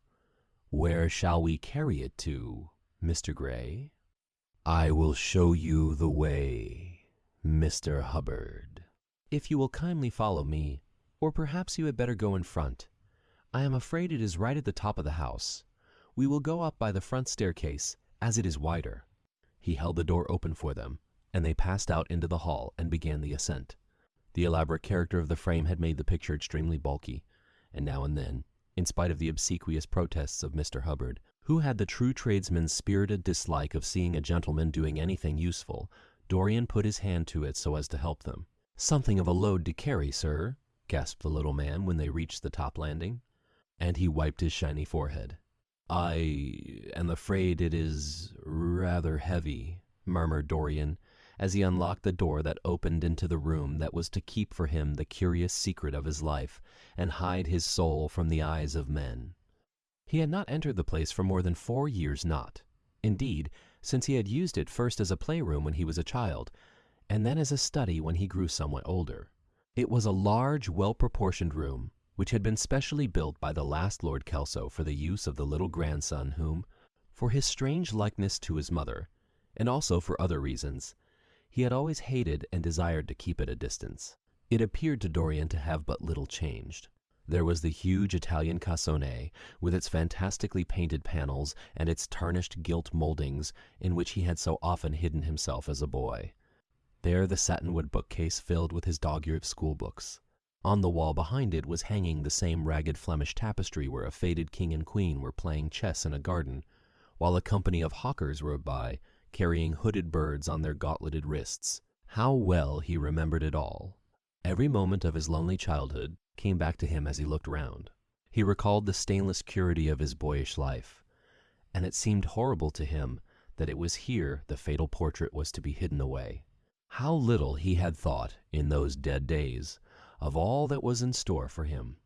where shall we carry it to, Mr. Gray?" "I will show you the way, Mr. Hubbard." "If you will kindly follow me, or perhaps you had better go in front. I am afraid it is right at the top of the house. We will go up by the front staircase, as it is wider." He held the door open for them, and they passed out into the hall and began the ascent. The elaborate character of the frame had made the picture extremely bulky, and now and then, in spite of the obsequious protests of Mr. Hubbard, who had the true tradesman's spirited dislike of seeing a gentleman doing anything useful, Dorian put his hand to it so as to help them. "Something of a load to carry, sir," gasped the little man when they reached the top landing, and he wiped his shiny forehead. "I am afraid it is rather heavy," murmured Dorian, as he unlocked the door that opened into the room that was to keep for him the curious secret of his life and hide his soul from the eyes of men. He had not entered the place for more than 4 years not, indeed, since he had used it first as a playroom when he was a child, and then as a study when he grew somewhat older. It was a large, well-proportioned room, which had been specially built by the last Lord Kelso for the use of the little grandson whom, for his strange likeness to his mother, and also for other reasons, he had always hated and desired to keep at a distance. It appeared to Dorian to have but little changed. There was the huge Italian cassone, with its fantastically painted panels and its tarnished gilt mouldings, in which he had so often hidden himself as a boy. There the satinwood bookcase filled with his dog-eared schoolbooks. On the wall behind it was hanging the same ragged Flemish tapestry where a faded king and queen were playing chess in a garden, while a company of hawkers rode by, carrying hooded birds on their gauntleted wrists. How well he remembered it all! Every moment of his lonely childhood came back to him as he looked round. He recalled the stainless purity of his boyish life, and it seemed horrible to him that it was here the fatal portrait was to be hidden away. How little he had thought, in those dead days, of all that was in store for him.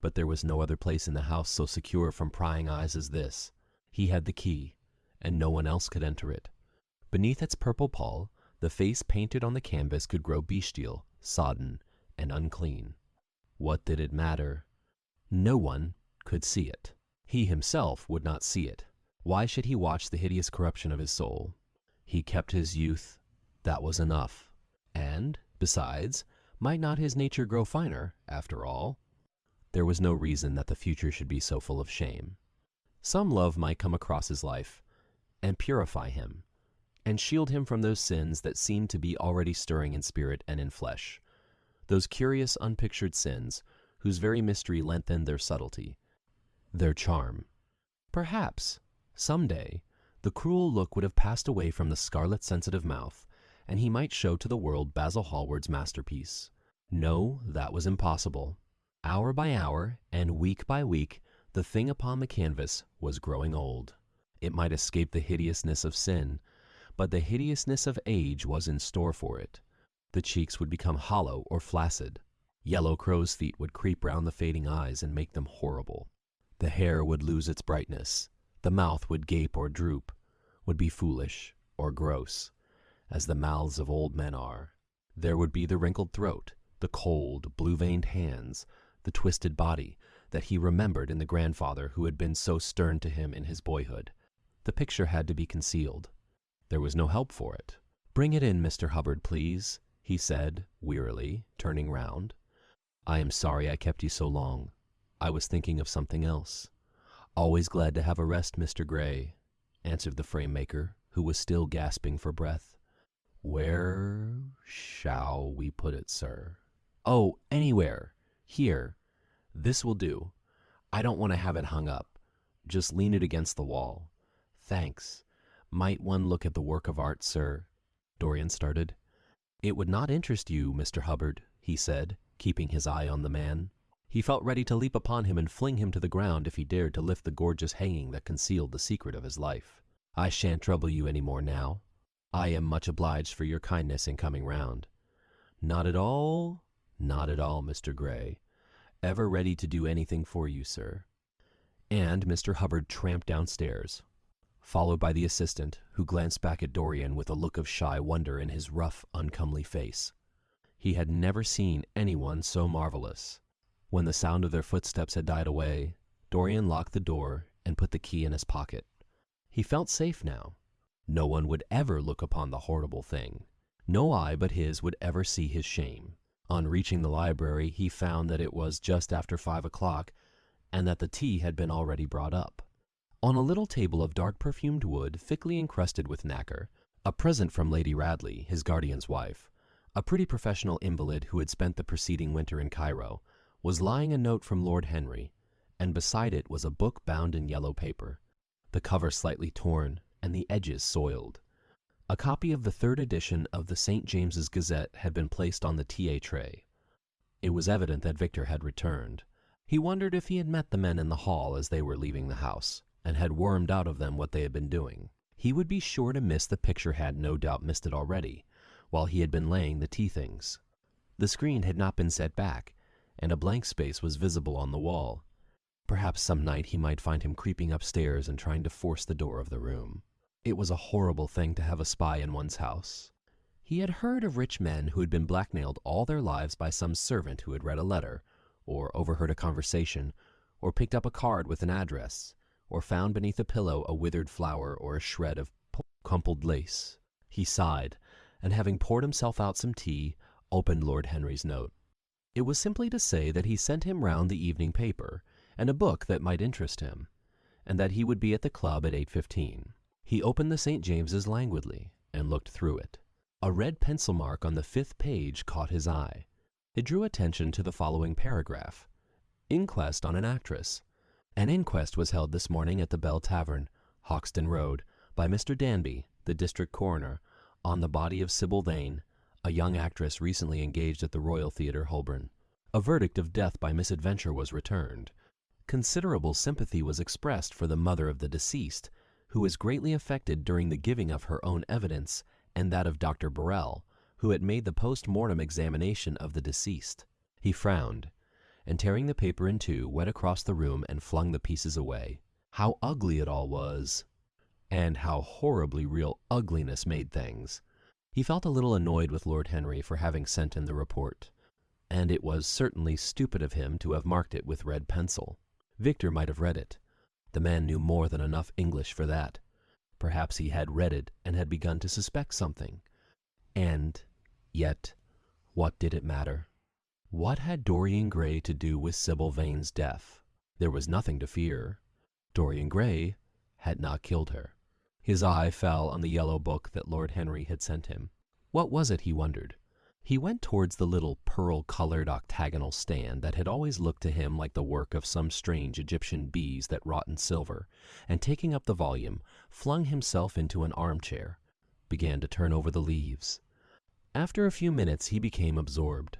But there was no other place in the house so secure from prying eyes as this. He had the key, and no one else could enter it. Beneath its purple pall, the face painted on the canvas could grow bestial, sodden, and unclean. What did it matter? No one could see it. He himself would not see it. Why should he watch the hideous corruption of his soul? He kept his youth. That was enough. And, besides, might not his nature grow finer, after all? There was no reason that the future should be so full of shame. Some love might come across his life, and purify him, and shield him from those sins that seemed to be already stirring in spirit and in flesh, those curious unpictured sins whose very mystery lengthened their subtlety, their charm. Perhaps, some day, the cruel look would have passed away from the scarlet sensitive mouth, and he might show to the world Basil Hallward's masterpiece. No, that was impossible. Hour by hour, and week by week, the thing upon the canvas was growing old. It might escape the hideousness of sin, but the hideousness of age was in store for it. The cheeks would become hollow or flaccid. Yellow crow's feet would creep round the fading eyes and make them horrible. The hair would lose its brightness. The mouth would gape or droop, would be foolish or gross, as the mouths of old men are. There would be the wrinkled throat, the cold, blue-veined hands, the twisted body that he remembered in the grandfather who had been so stern to him in his boyhood. The picture had to be concealed. There was no help for it. "Bring it in, Mr. Hubbard, please," he said, wearily, turning round. "I am sorry I kept you so long. I was thinking of something else." "Always glad to have a rest, Mr. Gray," answered the frame-maker, who was still gasping for breath. "Where shall we put it, sir?" "Oh, anywhere. Here. This will do. I don't want to have it hung up. Just lean it against the wall." "Thanks. Might one look at the work of art, sir?" Dorian started. "It would not interest you, Mr. Hubbard," he said, keeping his eye on the man. He felt ready to leap upon him and fling him to the ground if he dared to lift the gorgeous hanging that concealed the secret of his life. "I shan't trouble you any more now. I am much obliged for your kindness in coming round." "Not at all, Mr. Gray. Ever ready to do anything for you, sir." And Mr. Hubbard tramped downstairs, followed by the assistant, who glanced back at Dorian with a look of shy wonder in his rough, uncomely face. He had never seen anyone so marvelous. When the sound of their footsteps had died away, Dorian locked the door and put the key in his pocket. He felt safe now. No one would ever look upon the horrible thing. No eye but his would ever see his shame. On reaching the library, he found that it was just after 5 o'clock, and that the tea had been already brought up. On a little table of dark perfumed wood, thickly encrusted with nacre, a present from Lady Radley, his guardian's wife, a pretty professional invalid who had spent the preceding winter in Cairo, was lying a note from Lord Henry, and beside it was a book bound in yellow paper, the cover slightly torn and the edges soiled. A copy of the 3rd edition of the St. James's Gazette had been placed on the tea tray. It was evident that Victor had returned. He wondered if he had met the men in the hall as they were leaving the house, and had wormed out of them what they had been doing. He would be sure to miss the picture, had no doubt missed it already, while he had been laying the tea things. The screen had not been set back, and a blank space was visible on the wall. Perhaps some night he might find him creeping upstairs and trying to force the door of the room. It was a horrible thing to have a spy in one's house. He had heard of rich men who had been blackmailed all their lives by some servant who had read a letter, or overheard a conversation, or picked up a card with an address, or found beneath a pillow a withered flower or a shred of crumpled lace. He sighed, and having poured himself out some tea, opened Lord Henry's note. It was simply to say that he sent him round the evening paper, and a book that might interest him, and that he would be at the club at 8:15. He opened the St. James's languidly, and looked through it. A red pencil mark on the 5th page caught his eye. It drew attention to the following paragraph: "Inquest on an actress. An inquest was held this morning at the Bell Tavern, Hoxton Road, by Mr. Danby, the district coroner, on the body of Sybil Vane, a young actress recently engaged at the Royal Theatre, Holborn. A verdict of death by misadventure was returned. Considerable sympathy was expressed for the mother of the deceased, who was greatly affected during the giving of her own evidence and that of Dr. Burrell, who had made the post-mortem examination of the deceased. He frowned, and tearing the paper in two, went across the room and flung the pieces away. How ugly it all was, and how horribly real ugliness made things. He felt a little annoyed with Lord Henry for having sent in the report, and it was certainly stupid of him to have marked it with red pencil. Victor might have read it. The man knew more than enough English for that. Perhaps he had read it and had begun to suspect something. And yet, what did it matter? What had Dorian Gray to do with Sybil Vane's death? There was nothing to fear. Dorian Gray had not killed her. His eye fell on the yellow book that Lord Henry had sent him. What was it, he wondered? He went towards the little pearl-colored octagonal stand that had always looked to him like the work of some strange Egyptian bees that wrought in silver, and taking up the volume, flung himself into an armchair, began to turn over the leaves. After a few minutes he became absorbed.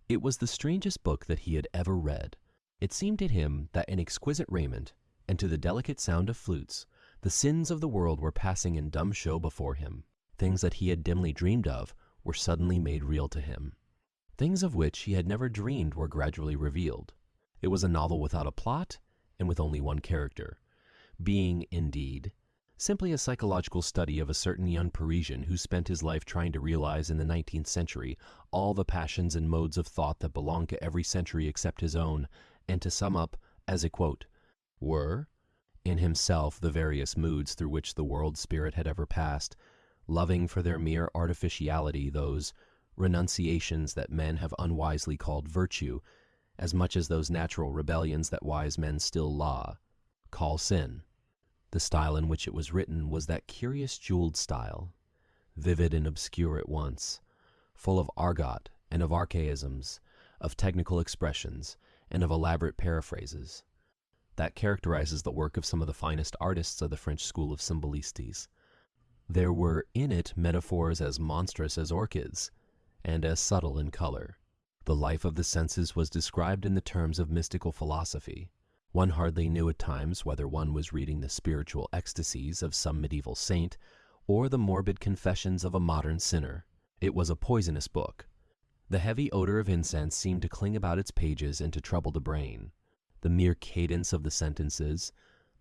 It was the strangest book that he had ever read. It seemed to him that in exquisite raiment, and to the delicate sound of flutes, the sins of the world were passing in dumb show before him. Things that he had dimly dreamed of were suddenly made real to him. Things of which he had never dreamed were gradually revealed. It was a novel without a plot and with only one character, being, indeed, simply a psychological study of a certain young Parisian who spent his life trying to realize in the 19th century all the passions and modes of thought that belonged to every century except his own, and to sum up, as a quote, were, in himself, the various moods through which the world spirit had ever passed, loving for their mere artificiality those renunciations that men have unwisely called virtue, as much as those natural rebellions that wise men still call sin. The style in which it was written was that curious jeweled style, vivid and obscure at once, full of argot and of archaisms, of technical expressions, and of elaborate paraphrases, that characterizes the work of some of the finest artists of the French school of symbolistes. There were in it metaphors as monstrous as orchids, and as subtle in color. The life of the senses was described in the terms of mystical philosophy. One hardly knew at times whether one was reading the spiritual ecstasies of some medieval saint, or the morbid confessions of a modern sinner. It was a poisonous book. The heavy odor of incense seemed to cling about its pages and to trouble the brain. The mere cadence of the sentences,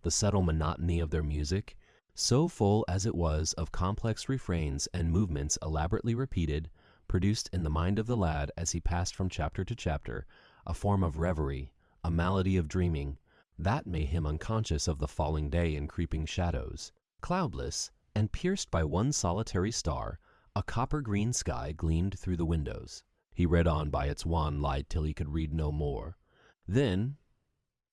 the subtle monotony of their music, so full as it was of complex refrains and movements elaborately repeated, produced in the mind of the lad, as he passed from chapter to chapter, a form of reverie, a malady of dreaming, that made him unconscious of the falling day and creeping shadows. Cloudless, and pierced by one solitary star, a copper-green sky gleamed through the windows. He read on by its wan light till he could read no more. Then,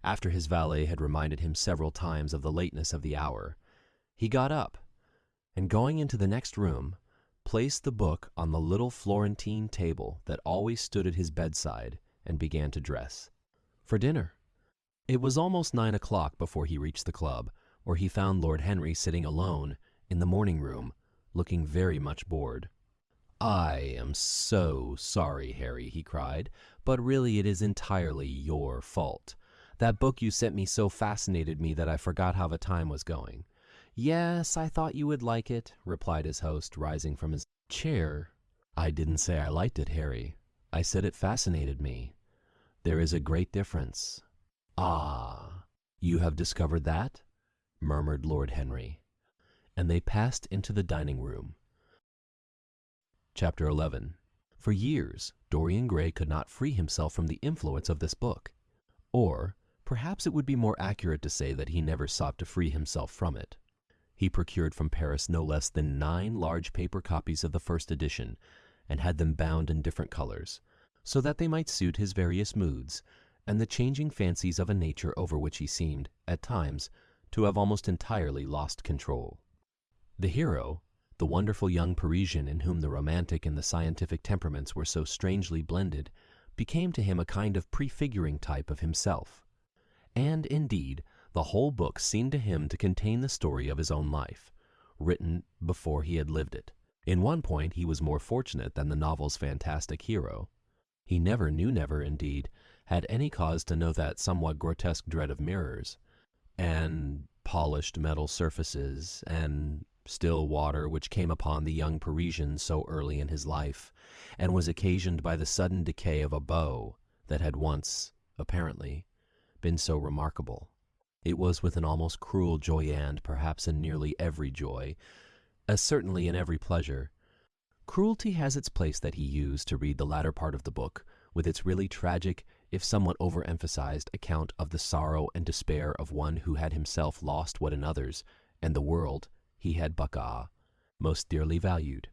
after his valet had reminded him several times of the lateness of the hour, he got up, and going into the next room, placed the book on the little Florentine table that always stood at his bedside, and began to dress for dinner. It was almost 9 o'clock before he reached the club, where he found Lord Henry sitting alone in the morning room, looking very much bored. "I am so sorry, Harry," he cried, "but really it is entirely your fault. That book you sent me so fascinated me that I forgot how the time was going." "Yes, I thought you would like it," replied his host, rising from his chair. "I didn't say I liked it, Harry. I said it fascinated me. There is a great difference." "Ah, you have discovered that?" murmured Lord Henry. And they passed into the dining room. Chapter 11. For years, Dorian Gray could not free himself from the influence of this book. Or, perhaps it would be more accurate to say that he never sought to free himself from it. He procured from Paris no less than 9 large paper copies of the first edition, and had them bound in different colors, so that they might suit his various moods, and the changing fancies of a nature over which he seemed, at times, to have almost entirely lost control. The hero, the wonderful young Parisian in whom the romantic and the scientific temperaments were so strangely blended, became to him a kind of prefiguring type of himself. And, indeed, the whole book seemed to him to contain the story of his own life, written before he had lived it. In one point he was more fortunate than the novel's fantastic hero. He never, indeed, had any cause to know that somewhat grotesque dread of mirrors, and polished metal surfaces, and still water which came upon the young Parisian so early in his life, and was occasioned by the sudden decay of a beau that had once, apparently, been so remarkable. It was with an almost cruel joy and, perhaps in nearly every joy, as certainly in every pleasure. Cruelty has its place that he used to read the latter part of the book, with its really tragic, if somewhat overemphasized, account of the sorrow and despair of one who had himself lost what in others, and the world, he had most dearly valued.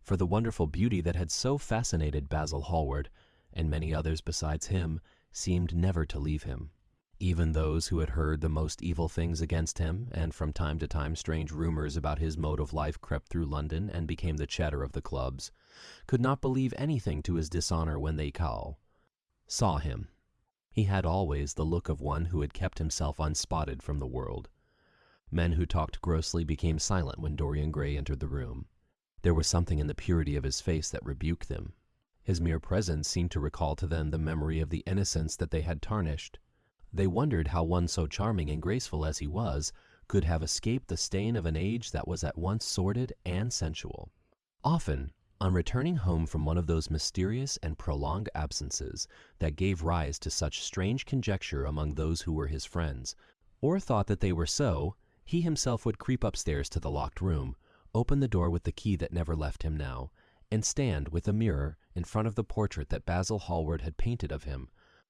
For the wonderful beauty that had so fascinated Basil Hallward, and many others besides him, seemed never to leave him. Even those who had heard the most evil things against him, and from time to time strange rumors about his mode of life crept through London and became the chatter of the clubs, could not believe anything to his dishonor when they saw him. He had always the look of one who had kept himself unspotted from the world. Men who talked grossly became silent when Dorian Gray entered the room. There was something in the purity of his face that rebuked them. His mere presence seemed to recall to them the memory of the innocence that they had tarnished. They wondered how one so charming and graceful as he was could have escaped the stain of an age that was at once sordid and sensual. Often, on returning home from one of those mysterious and prolonged absences that gave rise to such strange conjecture among those who were his friends, or thought that they were so, he himself would creep upstairs to the locked room, open the door with the key that never left him now, and stand with a mirror in front of the portrait that Basil Hallward had painted of him,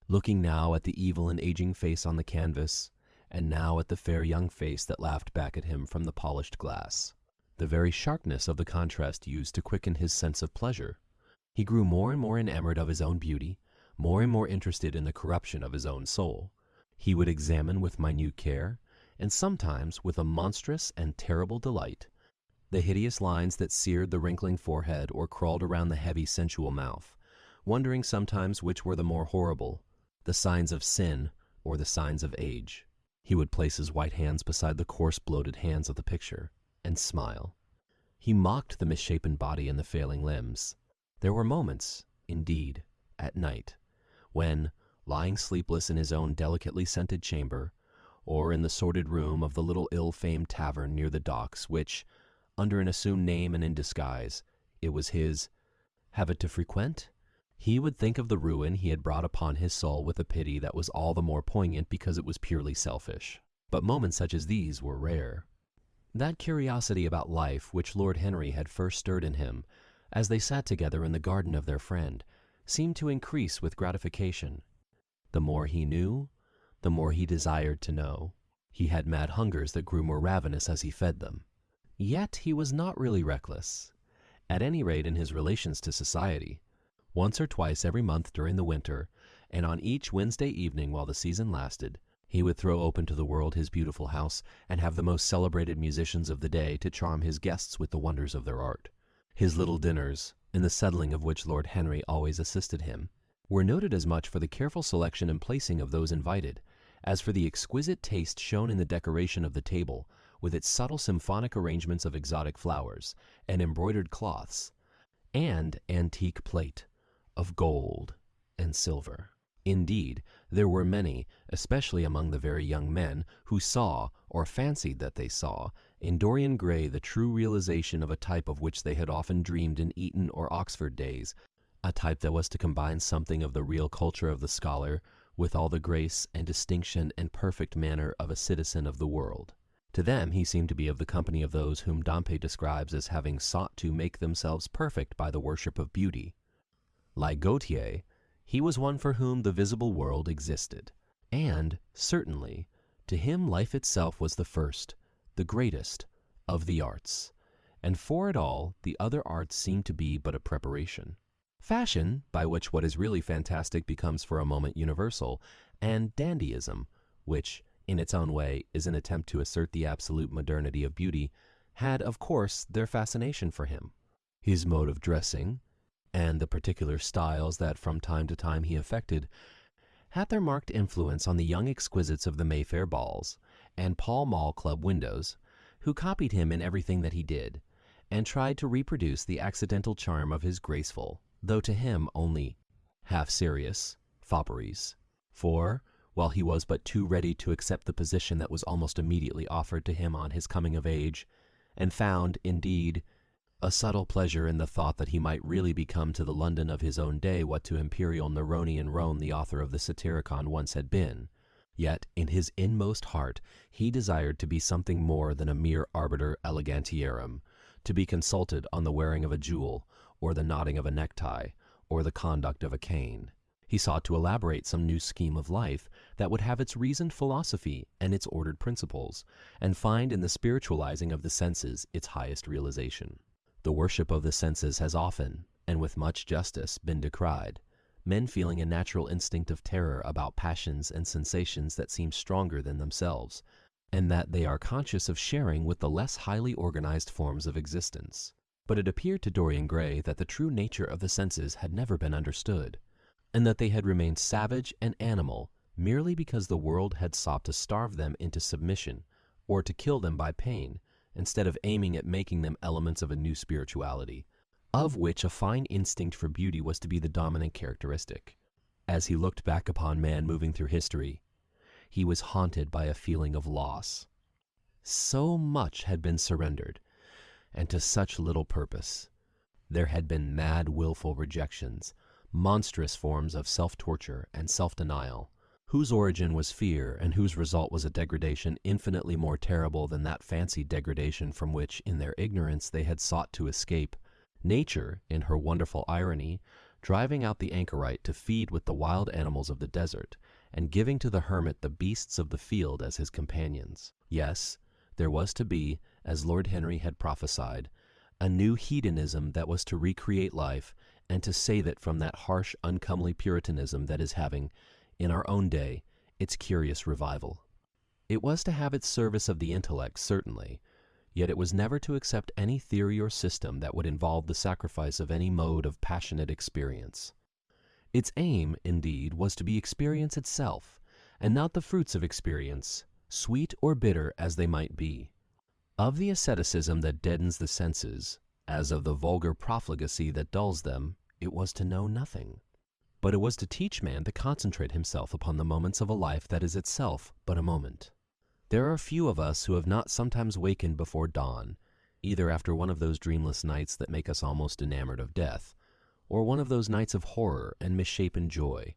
looking now at the evil and aging face on the canvas, and now at the fair young face that laughed back at him from the polished glass. The very sharpness of the contrast used to quicken his sense of pleasure. He grew more and more enamored of his own beauty, more and more interested in the corruption of his own soul. He would examine with minute care, and sometimes with a monstrous and terrible delight, the hideous lines that seared the wrinkling forehead or crawled around the heavy sensual mouth, wondering sometimes which were the more horrible, the signs of sin or the signs of age. He would place his white hands beside the coarse bloated hands of the picture, and smile. He mocked the misshapen body and the failing limbs. There were moments, indeed, at night, when, lying sleepless in his own delicately scented chamber, or in the sordid room of the little ill-famed tavern near the docks, which, under an assumed name and in disguise, it was his habit to frequent, he would think of the ruin he had brought upon his soul with a pity that was all the more poignant because it was purely selfish. But moments such as these were rare. That curiosity about life which Lord Henry had first stirred in him, as they sat together in the garden of their friend, seemed to increase with gratification. The more he knew, the more he desired to know. He had mad hungers that grew more ravenous as he fed them. Yet he was not really reckless, at any rate in his relations to society. Once or twice every month during the winter, and on each Wednesday evening while the season lasted, he would throw open to the world his beautiful house and have the most celebrated musicians of the day to charm his guests with the wonders of their art. His little dinners, in the settling of which Lord Henry always assisted him, were noted as much for the careful selection and placing of those invited, as for the exquisite taste shown in the decoration of the table, with its subtle symphonic arrangements of exotic flowers, and embroidered cloths, and antique plate of gold and silver. Indeed, there were many, especially among the very young men, who saw, or fancied that they saw, in Dorian Gray the true realization of a type of which they had often dreamed in Eton or Oxford days, a type that was to combine something of the real culture of the scholar with all the grace and distinction and perfect manner of a citizen of the world. To them he seemed to be of the company of those whom Dante describes as having sought to make themselves perfect by the worship of beauty. Like Gautier, he was one for whom the visible world existed, and, certainly, to him life itself was the first, the greatest, of the arts, and for it all the other arts seemed to be but a preparation. Fashion, by which what is really fantastic becomes for a moment universal, and dandyism, which, in its own way, is an attempt to assert the absolute modernity of beauty, had, of course, their fascination for him. His mode of dressing, and the particular styles that from time to time he affected, had their marked influence on the young exquisites of the Mayfair balls and Pall Mall Club windows, who copied him in everything that he did, and tried to reproduce the accidental charm of his graceful, though to him only half-serious, fopperies. For, while he was but too ready to accept the position that was almost immediately offered to him on his coming of age, and found, indeed, a subtle pleasure in the thought that he might really become to the London of his own day what to imperial Neronian Rome the author of the Satyricon once had been, yet in his inmost heart he desired to be something more than a mere arbiter elegantiarum, to be consulted on the wearing of a jewel, or the knotting of a necktie, or the conduct of a cane. He sought to elaborate some new scheme of life that would have its reasoned philosophy and its ordered principles, and find in the spiritualizing of the senses its highest realization. The worship of the senses has often, and with much justice, been decried, men feeling a natural instinct of terror about passions and sensations that seem stronger than themselves, and that they are conscious of sharing with the less highly organized forms of existence. But it appeared to Dorian Gray that the true nature of the senses had never been understood, and that they had remained savage and animal merely because the world had sought to starve them into submission or to kill them by pain, instead of aiming at making them elements of a new spirituality, of which a fine instinct for beauty was to be the dominant characteristic. As he looked back upon man moving through history, he was haunted by a feeling of loss. So much had been surrendered, and to such little purpose. There had been mad, willful rejections, monstrous forms of self-torture and self-denial, whose origin was fear and whose result was a degradation infinitely more terrible than that fancied degradation from which, in their ignorance, they had sought to escape. Nature, in her wonderful irony, driving out the anchorite to feed with the wild animals of the desert, and giving to the hermit the beasts of the field as his companions. Yes, there was to be, as Lord Henry had prophesied, a new hedonism that was to recreate life and to save it from that harsh, uncomely Puritanism that is having, in our own day, its curious revival. It was to have its service of the intellect, certainly, yet it was never to accept any theory or system that would involve the sacrifice of any mode of passionate experience. Its aim, indeed, was to be experience itself, and not the fruits of experience, sweet or bitter as they might be. Of the asceticism that deadens the senses, as of the vulgar profligacy that dulls them, it was to know nothing. But it was to teach man to concentrate himself upon the moments of a life that is itself but a moment. There are few of us who have not sometimes wakened before dawn, either after one of those dreamless nights that make us almost enamored of death, or one of those nights of horror and misshapen joy,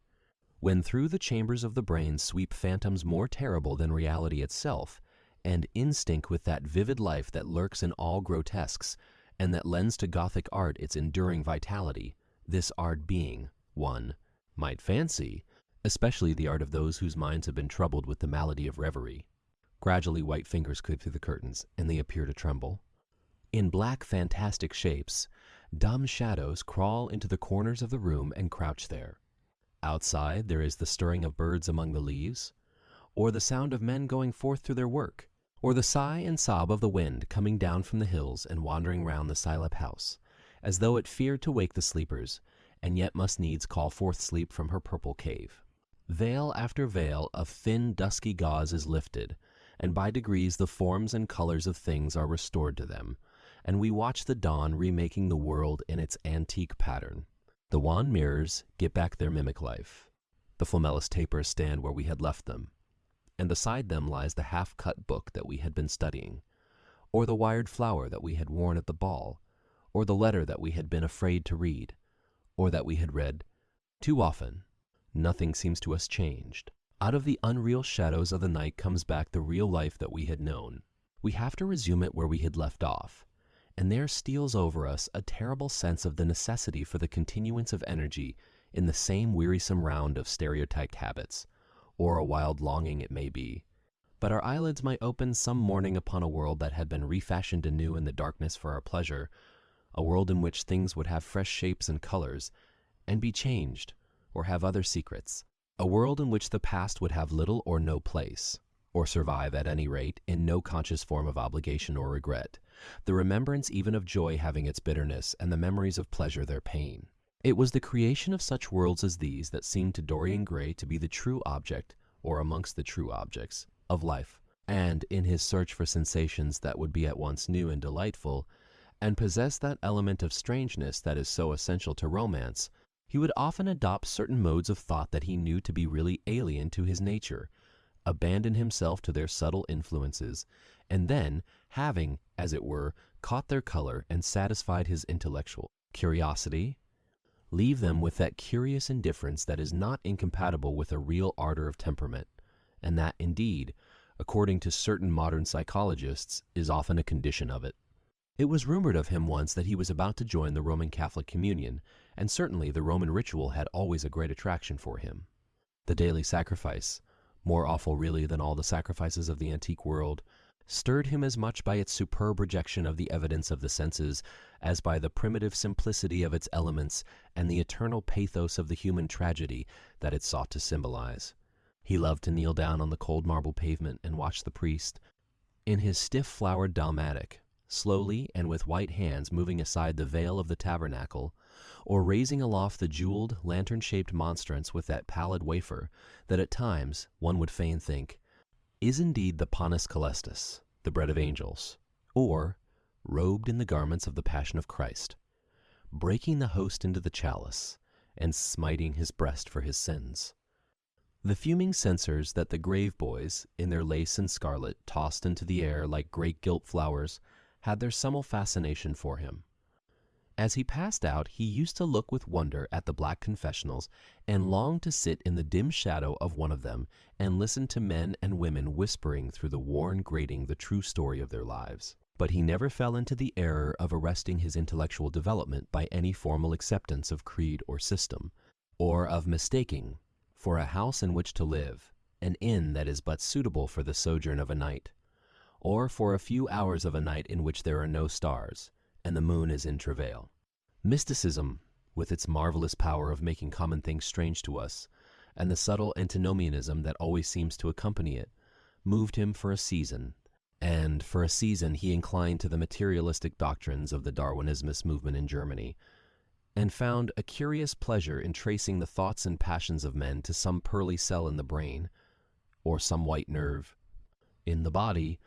when through the chambers of the brain sweep phantoms more terrible than reality itself, and instinct with that vivid life that lurks in all grotesques, and that lends to Gothic art its enduring vitality, this art being, one might fancy, especially the art of those whose minds have been troubled with the malady of reverie. Gradually white fingers creep through the curtains, and they appear to tremble. In black fantastic shapes, dumb shadows crawl into the corners of the room and crouch there. Outside there is the stirring of birds among the leaves, or the sound of men going forth to their work, or the sigh and sob of the wind coming down from the hills and wandering round the Silep house, as though it feared to wake the sleepers, and yet must needs call forth sleep from her purple cave. Veil after veil of thin dusky gauze is lifted, and by degrees the forms and colors of things are restored to them, and we watch the dawn remaking the world in its antique pattern. The wan mirrors get back their mimic life. The flamellus tapers stand where we had left them, and beside them lies the half-cut book that we had been studying, or the wired flower that we had worn at the ball, or the letter that we had been afraid to read, or that we had read too often. Nothing seems to us changed. Out of the unreal shadows of the night comes back the real life that we had known. We have to resume it where we had left off, and there steals over us a terrible sense of the necessity for the continuance of energy in the same wearisome round of stereotyped habits, or a wild longing it may be. But our eyelids might open some morning upon a world that had been refashioned anew in the darkness for our pleasure, a world in which things would have fresh shapes and colors, and be changed, or have other secrets, a world in which the past would have little or no place, or survive at any rate in no conscious form of obligation or regret, the remembrance even of joy having its bitterness, and the memories of pleasure their pain. It was the creation of such worlds as these that seemed to Dorian Gray to be the true object, or amongst the true objects, of life, and in his search for sensations that would be at once new and delightful, and possess that element of strangeness that is so essential to romance, He would often adopt certain modes of thought that he knew to be really alien to his nature, abandon himself to their subtle influences, and then, having, as it were, caught their color and satisfied his intellectual curiosity, leave them with that curious indifference that is not incompatible with a real ardor of temperament, and that, indeed, according to certain modern psychologists, is often a condition of it. It was rumored of him once that he was about to join the Roman Catholic communion, and certainly the Roman ritual had always a great attraction for him. The daily sacrifice, more awful really than all the sacrifices of the antique world, stirred him as much by its superb rejection of the evidence of the senses as by the primitive simplicity of its elements and the eternal pathos of the human tragedy that it sought to symbolize. He loved to kneel down on the cold marble pavement and watch the priest, in his stiff flowered dalmatic, slowly and with white hands moving aside the veil of the tabernacle, or raising aloft the jeweled, lantern-shaped monstrance with that pallid wafer that at times, one would fain think, is indeed the panis caelestis, the bread of angels, or, robed in the garments of the Passion of Christ, breaking the host into the chalice, and smiting his breast for his sins. The fuming censers that the grave boys, in their lace and scarlet, tossed into the air like great gilt flowers, had their subtle fascination for him. As he passed out, he used to look with wonder at the black confessionals and long to sit in the dim shadow of one of them and listen to men and women whispering through the worn grating the true story of their lives. But he never fell into the error of arresting his intellectual development by any formal acceptance of creed or system, or of mistaking for a house in which to live an inn that is but suitable for the sojourn of a night, or for a few hours of a night in which there are no stars, and the moon is in travail. Mysticism, with its marvelous power of making common things strange to us, and the subtle antinomianism that always seems to accompany it, moved him for a season, and for a season he inclined to the materialistic doctrines of the Darwinismus movement in Germany, and found a curious pleasure in tracing the thoughts and passions of men to some pearly cell in the brain, or some white nerve in the body,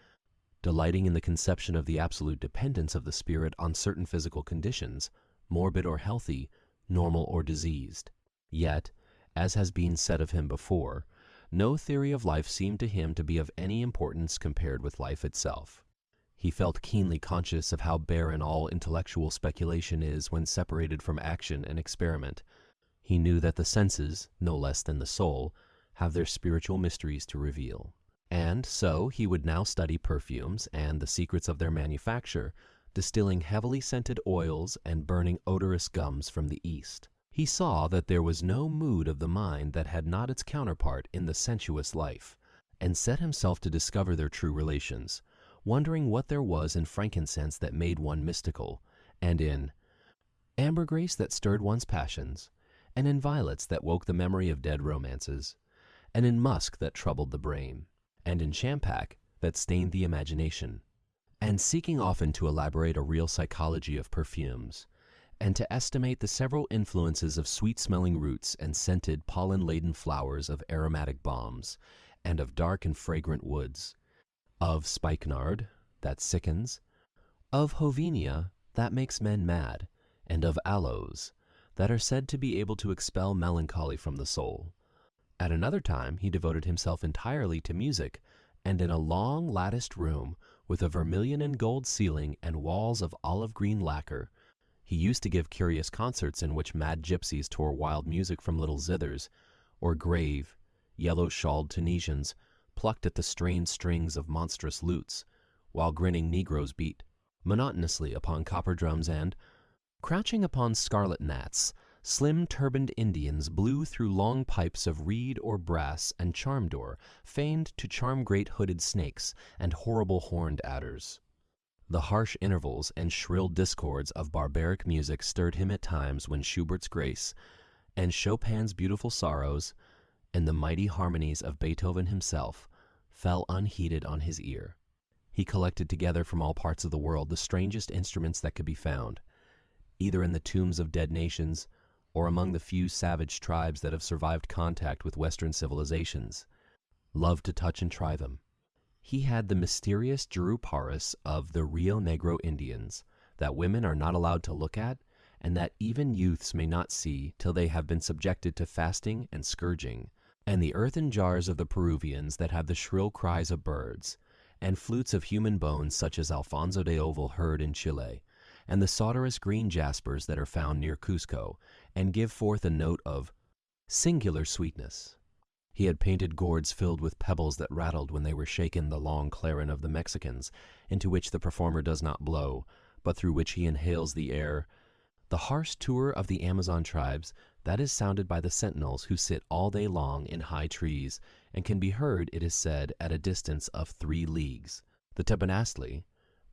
delighting in the conception of the absolute dependence of the spirit on certain physical conditions, morbid or healthy, normal or diseased. Yet, as has been said of him before, no theory of life seemed to him to be of any importance compared with life itself. He felt keenly conscious of how barren all intellectual speculation is when separated from action and experiment. He knew that the senses, no less than the soul, have their spiritual mysteries to reveal. And so he would now study perfumes and the secrets of their manufacture, distilling heavily scented oils and burning odorous gums from the East. He saw that there was no mood of the mind that had not its counterpart in the sensuous life, and set himself to discover their true relations, wondering what there was in frankincense that made one mystical, and in ambergris that stirred one's passions, and in violets that woke the memory of dead romances, and in musk that troubled the brain, and in champak that stained the imagination, and seeking often to elaborate a real psychology of perfumes, and to estimate the several influences of sweet-smelling roots and scented, pollen-laden flowers of aromatic balms, and of dark and fragrant woods, of spikenard, that sickens, of hovenia, that makes men mad, and of aloes, that are said to be able to expel melancholy from the soul. At another time he devoted himself entirely to music, and in a long latticed room, with a vermilion and gold ceiling and walls of olive green lacquer, he used to give curious concerts in which mad gypsies tore wild music from little zithers, or grave, yellow-shawled Tunisians plucked at the strained strings of monstrous lutes, while grinning Negroes beat monotonously upon copper drums, and, crouching upon scarlet gnats, slim turbaned Indians blew through long pipes of reed or brass and charm-door, feigned to charm great hooded snakes and horrible horned adders. The harsh intervals and shrill discords of barbaric music stirred him at times when Schubert's Grace, and Chopin's Beautiful Sorrows, and the mighty harmonies of Beethoven himself fell unheeded on his ear. He collected together from all parts of the world the strangest instruments that could be found, either in the tombs of dead nations or among the few savage tribes that have survived contact with Western civilizations, loved to touch and try them. He had the mysterious Juruparis of the Rio Negro Indians that women are not allowed to look at, and that even youths may not see till they have been subjected to fasting and scourging, and the earthen jars of the Peruvians that have the shrill cries of birds, and flutes of human bones such as Alfonso de Oval heard in Chile, and the sonorous green jaspers that are found near Cusco, and give forth a note of singular sweetness. He had painted gourds filled with pebbles that rattled when they were shaken, the long clarin of the Mexicans, into which the performer does not blow, but through which he inhales the air, the harsh tour of the Amazon tribes that is sounded by the sentinels who sit all day long in high trees, and can be heard, it is said, at a distance of 3 leagues. The teponaztli,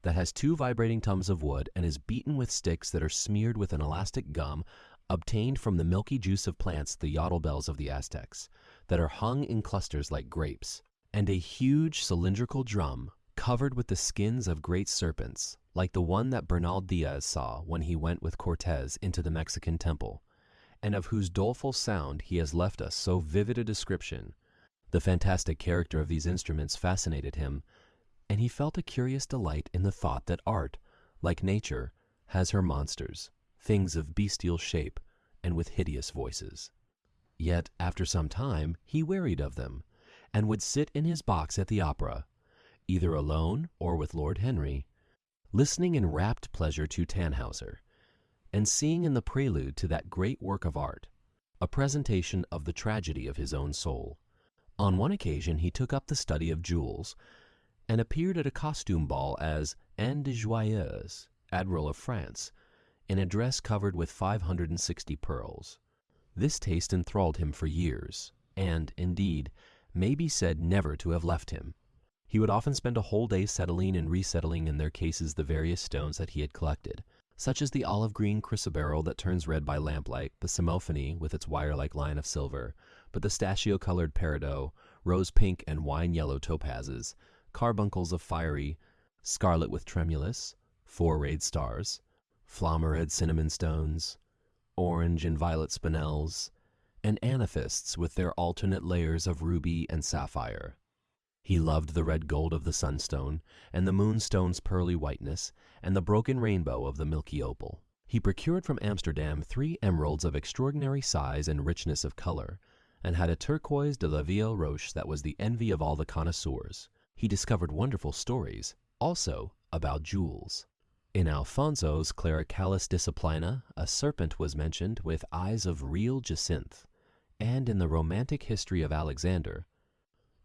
that has 2 vibrating tubs of wood and is beaten with sticks that are smeared with an elastic gum obtained from the milky juice of plants, the yotl bells of the Aztecs, that are hung in clusters like grapes, and a huge cylindrical drum covered with the skins of great serpents, like the one that Bernal Diaz saw when he went with Cortez into the Mexican temple, and of whose doleful sound he has left us so vivid a description. The fantastic character of these instruments fascinated him, and he felt a curious delight in the thought that art, like nature, has her monsters, things of bestial shape and with hideous voices. Yet after some time he wearied of them, and would sit in his box at the opera, either alone or with Lord Henry, listening in rapt pleasure to Tannhauser, and seeing in the prelude to that great work of art a presentation of the tragedy of his own soul. On one occasion he took up the study of jewels, and appeared at a costume ball as Anne de Joyeuse, Admiral of France, in a dress covered with 560 pearls. This taste enthralled him for years, and, indeed, may be said never to have left him. He would often spend a whole day settling and resettling in their cases the various stones that he had collected, such as the olive-green chrysoberyl that turns red by lamplight, the Samophony with its wire-like line of silver, but the pistachio-colored peridot, rose-pink and wine-yellow topazes, carbuncles of fiery scarlet with tremulous, 4-rayed stars, flamme-red cinnamon stones, orange and violet spinels, and amethysts with their alternate layers of ruby and sapphire. He loved the red gold of the sunstone, and the moonstone's pearly whiteness, and the broken rainbow of the milky opal. He procured from Amsterdam 3 emeralds of extraordinary size and richness of color, and had a turquoise de la Ville Roche that was the envy of all the connoisseurs. He discovered wonderful stories, also, about jewels. In Alfonso's Clericalis Disciplina, a serpent was mentioned with eyes of real jacinth, and in the romantic history of Alexander,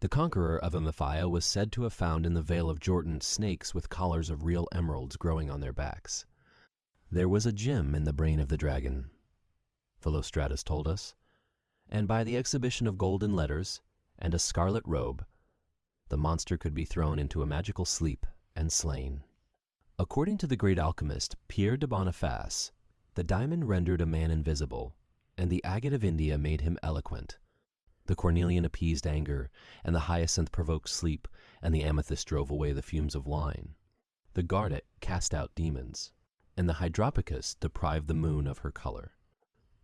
the conqueror of Amphia was said to have found in the Vale of Jordan snakes with collars of real emeralds growing on their backs. There was a gem in the brain of the dragon, Philostratus told us, and by the exhibition of golden letters and a scarlet robe, the monster could be thrown into a magical sleep and slain. According to the great alchemist Pierre de Boniface, the diamond rendered a man invisible, and the agate of India made him eloquent. The cornelian appeased anger, and the hyacinth provoked sleep, and the amethyst drove away the fumes of wine. The garnet cast out demons, and the hydropicus deprived the moon of her color.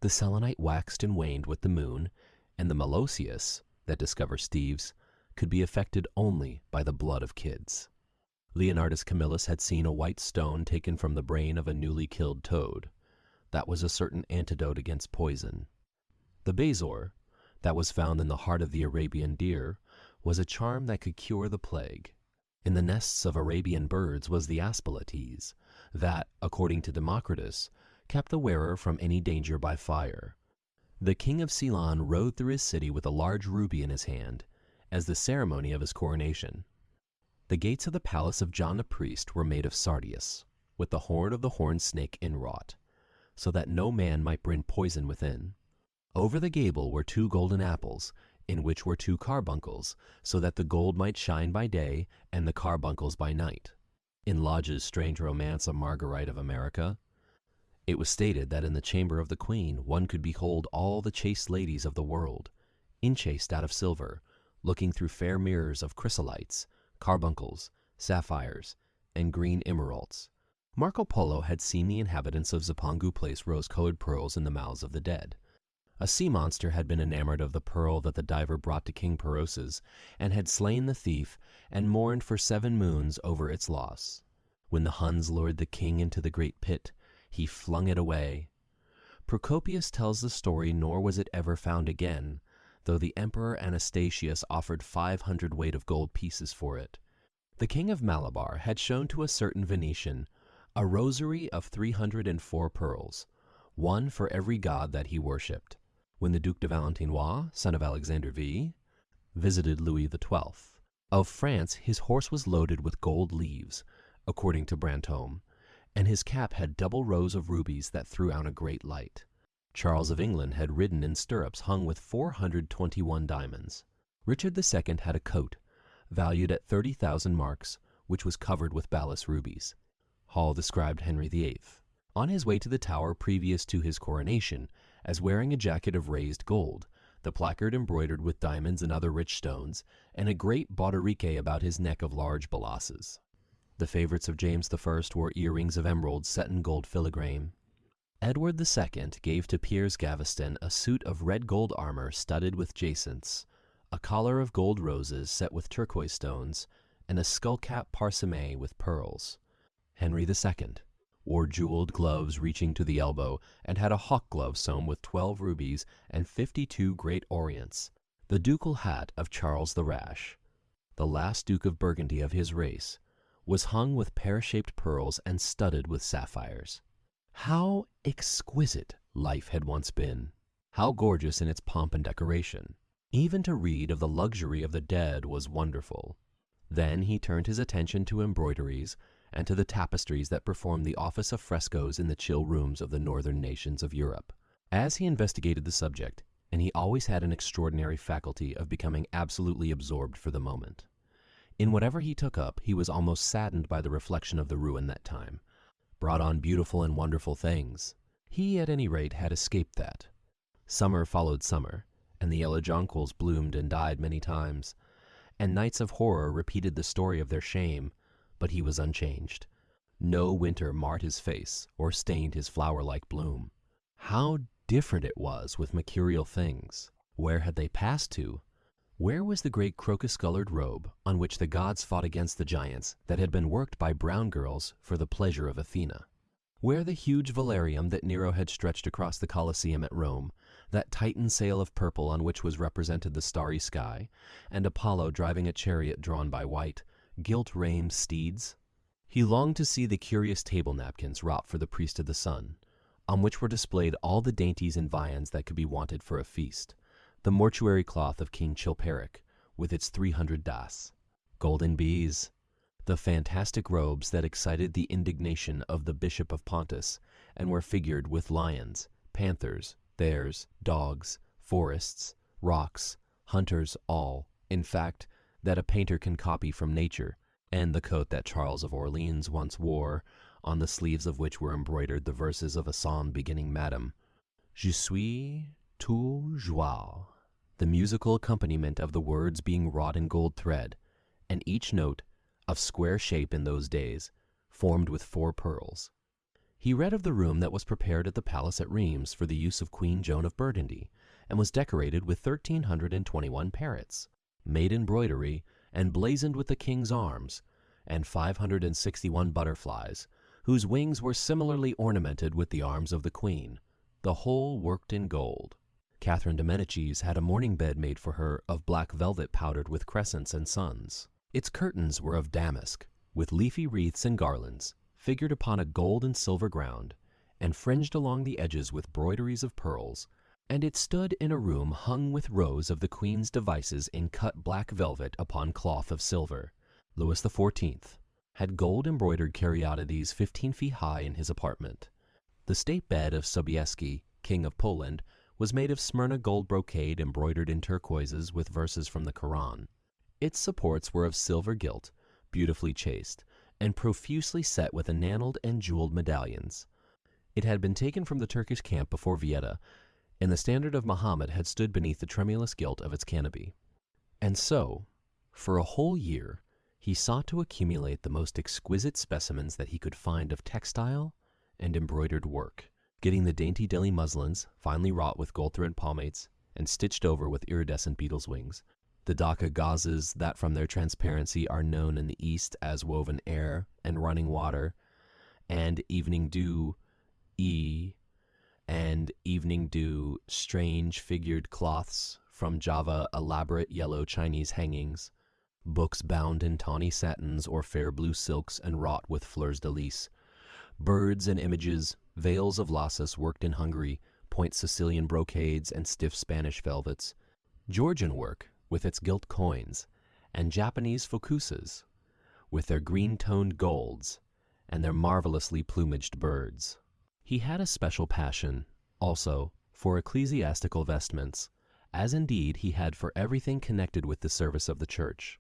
The selenite waxed and waned with the moon, and the meloceus, that discovers thieves, could be affected only by the blood of kids. Leonardus Camillus had seen a white stone taken from the brain of a newly killed toad. That was a certain antidote against poison. The bezoar, that was found in the heart of the Arabian deer, was a charm that could cure the plague. In the nests of Arabian birds was the aspalates, that, according to Democritus, kept the wearer from any danger by fire. The king of Ceylon rode through his city with a large ruby in his hand, as the ceremony of his coronation. The gates of the palace of John the priest were made of sardius, with the horn of the horned snake inwrought, so that no man might bring poison within. Over the gable were 2 golden apples, in which were 2 carbuncles, so that the gold might shine by day and the carbuncles by night. In Lodge's strange romance of Marguerite of America, it was stated that in the chamber of the queen one could behold all the chaste ladies of the world, enchased out of silver, looking through fair mirrors of chrysolites, carbuncles, sapphires, and green emeralds. Marco Polo had seen the inhabitants of Zipangu place rose-colored pearls in the mouths of the dead. A sea monster had been enamored of the pearl that the diver brought to King Peroses, and had slain the thief, and mourned for 7 moons over its loss. When the Huns lured the king into the great pit, he flung it away. Procopius tells the story, nor was it ever found again, though the Emperor Anastasius offered 500 weight of gold pieces for it. The King of Malabar had shown to a certain Venetian a rosary of 304 pearls, one for every god that he worshipped. When the Duc de Valentinois, son of Alexander V, visited Louis XII of France, his horse was loaded with gold leaves, according to Brantome, and his cap had double rows of rubies that threw out a great light. Charles of England had ridden in stirrups hung with 421 diamonds. Richard II had a coat, valued at 30,000 marks, which was covered with balas rubies. Hall described Henry VIII, on his way to the Tower previous to his coronation, as wearing a jacket of raised gold, the placard embroidered with diamonds and other rich stones, and a great bauderike about his neck of large balasses. The favorites of James I wore earrings of emeralds set in gold filigrane. Edward II gave to Piers Gaveston a suit of red gold armor studded with jacinths, a collar of gold roses set with turquoise stones, and a skullcap parsemé with pearls. Henry II wore jeweled gloves reaching to the elbow, and had a hawk glove sewn with 12 rubies and 52 great orients. The ducal hat of Charles the Rash, the last Duke of Burgundy of his race, was hung with pear-shaped pearls and studded with sapphires. How exquisite life had once been! How gorgeous in its pomp and decoration! Even to read of the luxury of the dead was wonderful. Then he turned his attention to embroideries and to the tapestries that performed the office of frescoes in the chill rooms of the northern nations of Europe. As he investigated the subject, and he always had an extraordinary faculty of becoming absolutely absorbed for the moment. In whatever he took up, he was almost saddened by the reflection of the ruin that time brought on beautiful and wonderful things. He, at any rate, had escaped that. Summer followed summer, and the yellow jonquils bloomed and died many times, and nights of horror repeated the story of their shame, but he was unchanged. No winter marred his face or stained his flower-like bloom. How different it was with mercurial things! Where had they passed to? Where was the great crocus-colored robe on which the gods fought against the giants that had been worked by brown girls for the pleasure of Athena? Where the huge velarium that Nero had stretched across the Colosseum at Rome, that Titan sail of purple on which was represented the starry sky, and Apollo driving a chariot drawn by white, gilt-reined steeds? He longed to see the curious table napkins wrought for the priest of the sun, on which were displayed all the dainties and viands that could be wanted for a feast, the mortuary cloth of King Chilperic, with its 300 das, golden bees, the fantastic robes that excited the indignation of the Bishop of Pontus, and were figured with lions, panthers, bears, dogs, forests, rocks, hunters, all, in fact, that a painter can copy from nature, and the coat that Charles of Orleans once wore, on the sleeves of which were embroidered the verses of a psalm beginning, Madame, Je suis tout joie, the musical accompaniment of the words being wrought in gold thread, and each note, of square shape in those days, formed with 4 pearls. He read of the room that was prepared at the palace at Rheims for the use of Queen Joan of Burgundy, and was decorated with 1,321 parrots, made in broidery, and blazoned with the king's arms, and 561 butterflies, whose wings were similarly ornamented with the arms of the queen, the whole worked in gold. Catherine de Medicis had a mourning bed made for her of black velvet powdered with crescents and suns. Its curtains were of damask, with leafy wreaths and garlands, figured upon a gold and silver ground, and fringed along the edges with broideries of pearls, and it stood in a room hung with rows of the queen's devices in cut black velvet upon cloth of silver. Louis XIV had gold-embroidered caryatides 15 feet high in his apartment. The state bed of Sobieski, King of Poland, was made of Smyrna gold brocade embroidered in turquoises with verses from the Koran. Its supports were of silver gilt, beautifully chased, and profusely set with enamelled and jeweled medallions. It had been taken from the Turkish camp before Vieta, and the standard of Mohammed had stood beneath the tremulous gilt of its canopy. And so, for a whole year, he sought to accumulate the most exquisite specimens that he could find of textile and embroidered work, getting the dainty Delhi muslins, finely wrought with gold thread palmates, and stitched over with iridescent beetles' wings, the Dhaka gauzes that from their transparency are known in the East as woven air and running water, and evening dew, and evening dew, strange figured cloths, from Java elaborate yellow Chinese hangings, books bound in tawny satins or fair blue silks and wrought with fleurs de lis, birds and images, veils of lasses worked in Hungary, point Sicilian brocades and stiff Spanish velvets, Georgian work with its gilt coins, and Japanese focusas with their green-toned golds and their marvelously plumaged birds. He had a special passion, also, for ecclesiastical vestments, as indeed he had for everything connected with the service of the church.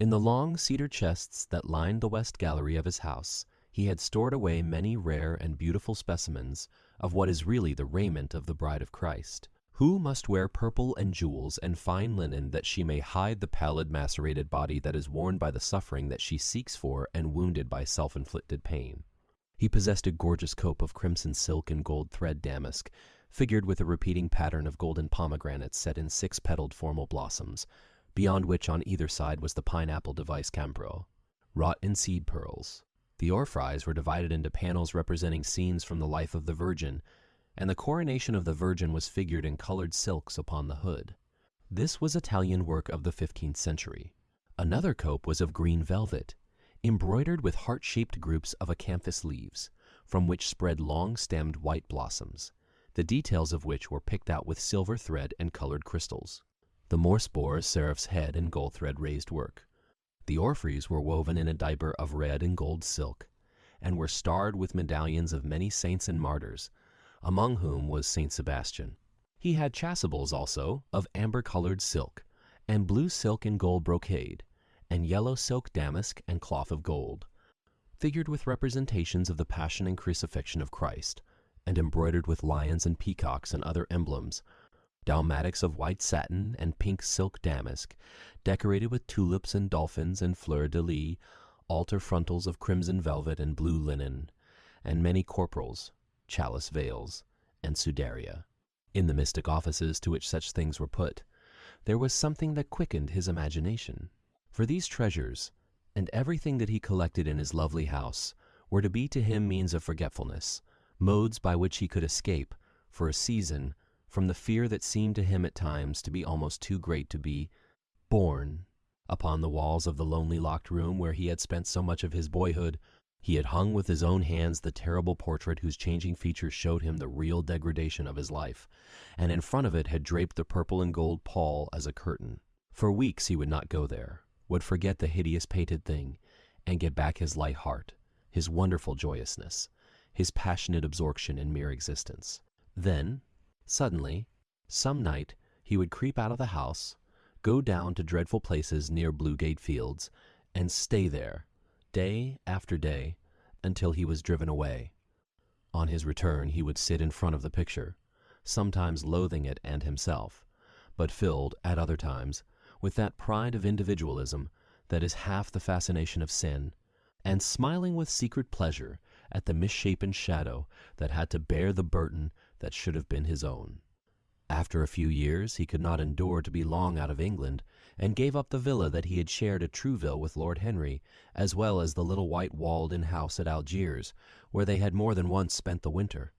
In the long cedar chests that lined the west gallery of his house, he had stored away many rare and beautiful specimens of what is really the raiment of the bride of Christ, who must wear purple and jewels and fine linen that she may hide the pallid macerated body that is worn by the suffering that she seeks for and wounded by self-inflicted pain. He possessed a gorgeous cope of crimson silk and gold thread damask, figured with a repeating pattern of golden pomegranates set in 6-petaled formal blossoms, beyond which on either side was the pineapple device cambro, wrought in seed pearls. The orphreys were divided into panels representing scenes from the life of the Virgin, and the coronation of the Virgin was figured in colored silks upon the hood. This was Italian work of the 15th century. Another cope was of green velvet, embroidered with heart-shaped groups of acanthus leaves, from which spread long-stemmed white blossoms, the details of which were picked out with silver thread and colored crystals. The Morse bore a seraph's head in gold thread raised work. The orphreys were woven in a diaper of red and gold silk, and were starred with medallions of many saints and martyrs, among whom was Saint Sebastian. He had chasubles also of amber-colored silk, and blue silk and gold brocade, and yellow silk damask and cloth of gold, figured with representations of the Passion and Crucifixion of Christ, and embroidered with lions and peacocks and other emblems, dalmatics of white satin and pink silk damask, decorated with tulips and dolphins and fleurs de lis, altar frontals of crimson velvet and blue linen, and many corporals, chalice veils, and sudaria. In the mystic offices to which such things were put, there was something that quickened his imagination. For these treasures, and everything that he collected in his lovely house, were to be to him means of forgetfulness, modes by which he could escape, for a season, from the fear that seemed to him at times to be almost too great to be borne. Upon the walls of the lonely locked room where he had spent so much of his boyhood, he had hung with his own hands the terrible portrait whose changing features showed him the real degradation of his life, and in front of it had draped the purple and gold pall as a curtain. For weeks he would not go there, would forget the hideous painted thing, and get back his light heart, his wonderful joyousness, his passionate absorption in mere existence. Then, suddenly, some night, he would creep out of the house, go down to dreadful places near Bluegate Fields, and stay there, day after day, until he was driven away. On his return he would sit in front of the picture, sometimes loathing it and himself, but filled, at other times, with that pride of individualism that is half the fascination of sin, and smiling with secret pleasure at the misshapen shadow that had to bear the burden that should have been his own. After a few years he could not endure to be long out of England, and gave up the villa that he had shared at Trouville with Lord Henry, as well as the little white walled-in house at Algiers, where they had more than once spent the winter.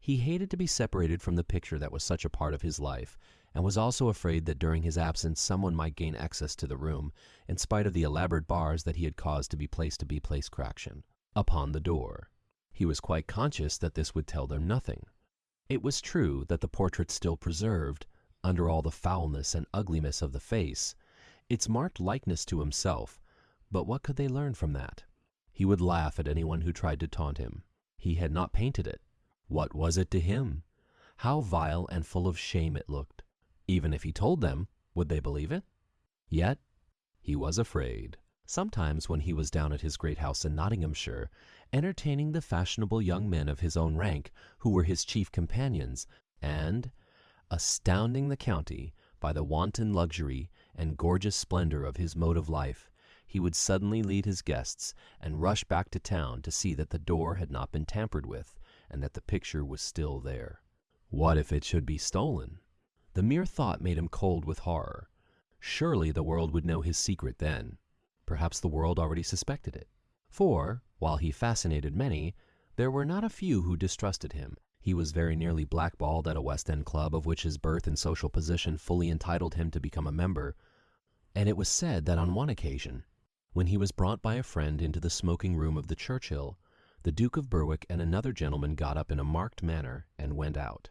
He hated to be separated from the picture that was such a part of his life, and was also afraid that during his absence someone might gain access to the room, in spite of the elaborate bars that he had caused to be placed craction upon the door. He was quite conscious that this would tell them nothing. It was true that the portrait still preserved, under all the foulness and ugliness of the face, its marked likeness to himself, but what could they learn from that? He would laugh at anyone who tried to taunt him. He had not painted it. What was it to him? How vile and full of shame it looked. Even if he told them, would they believe it? Yet he was afraid. Sometimes when he was down at his great house in Nottinghamshire, entertaining the fashionable young men of his own rank, who were his chief companions, and astounding the county by the wanton luxury and gorgeous splendor of his mode of life, he would suddenly lead his guests and rush back to town to see that the door had not been tampered with, and that the picture was still there. What if it should be stolen? The mere thought made him cold with horror. Surely the world would know his secret then. Perhaps the world already suspected it. For, while he fascinated many, There were not a few who distrusted him. He was very nearly blackballed at a West End club of which his birth and social position fully entitled him to become a member, and it was said that on one occasion, when he was brought by a friend into the smoking room of the Churchill, the Duke of Berwick and another gentleman got up in a marked manner and went out.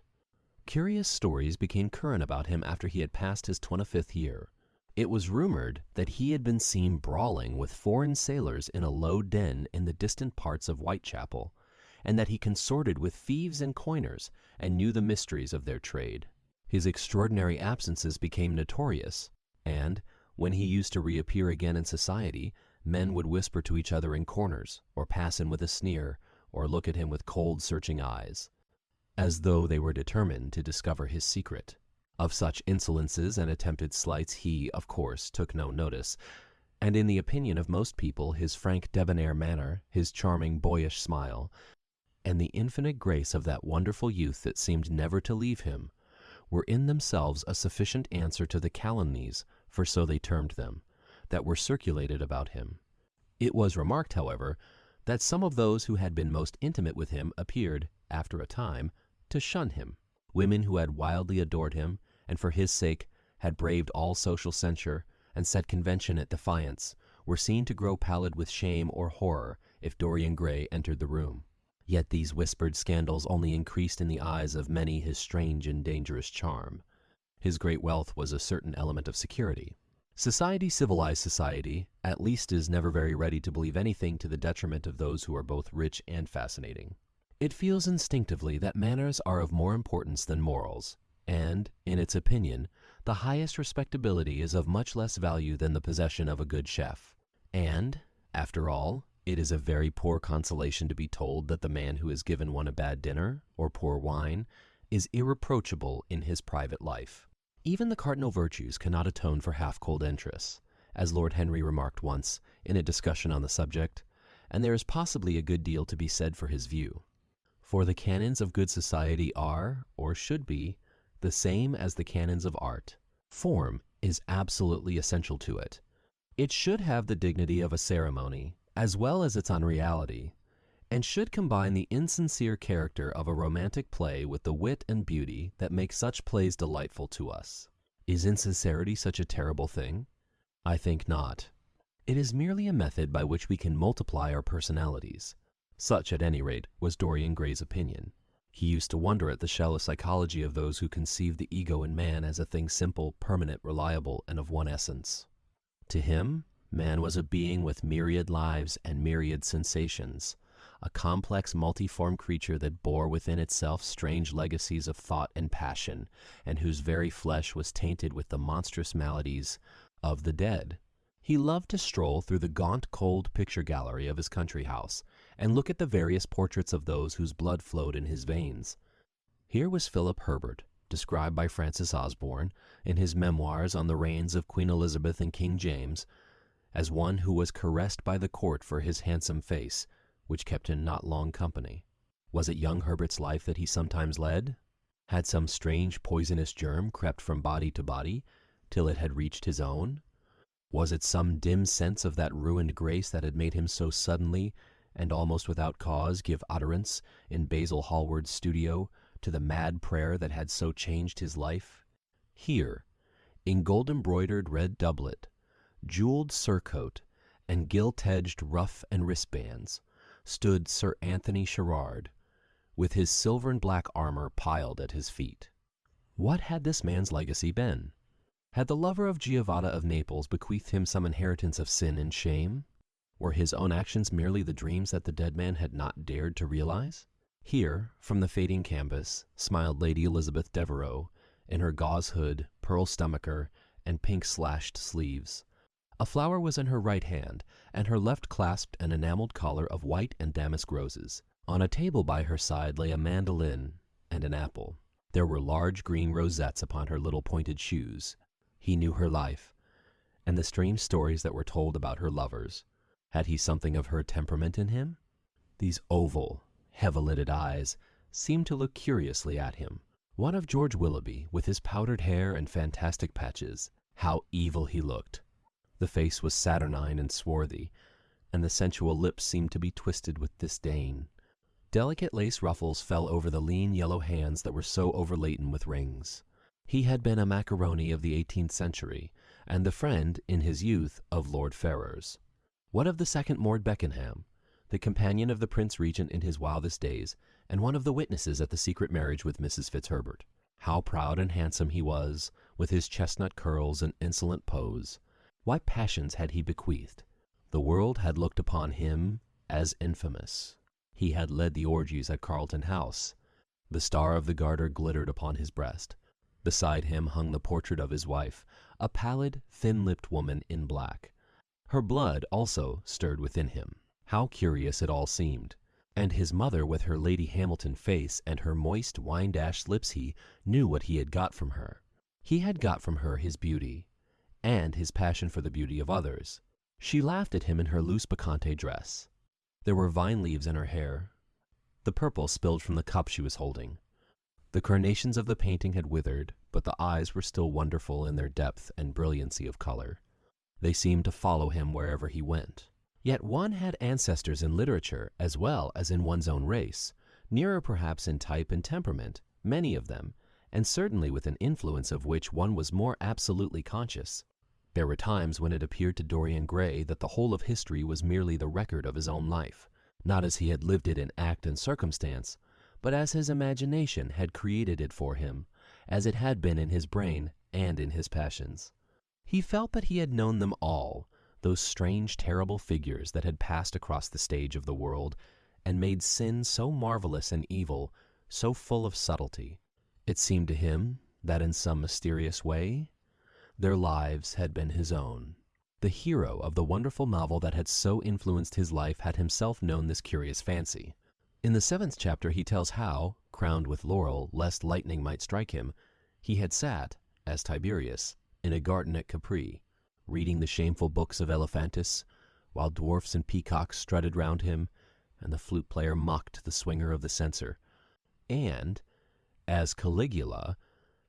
Curious stories became current about him after he had passed his 25th year. It was rumored that he had been seen brawling with foreign sailors in a low den in the distant parts of Whitechapel, and that he consorted with thieves and coiners and knew the mysteries of their trade. His extraordinary absences became notorious, and, when he used to reappear again in society, men would whisper to each other in corners, or pass him with a sneer, or look at him with cold, searching eyes, as though they were determined to discover his secret. Of such insolences and attempted slights he, of course, took no notice, and in the opinion of most people his frank debonair manner, his charming boyish smile, and the infinite grace of that wonderful youth that seemed never to leave him, were in themselves a sufficient answer to the calumnies, for so they termed them, that were circulated about him. It was remarked, however, that some of those who had been most intimate with him appeared, after a time, to shun him. Women who had wildly adored him, and for his sake had braved all social censure and set convention at defiance, were seen to grow pallid with shame or horror if Dorian Gray entered the room. Yet these whispered scandals only increased in the eyes of many his strange and dangerous charm. His great wealth was a certain element of security. Society, civilized society, at least is never very ready to believe anything to the detriment of those who are both rich and fascinating. It feels instinctively that manners are of more importance than morals, and, in its opinion, the highest respectability is of much less value than the possession of a good chef. And, after all, it is a very poor consolation to be told that the man who has given one a bad dinner, or poor wine, is irreproachable in his private life. Even the cardinal virtues cannot atone for half-cold interests, as Lord Henry remarked once in a discussion on the subject, and there is possibly a good deal to be said for his view. For the canons of good society are, or should be, the same as the canons of art. Form is absolutely essential to it. It should have the dignity of a ceremony, as well as its unreality, and should combine the insincere character of a romantic play with the wit and beauty that make such plays delightful to us. Is insincerity such a terrible thing? I think not. It is merely a method by which we can multiply our personalities. Such, at any rate, was Dorian Gray's opinion. He used to wonder at the shallow psychology of those who conceive the ego in man as a thing simple, permanent, reliable, and of one essence. To him, man was a being with myriad lives and myriad sensations, a complex, multiform creature that bore within itself strange legacies of thought and passion, and whose very flesh was tainted with the monstrous maladies of the dead. He loved to stroll through the gaunt, cold picture gallery of his country house, and look at the various portraits of those whose blood flowed in his veins. Here was Philip Herbert, described by Francis Osborne, in his memoirs on the reigns of Queen Elizabeth and King James, as one who was caressed by the court for his handsome face, which kept him not long company. Was it young Herbert's life that he sometimes led? Had some strange poisonous germ crept from body to body, till it had reached his own? Was it some dim sense of that ruined grace that had made him so suddenly, and almost without cause, give utterance, in Basil Hallward's studio, to the mad prayer that had so changed his life? Here, in gold-embroidered red doublet, jewelled surcoat, and gilt-edged ruff and wristbands, stood Sir Anthony Sherard, with his silver and black armor piled at his feet. What had this man's legacy been? Had the lover of Giovanna of Naples bequeathed him some inheritance of sin and shame? Were his own actions merely the dreams that the dead man had not dared to realize? Here, from the fading canvas, smiled Lady Elizabeth Devereux, in her gauze hood, pearl stomacher, and pink-slashed sleeves. A flower was in her right hand, and her left clasped an enameled collar of white and damask roses. On a table by her side lay a mandolin and an apple. There were large green rosettes upon her little pointed shoes. He knew her life, and the strange stories that were told about her lovers. Had he something of her temperament in him? These oval, heavy-lidded eyes seemed to look curiously at him. What of George Willoughby, with his powdered hair and fantastic patches? How evil he looked! The face was saturnine and swarthy, and the sensual lips seemed to be twisted with disdain. Delicate lace ruffles fell over the lean yellow hands that were so overladen with rings. He had been a macaroni of the 18th century, and the friend, in his youth, of Lord Ferrers. What of the second Lord Beckenham, the companion of the Prince Regent in his wildest days, and one of the witnesses at the secret marriage with Mrs. Fitzherbert? How proud and handsome he was, with his chestnut curls and insolent pose. What passions had he bequeathed? The world had looked upon him as infamous. He had led the orgies at Carlton House. The Star of the Garter glittered upon his breast. Beside him hung the portrait of his wife, a pallid, thin-lipped woman in black. Her blood also stirred within him. How curious it all seemed. And his mother, with her Lady Hamilton face and her moist, wine-dashed lips, he knew what he had got from her. He had got from her his beauty, and his passion for the beauty of others. She laughed at him in her loose bacchante dress. There were vine leaves in her hair. The purple spilled from the cup she was holding. The carnations of the painting had withered, but the eyes were still wonderful in their depth and brilliancy of color. They seemed to follow him wherever he went. Yet one had ancestors in literature as well as in one's own race, nearer perhaps in type and temperament, many of them, and certainly with an influence of which one was more absolutely conscious. There were times when it appeared to Dorian Gray that the whole of history was merely the record of his own life, not as he had lived it in act and circumstance, but as his imagination had created it for him, as it had been in his brain and in his passions. He felt that he had known them all, those strange, terrible figures that had passed across the stage of the world and made sin so marvelous and evil, so full of subtlety. It seemed to him that in some mysterious way their lives had been his own. The hero of the wonderful novel that had so influenced his life had himself known this curious fancy. In the 7th chapter he tells how, crowned with laurel lest lightning might strike him, he had sat, as Tiberius, in a garden at Capri, reading the shameful books of Elephantis, while dwarfs and peacocks strutted round him, and the flute player mocked the swinger of the censer, and, as Caligula,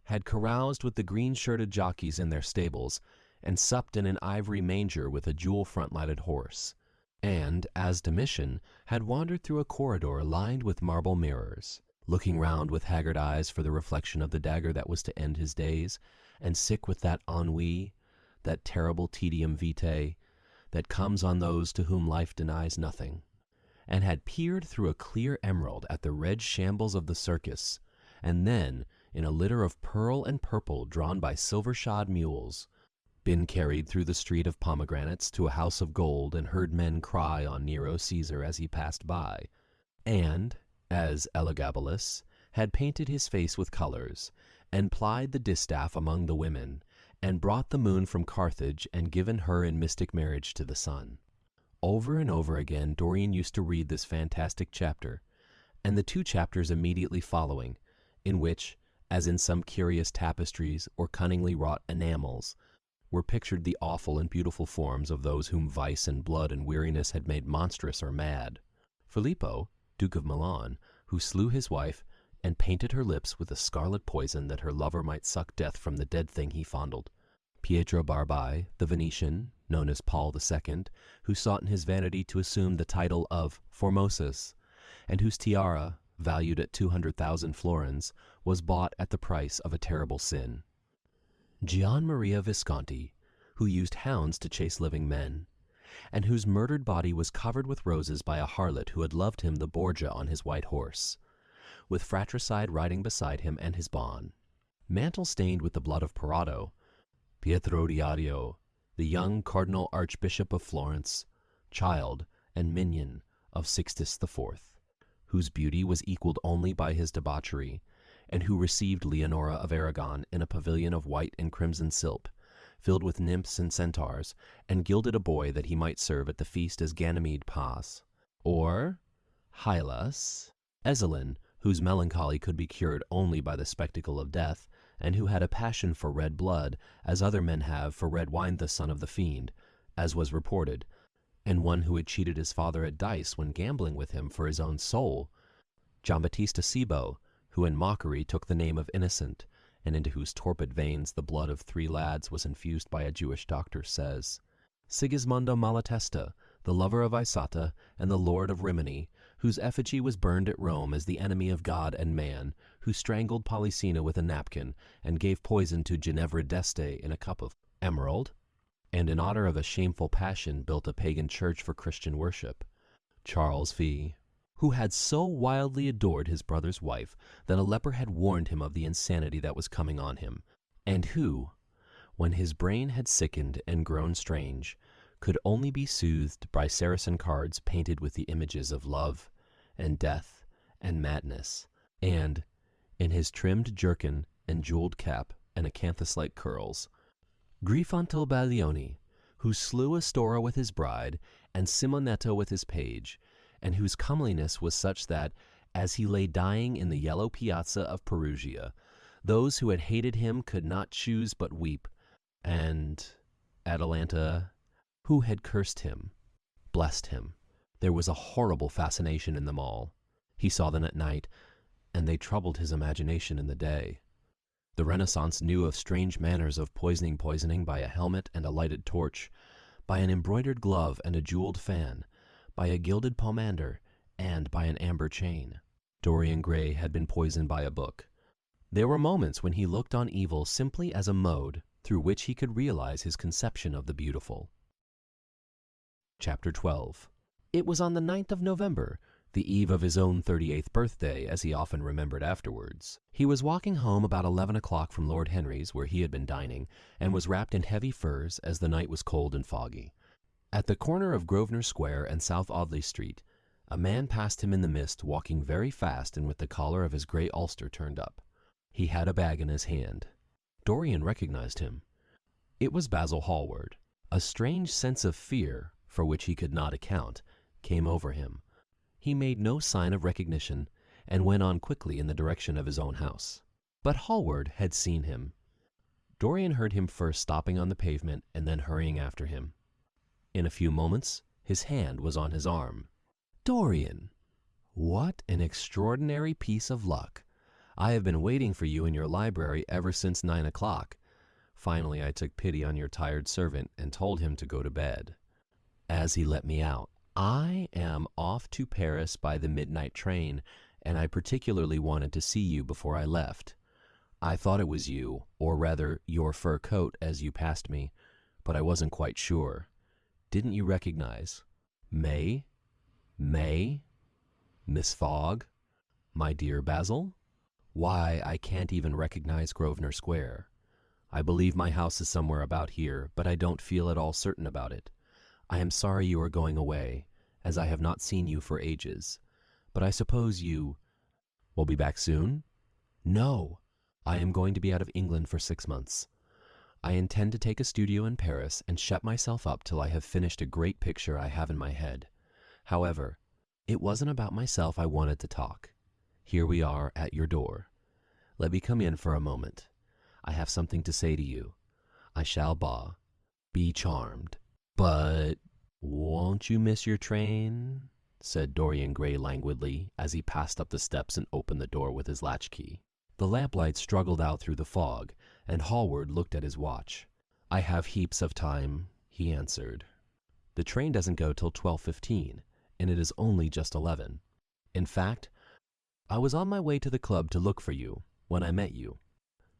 had caroused with the green-shirted jockeys in their stables, and supped in an ivory manger with a jewel front-lighted horse, and, as Domitian, had wandered through a corridor lined with marble mirrors, looking round with haggard eyes for the reflection of the dagger that was to end his days, and sick with that ennui, that terrible tedium vitae, that comes on those to whom life denies nothing, and had peered through a clear emerald at the red shambles of the circus, and then, in a litter of pearl and purple drawn by silver-shod mules, been carried through the street of pomegranates to a house of gold and heard men cry on Nero Caesar as he passed by, and, as Elagabalus, had painted his face with colors, and plied the distaff among the women, and brought the moon from Carthage and given her in mystic marriage to the sun. Over and over again Dorian used to read this fantastic chapter, and the 2 chapters immediately following, in which, as in some curious tapestries or cunningly wrought enamels, were pictured the awful and beautiful forms of those whom vice and blood and weariness had made monstrous or mad. Filippo, Duke of Milan, who slew his wife and painted her lips with a scarlet poison that her lover might suck death from the dead thing he fondled. Pietro Barbai, the Venetian, known as Paul II, who sought in his vanity to assume the title of Formosus, and whose tiara, valued at 200,000 florins, was bought at the price of a terrible sin. Gian Maria Visconti, who used hounds to chase living men, and whose murdered body was covered with roses by a harlot who had loved him the Borgia on his white horse, with fratricide riding beside him and his bonne. Mantle stained with the blood of Parado, Pietro Diario, the young Cardinal Archbishop of Florence, child and minion of Sixtus IV, whose beauty was equaled only by his debauchery, and who received Leonora of Aragon in a pavilion of white and crimson silk, filled with nymphs and centaurs, and gilded a boy that he might serve at the feast as Ganymede Pas. Or Hylas, Ezelin, whose melancholy could be cured only by the spectacle of death, and who had a passion for red blood, as other men have for red wine, the son of the fiend, as was reported, and one who had cheated his father at dice when gambling with him for his own soul. Giambattista Cibo, who in mockery took the name of Innocent, and into whose torpid veins the blood of 3 lads was infused by a Jewish doctor, says, Sigismondo Malatesta, the lover of Isata and the lord of Rimini, whose effigy was burned at Rome as the enemy of God and man, who strangled Polysena with a napkin and gave poison to Ginevra d'Este in a cup of emerald, and in honor of a shameful passion built a pagan church for Christian worship. Charles V., who had so wildly adored his brother's wife that a leper had warned him of the insanity that was coming on him, and who, when his brain had sickened and grown strange, could only be soothed by Saracen cards painted with the images of love and death and madness, and, in his trimmed jerkin and jeweled cap and acanthus-like curls, Grifontel Baglioni, who slew Astora with his bride and Simonetto with his page, and whose comeliness was such that, as he lay dying in the yellow piazza of Perugia, those who had hated him could not choose but weep, and Atalanta, who had cursed him, blessed him. There was a horrible fascination in them all. He saw them at night, and they troubled his imagination in the day. The Renaissance knew of strange manners of poisoning by a helmet and a lighted torch, by an embroidered glove and a jeweled fan, by a gilded pomander, and by an amber chain. Dorian Gray had been poisoned by a book. There were moments when he looked on evil simply as a mode through which he could realize his conception of the beautiful. Chapter 12. It was on the 9th of November, the eve of his own 38th birthday, as he often remembered afterwards. He was walking home about 11 o'clock from Lord Henry's, where he had been dining, and was wrapped in heavy furs, as the night was cold and foggy. At the corner of Grosvenor Square and South Audley Street, a man passed him in the mist, walking very fast and with the collar of his grey ulster turned up. He had a bag in his hand. Dorian recognized him. It was Basil Hallward. A strange sense of fear, for which he could not account, came over him. He made no sign of recognition, and went on quickly in the direction of his own house. But Hallward had seen him. Dorian heard him first stopping on the pavement and then hurrying after him. In a few moments, his hand was on his arm. "Dorian, what an extraordinary piece of luck! I have been waiting for you in your library ever since 9 o'clock. Finally, I took pity on your tired servant and told him to go to bed. As he let me out, I am off to Paris by the midnight train, and I particularly wanted to see you before I left. I thought it was you, or rather your fur coat, as you passed me, but I wasn't quite sure. Didn't you recognize? May? Miss Fogg? My dear Basil? Why, I can't even recognize Grosvenor Square. I believe my house is somewhere about here, but I don't feel at all certain about it. I am sorry you are going away, as I have not seen you for ages. But I suppose you will be back soon? No, I am going to be out of England for 6 months. I intend to take a studio in Paris and shut myself up till I have finished a great picture I have in my head. However, it wasn't about myself I wanted to talk. Here we are at your door. Let me come in for a moment. I have something to say to you. I shall be charmed. But won't you miss your train? Said Dorian Gray languidly, as he passed up the steps and opened the door with his latchkey. The lamplight struggled out through the fog, and Hallward looked at his watch. I have heaps of time, he answered. The train doesn't go till 12:15, and it is only just 11. In fact, I was on my way to the club to look for you when I met you.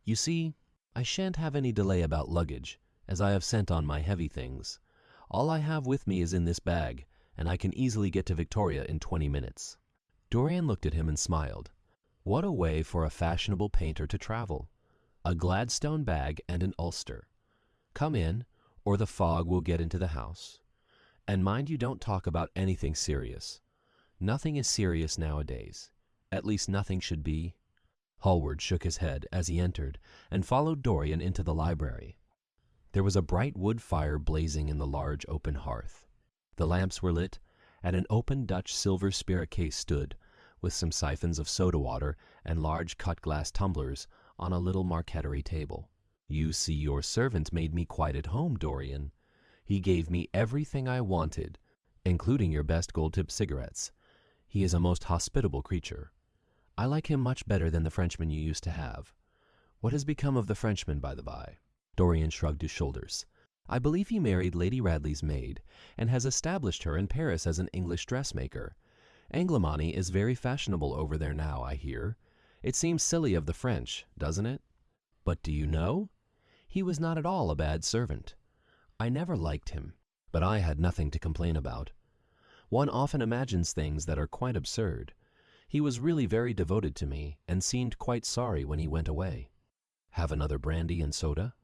You see, I shan't have any delay about luggage, as I have sent on my heavy things. All I have with me is in this bag, and I can easily get to Victoria in 20 minutes. Dorian looked at him and smiled. What a way for a fashionable painter to travel! A Gladstone bag and an ulster. Come in, or the fog will get into the house. And mind you don't talk about anything serious. Nothing is serious nowadays. At least nothing should be. Hallward shook his head as he entered, and followed Dorian into the library. There was a bright wood fire blazing in the large open hearth. The lamps were lit, and an open Dutch silver spirit case stood, with some siphons of soda water and large cut-glass tumblers on a little marqueterie table. You see, your servant made me quite at home, Dorian. He gave me everything I wanted, including your best gold-tipped cigarettes. He is a most hospitable creature. I like him much better than the Frenchman you used to have. What has become of the Frenchman, by the by? Dorian shrugged his shoulders. I believe he married Lady Radley's maid, and has established her in Paris as an English dressmaker, Anglimony is very fashionable over there now, I hear. It seems silly of the French, doesn't it? But do you know? He was not at all a bad servant. I never liked him, but I had nothing to complain about. One often imagines things that are quite absurd. He was really very devoted to me and seemed quite sorry when he went away. Have another brandy and soda?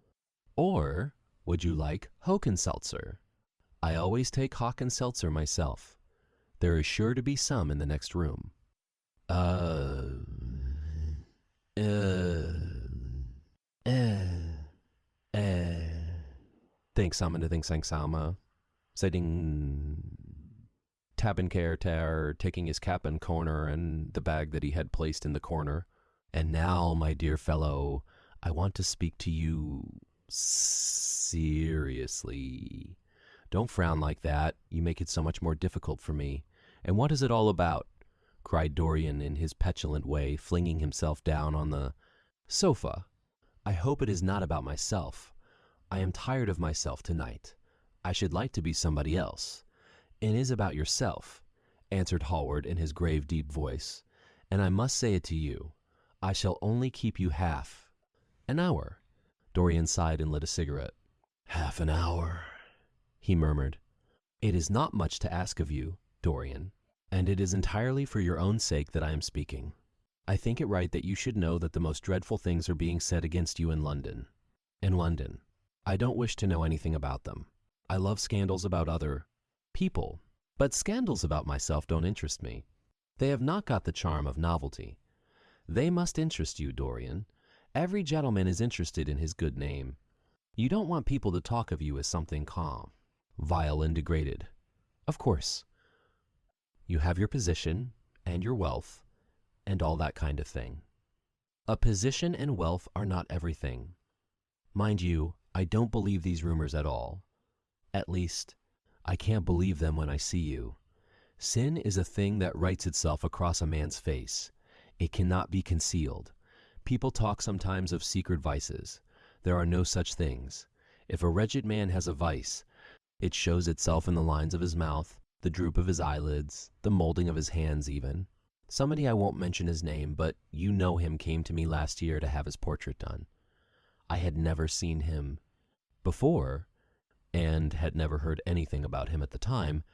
Or would you like Hohenseltzer? I always take Hohenseltzer myself. There is sure to be some in the next room. Think sama, sitting Tabenkehr taking his cap and corner and the bag that he had placed in the corner. And now, my dear fellow, I want to speak to you seriously. Don't frown like that. You make it so much more difficult for me. And what is it all about? Cried Dorian in his petulant way, flinging himself down on the sofa. I hope it is not about myself. I am tired of myself tonight. I should like to be somebody else. It is about yourself, answered Hallward in his grave, deep voice. And I must say it to you. I shall only keep you half an hour. Dorian sighed and lit a cigarette. Half an hour, he murmured. It is not much to ask of you, Dorian, and it is entirely for your own sake that I am speaking. I think it right that you should know that the most dreadful things are being said against you in London. In London. I don't wish to know anything about them. I love scandals about other people, but scandals about myself don't interest me. They have not got the charm of novelty. They must interest you, Dorian. Every gentleman is interested in his good name. You don't want people to talk of you as something calm, vile and degraded. Of course. You have your position and your wealth and all that kind of thing. A position and wealth are not everything. Mind you, I don't believe these rumors at all. At least, I can't believe them when I see you. Sin is a thing that writes itself across a man's face. It cannot be concealed. People talk sometimes of secret vices. There are no such things. If a wretched man has a vice, it shows itself in the lines of his mouth, the droop of his eyelids, the molding of his hands even. Somebody, I won't mention his name, but you know him, came to me last year to have his portrait done. I had never seen him before, and had never heard anything about him at the time,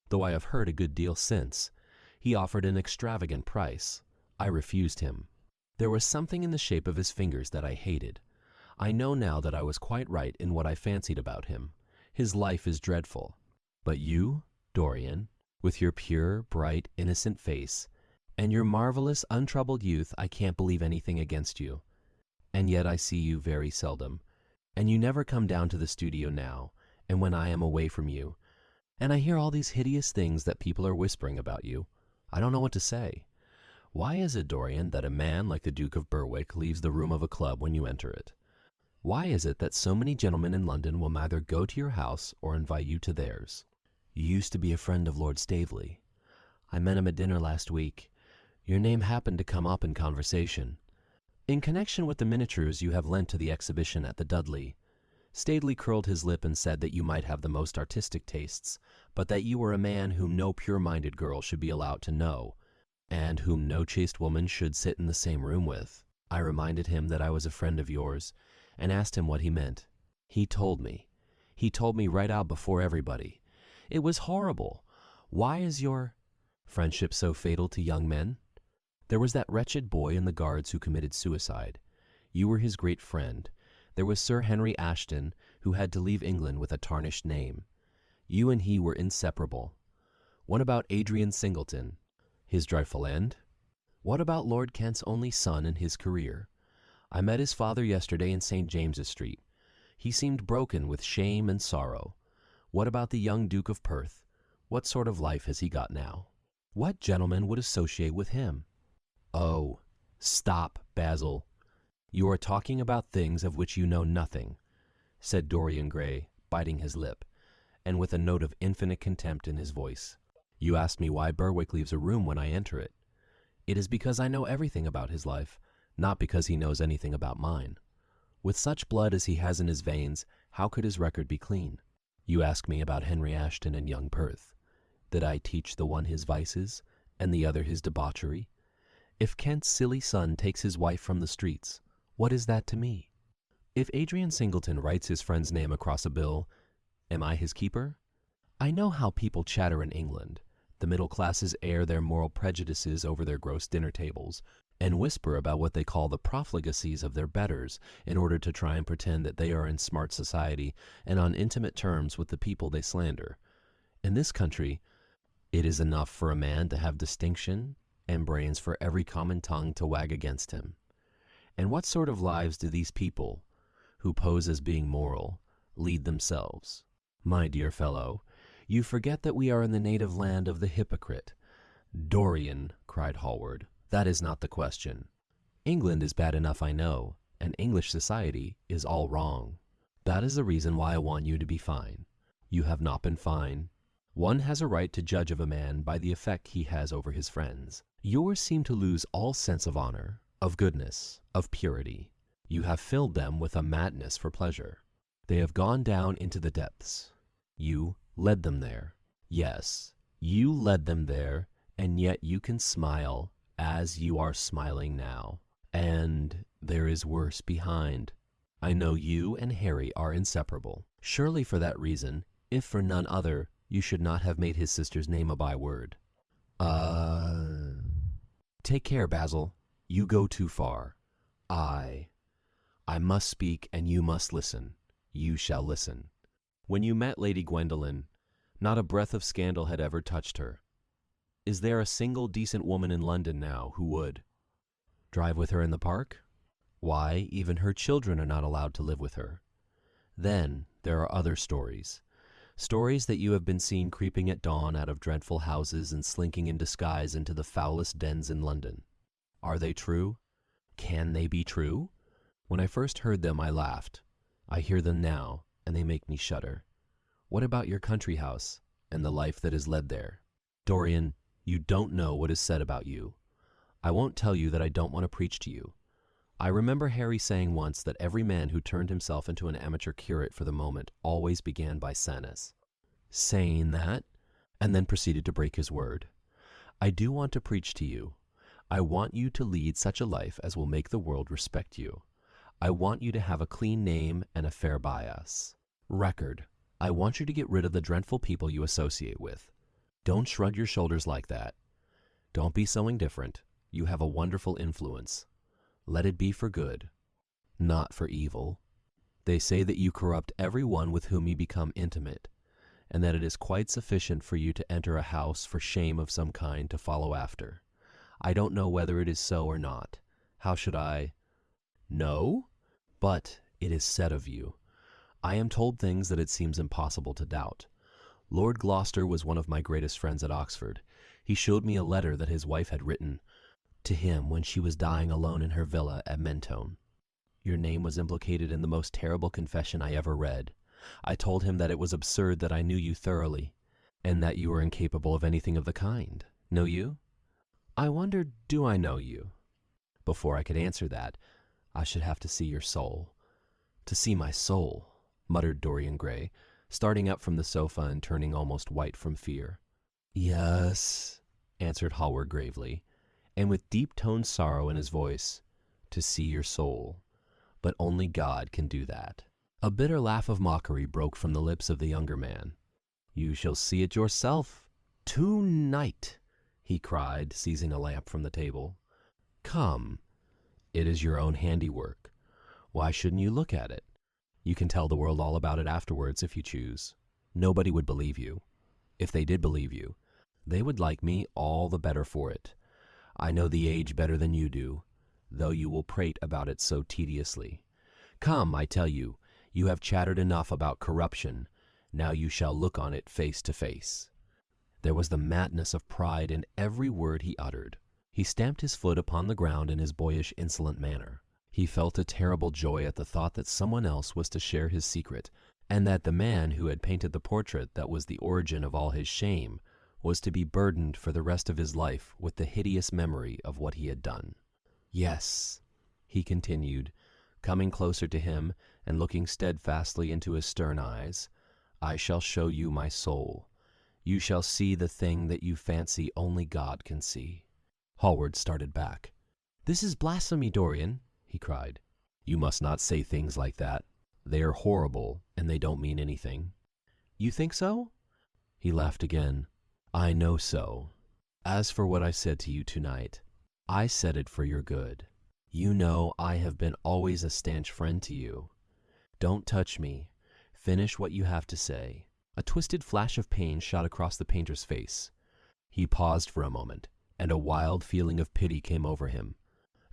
though I have heard a good deal since. He offered an extravagant price. I refused him. There was something in the shape of his fingers that I hated. I know now that I was quite right in what I fancied about him. His life is dreadful. But you, Dorian, with your pure, bright, innocent face, and your marvelous, untroubled youth, I can't believe anything against you. And yet I see you very seldom, and you never come down to the studio now, and when I am away from you, and I hear all these hideous things that people are whispering about you, I don't know what to say. Why is it, Dorian, that a man like the Duke of Berwick leaves the room of a club when you enter it? Why is it that so many gentlemen in London will neither go to your house or invite you to theirs? You used to be a friend of Lord Staveley. I met him at dinner last week. Your name happened to come up in conversation. In connection with the miniatures you have lent to the exhibition at the Dudley, Staveley curled his lip and said that you might have the most artistic tastes, but that you were a man whom no pure-minded girl should be allowed to know, and whom no chaste woman should sit in the same room with. I reminded him that I was a friend of yours, and asked him what he meant. He told me. He told me right out before everybody. It was horrible. Why is your friendship so fatal to young men? There was that wretched boy in the Guards who committed suicide. You were his great friend. There was Sir Henry Ashton, who had to leave England with a tarnished name. You and he were inseparable. What about Adrian Singleton? His dreadful end? What about Lord Kent's only son and his career? I met his father yesterday in St. James's Street. He seemed broken with shame and sorrow. What about the young Duke of Perth? What sort of life has he got now? What gentleman would associate with him? Oh, stop, Basil. You are talking about things of which you know nothing, said Dorian Gray, biting his lip, and with a note of infinite contempt in his voice. You ask me why Berwick leaves a room when I enter it. It is because I know everything about his life, not because he knows anything about mine. With such blood as he has in his veins, how could his record be clean? You ask me about Henry Ashton and young Perth. Did I teach the one his vices, and the other his debauchery? If Kent's silly son takes his wife from the streets, what is that to me? If Adrian Singleton writes his friend's name across a bill, am I his keeper? I know how people chatter in England. The middle classes air their moral prejudices over their gross dinner tables, and whisper about what they call the profligacies of their betters in order to try and pretend that they are in smart society and on intimate terms with the people they slander. In this country, it is enough for a man to have distinction and brains for every common tongue to wag against him. And what sort of lives do these people, who pose as being moral, lead themselves? My dear fellow, you forget that we are in the native land of the hypocrite. Dorian, cried Hallward, that is not the question. England is bad enough, I know, and English society is all wrong. That is the reason why I want you to be fine. You have not been fine. One has a right to judge of a man by the effect he has over his friends. Yours seem to lose all sense of honor, of goodness, of purity. You have filled them with a madness for pleasure. They have gone down into the depths. You led them there. Yes, you led them there, and yet you can smile as you are smiling now. And there is worse behind. I know you and Harry are inseparable. Surely for that reason, if for none other, you should not have made his sister's name a byword. Take care, Basil. You go too far. I must speak, and you must listen. You shall listen. When you met Lady Gwendolen, not a breath of scandal had ever touched her. Is there a single decent woman in London now who would drive with her in the park? Why, even her children are not allowed to live with her. Then there are other stories. Stories that you have been seen creeping at dawn out of dreadful houses and slinking in disguise into the foulest dens in London. Are they true? Can they be true? When I first heard them, I laughed. I hear them now, and they make me shudder. What about your country house and the life that is led there? Dorian, you don't know what is said about you. I won't tell you that I don't want to preach to you. I remember Harry saying once that every man who turned himself into an amateur curate for the moment always began by sanus. Saying that, and then proceeded to break his word. I do want to preach to you. I want you to lead such a life as will make the world respect you. I want you to have a clean name and a fair bias. Record. I want you to get rid of the dreadful people you associate with. Don't shrug your shoulders like that. Don't be so indifferent. You have a wonderful influence. Let it be for good, not for evil. They say that you corrupt every one with whom you become intimate, and that it is quite sufficient for you to enter a house for shame of some kind to follow after. I don't know whether it is so or not. How should I know? But it is said of you. I am told things that it seems impossible to doubt. Lord Gloucester was one of my greatest friends at Oxford. He showed me a letter that his wife had written to him when she was dying alone in her villa at Mentone. Your name was implicated in the most terrible confession I ever read. I told him that it was absurd that I knew you thoroughly, and that you were incapable of anything of the kind. Know you? I wonder, do I know you? Before I could answer that, I should have to see your soul. To see my soul, muttered Dorian Gray, starting up from the sofa and turning almost white from fear. Yes, answered Hallward gravely, and with deep-toned sorrow in his voice, to see your soul. But only God can do that. A bitter laugh of mockery broke from the lips of the younger man. You shall see it yourself, to-night, he cried, seizing a lamp from the table. Come, it is your own handiwork. Why shouldn't you look at it? You can tell the world all about it afterwards if you choose. Nobody would believe you. If they did believe you, they would like me all the better for it. I know the age better than you do, though you will prate about it so tediously. Come, I tell you, you have chattered enough about corruption. Now you shall look on it face to face. There was the madness of pride in every word he uttered. He stamped his foot upon the ground in his boyish, insolent manner. He felt a terrible joy at the thought that someone else was to share his secret, and that the man who had painted the portrait that was the origin of all his shame was to be burdened for the rest of his life with the hideous memory of what he had done. Yes, he continued, coming closer to him and looking steadfastly into his stern eyes, I shall show you my soul. You shall see the thing that you fancy only God can see." Hallward started back. "This is blasphemy, Dorian," he cried. "You must not say things like that. They are horrible, and they don't mean anything." "You think so?" He laughed again. "I know so. As for what I said to you tonight, I said it for your good. You know I have been always a stanch friend to you. Don't touch me. Finish what you have to say." A twisted flash of pain shot across the painter's face. He paused for a moment, and a wild feeling of pity came over him.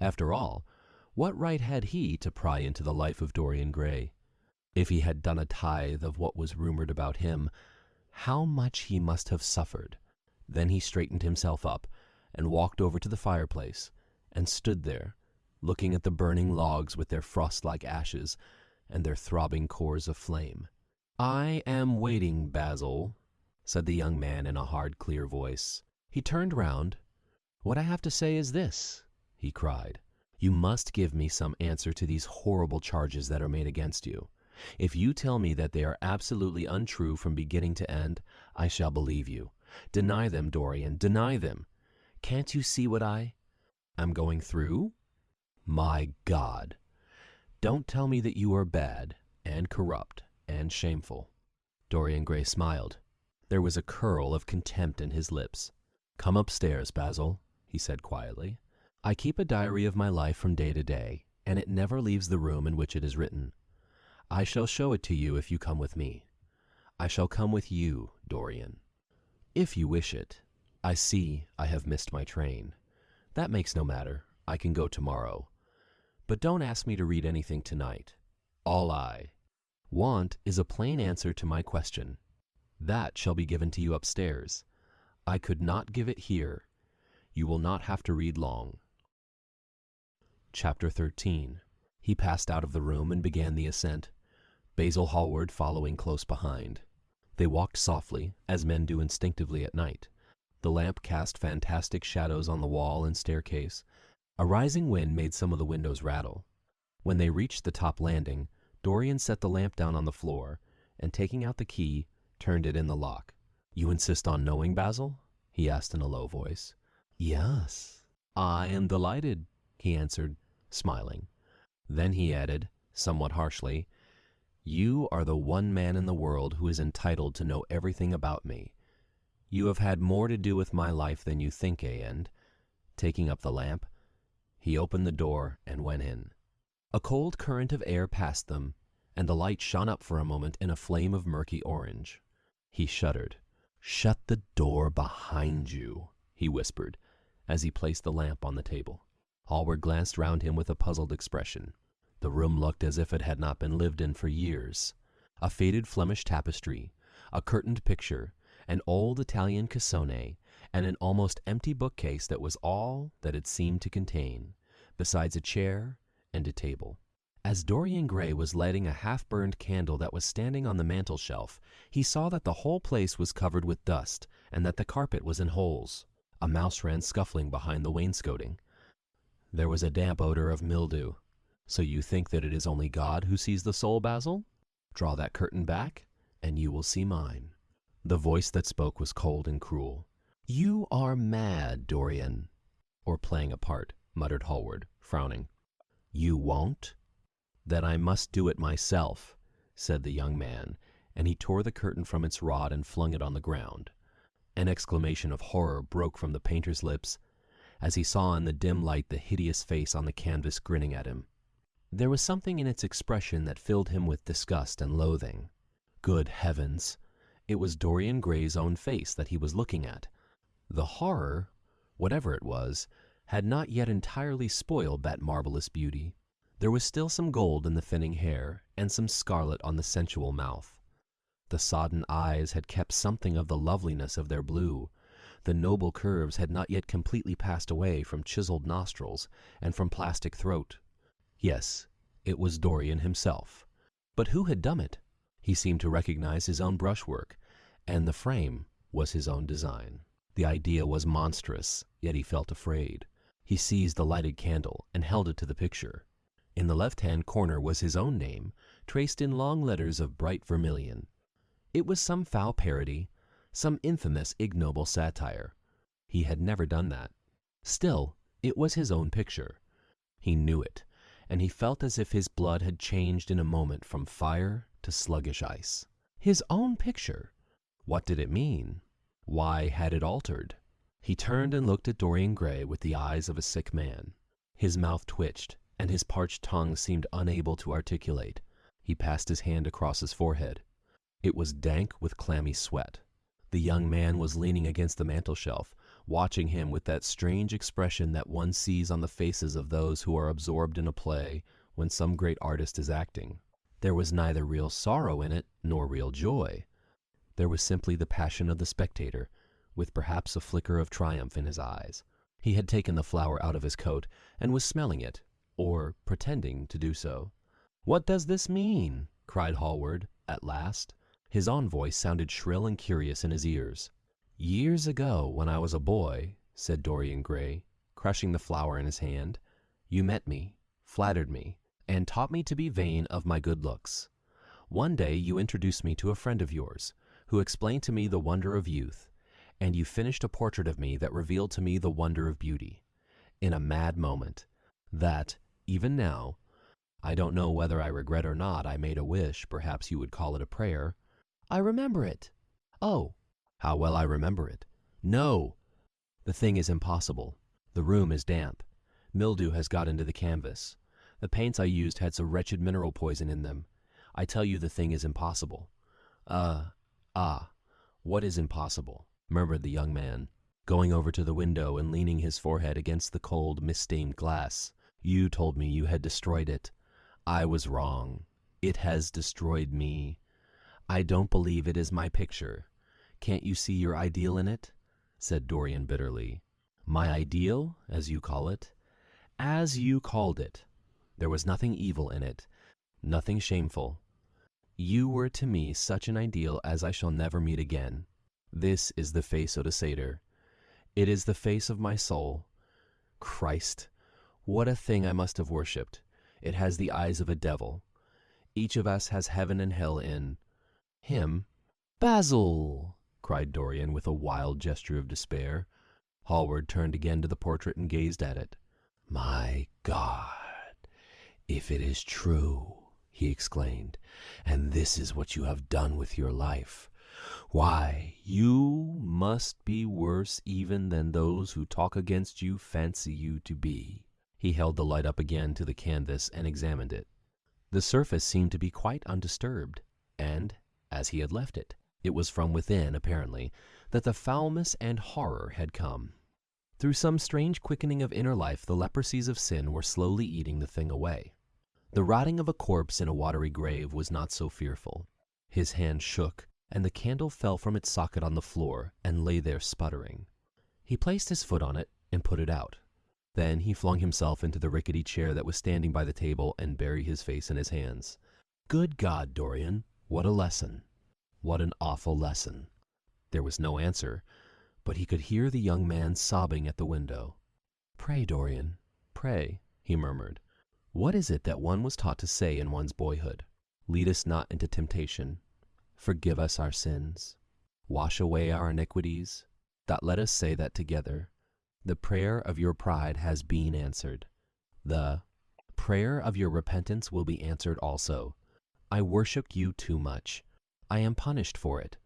After all, what right had he to pry into the life of Dorian Gray? If he had done a tithe of what was rumored about him, how much he must have suffered. Then he straightened himself up and walked over to the fireplace and stood there, looking at the burning logs with their frost-like ashes and their throbbing cores of flame. "I am waiting, Basil," said the young man in a hard, clear voice. He turned round. "What I have to say is this," he cried. "You must give me some answer to these horrible charges that are made against you. If you tell me that they are absolutely untrue from beginning to end, I shall believe you. Deny them, Dorian, deny them. Can't you see what I am going through? My God! Don't tell me that you are bad and corrupt and shameful." Dorian Gray smiled. There was a curl of contempt in his lips. "Come upstairs, Basil," he said quietly. "I keep a diary of my life from day to day, and it never leaves the room in which it is written. I shall show it to you if you come with me. I shall come with you, Dorian, if you wish it. I see I have missed my train. That makes no matter. I can go tomorrow. But don't ask me to read anything tonight. All I want is a plain answer to my question. That shall be given to you upstairs. I could not give it here. You will not have to read long." Chapter 13. He passed out of the room and began the ascent, Basil Hallward following close behind. They walked softly, as men do instinctively at night. The lamp cast fantastic shadows on the wall and staircase. A rising wind made some of the windows rattle. When they reached the top landing, Dorian set the lamp down on the floor, and taking out the key, turned it in the lock. "You insist on knowing, Basil?" he asked in a low voice. "Yes." "I am delighted," he answered, smiling. Then he added, somewhat harshly, "You are the one man in the world who is entitled to know everything about me. You have had more to do with my life than you think, and," taking up the lamp, he opened the door and went in. A cold current of air passed them, and the light shone up for a moment in a flame of murky orange. He shuddered. "Shut the door behind you," he whispered, as he placed the lamp on the table. Hallward glanced round him with a puzzled expression. The room looked as if it had not been lived in for years. A faded Flemish tapestry, a curtained picture, an old Italian cassone, and an almost empty bookcase that was all that it seemed to contain, besides a chair and a table. As Dorian Gray was lighting a half-burned candle that was standing on the mantel-shelf, he saw that the whole place was covered with dust and that the carpet was in holes. A mouse ran scuffling behind the wainscoting. There was a damp odor of mildew. "So you think that it is only God who sees the soul, Basil? Draw that curtain back, and you will see mine." The voice that spoke was cold and cruel. "You are mad, Dorian." "Or playing a part," muttered Hallward, frowning. "You won't? Then I must do it myself," said the young man, and he tore the curtain from its rod and flung it on the ground. An exclamation of horror broke from the painter's lips as he saw in the dim light the hideous face on the canvas grinning at him. There was something in its expression that filled him with disgust and loathing. Good heavens! It was Dorian Gray's own face that he was looking at. The horror, whatever it was, had not yet entirely spoiled that marvelous beauty. There was still some gold in the thinning hair and some scarlet on the sensual mouth. The sodden eyes had kept something of the loveliness of their blue. The noble curves had not yet completely passed away from chiseled nostrils and from plastic throat. Yes, it was Dorian himself. But who had done it? He seemed to recognize his own brushwork, and the frame was his own design. The idea was monstrous, yet he felt afraid. He seized the lighted candle and held it to the picture. In the left-hand corner was his own name, traced in long letters of bright vermilion. It was some foul parody, some infamous, ignoble satire. He had never done that. Still, it was his own picture. He knew it, and he felt as if his blood had changed in a moment from fire to sluggish ice. His own picture! What did it mean? Why had it altered? He turned and looked at Dorian Gray with the eyes of a sick man. His mouth twitched, and his parched tongue seemed unable to articulate. He passed his hand across his forehead. It was dank with clammy sweat. The young man was leaning against the mantelshelf, watching him with that strange expression that one sees on the faces of those who are absorbed in a play when some great artist is acting. There was neither real sorrow in it nor real joy. There was simply the passion of the spectator, with perhaps a flicker of triumph in his eyes. He had taken the flower out of his coat and was smelling it, or pretending to do so. "What does this mean?" cried Hallward, at last. His own voice sounded shrill and curious in his ears. "Years ago, when I was a boy," said Dorian Gray, crushing the flower in his hand, "you met me, flattered me, and taught me to be vain of my good looks. One day you introduced me to a friend of yours, who explained to me the wonder of youth, and you finished a portrait of me that revealed to me the wonder of beauty. In a mad moment, that, even now, I don't know whether I regret or not, I made a wish, perhaps you would call it a prayer. I remember it. Oh, how well I remember it. No, the thing is impossible. The room is damp. Mildew has got into the canvas. The paints I used had some wretched mineral poison in them. I tell you the thing is impossible." What is impossible?" murmured the young man, going over to the window and leaning his forehead against the cold, mist-stained glass. "You told me you had destroyed it. I was wrong. It has destroyed me. I don't believe it is my picture. Can't you see your ideal in it?" said Dorian bitterly. "My ideal, as you call it?" "As you called it. There was nothing evil in it, nothing shameful. You were to me such an ideal as I shall never meet again. This is the face of the satyr. It is the face of my soul. Christ, what a thing I must have worshipped. It has the eyes of a devil. Each of us has heaven and hell in him." "Basil!" cried Dorian with a wild gesture of despair. Hallward turned again to the portrait and gazed at it. "My God, if it is true!" he exclaimed, "and this is what you have done with your life, why, you must be worse even than those who talk against you fancy you to be." He held the light up again to the canvas and examined it. The surface seemed to be quite undisturbed, and, as he had left it, it was from within, apparently, that the foulness and horror had come. Through some strange quickening of inner life, the leprosies of sin were slowly eating the thing away. The rotting of a corpse in a watery grave was not so fearful. His hand shook, and the candle fell from its socket on the floor and lay there sputtering. He placed his foot on it and put it out. Then he flung himself into the rickety chair that was standing by the table and buried his face in his hands. "Good God, Dorian, what a lesson! What an awful lesson!" There was no answer, but he could hear the young man sobbing at the window. "Pray, Dorian, pray," he murmured. "What is it that one was taught to say in one's boyhood? Lead us not into temptation. Forgive us our sins. Wash away our iniquities. Let us say that together. The prayer of your pride has been answered. The prayer of your repentance will be answered also. I worshipped you too much. I am punished for it.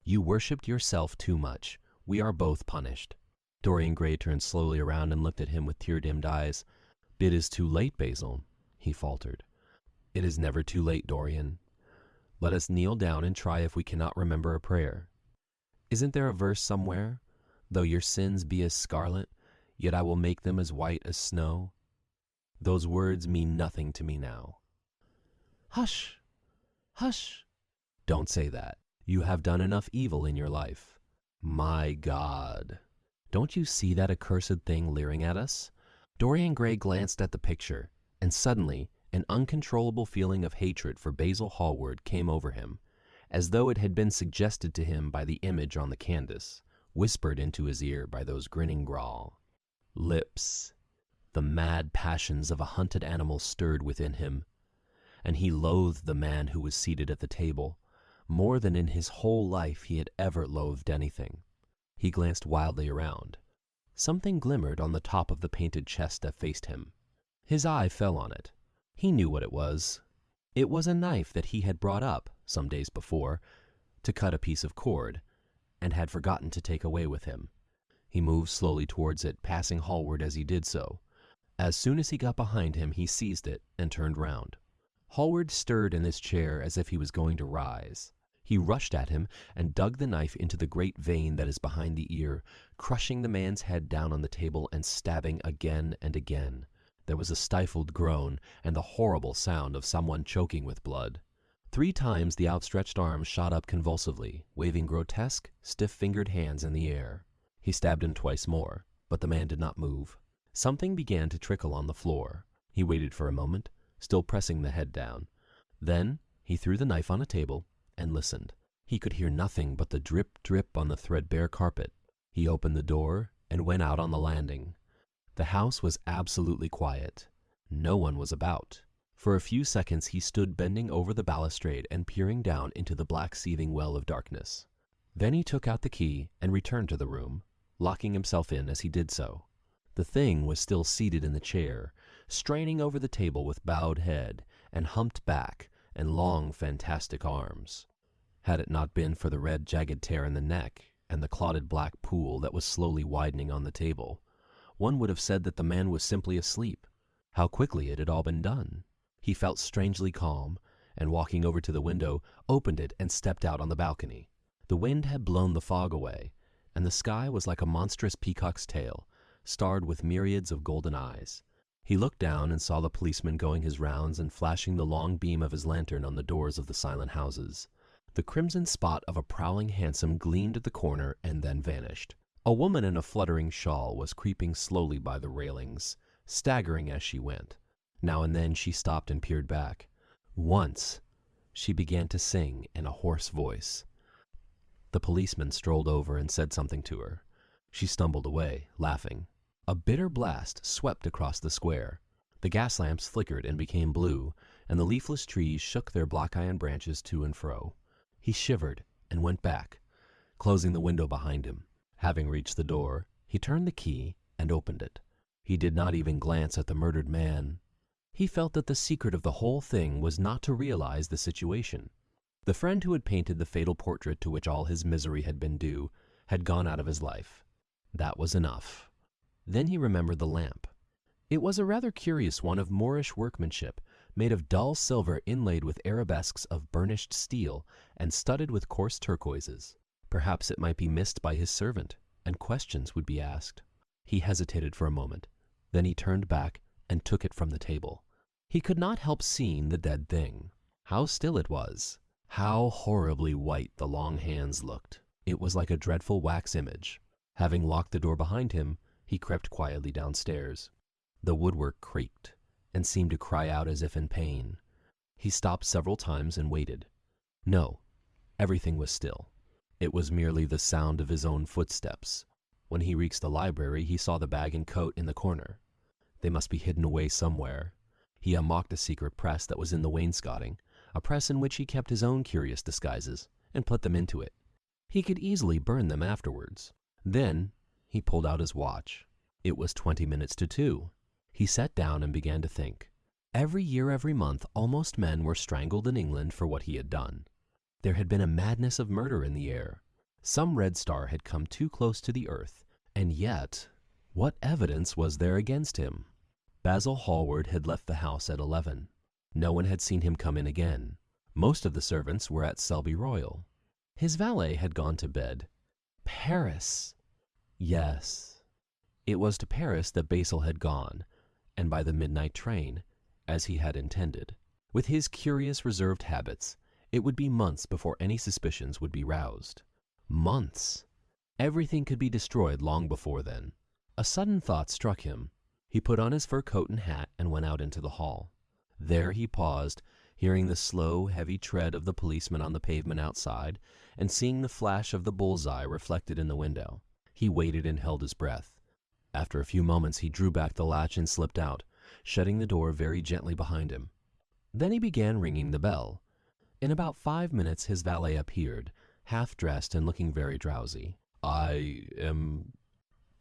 You worshipped yourself too much. We are both punished." Dorian Gray turned slowly around and looked at him with tear-dimmed eyes. "It is too late, Basil," he faltered. "It is never too late, Dorian. Let us kneel down and try if we cannot remember a prayer. Isn't there a verse somewhere? Though your sins be as scarlet, yet I will make them as white as snow. Those words mean nothing to me now." "Hush! Hush!" "Don't say that. You have done enough evil in your life." "My God! Don't you see that accursed thing leering at us?" Dorian Gray glanced at the picture, and suddenly an uncontrollable feeling of hatred for Basil Hallward came over him, as though it had been suggested to him by the image on the canvas, whispered into his ear by those grinning Grawl lips. The mad passions of a hunted animal stirred within him, and he loathed the man who was seated at the table, more than in his whole life he had ever loathed anything. He glanced wildly around. Something glimmered on the top of the painted chest that faced him. His eye fell on it. He knew what it was. It was a knife that he had brought up, some days before, to cut a piece of cord, and had forgotten to take away with him. He moved slowly towards it, passing Hallward as he did so. As soon as he got behind him, he seized it and turned round. Hallward stirred in his chair as if he was going to rise. He rushed at him and dug the knife into the great vein that is behind the ear, crushing the man's head down on the table and stabbing again and again. There was a stifled groan and the horrible sound of someone choking with blood. 3 times the outstretched arm shot up convulsively, waving grotesque, stiff-fingered hands in the air. He stabbed him twice more, but the man did not move. Something began to trickle on the floor. He waited for a moment, still pressing the head down. Then he threw the knife on a table and listened. He could hear nothing but the drip-drip on the threadbare carpet. He opened the door and went out on the landing. The house was absolutely quiet. No one was about. For a few seconds he stood bending over the balustrade and peering down into the black seething well of darkness. Then he took out the key and returned to the room, locking himself in as he did so. The thing was still seated in the chair, straining over the table with bowed head and humped back and long, fantastic arms. Had it not been for the red, jagged tear in the neck and the clotted black pool that was slowly widening on the table, one would have said that the man was simply asleep. How quickly it had all been done! He felt strangely calm, and walking over to the window, opened it and stepped out on the balcony. The wind had blown the fog away, and the sky was like a monstrous peacock's tail, starred with myriads of golden eyes. He looked down and saw the policeman going his rounds and flashing the long beam of his lantern on the doors of the silent houses. The crimson spot of a prowling hansom gleamed at the corner and then vanished. A woman in a fluttering shawl was creeping slowly by the railings, staggering as she went. Now and then she stopped and peered back. Once she began to sing in a hoarse voice. The policeman strolled over and said something to her. She stumbled away, laughing. A bitter blast swept across the square. The gas lamps flickered and became blue, and the leafless trees shook their black iron branches to and fro. He shivered and went back, closing the window behind him. Having reached the door, he turned the key and opened it. He did not even glance at the murdered man. He felt that the secret of the whole thing was not to realize the situation. The friend who had painted the fatal portrait to which all his misery had been due had gone out of his life. That was enough. Then he remembered the lamp. It was a rather curious one of Moorish workmanship, made of dull silver inlaid with arabesques of burnished steel and studded with coarse turquoises. Perhaps it might be missed by his servant, and questions would be asked. He hesitated for a moment. Then he turned back and took it from the table. He could not help seeing the dead thing. How still it was! How horribly white the long hands looked! It was like a dreadful wax image. Having locked the door behind him, he crept quietly downstairs. The woodwork creaked and seemed to cry out as if in pain. He stopped several times and waited. No, everything was still. It was merely the sound of his own footsteps. When he reached the library, he saw the bag and coat in the corner. They must be hidden away somewhere. He unlocked a secret press that was in the wainscoting, a press in which he kept his own curious disguises, and put them into it. He could easily burn them afterwards. Then he pulled out his watch. It was 20 minutes to 2. He sat down and began to think. Every year, every month, almost men were strangled in England for what he had done. There had been a madness of murder in the air. Some red star had come too close to the earth, and yet, what evidence was there against him? Basil Hallward had left the house at 11. No one had seen him come in again. Most of the servants were at Selby Royal. His valet had gone to bed. Paris! Yes, it was to Paris that Basil had gone, and by the midnight train, as he had intended. With his curious reserved habits, it would be months before any suspicions would be roused. Months! Everything could be destroyed long before then. A sudden thought struck him. He put on his fur coat and hat and went out into the hall. There he paused, hearing the slow, heavy tread of the policeman on the pavement outside, and seeing the flash of the bull's-eye reflected in the window. He waited and held his breath. After a few moments he drew back the latch and slipped out, shutting the door very gently behind him. Then he began ringing the bell. In about 5 minutes his valet appeared, half-dressed and looking very drowsy. "I am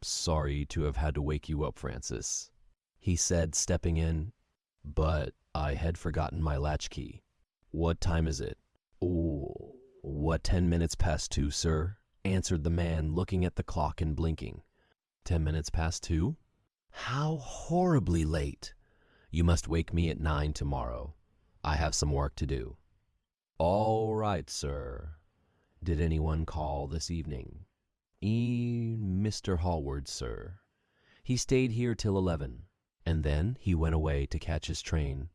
sorry to have had to wake you up, Francis," he said, stepping in, "but I had forgotten my latchkey. What time is it?" "Oh, what, 10 minutes past 2, sir?" answered the man, looking at the clock and blinking. 10 minutes past 2? How horribly late! You must wake me at 9 tomorrow. I have some work to do." "All right, sir. Did anyone call this evening?" Mr. Hallward, sir. He stayed here till 11, and then he went away to catch his train."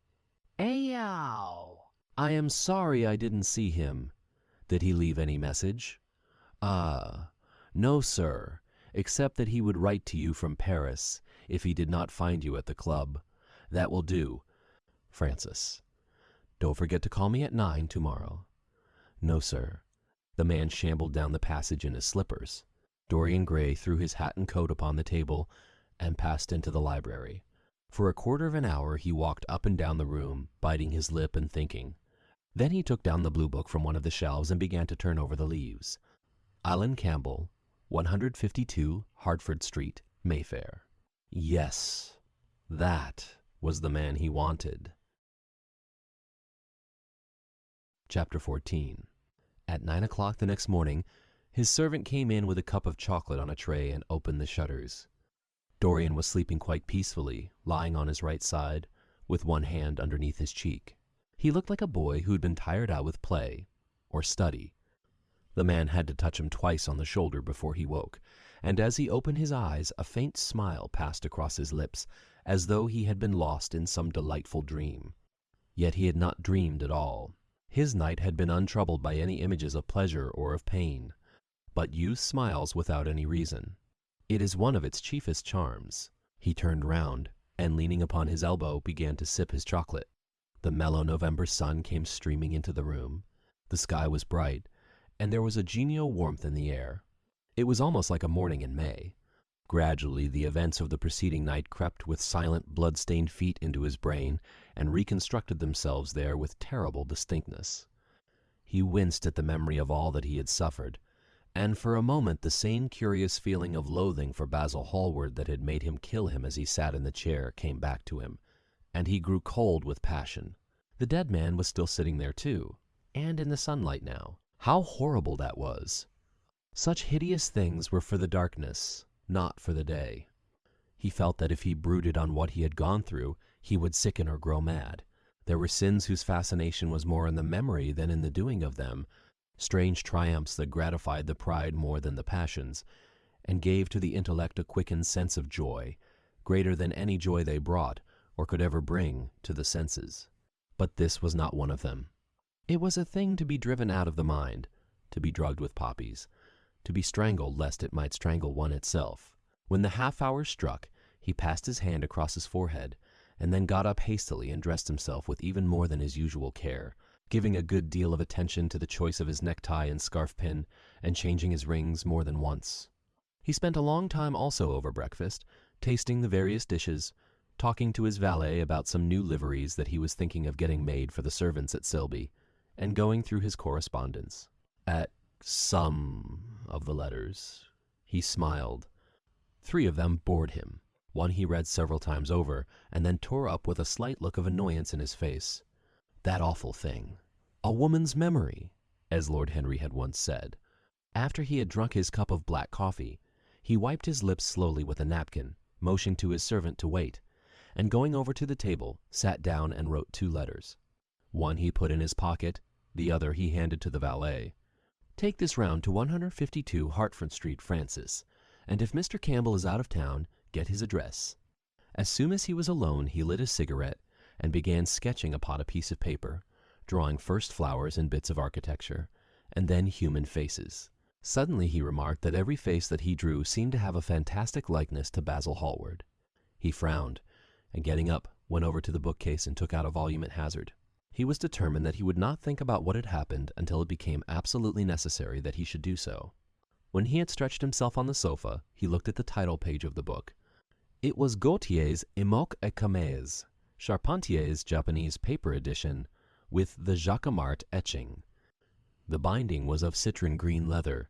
"Ow! I am sorry I didn't see him. Did he leave any message?" No, sir, except that he would write to you from Paris if he did not find you at the club. That will do, Francis. Don't forget to call me at 9 tomorrow." "No, sir." The man shambled down the passage in his slippers. Dorian Gray threw his hat and coat upon the table and passed into the library. For a quarter of an hour he walked up and down the room, biting his lip and thinking. Then he took down the blue book from one of the shelves and began to turn over the leaves. Alan Campbell, 152 Hertford Street, Mayfair. Yes, that was the man he wanted. Chapter 14. At 9 o'clock the next morning, his servant came in with a cup of chocolate on a tray and opened the shutters. Dorian was sleeping quite peacefully, lying on his right side, with one hand underneath his cheek. He looked like a boy who had been tired out with play or study. The man had to touch him twice on the shoulder before he woke, and as he opened his eyes a faint smile passed across his lips, as though he had been lost in some delightful dream. Yet he had not dreamed at all. His night had been untroubled by any images of pleasure or of pain. But youth smiles without any reason. It is one of its chiefest charms. He turned round, and leaning upon his elbow began to sip his chocolate. The mellow November sun came streaming into the room. The sky was bright, and there was a genial warmth in the air. It was almost like a morning in May. Gradually the events of the preceding night crept with silent, blood-stained feet into his brain and reconstructed themselves there with terrible distinctness. He winced at the memory of all that he had suffered, and for a moment the same curious feeling of loathing for Basil Hallward that had made him kill him as he sat in the chair came back to him, and he grew cold with passion. The dead man was still sitting there too, and in the sunlight now. How horrible that was! Such hideous things were for the darkness, not for the day. He felt that if he brooded on what he had gone through, he would sicken or grow mad. There were sins whose fascination was more in the memory than in the doing of them, strange triumphs that gratified the pride more than the passions, and gave to the intellect a quickened sense of joy, greater than any joy they brought, or could ever bring, to the senses. But this was not one of them. It was a thing to be driven out of the mind, to be drugged with poppies, to be strangled lest it might strangle one itself. When the half-hour struck, he passed his hand across his forehead, and then got up hastily and dressed himself with even more than his usual care, giving a good deal of attention to the choice of his necktie and scarf-pin, and changing his rings more than once. He spent a long time also over breakfast, tasting the various dishes, talking to his valet about some new liveries that he was thinking of getting made for the servants at Selby, and going through his correspondence. At some of the letters he smiled. 3 of them bored him. One he read several times over, and then tore up with a slight look of annoyance in his face. That awful thing, a woman's memory, as Lord Henry had once said. After he had drunk his cup of black coffee, he wiped his lips slowly with a napkin, motioned to his servant to wait, and going over to the table, sat down and wrote 2 letters. One he put in his pocket, the other he handed to the valet. "Take this round to 152 Hertford Street, Francis, and if Mr. Campbell is out of town, get his address." As soon as he was alone, he lit a cigarette and began sketching upon a piece of paper, drawing first flowers and bits of architecture, and then human faces. Suddenly he remarked that every face that he drew seemed to have a fantastic likeness to Basil Hallward. He frowned, and getting up, went over to the bookcase and took out a volume at hazard. He was determined that he would not think about what had happened until it became absolutely necessary that he should do so. When he had stretched himself on the sofa, he looked at the title page of the book. It was Gautier's Émoque et Camèse, Charpentier's Japanese paper edition, with the Jacquemart etching. The binding was of citron green leather,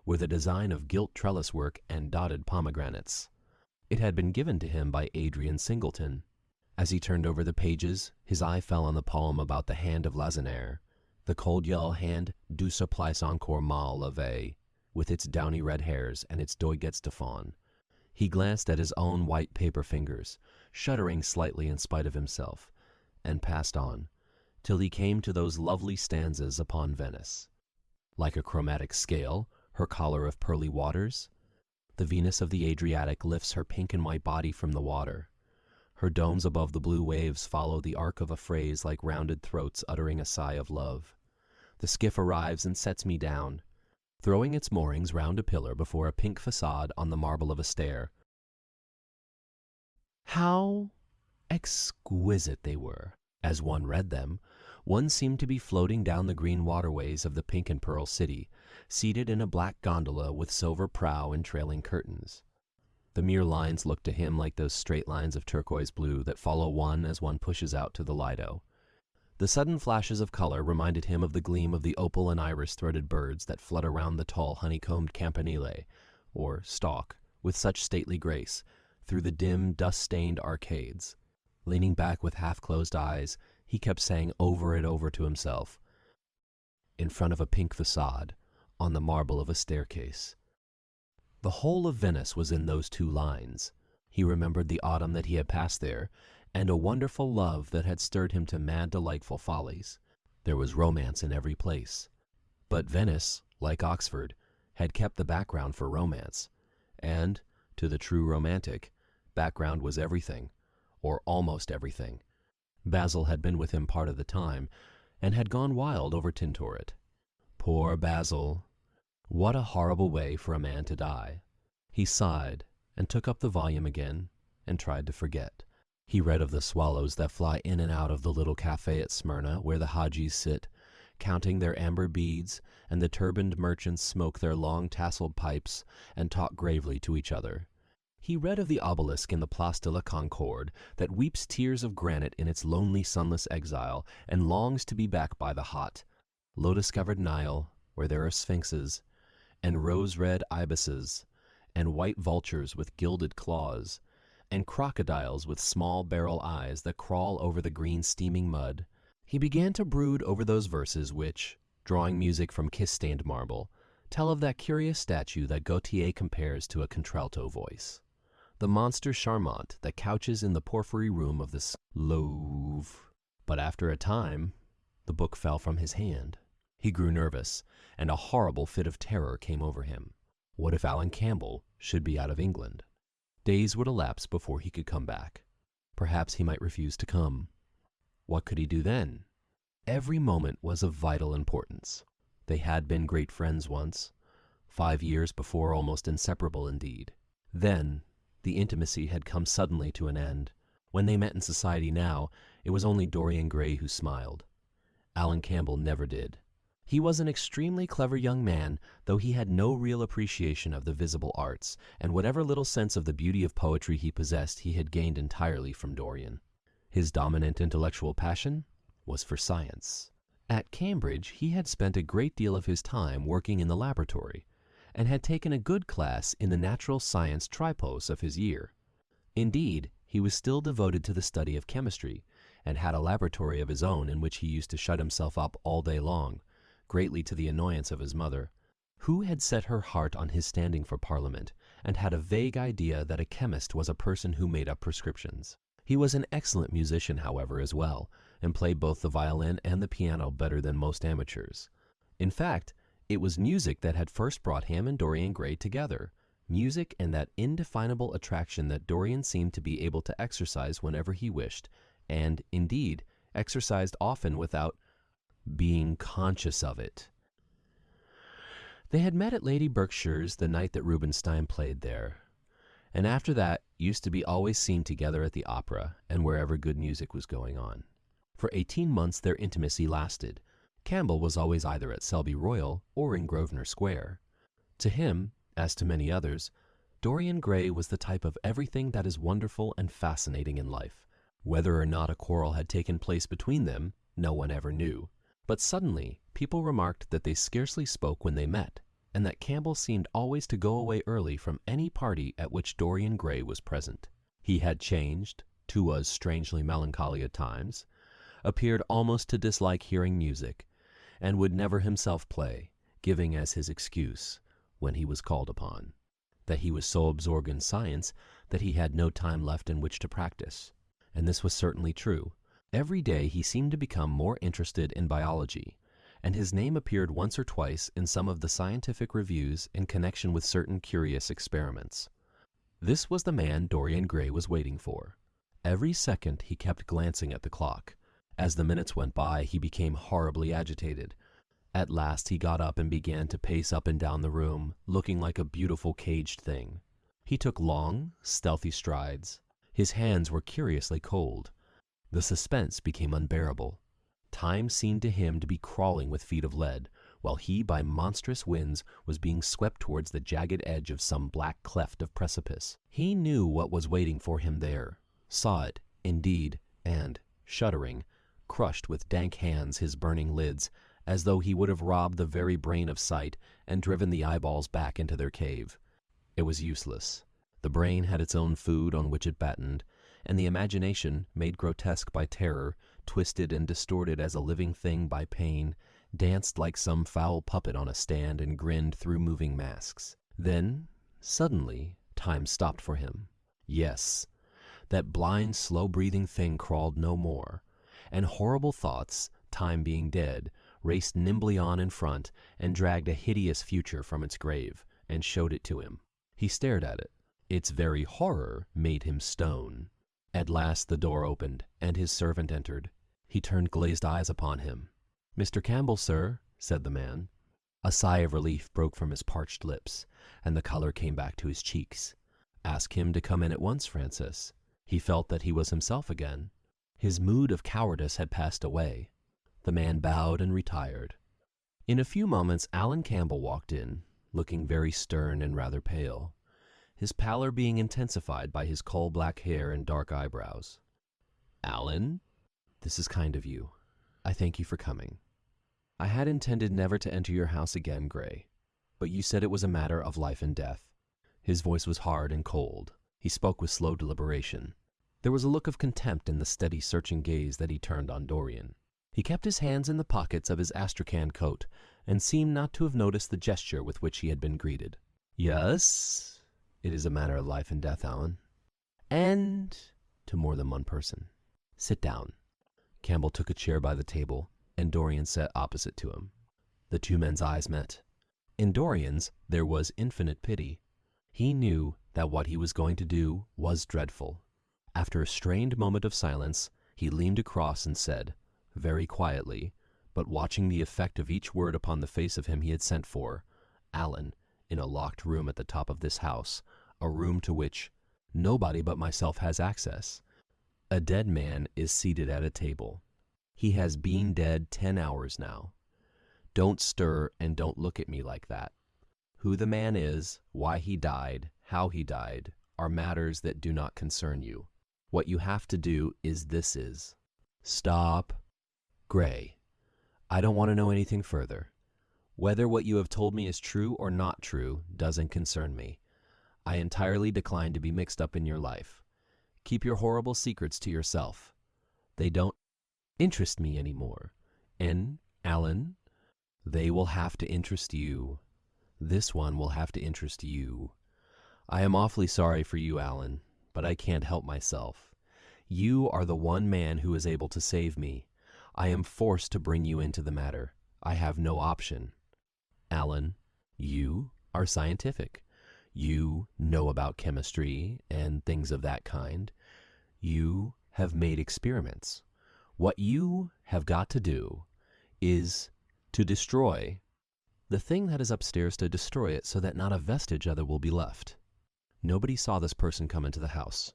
with a design of gilt trellis work and dotted pomegranates. It had been given to him by Adrian Singleton. As he turned over the pages, his eye fell on the poem about the hand of Lazenaire, the cold yellow hand du supplice encore mal lavé, with its downy red hairs and its doiguettes de faune. He glanced at his own white paper fingers, shuddering slightly in spite of himself, and passed on, till he came to those lovely stanzas upon Venice. Like a chromatic scale, her collar of pearly waters, the Venus of the Adriatic lifts her pink and white body from the water. Her domes above the blue waves follow the arc of a phrase like rounded throats uttering a sigh of love. The skiff arrives and sets me down, throwing its moorings round a pillar before a pink facade on the marble of a stair. How exquisite they were! As one read them, one seemed to be floating down the green waterways of the pink and pearl city, seated in a black gondola with silver prow and trailing curtains. The mere lines looked to him like those straight lines of turquoise blue that follow one as one pushes out to the Lido. The sudden flashes of color reminded him of the gleam of the opal and iris-throated birds that flutter round the tall honeycombed campanile, or stalk, with such stately grace, through the dim, dust-stained arcades. Leaning back with half-closed eyes, he kept saying over and over to himself, "In front of a pink facade, on the marble of a staircase." The whole of Venice was in those two lines. He remembered the autumn that he had passed there, and a wonderful love that had stirred him to mad, delightful follies. There was romance in every place. But Venice, like Oxford, had kept the background for romance, and, to the true romantic, background was everything, or almost everything. Basil had been with him part of the time, and had gone wild over Tintoret. Poor Basil! What a horrible way for a man to die! He sighed, and took up the volume again, and tried to forget. He read of the swallows that fly in and out of the little cafe at Smyrna where the Hajis sit, counting their amber beads, and the turbaned merchants smoke their long tasseled pipes and talk gravely to each other. He read of the obelisk in the Place de la Concorde that weeps tears of granite in its lonely sunless exile and longs to be back by the hot, lotus-covered Nile where there are sphinxes, and rose-red ibises, and white vultures with gilded claws, and crocodiles with small beryl eyes that crawl over the green steaming mud. He began to brood over those verses which, drawing music from kiss-stained marble, tell of that curious statue that Gautier compares to a contralto voice, the monster charmant that couches in the porphyry room of this Louvre. But after a time, the book fell from his hand. He grew nervous, and a horrible fit of terror came over him. What if Alan Campbell should be out of England? Days would elapse before he could come back. Perhaps he might refuse to come. What could he do then? Every moment was of vital importance. They had been great friends once, 5 years before almost inseparable indeed. Then the intimacy had come suddenly to an end. When they met in society now, it was only Dorian Gray who smiled. Alan Campbell never did. He was an extremely clever young man, though he had no real appreciation of the visible arts, and whatever little sense of the beauty of poetry he possessed he had gained entirely from Dorian. His dominant intellectual passion was for science. At Cambridge he had spent a great deal of his time working in the laboratory, and had taken a good class in the natural science tripos of his year. Indeed, he was still devoted to the study of chemistry, and had a laboratory of his own in which he used to shut himself up all day long, greatly to the annoyance of his mother, who had set her heart on his standing for Parliament, and had a vague idea that a chemist was a person who made up prescriptions. He was an excellent musician, however, as well, and played both the violin and the piano better than most amateurs. In fact, it was music that had first brought him and Dorian Gray together, music and that indefinable attraction that Dorian seemed to be able to exercise whenever he wished, and, indeed, exercised often without being conscious of it. They had met at Lady Berkshire's the night that Rubinstein played there, and after that used to be always seen together at the opera and wherever good music was going on. For 18 months their intimacy lasted. Campbell was always either at Selby Royal or in Grosvenor Square. To him, as to many others, Dorian Gray was the type of everything that is wonderful and fascinating in life. Whether or not a quarrel had taken place between them, No one ever knew. But suddenly, people remarked that they scarcely spoke when they met, and that Campbell seemed always to go away early from any party at which Dorian Gray was present. He had changed, was strangely melancholy at times, appeared almost to dislike hearing music, and would never himself play, giving as his excuse, when he was called upon, that he was so absorbed in science that he had no time left in which to practice. And this was certainly true. Every day he seemed to become more interested in biology, and his name appeared once or twice in some of the scientific reviews in connection with certain curious experiments. This was the man Dorian Gray was waiting for. Every second he kept glancing at the clock. As the minutes went by, he became horribly agitated. At last he got up and began to pace up and down the room, looking like a beautiful caged thing. He took long, stealthy strides. His hands were curiously cold. The suspense became unbearable. Time seemed to him to be crawling with feet of lead, while he, by monstrous winds, was being swept towards the jagged edge of some black cleft of precipice. He knew what was waiting for him there, saw it, indeed, and, shuddering, crushed with dank hands his burning lids, as though he would have robbed the very brain of sight and driven the eyeballs back into their cave. It was useless. The brain had its own food on which it battened, and the imagination, made grotesque by terror, twisted and distorted as a living thing by pain, danced like some foul puppet on a stand and grinned through moving masks. Then, suddenly, time stopped for him. Yes, that blind, slow-breathing thing crawled no more, and horrible thoughts, time being dead, raced nimbly on in front and dragged a hideous future from its grave and showed it to him. He stared at it. Its very horror made him stone. At last the door opened, and his servant entered. He turned glazed eyes upon him. "Mr. Campbell, sir," said the man. A sigh of relief broke from his parched lips, and the color came back to his cheeks. "Ask him to come in at once, Francis." He felt that he was himself again. His mood of cowardice had passed away. The man bowed and retired. In a few moments Alan Campbell walked in, looking very stern and rather pale, his pallor being intensified by his coal-black hair and dark eyebrows. "Alan, this is kind of you. I thank you for coming. I had intended never to enter your house again, Gray, but you said it was a matter of life and death." His voice was hard and cold. He spoke with slow deliberation. There was a look of contempt in the steady, searching gaze that he turned on Dorian. He kept his hands in the pockets of his astrakhan coat, and seemed not to have noticed the gesture with which he had been greeted. "Yes, it is a matter of life and death, Alan. And to more than one person. Sit down." Campbell took a chair by the table, and Dorian sat opposite to him. The two men's eyes met. In Dorian's there was infinite pity. He knew that what he was going to do was dreadful. After a strained moment of silence, he leaned across and said, very quietly, but watching the effect of each word upon the face of him he had sent for, "Alan, in a locked room at the top of this house, a room to which nobody but myself has access, a dead man is seated at a table. He has been dead 10 hours now. Don't stir and don't look at me like that. Who the man is, why he died, how he died, are matters that do not concern you. What you have to do is this. Stop. Gray, I don't want to know anything further. Whether what you have told me is true or not true doesn't concern me. I entirely decline to be mixed up in your life. Keep your horrible secrets to yourself. They don't interest me anymore. And, Alan, they will have to interest you. This one will have to interest you. I am awfully sorry for you, Alan, but I can't help myself. You are the one man who is able to save me. I am forced to bring you into the matter. I have no option. Alan, you are scientific. You know about chemistry and things of that kind. You have made experiments. What you have got to do is to destroy the thing that is upstairs, to destroy it so that not a vestige of it will be left. Nobody saw this person come into the house.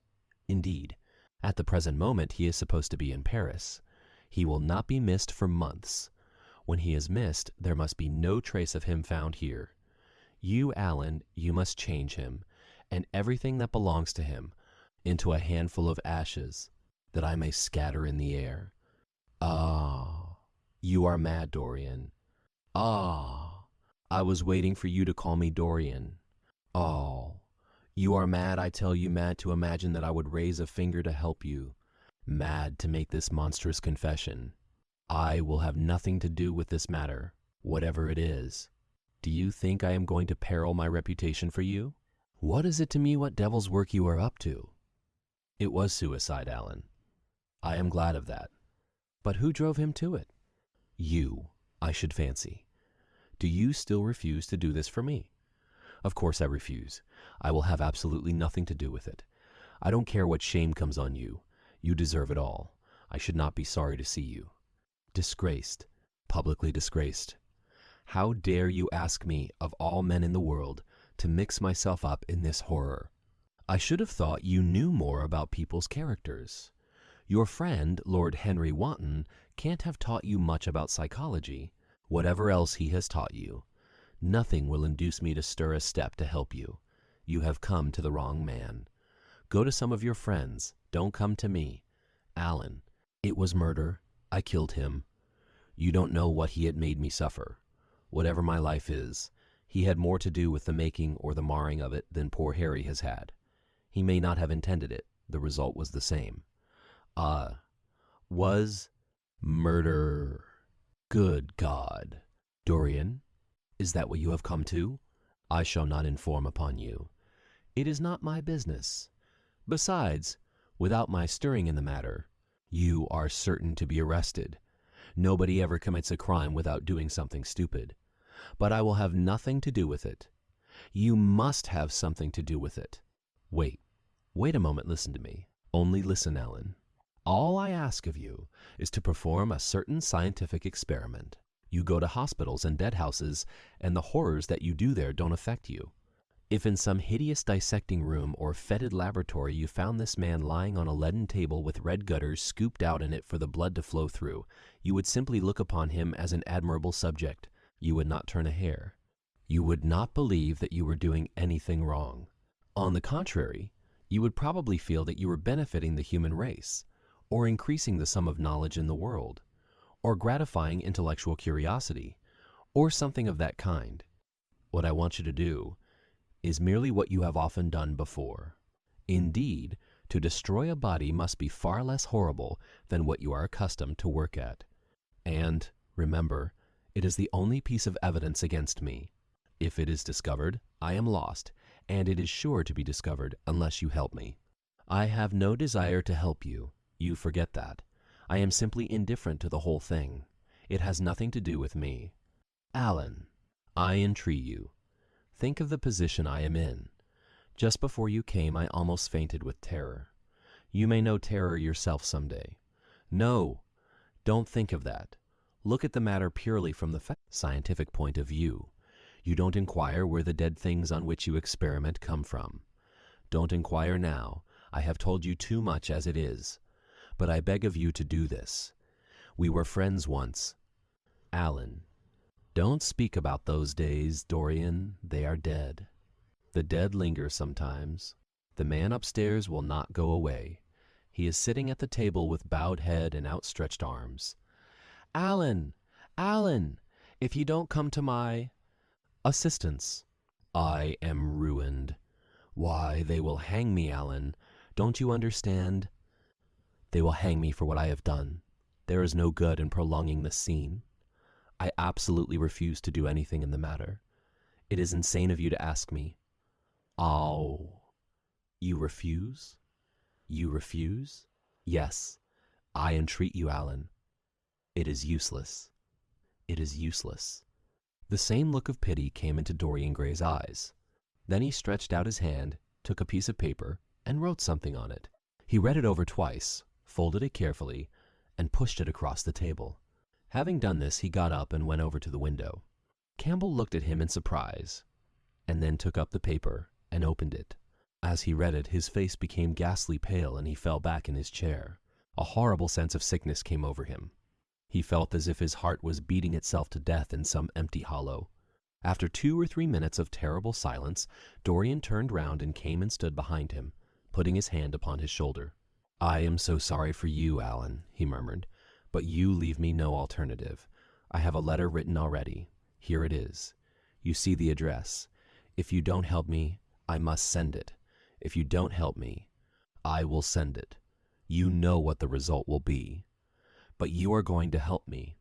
Indeed, at the present moment he is supposed to be in Paris. He will not be missed for months. When he is missed, there must be no trace of him found here. You, Alan, you must change him, and everything that belongs to him, into a handful of ashes, that I may scatter in the air. Ah, you are mad, Dorian. Ah, I was waiting for you to call me Dorian. Oh, you are mad, I tell you, mad to imagine that I would raise a finger to help you. Mad to make this monstrous confession. I will have nothing to do with this matter, whatever it is. Do you think I am going to peril my reputation for you? What is it to me what devil's work you are up to? It was suicide, Alan. I am glad of that. But who drove him to it? You, I should fancy. Do you still refuse to do this for me? Of course I refuse. I will have absolutely nothing to do with it. I don't care what shame comes on you. You deserve it all. I should not be sorry to see you. Disgraced, publicly disgraced. How dare you ask me, of all men in the world, to mix myself up in this horror? I should have thought you knew more about people's characters. Your friend, Lord Henry Wotton, can't have taught you much about psychology. Whatever else he has taught you, nothing will induce me to stir a step to help you. You have come to the wrong man. Go to some of your friends. Don't come to me. Alan, it was murder. I killed him. You don't know what he had made me suffer. Whatever my life is, he had more to do with the making or the marring of it than poor Harry has had. He may not have intended it. The result was the same. Was murder. Good God. Dorian, is that what you have come to? I shall not inform upon you. It is not my business. Besides, without my stirring in the matter, you are certain to be arrested. Nobody ever commits a crime without doing something stupid. But I will have nothing to do with it. You must have something to do with it. Wait a moment, listen to me. Only listen, Alan. All I ask of you is to perform a certain scientific experiment. You go to hospitals and dead houses, and the horrors that you do there don't affect you. If in some hideous dissecting room or fetid laboratory you found this man lying on a leaden table with red gutters scooped out in it for the blood to flow through, you would simply look upon him as an admirable subject. You would not turn a hair. You would not believe that you were doing anything wrong. On the contrary, you would probably feel that you were benefiting the human race, or increasing the sum of knowledge in the world, or gratifying intellectual curiosity, or something of that kind. What I want you to do is merely what you have often done before. Indeed, to destroy a body must be far less horrible than what you are accustomed to work at. And, remember, it is the only piece of evidence against me. If it is discovered, I am lost, and it is sure to be discovered unless you help me. I have no desire to help you. You forget that. I am simply indifferent to the whole thing. It has nothing to do with me. Alan, I entreat you, think of the position I am in. Just before you came, I almost fainted with terror. You may know terror yourself someday. No, don't think of that. Look at the matter purely from the scientific point of view. You don't inquire where the dead things on which you experiment come from. Don't inquire now. I have told you too much as it is. But I beg of you to do this. We were friends once. Alan, don't speak about those days, Dorian. They are dead. The dead linger sometimes. The man upstairs will not go away. He is sitting at the table with bowed head and outstretched arms. Alan! Alan! If you don't come to my assistance, I am ruined. Why, they will hang me, Alan. Don't you understand? They will hang me for what I have done. There is no good in prolonging the scene. I absolutely refuse to do anything in the matter. It is insane of you to ask me. Oh, you refuse? You refuse? Yes, I entreat you, Alan. It is useless. It is useless. The same look of pity came into Dorian Gray's eyes. Then he stretched out his hand, took a piece of paper, and wrote something on it. He read it over twice, folded it carefully, and pushed it across the table. Having done this, he got up and went over to the window. Campbell looked at him in surprise, and then took up the paper and opened it. As he read it, his face became ghastly pale, and he fell back in his chair. A horrible sense of sickness came over him. He felt as if his heart was beating itself to death in some empty hollow. After 2 or 3 minutes of terrible silence, Dorian turned round and came and stood behind him, putting his hand upon his shoulder. I am so sorry for you, Alan, he murmured, But you leave me no alternative. I have a letter written already. Here it is. You see the address. If you don't help me, I must send it. If you don't help me, I will send it. You know what the result will be. But you are going to help me.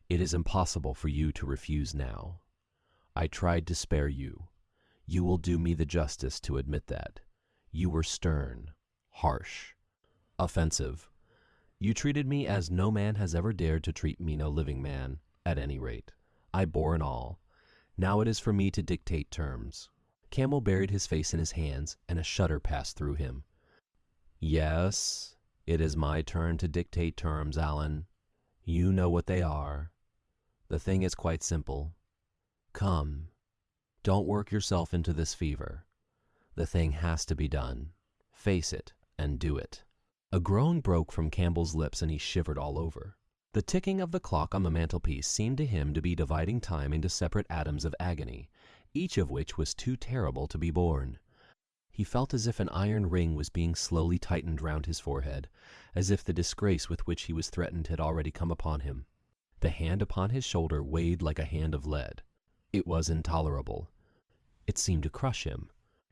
It is impossible for you to refuse now. I tried to spare you. You will do me the justice to admit that. You were stern, harsh, offensive. You treated me as no man has ever dared to treat me, no living man, at any rate. I bore it all. Now it is for me to dictate terms. Campbell buried his face in his hands, and a shudder passed through him. Yes, it is my turn to dictate terms, Alan. You know what they are. The thing is quite simple. Come. Don't work yourself into this fever. The thing has to be done. Face it and do it. A groan broke from Campbell's lips and he shivered all over. The ticking of the clock on the mantelpiece seemed to him to be dividing time into separate atoms of agony, each of which was too terrible to be borne. He felt as if an iron ring was being slowly tightened round his forehead, as if the disgrace with which he was threatened had already come upon him. The hand upon his shoulder weighed like a hand of lead. It was intolerable. It seemed to crush him.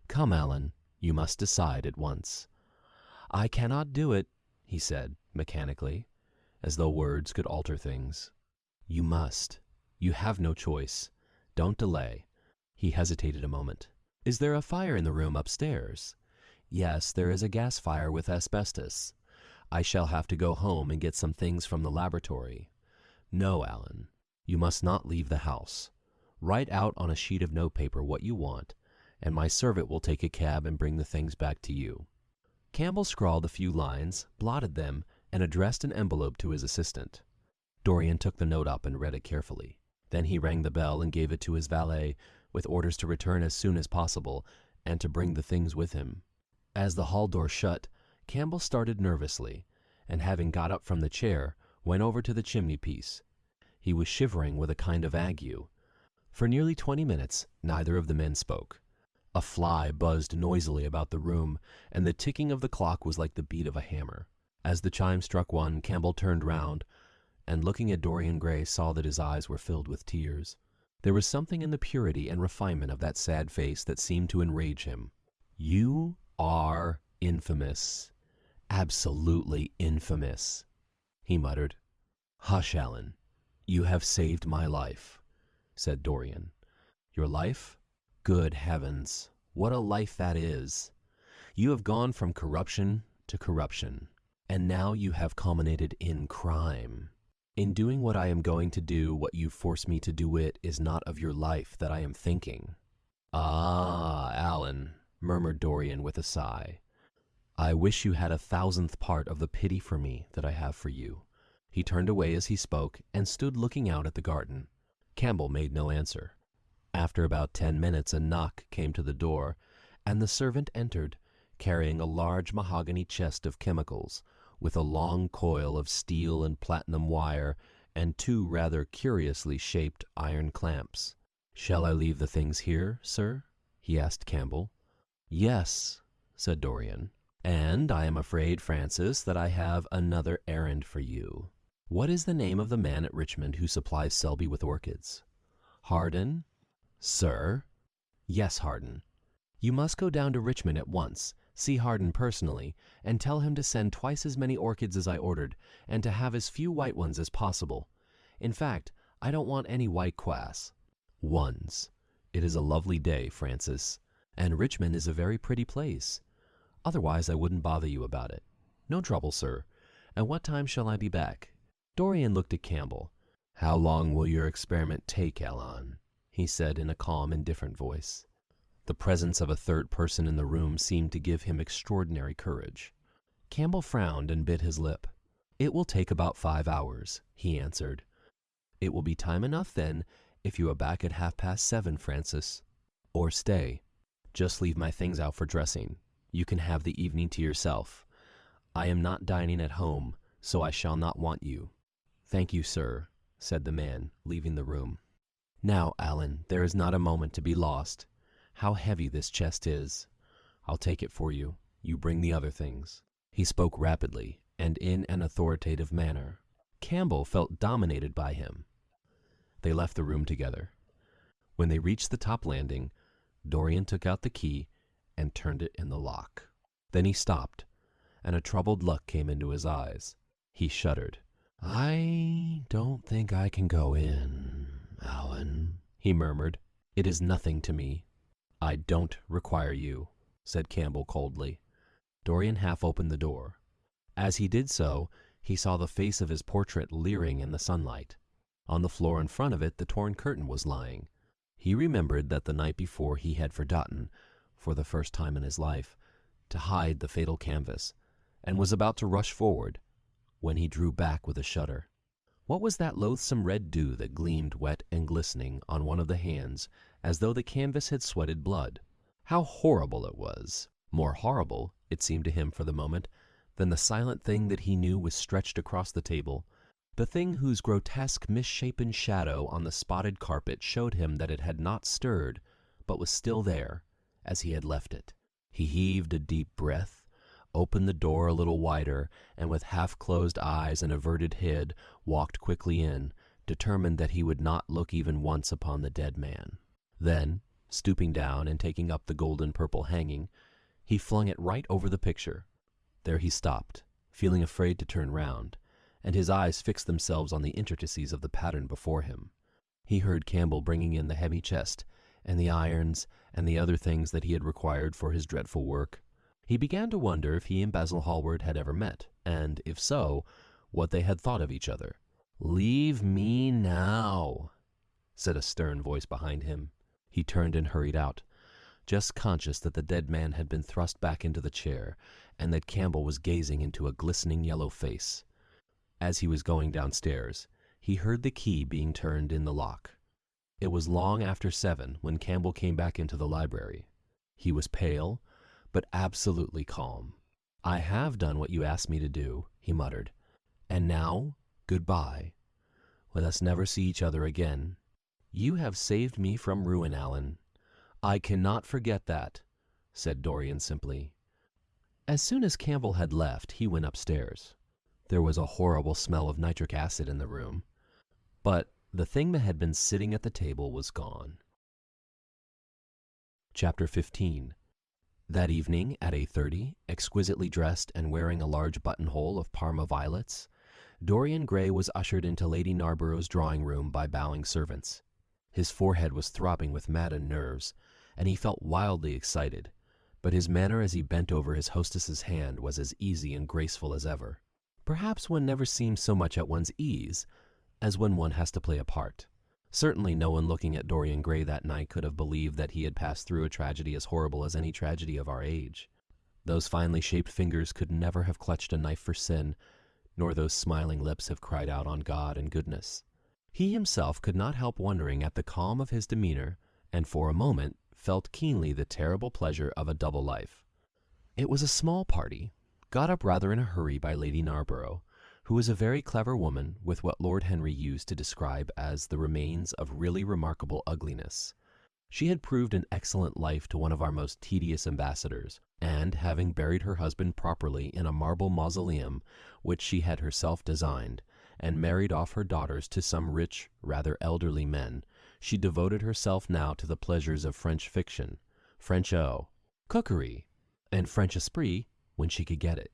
Come, Alan, you must decide at once. I cannot do it, he said, mechanically, as though words could alter things. You must. You have no choice. Don't delay. He hesitated a moment. Is there a fire in the room upstairs? Yes, there is a gas fire with asbestos. I shall have to go home and get some things from the laboratory. No, Alan, you must not leave the house. Write out on a sheet of notepaper what you want, and my servant will take a cab and bring the things back to you. Campbell scrawled a few lines, blotted them, and addressed an envelope to his assistant. Dorian took the note up and read it carefully. Then he rang the bell and gave it to his valet, with orders to return as soon as possible, and to bring the things with him. As the hall door shut, Campbell started nervously, and having got up from the chair, went over to the chimney-piece. He was shivering with a kind of ague. For nearly 20 minutes, neither of the men spoke. A fly buzzed noisily about the room, and the ticking of the clock was like the beat of a hammer. As the chime struck 1, Campbell turned round, and looking at Dorian Gray, saw that his eyes were filled with tears. There was something in the purity and refinement of that sad face that seemed to enrage him. You are infamous. Absolutely infamous, he muttered. Hush, Alan. You have saved my life, said Dorian. Your life? Good heavens, what a life that is! You have gone from corruption to corruption, and now you have culminated in crime. In doing what I am going to do, what you force me to do, it is not of your life that I am thinking. Ah, Alan, murmured Dorian with a sigh. I wish you had 1,000th part of the pity for me that I have for you. He turned away as he spoke and stood looking out at the garden. Campbell made no answer. After about 10 minutes a knock came to the door, and the servant entered, carrying a large mahogany chest of chemicals, with a long coil of steel and platinum wire, and 2 rather curiously shaped iron clamps. Shall I leave the things here, sir? He asked Campbell. Yes, said Dorian. And I am afraid, Francis, that I have another errand for you. What is the name of the man at Richmond who supplies Selby with orchids? Harden? Sir? Yes, Harden. You must go down to Richmond at once, see Harden personally, and tell him to send twice as many orchids as I ordered, and to have as few white ones as possible. In fact, I don't want any white kvass. Ones. It is a lovely day, Francis, and Richmond is a very pretty place. Otherwise I wouldn't bother you about it. No trouble, sir. And what time shall I be back? Dorian looked at Campbell. How long will your experiment take, Alan? He said in a calm, indifferent voice. The presence of a third person in the room seemed to give him extraordinary courage. Campbell frowned and bit his lip. It will take about 5 hours, he answered. It will be time enough then if you are back at 7:30, Francis. Or stay. Just leave my things out for dressing. You can have the evening to yourself. I am not dining at home, so I shall not want you. Thank you, sir, said the man, leaving the room. Now, Alan, there is not a moment to be lost. How heavy this chest is. I'll take it for you. You bring the other things. He spoke rapidly and in an authoritative manner. Campbell felt dominated by him. They left the room together. When they reached the top landing, Dorian took out the key and turned it in the lock. Then he stopped, and a troubled look came into his eyes. He shuddered. "I don't think I can go in, Alan," he murmured. "It is nothing to me." "I don't require you," said Campbell coldly. Dorian half opened the door. As he did so, he saw the face of his portrait leering in the sunlight. On the floor in front of it the torn curtain was lying. He remembered that the night before he had forgotten, for the first time in his life, to hide the fatal canvas, and was about to rush forward, when he drew back with a shudder. What was that loathsome red dew that gleamed wet and glistening on one of the hands, as though the canvas had sweated blood? How horrible it was! More horrible, it seemed to him for the moment, than the silent thing that he knew was stretched across the table, the thing whose grotesque, misshapen shadow on the spotted carpet showed him that it had not stirred, but was still there, as he had left it. He heaved a deep breath, opened the door a little wider, and with half-closed eyes and averted head walked quickly in, determined that he would not look even once upon the dead man. Then, stooping down and taking up the golden-purple hanging, he flung it right over the picture. There he stopped, feeling afraid to turn round, and his eyes fixed themselves on the intricacies of the pattern before him. He heard Campbell bringing in the heavy chest, and the irons, and the other things that he had required for his dreadful work. He began to wonder if he and Basil Hallward had ever met, and, if so, what they had thought of each other. "Leave me now," said a stern voice behind him. He turned and hurried out, just conscious that the dead man had been thrust back into the chair, and that Campbell was gazing into a glistening yellow face. As he was going downstairs, he heard the key being turned in the lock. It was long after 7 when Campbell came back into the library. He was pale, but absolutely calm. "I have done what you asked me to do," he muttered. "And now, good-bye. Let us never see each other again. You have saved me from ruin, Alan." "I cannot forget that," said Dorian simply. As soon as Campbell had left, he went upstairs. There was a horrible smell of nitric acid in the room, but the thing that had been sitting at the table was gone. Chapter 15. That evening at 8:30, exquisitely dressed and wearing a large buttonhole of Parma violets, Dorian Gray was ushered into Lady Narborough's drawing-room by bowing servants. His forehead was throbbing with maddened nerves, and he felt wildly excited, but his manner as he bent over his hostess's hand was as easy and graceful as ever. Perhaps one never seems so much at one's ease as when one has to play a part. Certainly no one looking at Dorian Gray that night could have believed that he had passed through a tragedy as horrible as any tragedy of our age. Those finely shaped fingers could never have clutched a knife for sin, nor those smiling lips have cried out on God and goodness. He himself could not help wondering at the calm of his demeanor, and for a moment felt keenly the terrible pleasure of a double life. It was a small party, got up rather in a hurry by Lady Narborough, who was a very clever woman with what Lord Henry used to describe as the remains of really remarkable ugliness. She had proved an excellent life to one of our most tedious ambassadors, and, having buried her husband properly in a marble mausoleum which she had herself designed, and married off her daughters to some rich, rather elderly men, she devoted herself now to the pleasures of French fiction, French eau, cookery, and French esprit when she could get it.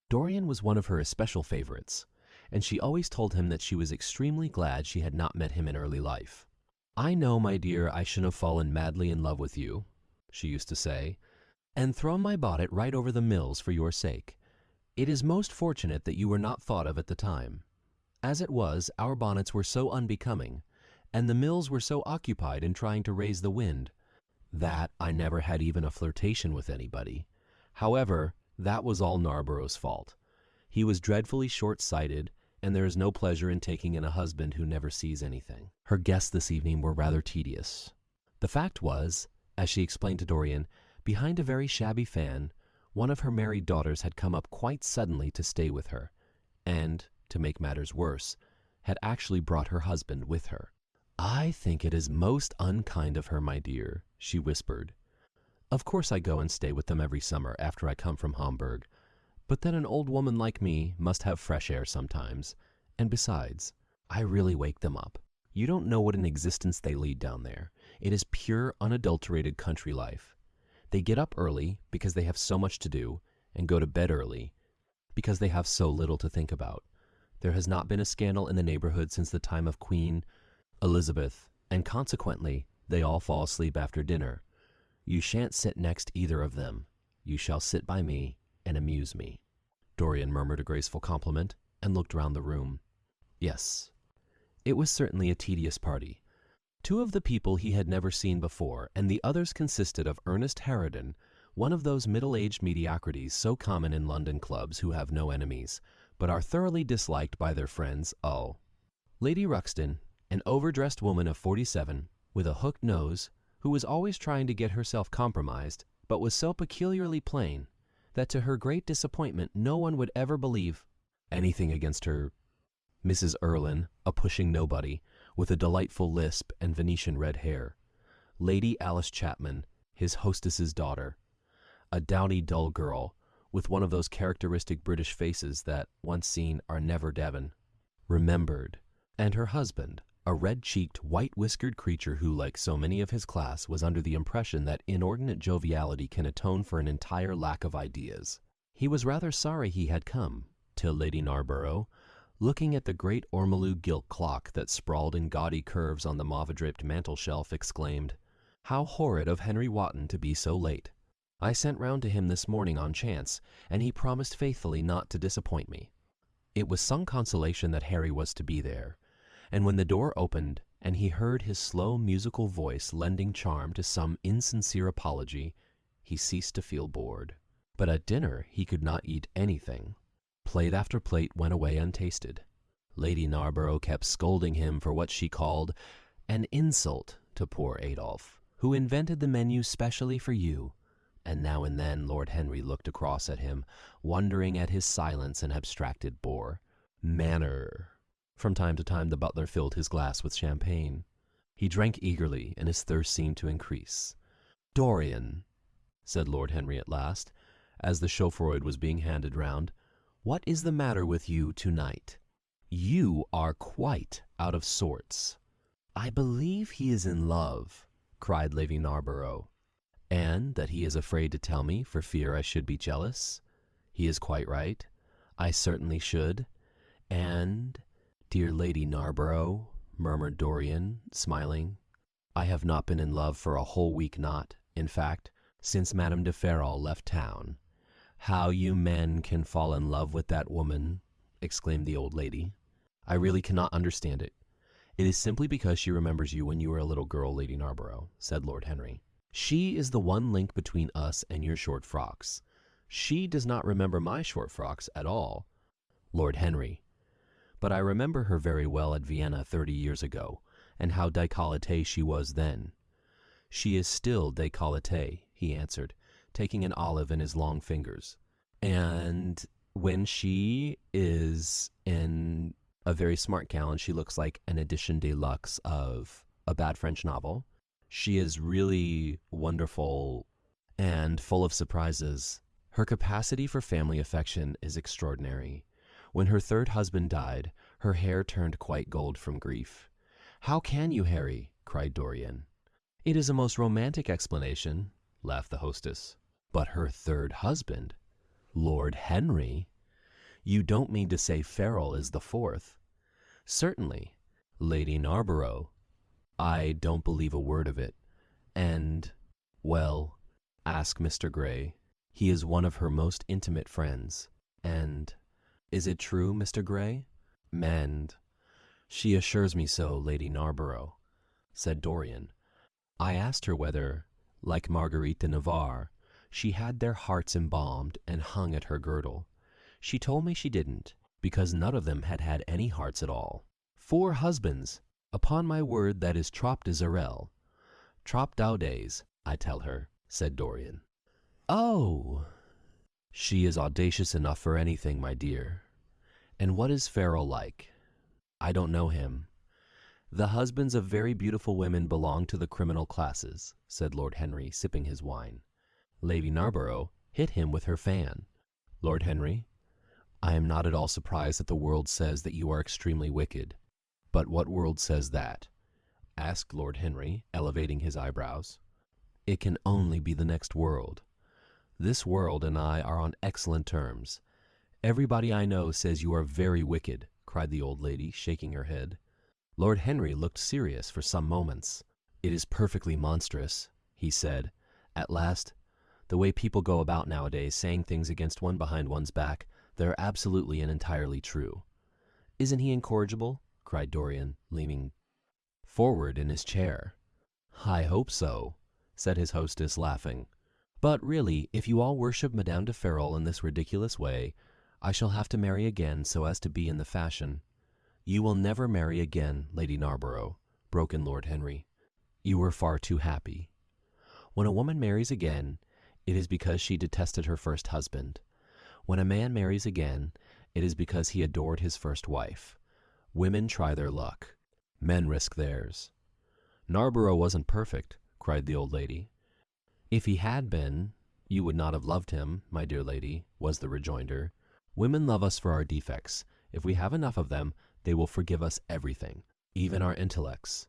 Dorian was one of her especial favorites, and she always told him that she was extremely glad she had not met him in early life. "I know, my dear, I should have fallen madly in love with you," she used to say, "and thrown my bonnet right over the mills for your sake. It is most fortunate that you were not thought of at the time. As it was, our bonnets were so unbecoming, and the mills were so occupied in trying to raise the wind, that I never had even a flirtation with anybody. However, that was all Narborough's fault. He was dreadfully short-sighted, and there is no pleasure in taking in a husband who never sees anything." Her guests this evening were rather tedious. The fact was, as she explained to Dorian, behind a very shabby fan, one of her married daughters had come up quite suddenly to stay with her, and, to make matters worse, had actually brought her husband with her. "I think it is most unkind of her, my dear," she whispered. "Of course I go and stay with them every summer after I come from Hamburg, but then an old woman like me must have fresh air sometimes, And besides, I really wake them up. You don't know what an existence they lead down there. It is pure, unadulterated country life. They get up early because they have so much to do, and go to bed early because they have so little to think about. There has not been a scandal in the neighborhood since the time of Queen Elizabeth, and consequently, they all fall asleep after dinner. You shan't sit next either of them. You shall sit by me and amuse me." Dorian murmured a graceful compliment and looked round the room. Yes, it was certainly a tedious party. Two of the people he had never seen before, and the others consisted of Ernest Harrowden, one of those middle-aged mediocrities so common in London clubs who have no enemies, but are thoroughly disliked by their friends all. Lady Ruxton, an overdressed woman of 47, with a hooked nose, who was always trying to get herself compromised, but was so peculiarly plain that to her great disappointment no one would ever believe anything against her. Mrs. Erlyn, a pushing nobody, with a delightful lisp and Venetian red hair. Lady Alice Chapman, his hostess's daughter, a dowdy dull girl, with one of those characteristic British faces that, once seen, are never Devon, remembered, and her husband, a red-cheeked, white-whiskered creature who, like so many of his class, was under the impression that inordinate joviality can atone for an entire lack of ideas. He was rather sorry he had come, till Lady Narborough, looking at the great ormolu gilt clock that sprawled in gaudy curves on the mauve-draped mantel-shelf, exclaimed, "How horrid of Henry Wotton to be so late! I sent round to him this morning on chance, and he promised faithfully not to disappoint me." It was some consolation that Harry was to be there, and when the door opened and he heard his slow musical voice lending charm to some insincere apology, he ceased to feel bored. But at dinner he could not eat anything. Plate after plate went away untasted. Lady Narborough kept scolding him for what she called an insult to poor Adolphe, who invented the menu specially for you, and now and then Lord Henry looked across at him, wondering at his silence and abstracted manner. From time to time the butler filled his glass with champagne. He drank eagerly, and his thirst seemed to increase. "Dorian," said Lord Henry at last, as the chaufroid was being handed round, "what is the matter with you tonight? You are quite out of sorts." "I believe he is in love," cried Lady Narborough. "And that he is afraid to tell me for fear I should be jealous? He is quite right. I certainly should. And, dear Lady Narborough," murmured Dorian, smiling, "I have not been in love for a whole week, not, in fact, since Madame de Ferrol left town." "How you men can fall in love with that woman," exclaimed the old lady. "I really cannot understand it." "It is simply because she remembers you when you were a little girl, Lady Narborough," said Lord Henry. "She is the one link between us and your short frocks. She does not remember my short frocks at all, Lord Henry. But I remember her very well at Vienna 30 years ago, and how décolletée she was then." "She is still décolletée," he answered, taking an olive in his long fingers. "And when she is in a very smart gown, she looks like an edition de luxe of a bad French novel. She is really wonderful and full of surprises. Her capacity for family affection is extraordinary. When her third husband died, her hair turned quite gold from grief." "How can you, Harry?" cried Dorian. "It is a most romantic explanation," laughed the hostess. "But her third husband, Lord Henry? You don't mean to say Ferrol is the fourth?" "Certainly, Lady Narborough. I don't believe a word of it. And, well, ask Mr. Gray. He is one of her most intimate friends. And, is it true, Mr. Gray? And, she assures me so, Lady Narborough," said Dorian. "I asked her whether, like Marguerite de Navarre, she had their hearts embalmed and hung at her girdle. She told me she didn't, because none of them had had any hearts at all. 4 husbands! Upon my word, that is trop de zerelle. Trop d'audace, I tell her," said Dorian. "Oh!" "She is audacious enough for anything, my dear. And what is Ferrol like?" "I don't know him." "The husbands of very beautiful women belong to the criminal classes," said Lord Henry, sipping his wine. Lady Narborough hit him with her fan. "Lord Henry, I am not at all surprised that the world says that you are extremely wicked. But what world says that? Asked Lord Henry, elevating his eyebrows. It can only be the next world. This world and I are on excellent terms. Everybody I know says you are very wicked, cried the old lady, shaking her head. Lord Henry looked serious for some moments. It is perfectly monstrous, he said. At last, the way people go about nowadays, saying things against one behind one's back that are absolutely and entirely true. Isn't he incorrigible? Cried Dorian, leaning forward in his chair. I hope so, said his hostess, laughing. But really, if you all worship Madame de Ferrol in this ridiculous way, I shall have to marry again so as to be in the fashion. You will never marry again, Lady Narborough, broke in Lord Henry. You were far too happy. When a woman marries again, it is because she detested her first husband. When a man marries again, it is because he adored his first wife. Women try their luck. Men risk theirs. Narborough wasn't perfect, cried the old lady. If he had been, you would not have loved him, my dear lady, was the rejoinder. Women love us for our defects. If we have enough of them, they will forgive us everything, even our intellects.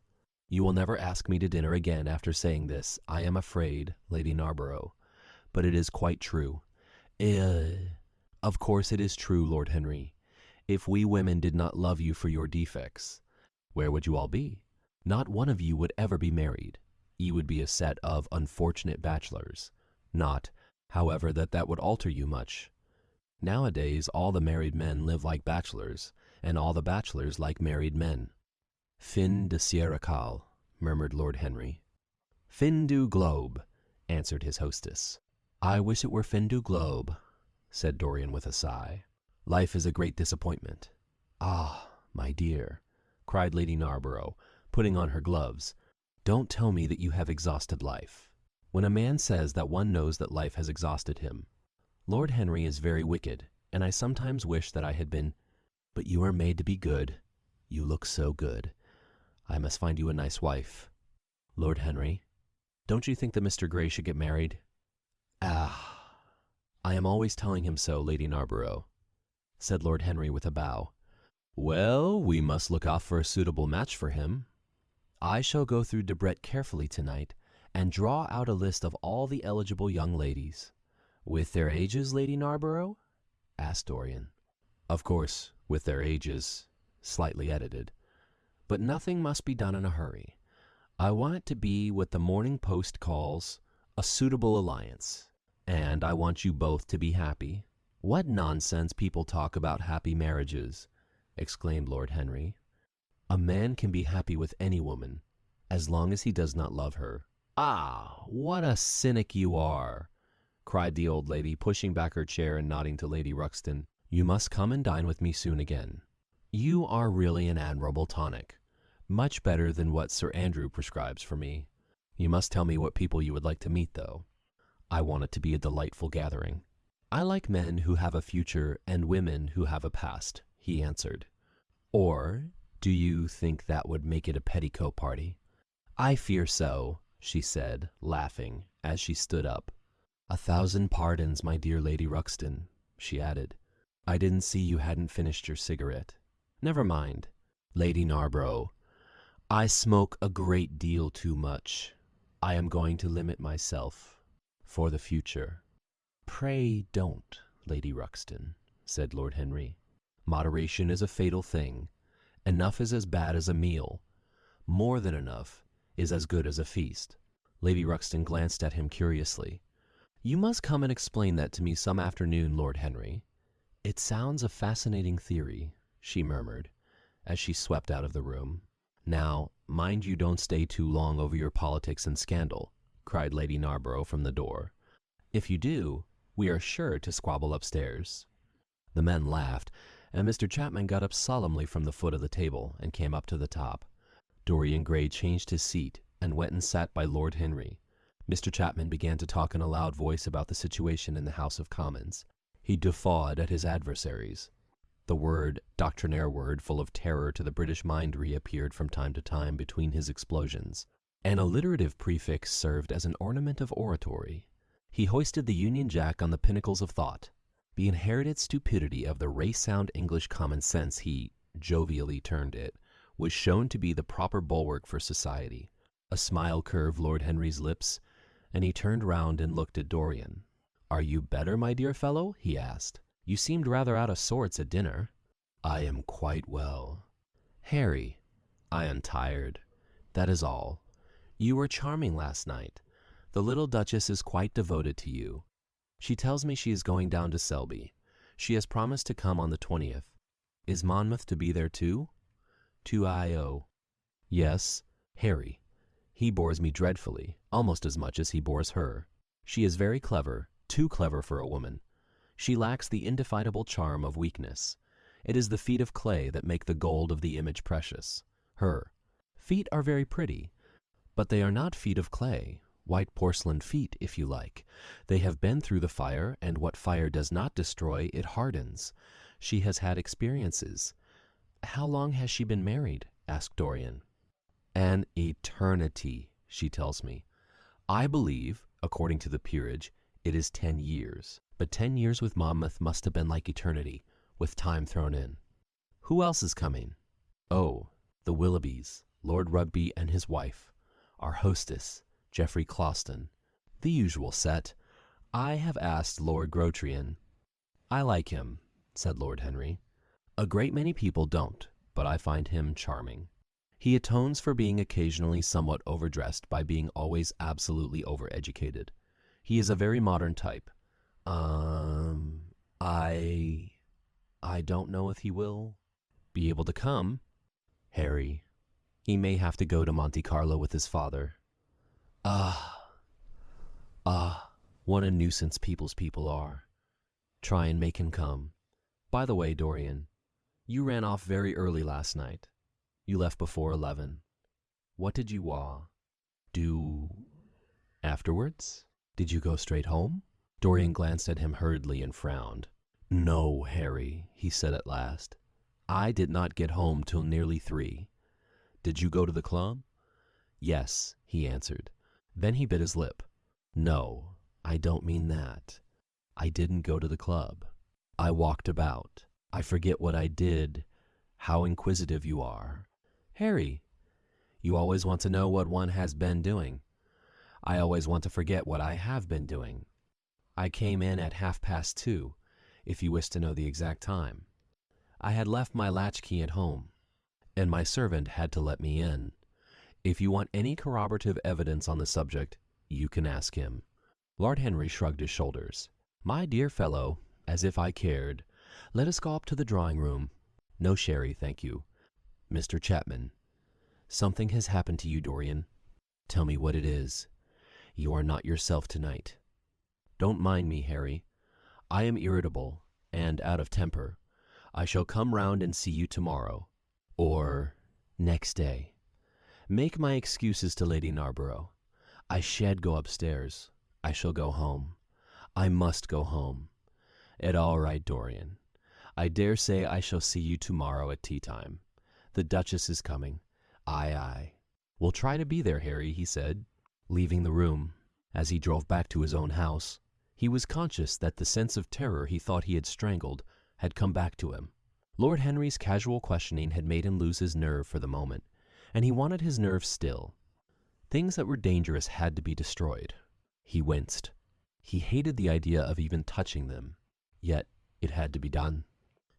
You will never ask me to dinner again after saying this, I am afraid, Lady Narborough. But it is quite true. Of course it is true, Lord Henry. If we women did not love you for your defects, where would you all be? Not one of you would ever be married. You would be a set of unfortunate bachelors. Not, however, that would alter you much. Nowadays all the married men live like bachelors, and all the bachelors like married men. Fin de siècle, murmured Lord Henry. Fin du globe, answered his hostess. I wish it were fin du globe, said Dorian with a sigh. Life is a great disappointment. Ah, my dear, cried Lady Narborough, putting on her gloves, don't tell me that you have exhausted life. When a man says that, one knows that life has exhausted him. Lord Henry is very wicked, and I sometimes wish that I had been. But you are made to be good. You look so good. I must find you a nice wife. Lord Henry, don't you think that Mr. Gray should get married? Ah, I am always telling him so, Lady Narborough, said Lord Henry with a bow. Well, we must look out for a suitable match for him. I shall go through Debrett carefully tonight and draw out a list of all the eligible young ladies. With their ages, Lady Narborough? Asked Dorian. Of course, with their ages, slightly edited. But nothing must be done in a hurry. I want it to be what the Morning Post calls a suitable alliance, and I want you both to be happy. What nonsense people talk about happy marriages, exclaimed Lord Henry. A man can be happy with any woman, as long as he does not love her. Ah, what a cynic you are, cried the old lady, pushing back her chair and nodding to Lady Ruxton. You must come and dine with me soon again. You are really an admirable tonic, much better than what Sir Andrew prescribes for me. You must tell me what people you would like to meet, though. I want it to be a delightful gathering. I like men who have a future and women who have a past, he answered. Or do you think that would make it a petticoat party? I fear so, she said, laughing, as she stood up. 1,000 pardons, my dear Lady Ruxton, she added. I didn't see you hadn't finished your cigarette. Never mind, Lady Narborough. I smoke a great deal too much. I am going to limit myself for the future. Pray don't, Lady Ruxton, said Lord Henry. Moderation is a fatal thing. Enough is as bad as a meal. More than enough is as good as a feast. Lady Ruxton glanced at him curiously. You must come and explain that to me some afternoon, Lord Henry. It sounds a fascinating theory, she murmured, as she swept out of the room. Now, mind you don't stay too long over your politics and scandal, cried Lady Narborough from the door. If you do, we are sure to squabble upstairs. The men laughed, and Mr. Chapman got up solemnly from the foot of the table and came up to the top. Dorian Gray changed his seat and went and sat by Lord Henry. Mr. Chapman began to talk in a loud voice about the situation in the House of Commons. He guffawed at his adversaries. The doctrinaire word full of terror to the British mind reappeared from time to time between his explosions. An alliterative prefix served as an ornament of oratory. He hoisted the Union Jack on the pinnacles of thought. The inherited stupidity of the race-sound English common sense, he jovially termed it, was shown to be the proper bulwark for society. A smile curved Lord Henry's lips, and he turned round and looked at Dorian. "Are you better, my dear fellow?" he asked. "You seemed rather out of sorts at dinner." "I am quite well." "Harry, I am tired. That is all. You were charming last night. The little Duchess is quite devoted to you. She tells me she is going down to Selby. She has promised to come on the 20th. Is Monmouth to be there too?" "2io." "Yes, Harry. He bores me dreadfully, almost as much as he bores her. She is very clever, too clever for a woman. She lacks the indefinable charm of weakness. It is the feet of clay that make the gold of the image precious. Her feet are very pretty, but they are not feet of clay, white porcelain feet, if you like. They have been through the fire, and what fire does not destroy, it hardens. She has had experiences." "How long has she been married?" asked Dorian. "An eternity, she tells me. I believe, according to the peerage, it is 10 years. But 10 years with Monmouth must have been like eternity, with time thrown in." "Who else is coming?" "Oh, the Willoughbys, Lord Rugby and his wife, our hostess, Geoffrey Closton, the usual set. I have asked Lord Grotrian." "I like him," said Lord Henry. "A great many people don't, but I find him charming. He atones for being occasionally somewhat overdressed by being always absolutely overeducated. He is a very modern type. I don't know if he will be able to come. Harry, he may have to go to Monte Carlo with his father. What a nuisance people's people are. Try and make him come. By the way, Dorian, you ran off very early last night. You left before 11. What did you do afterwards? Did you go straight home?" Dorian glanced at him hurriedly and frowned. "No, Harry," he said at last. "I did not get home till nearly 3. Did you go to the club?" "Yes," he answered. Then he bit his lip. "No, I don't mean that. I didn't go to the club. I walked about. I forget what I did. How inquisitive you are." "Harry, you always want to know what one has been doing. I always want to forget what I have been doing. I came in at 2:30, if you wish to know the exact time. I had left my latchkey at home, and my servant had to let me in. If you want any corroborative evidence on the subject, you can ask him." Lord Henry shrugged his shoulders. "My dear fellow, as if I cared. Let us go up to the drawing-room. No sherry, thank you. Mr. Chapman, something has happened to you, Dorian. Tell me what it is. You are not yourself tonight. Don't mind me, Harry. I am irritable and out of temper. I shall come round and see you tomorrow, or next day. Make my excuses to Lady Narborough. I shan't go upstairs. I shall go home. I must go home. It's all right, Dorian. I dare say I shall see you tomorrow at tea-time. The Duchess is coming. Aye. We'll try to be there, Harry," he said, leaving the room. As he drove back to his own house, he was conscious that the sense of terror he thought he had strangled had come back to him. Lord Henry's casual questioning had made him lose his nerve for the moment, and he wanted his nerve still. Things that were dangerous had to be destroyed. He winced. He hated the idea of even touching them, yet it had to be done.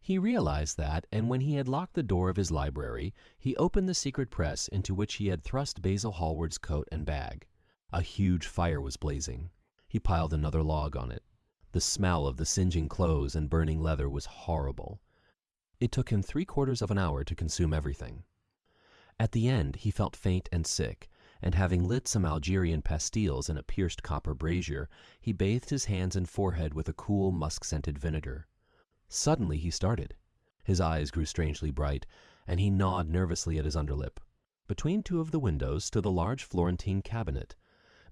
He realized that, and when he had locked the door of his library, he opened the secret press into which he had thrust Basil Hallward's coat and bag. A huge fire was blazing. He piled another log on it. The smell of the singeing clothes and burning leather was horrible. It took him 3/4 of an hour to consume everything. At the end, he felt faint and sick, and having lit some Algerian pastilles in a pierced copper brazier, he bathed his hands and forehead with a cool, musk-scented vinegar. Suddenly he started. His eyes grew strangely bright, and he gnawed nervously at his underlip. Between two of the windows stood a large Florentine cabinet,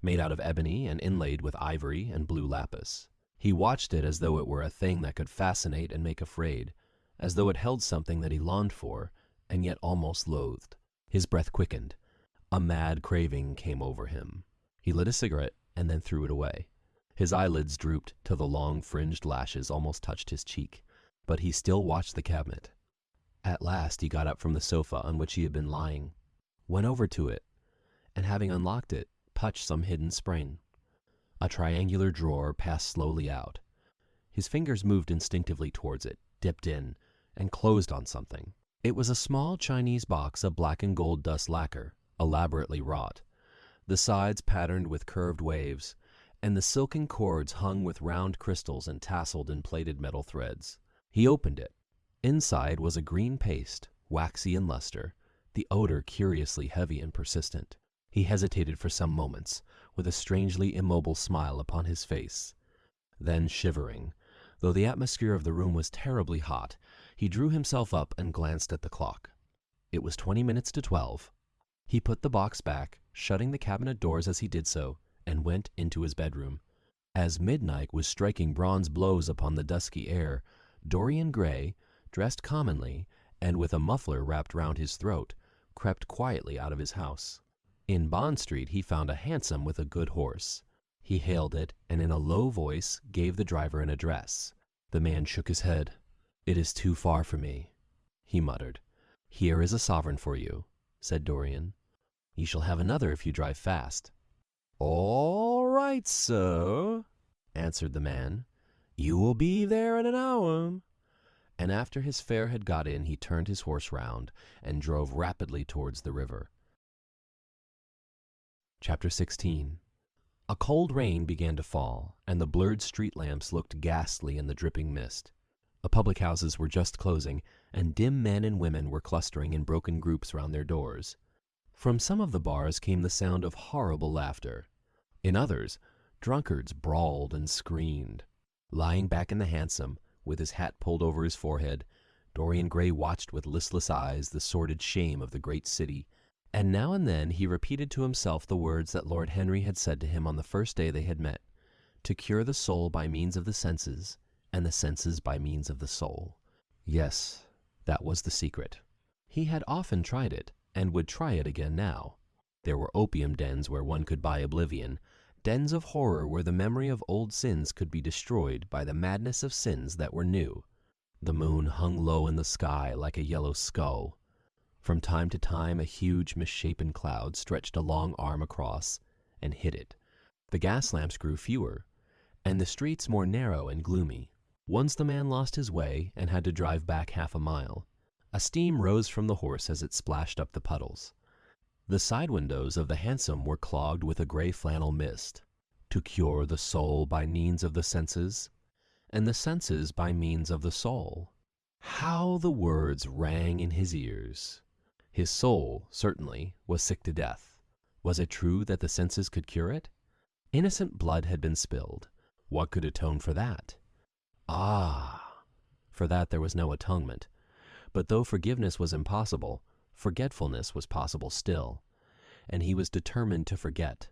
made out of ebony and inlaid with ivory and blue lapis. He watched it as though it were a thing that could fascinate and make afraid, as though it held something that he longed for and yet almost loathed. His breath quickened. A mad craving came over him. He lit a cigarette and then threw it away. His eyelids drooped till the long fringed lashes almost touched his cheek, but he still watched the cabinet. At last he got up from the sofa on which he had been lying, went over to it, and having unlocked it, touched some hidden spring. A triangular drawer passed slowly out. His fingers moved instinctively towards it, dipped in, and closed on something. It was a small Chinese box of black and gold dust lacquer, elaborately wrought, the sides patterned with curved waves, and the silken cords hung with round crystals and tasseled in plated metal threads. He opened it. Inside was a green paste, waxy in luster, the odor curiously heavy and persistent. He hesitated for some moments, with a strangely immobile smile upon his face. Then, shivering, though the atmosphere of the room was terribly hot, he drew himself up and glanced at the clock. It was 20 minutes to 12. He put the box back, shutting the cabinet doors as he did so, and went into his bedroom. As midnight was striking bronze blows upon the dusky air, Dorian Gray, dressed commonly, and with a muffler wrapped round his throat, crept quietly out of his house. In Bond Street he found a hansom with a good horse. He hailed it, and in a low voice gave the driver an address. The man shook his head. "It is too far for me," he muttered. "Here is a sovereign for you," said Dorian. "You shall have another if you drive fast." "All right, sir," answered the man. "You will be there in an hour." And after his fare had got in, he turned his horse round and drove rapidly towards the river. Chapter 16. A cold rain began to fall, and the blurred street lamps looked ghastly in the dripping mist. The public houses were just closing, and dim men and women were clustering in broken groups round their doors. From some of the bars came the sound of horrible laughter. In others, drunkards brawled and screamed. Lying back in the hansom, with his hat pulled over his forehead, Dorian Gray watched with listless eyes the sordid shame of the great city, and now and then he repeated to himself the words that Lord Henry had said to him on the first day they had met, to cure the soul by means of the senses, and the senses by means of the soul. Yes, that was the secret. He had often tried it, and would try it again now. There were opium dens where one could buy oblivion, dens of horror where the memory of old sins could be destroyed by the madness of sins that were new. The moon hung low in the sky like a yellow skull. From time to time a huge misshapen cloud stretched a long arm across and hid it. The gas lamps grew fewer, and the streets more narrow and gloomy. Once the man lost his way and had to drive back half a mile. A steam rose from the horse as it splashed up the puddles. The side windows of the hansom were clogged with a gray flannel mist. To cure the soul by means of the senses, and the senses by means of the soul. How the words rang in his ears! His soul, certainly, was sick to death. Was it true that the senses could cure it? Innocent blood had been spilled. What could atone for that? Ah! For that there was no atonement. But though forgiveness was impossible, forgetfulness was possible still, and he was determined to forget,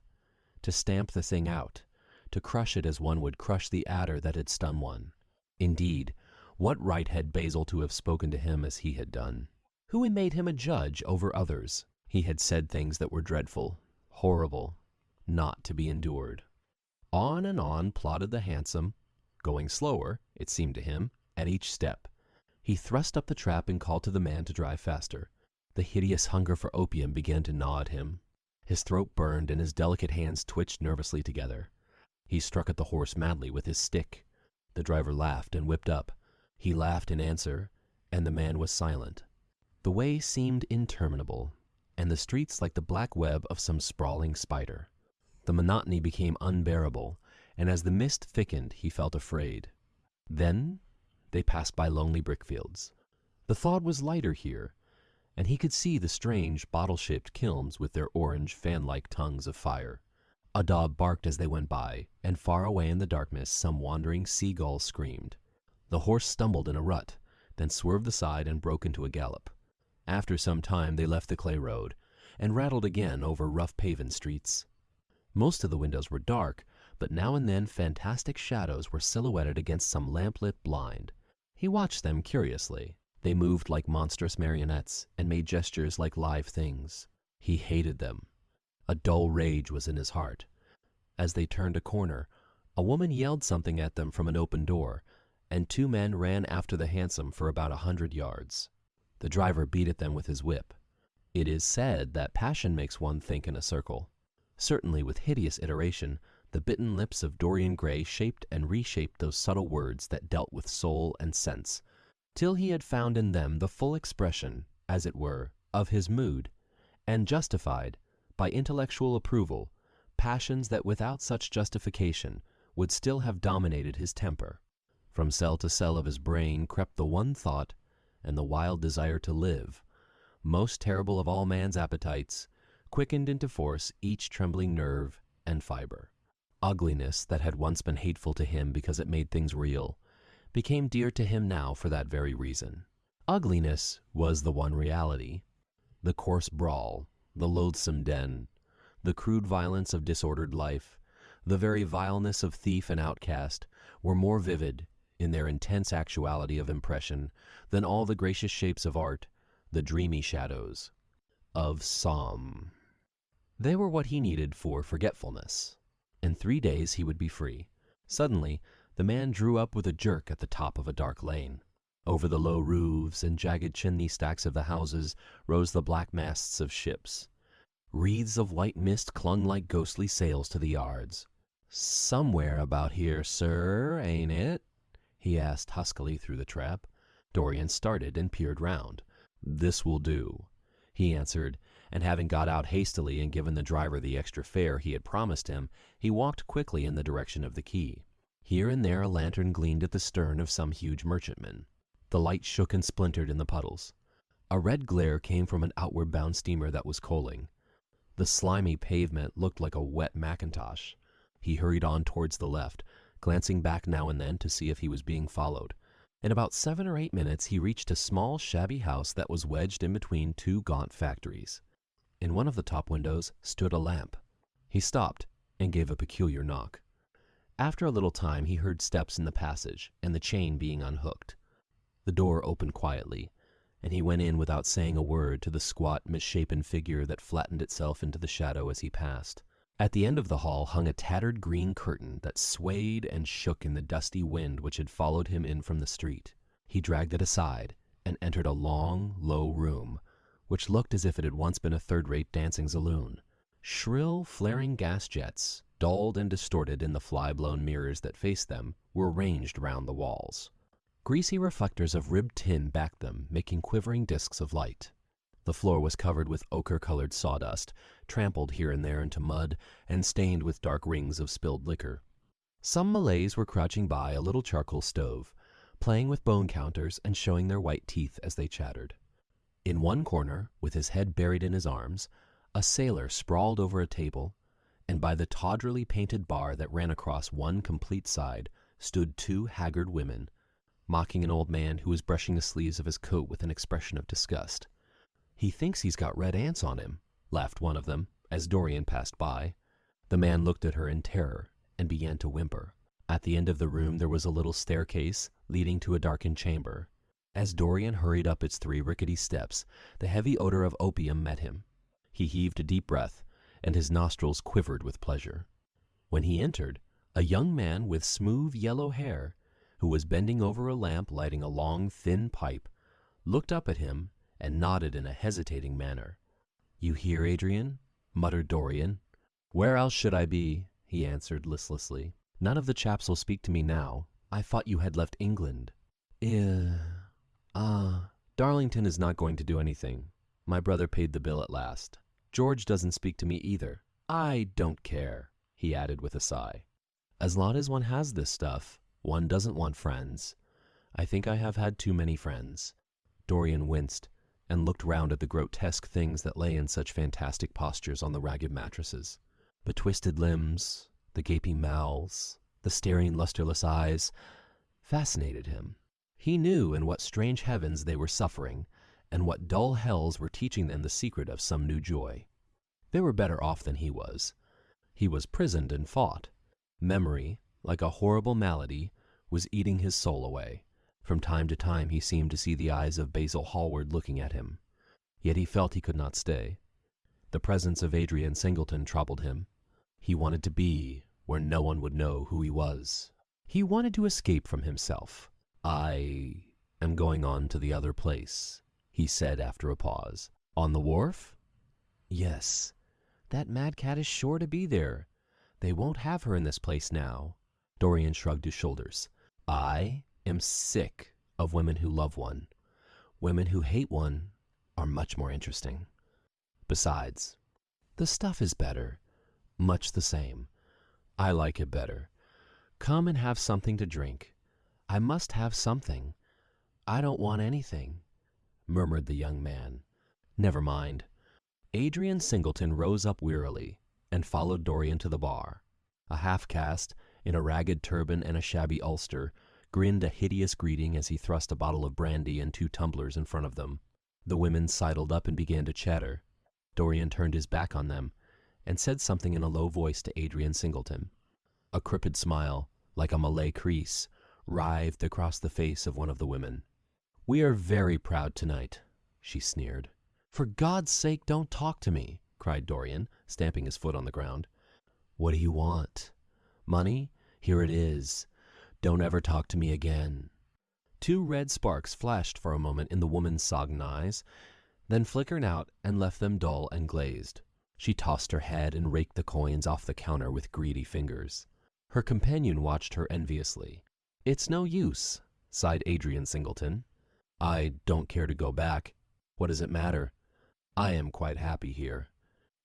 to stamp the thing out, to crush it as one would crush the adder that had stung one. Indeed, what right had Basil to have spoken to him as he had done? Who had made him a judge over others? He had said things that were dreadful, horrible, not to be endured. On and on plodded the hansom, going slower, it seemed to him, at each step. He thrust up the trap and called to the man to drive faster. The hideous hunger for opium began to gnaw at him. His throat burned and his delicate hands twitched nervously together. He struck at the horse madly with his stick. The driver laughed and whipped up. He laughed in answer, and the man was silent. The way seemed interminable, and the streets like the black web of some sprawling spider. The monotony became unbearable, and as the mist thickened he felt afraid. Then they passed by lonely brickfields. The thought was lighter here, and he could see the strange bottle-shaped kilns with their orange fan-like tongues of fire. A dog barked as they went by, and far away in the darkness some wandering seagull screamed. The horse stumbled in a rut, then swerved aside and broke into a gallop. After some time they left the clay road, and rattled again over rough paven streets. Most of the windows were dark, but now and then fantastic shadows were silhouetted against some lamp-lit blind. He watched them curiously. They moved like monstrous marionettes, and made gestures like live things. He hated them. A dull rage was in his heart. As they turned a corner, A woman yelled something at them from an open door, and two men ran after the hansom for about 100 yards. The driver beat at them with his whip. It is said that passion makes one think in a circle. Certainly, with hideous iteration, the bitten lips of Dorian Gray shaped and reshaped those subtle words that dealt with soul and sense, till he had found in them the full expression, as it were, of his mood, and justified, by intellectual approval, passions that without such justification would still have dominated his temper. From cell to cell of his brain crept the one thought and the wild desire to live, most terrible of all man's appetites, quickened into force each trembling nerve and fiber. Ugliness, that had once been hateful to him because it made things real, became dear to him now for that very reason. Ugliness was the one reality. The coarse brawl, the loathsome den, the crude violence of disordered life, the very vileness of thief and outcast, were more vivid, in their intense actuality of impression, than all the gracious shapes of art, the dreamy shadows of Psalm. They were what he needed for forgetfulness. In 3 days he would be free. Suddenly, the man drew up with a jerk at the top of a dark lane. Over the low roofs and jagged chimney stacks of the houses rose the black masts of ships. Wreaths of white mist clung like ghostly sails to the yards. "Somewhere about here, sir, ain't it?" he asked huskily through the trap. Dorian started and peered round. "This will do," he answered, and having got out hastily and given the driver the extra fare he had promised him, he walked quickly in the direction of the quay. Here and there a lantern gleamed at the stern of some huge merchantman. The light shook and splintered in the puddles. A red glare came from an outward-bound steamer that was coaling. The slimy pavement looked like a wet mackintosh. He hurried on towards the left, glancing back now and then to see if he was being followed. In about 7 or 8 minutes he reached a small, shabby house that was wedged in between two gaunt factories. In one of the top windows stood a lamp. He stopped and gave a peculiar knock. After a little time he heard steps in the passage and the chain being unhooked. The door opened quietly, and he went in without saying a word to the squat, misshapen figure that flattened itself into the shadow as he passed. At the end of the hall hung a tattered green curtain that swayed and shook in the dusty wind which had followed him in from the street. He dragged it aside and entered a long, low room, which looked as if it had once been a third-rate dancing saloon. Shrill, flaring gas jets, dulled and distorted in the fly-blown mirrors that faced them, were ranged round the walls. Greasy reflectors of ribbed tin backed them, making quivering discs of light. The floor was covered with ochre-colored sawdust, trampled here and there into mud, and stained with dark rings of spilled liquor. Some Malays were crouching by a little charcoal stove, playing with bone counters and showing their white teeth as they chattered. In one corner, with his head buried in his arms, a sailor sprawled over a table, and by the tawdrily painted bar that ran across one complete side stood 2 haggard women, mocking an old man who was brushing the sleeves of his coat with an expression of disgust. "He thinks he's got red ants on him," laughed one of them, as Dorian passed by. The man looked at her in terror and began to whimper. At the end of the room there was a little staircase leading to a darkened chamber. As Dorian hurried up its 3 rickety steps, the heavy odor of opium met him. He heaved a deep breath, and his nostrils quivered with pleasure. When he entered, a young man with smooth yellow hair, who was bending over a lamp lighting a long, thin pipe, looked up at him and nodded in a hesitating manner. "You here, Adrian?" muttered Dorian. "Where else should I be?" he answered listlessly. "None of the chaps'll speak to me now. I thought you had left England." Darlington is not going to do anything. My brother paid the bill at last. George doesn't speak to me either. I don't care," he added with a sigh. "As long as one has this stuff, one doesn't want friends. I think I have had too many friends." Dorian winced and looked round at the grotesque things that lay in such fantastic postures on the ragged mattresses. The twisted limbs, the gaping mouths, the staring lusterless eyes, fascinated him. He knew in what strange heavens they were suffering, and what dull hells were teaching them the secret of some new joy. They were better off than he was. He was prisoned and fought. Memory, like a horrible malady, was eating his soul away. From time to time he seemed to see the eyes of Basil Hallward looking at him. Yet he felt he could not stay. The presence of Adrian Singleton troubled him. He wanted to be where no one would know who he was. He wanted to escape from himself. "I am going on to the other place," he said after a pause. "On the wharf?" "Yes. That mad cat is sure to be there. They won't have her in this place now." Dorian shrugged his shoulders. "I am sick of women who love one. Women who hate one are much more interesting. Besides, the stuff is better. Much the same. I like it better. Come and have something to drink." "I must have something. I don't want anything," murmured the young man. "Never mind." Adrian Singleton rose up wearily and followed Dorian to the bar. A half-caste, in a ragged turban and a shabby ulster, grinned a hideous greeting as he thrust a bottle of brandy and 2 tumblers in front of them. The women sidled up and began to chatter. Dorian turned his back on them and said something in a low voice to Adrian Singleton. A crooked smile, like a Malay crease, writhed across the face of one of the women. "We are very proud tonight," she sneered. "For God's sake, don't talk to me," cried Dorian, stamping his foot on the ground. "What do you want? Money? Here it is. Don't ever talk to me again." 2 red sparks flashed for a moment in the woman's sodden eyes, then flickered out and left them dull and glazed. She tossed her head and raked the coins off the counter with greedy fingers. Her companion watched her enviously. "It's no use," sighed Adrian Singleton. "I don't care to go back. What does it matter? I am quite happy here."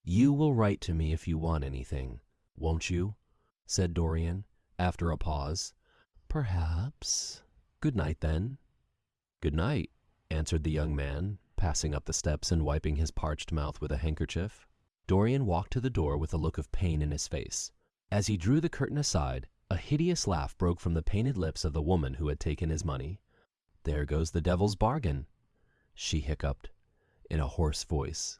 "You will write to me if you want anything, won't you?" said Dorian, after a pause. "Perhaps. Good night, then." "Good night," answered the young man, passing up the steps and wiping his parched mouth with a handkerchief. Dorian walked to the door with a look of pain in his face. As he drew the curtain aside, a hideous laugh broke from the painted lips of the woman who had taken his money. "There goes the devil's bargain," she hiccuped in a hoarse voice.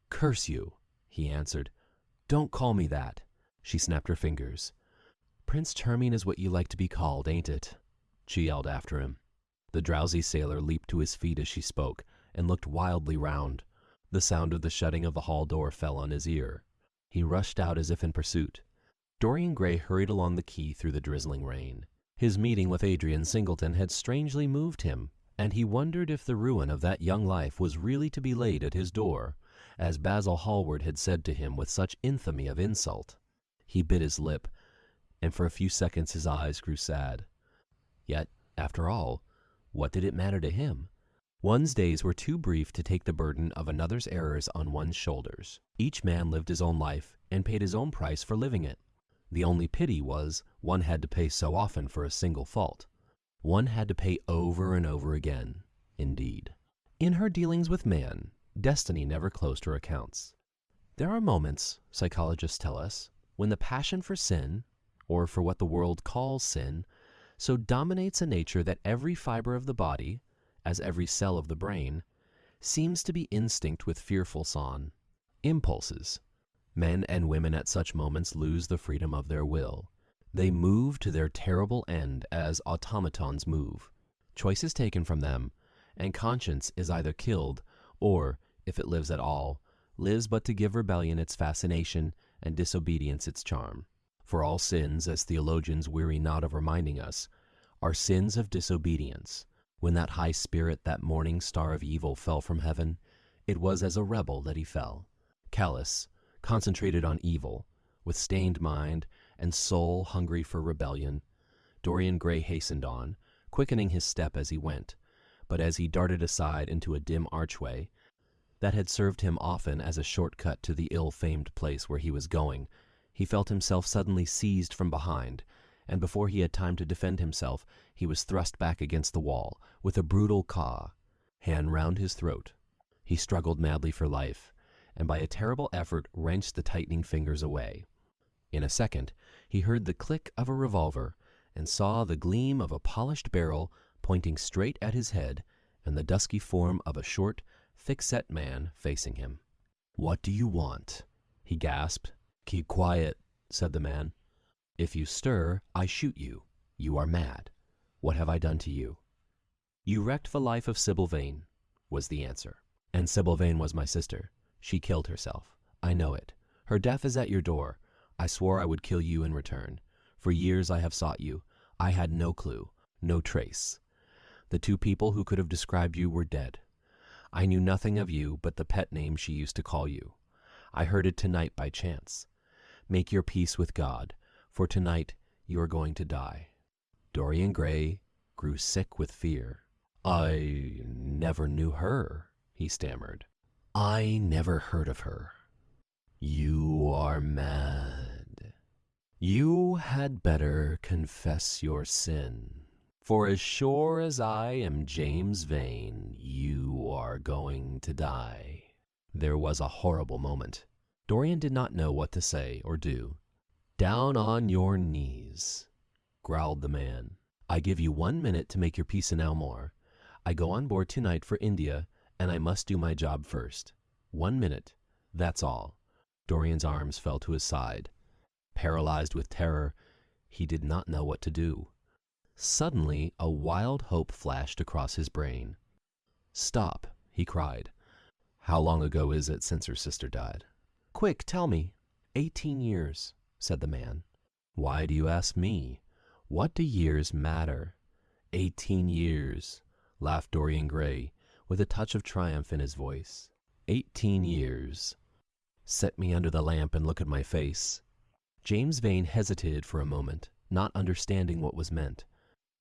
"Curse you," he answered. "Don't call me that." She snapped her fingers. "Prince Charming is what you like to be called, ain't it?" she yelled after him. The drowsy sailor leaped to his feet as she spoke and looked wildly round. The sound of the shutting of the hall door fell on his ear. He rushed out as if in pursuit. Dorian Gray hurried along the quay through the drizzling rain. His meeting with Adrian Singleton had strangely moved him, and he wondered if the ruin of that young life was really to be laid at his door, as Basil Hallward had said to him with such infamy of insult. He bit his lip, and for a few seconds his eyes grew sad. Yet, after all, what did it matter to him? One's days were too brief to take the burden of another's errors on one's shoulders. Each man lived his own life and paid his own price for living it. The only pity was one had to pay so often for a single fault. One had to pay over and over again, indeed. In her dealings with man, destiny never closed her accounts. There are moments, psychologists tell us, when the passion for sin, or for what the world calls sin, so dominates a nature that every fiber of the body, as every cell of the brain, seems to be instinct with fearful son. Impulses. Men and women at such moments lose the freedom of their will. They move to their terrible end as automatons move. Choice is taken from them, and conscience is either killed, or, if it lives at all, lives but to give rebellion its fascination and disobedience its charm. For all sins, as theologians weary not of reminding us, are sins of disobedience. When that high spirit, that morning star of evil, fell from heaven, it was as a rebel that he fell. Callous, concentrated on evil, with stained mind and soul hungry for rebellion, Dorian Gray hastened on, quickening his step as he went, but as he darted aside into a dim archway that had served him often as a short-cut to the ill-famed place where he was going, he felt himself suddenly seized from behind, and before he had time to defend himself, he was thrust back against the wall with a brutal caw, hand round his throat. He struggled madly for life, and by a terrible effort wrenched the tightening fingers away. In a second, he heard the click of a revolver and saw the gleam of a polished barrel pointing straight at his head and the dusky form of a short, thick-set man facing him. "What do you want?" he gasped. "Keep quiet," said the man. "If you stir, I shoot you. You are mad. What have I done to you?" "You wrecked the life of Sybil Vane," was the answer. "And Sybil Vane was my sister. She killed herself. I know it. Her death is at your door. I swore I would kill you in return. For years I have sought you. I had no clue, no trace. The two people who could have described you were dead. I knew nothing of you but the pet name she used to call you. I heard it tonight by chance. Make your peace with God, for tonight you are going to die." Dorian Gray grew sick with fear. "I never knew her," he stammered. "I never heard of her." "You are mad. You had better confess your sin. For as sure as I am James Vane, you are going to die." There was a horrible moment. Dorian did not know what to say or do. "Down on your knees," growled the man. "I give you 1 minute to make your peace in Elmore. I go on board tonight for India, and I must do my job first. 1 minute, that's all." Dorian's arms fell to his side. Paralyzed with terror, he did not know what to do. Suddenly, a wild hope flashed across his brain. "Stop," he cried. "How long ago is it since her sister died?" "Quick, tell me." 18 years, said the man. "Why do you ask me? What do years matter?" 18 years, laughed Dorian Gray, with a touch of triumph in his voice. 18 years. Set me under the lamp and look at my face." James Vane hesitated for a moment, not understanding what was meant.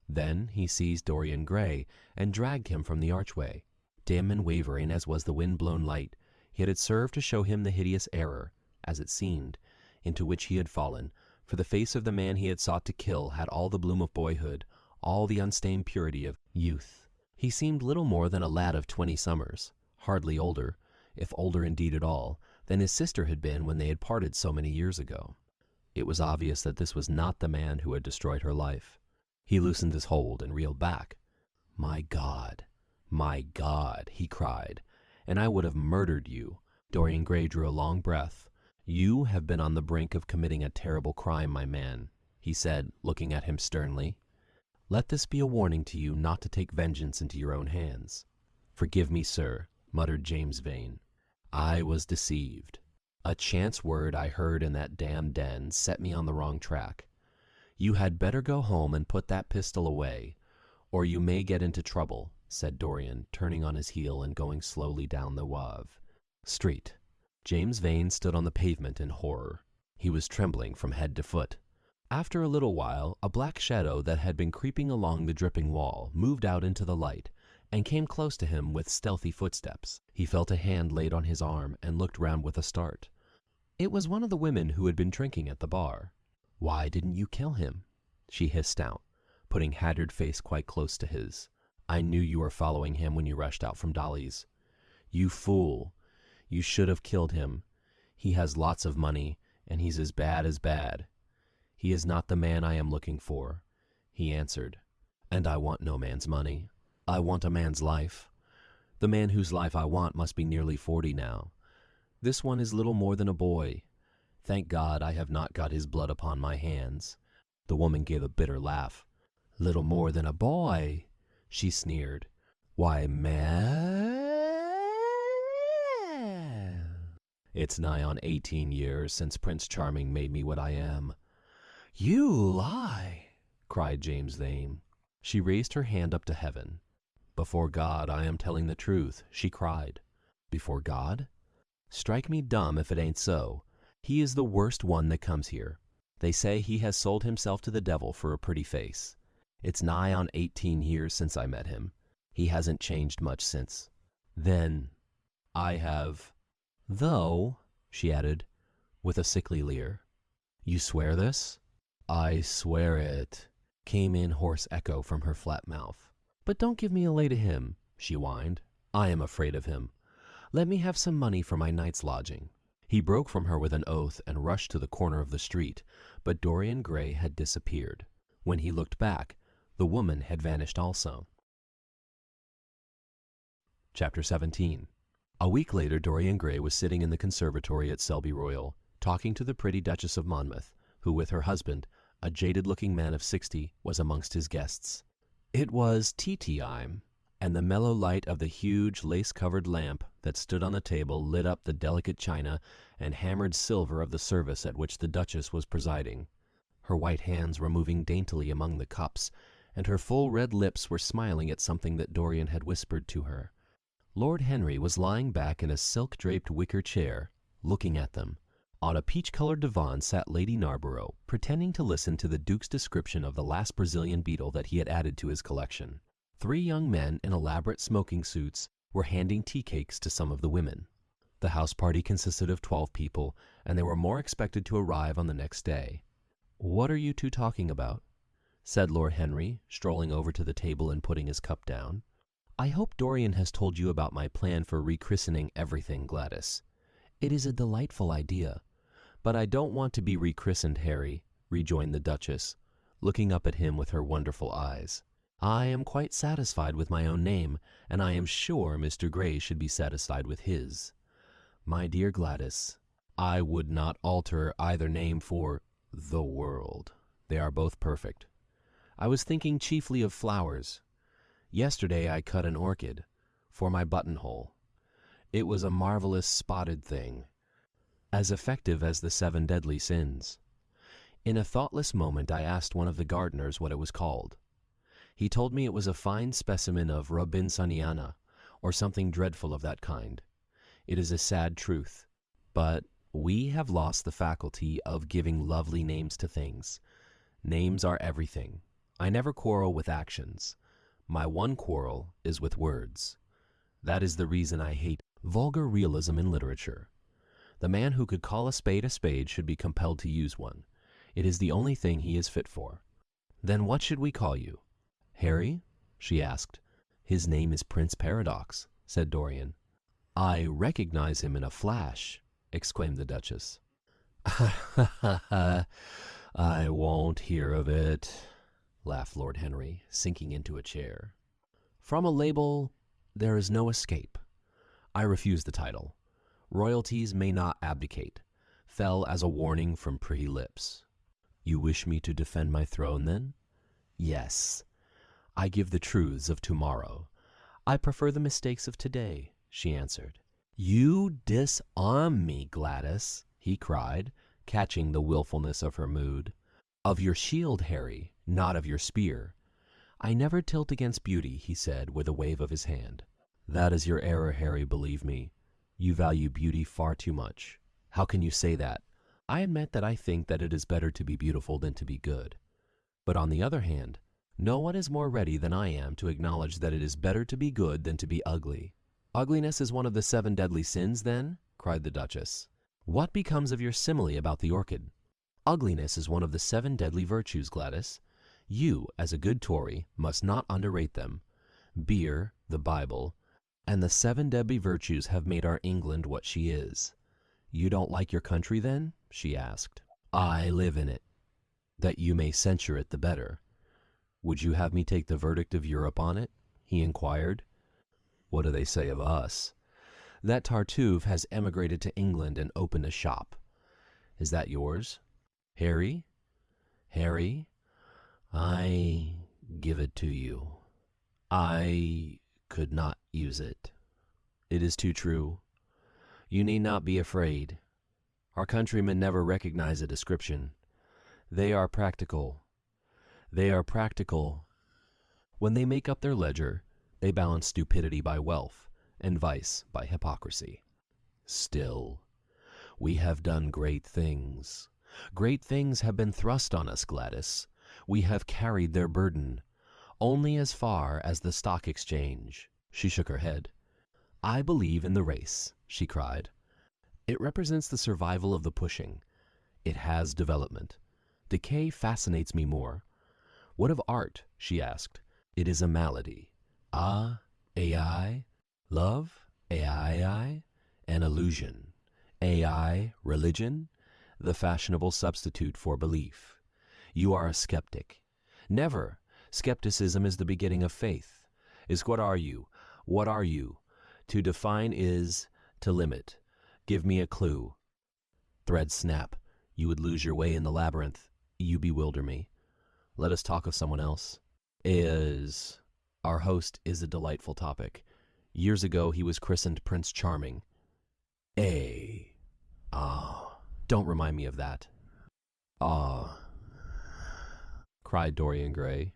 Then he seized Dorian Gray and dragged him from the archway. Dim and wavering as was the wind-blown light, yet it served to show him the hideous error, as it seemed, into which he had fallen, for the face of the man he had sought to kill had all the bloom of boyhood, all the unstained purity of youth. He seemed little more than a lad of 20 summers, hardly older, if older indeed at all, than his sister had been when they had parted so many years ago. It was obvious that this was not the man who had destroyed her life. He loosened his hold and reeled back. My God, he cried, "and I would have murdered you." Dorian Gray drew a long breath. "You have been on the brink of committing a terrible crime, my man," he said, looking at him sternly. "Let this be a warning to you not to take vengeance into your own hands." "Forgive me, sir," muttered James Vane. "I was deceived. A chance word I heard in that damned den set me on the wrong track. You had better go home and put that pistol away, or you may get into trouble," said Dorian, turning on his heel and going slowly down the Wave Street. James Vane stood on the pavement in horror. He was trembling from head to foot. After a little while, a black shadow that had been creeping along the dripping wall moved out into the light and came close to him with stealthy footsteps. He felt a hand laid on his arm and looked round with a start. It was one of the women who had been drinking at the bar. "Why didn't you kill him?" she hissed out, putting haggard face quite close to his. "I knew you were following him when you rushed out from Dolly's. You fool! You should have killed him. He has lots of money, and he's as bad. He is not the man I am looking for," he answered. "And I want no man's money. I want a man's life. The man whose life I want must be nearly 40 now. This one is little more than a boy. Thank God I have not got his blood upon my hands." The woman gave a bitter laugh. "Little more than a boy," she sneered. "Why, man, it's nigh on 18 years since Prince Charming made me what I am." "You lie," cried James Vane. She raised her hand up to heaven. "Before God, I am telling the truth," she cried. "Before God? Strike me dumb if it ain't so. He is the worst one that comes here. They say he has sold himself to the devil for a pretty face. It's nigh on 18 years since I met him. He hasn't changed much since. Then I have. Though," she added, with a sickly leer. "You swear this?" "I swear it," came in hoarse echo from her flat mouth. "But don't give me a lay to him," she whined. "I am afraid of him. Let me have some money for my night's lodging." He broke from her with an oath and rushed to the corner of the street, but Dorian Gray had disappeared. When he looked back, the woman had vanished also. Chapter 17. A week later, Dorian Gray was sitting in the conservatory at Selby Royal, talking to the pretty Duchess of Monmouth, who with her husband, a jaded-looking man of 60, was amongst his guests. It was tea-time, and the mellow light of the huge lace-covered lamp that stood on the table lit up the delicate china and hammered silver of the service at which the Duchess was presiding. Her white hands were moving daintily among the cups, and her full red lips were smiling at something that Dorian had whispered to her. Lord Henry was lying back in a silk-draped wicker chair, looking at them. On a peach-colored divan sat Lady Narborough, pretending to listen to the Duke's description of the last Brazilian beetle that he had added to his collection. 3 young men in elaborate smoking suits were handing tea cakes to some of the women. The house party consisted of 12 people, and there were more expected to arrive on the next day. "What are you two talking about?" said Lord Henry, strolling over to the table and putting his cup down. "I hope Dorian has told you about my plan for rechristening everything, Gladys. It is a delightful idea. But I don't want to be rechristened, Harry," rejoined the Duchess, looking up at him with her wonderful eyes. "I am quite satisfied with my own name, and I am sure Mr. Gray should be satisfied with his. My dear Gladys, I would not alter either name for the world. They are both perfect. I was thinking chiefly of flowers. Yesterday I cut an orchid for my buttonhole. It was a marvelous spotted thing, as effective as the 7 deadly sins. In a thoughtless moment I asked one of the gardeners what it was called. He told me it was a fine specimen of Robinsoniana, or something dreadful of that kind. It is a sad truth, but we have lost the faculty of giving lovely names to things. Names are everything. I never quarrel with actions. My one quarrel is with words. That is the reason I hate vulgar realism in literature. The man who could call a spade should be compelled to use one. It is the only thing he is fit for. Then what should we call you?" "Harry?" she asked. "His name is Prince Paradox," said Dorian. "I recognize him in a flash," exclaimed the Duchess. "I won't hear of it," laughed Lord Henry, sinking into a chair. "From a label there is no escape. I refuse the title. Royalties may not abdicate," fell as a warning from pretty lips. "You wish me to defend my throne, then?" "Yes. I give the truths of tomorrow. I prefer the mistakes of today," she answered. "You disarm me, Gladys," he cried, catching the willfulness of her mood. "Of your shield, Harry, not of your spear." "I never tilt against beauty," he said, with a wave of his hand. "That is your error, Harry, believe me. You value beauty far too much." "How can you say that?" "I admit that I think that it is better to be beautiful than to be good. But on the other hand, no one is more ready than I am to acknowledge that it is better to be good than to be ugly." "Ugliness is one of the 7 deadly sins, then?" cried the Duchess. "What becomes of your simile about the orchid?" "Ugliness is one of the 7 deadly virtues, Gladys. You, as a good Tory, must not underrate them. Beer, the Bible, and the 7 deadly virtues have made our England what she is." "You don't like your country, then?" she asked. "I live in it, that you may censure it the better." "Would you have me take the verdict of Europe on it?" he inquired. "What do they say of us?" "That Tartuffe has emigrated to England and opened a shop. Is that yours?" "Harry? Harry, I give it to you. I could not use it." "It is too true. You need not be afraid. Our countrymen never recognize a description. They are practical. They are practical. When they make up their ledger, they balance stupidity by wealth and vice by hypocrisy. Still, we have done great things. Great things have been thrust on us, Gladys. We have carried their burden, only as far as the stock exchange." She shook her head. "I believe in the race," she cried. "It represents the survival of the pushing. It has development. Decay fascinates me more." "What of art?" she asked. "It is a malady." "Ah, AI, love, AI, an illusion. AI, religion, the fashionable substitute for belief. You are a skeptic." "Never. Skepticism is the beginning of faith." What are you? What are you? To define is to limit. Give me a clue." Threads snap. You would lose your way in the labyrinth. You bewilder me. Let us talk of someone else. Is Our host is a delightful topic. Years ago, he was christened Prince Charming. Don't remind me of that. Ah, cried Dorian Gray.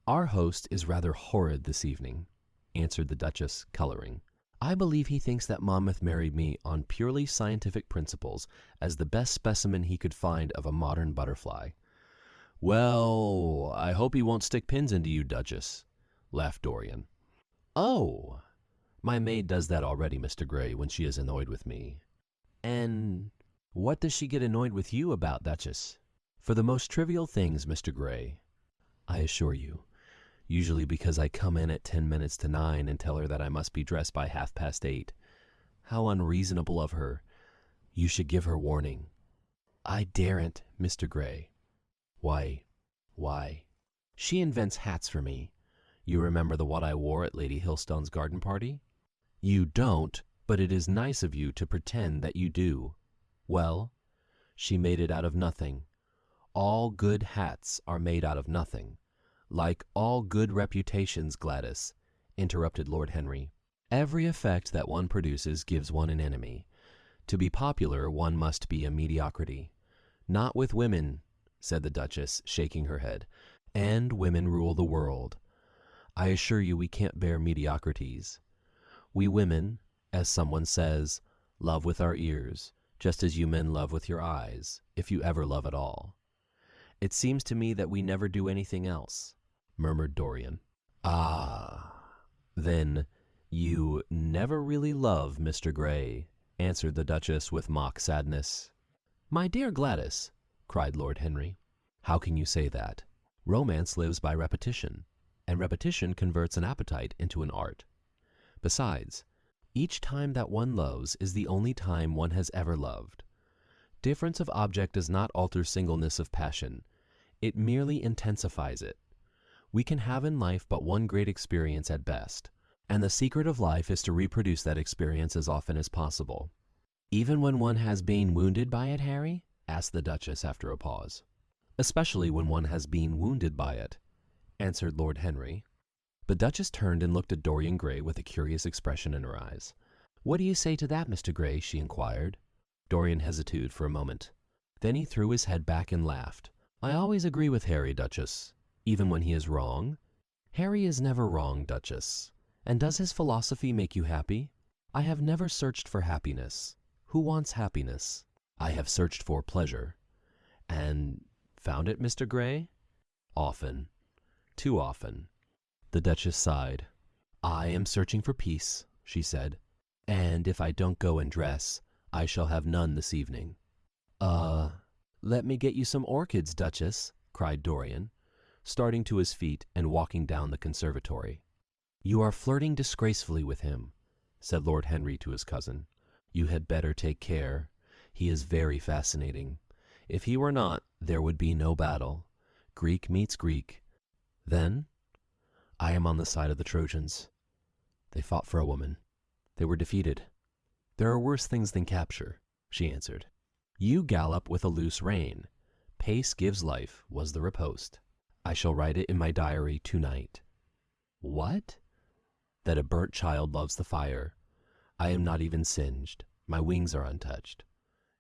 Our host is rather horrid this evening, answered the Duchess, coloring. I believe he thinks that Monmouth married me on purely scientific principles as the best specimen he could find of a modern butterfly. Well, I hope he won't stick pins into you, Duchess, laughed Dorian. Oh, my maid does that already, Mr. Gray, when she is annoyed with me. And what does she get annoyed with you about, Duchess? For the most trivial things, Mr. Gray, I assure you. Usually because I come in at 10 minutes to 9 and tell her that I must be dressed by 8:30. How unreasonable of her. You should give her warning. I daren't, Mr. Gray. Why? She invents hats for me. You remember the one I wore at Lady Hillstone's garden party? You don't, but it is nice of you to pretend that you do. Well, she made it out of nothing. All good hats are made out of nothing. Like all good reputations, Gladys, interrupted Lord Henry. Every effect that one produces gives one an enemy. To be popular, one must be a mediocrity. Not with women, said the Duchess, shaking her head. And women rule the world. I assure you we can't bear mediocrities. We women, as someone says, love with our ears, just as you men love with your eyes, if you ever love at all. It seems to me that we never do anything else, murmured Dorian. Ah, then you never really love Mr. Gray, answered the Duchess with mock sadness. My dear Gladys, cried Lord Henry, how can you say that? Romance lives by repetition, and repetition converts an appetite into an art. Besides, each time that one loves is the only time one has ever loved. Difference of object does not alter singleness of passion. It merely intensifies it. We can have in life but one great experience at best, and the secret of life is to reproduce that experience as often as possible. Even when one has been wounded by it, Harry? Asked the Duchess after a pause. Especially when one has been wounded by it, answered Lord Henry. The Duchess turned and looked at Dorian Gray with a curious expression in her eyes. What do you say to that, Mr. Gray? She inquired. Dorian hesitated for a moment. Then he threw his head back and laughed. I always agree with Harry, Duchess, even when he is wrong. Harry is never wrong, Duchess. And does his philosophy make you happy? I have never searched for happiness. Who wants happiness? I have searched for pleasure. And found it, Mr. Gray? Often. Too often. The Duchess sighed. I am searching for peace, she said. And if I don't go and dress, I shall have none this evening. Let me get you some orchids, Duchess, cried Dorian, starting to his feet and walking down the conservatory. You are flirting disgracefully with him, said Lord Henry to his cousin. You had better take care. He is very fascinating. If he were not, there would be no battle. Greek meets Greek. Then, I am on the side of the Trojans. They fought for a woman. They were defeated. There are worse things than capture, she answered. You gallop with a loose rein. Pace gives life, was the riposte. I shall write it in my diary tonight. What? That a burnt child loves the fire. I am not even singed. My wings are untouched.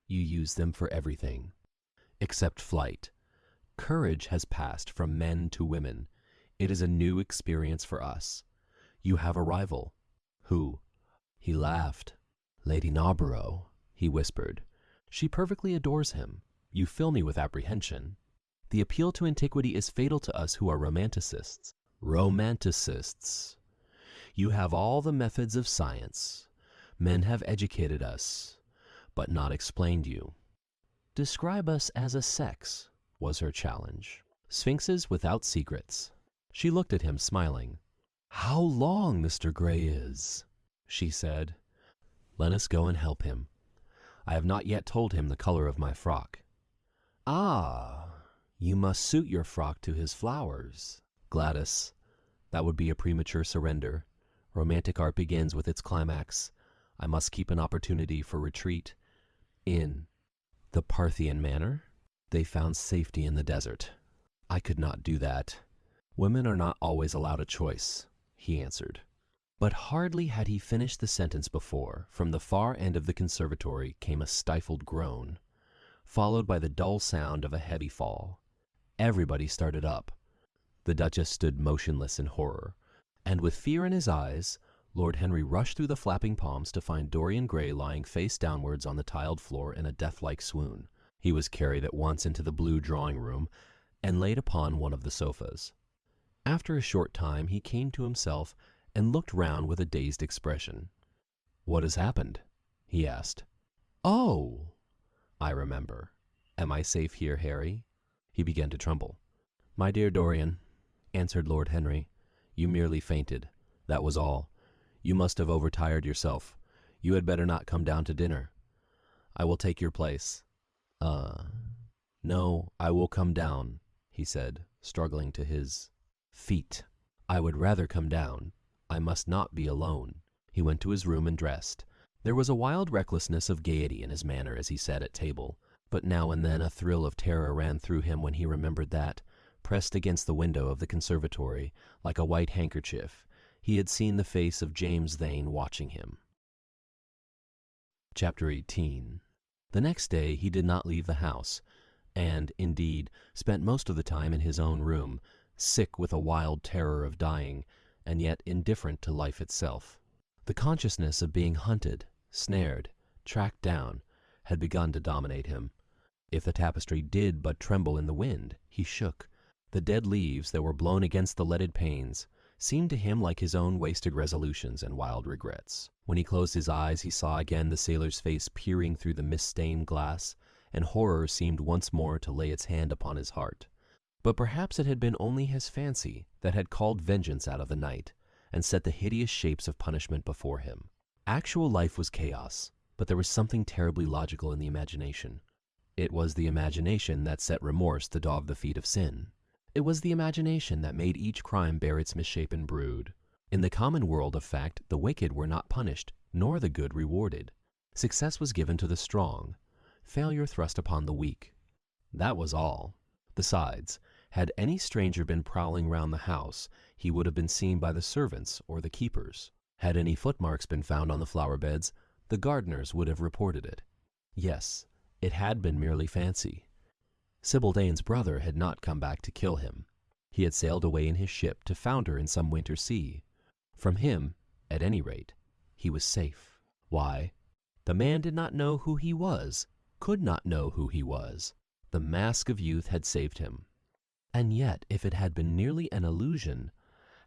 You use them for everything, except flight. Courage has passed from men to women. It is a new experience for us. You have a rival. Who? He laughed. Lady Narborough, he whispered. She perfectly adores him. You fill me with apprehension. The appeal to antiquity is fatal to us who are romanticists. Romanticists. You have all the methods of science. Men have educated us, but not explained you. Describe us as a sex, was her challenge. Sphinxes without secrets. She looked at him, smiling. How long Mr. Gray is, she said. Let us go and help him. I have not yet told him the color of my frock. Ah, you must suit your frock to his flowers. Gladys, that would be a premature surrender. Romantic art begins with its climax. I must keep an opportunity for retreat. In the Parthian manner, they found safety in the desert. I could not do that. Women are not always allowed a choice. he answered. But hardly had he finished the sentence before, from the far end of the conservatory came a stifled groan, followed by the dull sound of a heavy fall. Everybody started up. The Duchess stood motionless in horror, and with fear in his eyes, Lord Henry rushed through the flapping palms to find Dorian Gray lying face downwards on the tiled floor in a death-like swoon. He was carried at once into the blue drawing-room and laid upon one of the sofas. After a short time he came to himself and looked round with a dazed expression. "What has happened?" he asked. "Oh, I remember. Am I safe here, Harry?" He began to tremble. "My dear Dorian," answered Lord Henry, "you merely fainted. That was all. You must have overtired yourself. You had better not come down to dinner. I will take your place." No, I will come down," he said, struggling to his feet. "I would rather come down. I must not be alone." He went to his room and dressed. There was a wild recklessness of gaiety in his manner as he sat at table, but now and then a thrill of terror ran through him when he remembered that, pressed against the window of the conservatory, like a white handkerchief, he had seen the face of James Thane watching him. Chapter 18. The next day he did not leave the house, and, indeed, spent most of the time in his own room, sick with a wild terror of dying, and yet indifferent to life itself. The consciousness of being hunted, snared, tracked down, had begun to dominate him. If the tapestry did but tremble in the wind, he shook. The dead leaves that were blown against the leaded panes seemed to him like his own wasted resolutions and wild regrets. When he closed his eyes, he saw again the sailor's face peering through the mist-stained glass, and horror seemed once more to lay its hand upon his heart. But perhaps it had been only his fancy that had called vengeance out of the night, and set the hideous shapes of punishment before him. Actual life was chaos, but there was something terribly logical in the imagination. It was the imagination that set remorse to dog the feet of sin. It was the imagination that made each crime bear its misshapen brood. In the common world of fact, the wicked were not punished, nor the good rewarded. Success was given to the strong, failure thrust upon the weak. That was all. Besides, had any stranger been prowling round the house, he would have been seen by the servants or the keepers. Had any footmarks been found on the flower beds, the gardeners would have reported it. Yes, it had been merely fancy. Sybil Dane's brother had not come back to kill him. He had sailed away in his ship to founder in some winter sea. From him, at any rate, he was safe. Why? The man did not know who he was, could not know who he was. The mask of youth had saved him. And yet, if it had been merely an illusion,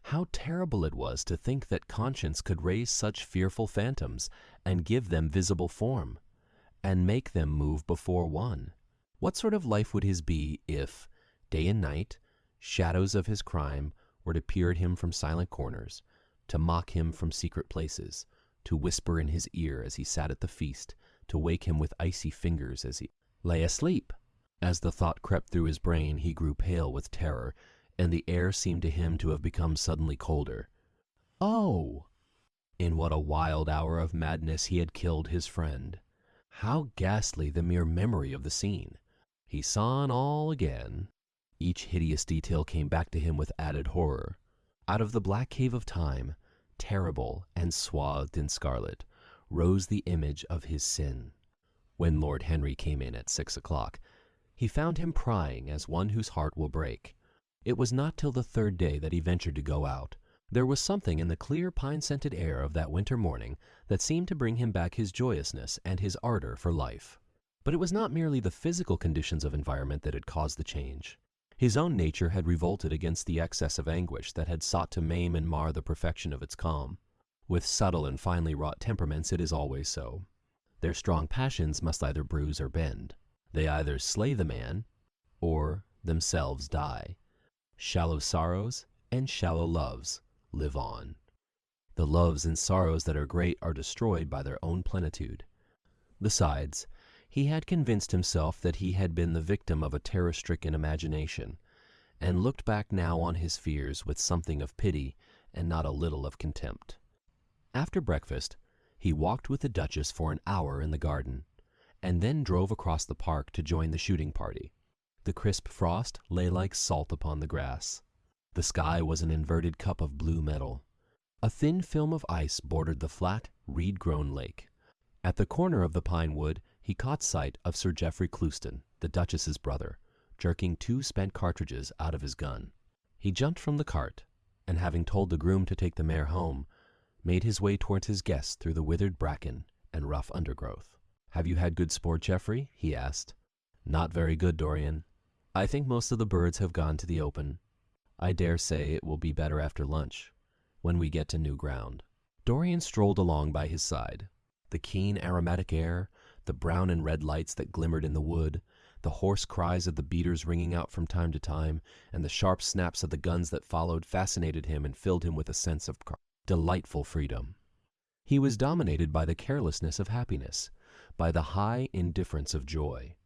how terrible it was to think that conscience could raise such fearful phantoms and give them visible form, and make them move before one. What sort of life would his be if, day and night, shadows of his crime were to peer at him from silent corners, to mock him from secret places, to whisper in his ear as he sat at the feast, to wake him with icy fingers as he lay asleep? As the thought crept through his brain, he grew pale with terror, and the air seemed to him to have become suddenly colder. Oh! In what a wild hour of madness he had killed his friend! How ghastly the mere memory of the scene! He saw it all again. Each hideous detail came back to him with added horror. Out of the black cave of time, terrible and swathed in scarlet, rose the image of his sin. When Lord Henry came in at 6 o'clock, he found him crying as one whose heart will break. It was not till the third day that he ventured to go out. There was something in the clear pine-scented air of that winter morning that seemed to bring him back his joyousness and his ardor for life. But it was not merely the physical conditions of environment that had caused the change. His own nature had revolted against the excess of anguish that had sought to maim and mar the perfection of its calm. With subtle and finely wrought temperaments it is always so. Their strong passions must either bruise or bend. They either slay the man, or themselves die. Shallow sorrows and shallow loves live on. The loves and sorrows that are great are destroyed by their own plenitude. Besides, he had convinced himself that he had been the victim of a terror-stricken imagination, and looked back now on his fears with something of pity and not a little of contempt. After breakfast, he walked with the Duchess for an hour in the garden, and then drove across the park to join the shooting party. The crisp frost lay like salt upon the grass. The sky was an inverted cup of blue metal. A thin film of ice bordered the flat, reed-grown lake. At the corner of the pine wood, he caught sight of Sir Geoffrey Clouston, the Duchess's brother, jerking 2 spent cartridges out of his gun. He jumped from the cart, and having told the groom to take the mare home, made his way towards his guest through the withered bracken and rough undergrowth. "Have you had good sport, Geoffrey?" he asked. "Not very good, Dorian. I think most of the birds have gone to the open. I dare say it will be better after lunch, when we get to new ground." Dorian strolled along by his side. The keen aromatic air, the brown and red lights that glimmered in the wood, the hoarse cries of the beaters ringing out from time to time, and the sharp snaps of the guns that followed fascinated him and filled him with a sense of delightful freedom. He was dominated by the carelessness of happiness, by the high indifference of joy.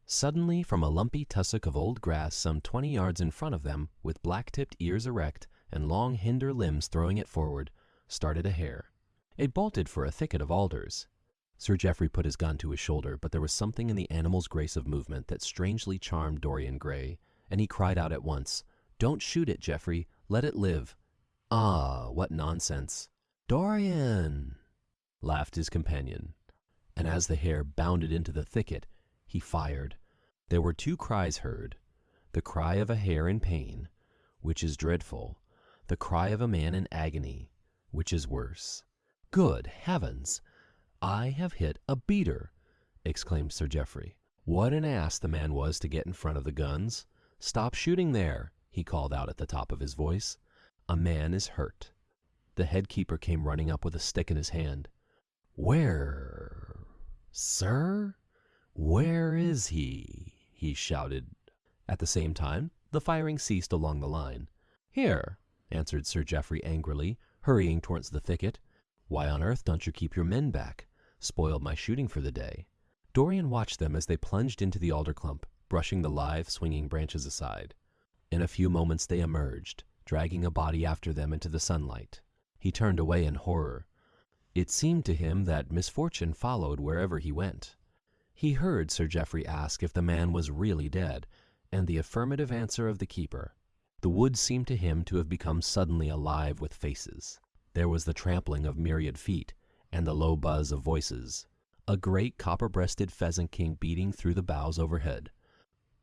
Suddenly, from a lumpy tussock of old grass some 20 yards in front of them, with black-tipped ears erect and long hinder limbs throwing it forward, started a hare. It bolted for a thicket of alders. Sir Geoffrey put his gun to his shoulder, but there was something in the animal's grace of movement that strangely charmed Dorian Gray, and he cried out at once, "Don't shoot it, Geoffrey. Let it live." "Ah, what nonsense!" "Dorian!" laughed his companion. And as the hare bounded into the thicket, he fired. There were 2 cries heard, the cry of a hare in pain, which is dreadful, the cry of a man in agony, which is worse. "Good heavens! I have hit a beater!" exclaimed Sir Geoffrey. What an ass the man was to get in front of the guns. "Stop shooting there!" he called out at the top of his voice. "A man is hurt." The head keeper came running up with a stick in his hand. "Where, sir? Where is he?" he shouted. At the same time, the firing ceased along the line. "Here," answered Sir Geoffrey angrily, hurrying towards the thicket. "Why on earth don't you keep your men back? Spoiled my shooting for the day." Dorian watched them as they plunged into the alder clump, brushing the lithe, swinging branches aside. In a few moments they emerged, dragging a body after them into the sunlight. He turned away in horror. It seemed to him that misfortune followed wherever he went. He heard Sir Geoffrey ask if the man was really dead, and the affirmative answer of the keeper. The wood seemed to him to have become suddenly alive with faces. There was the trampling of myriad feet, and the low buzz of voices. A great copper-breasted pheasant came beating through the boughs overhead.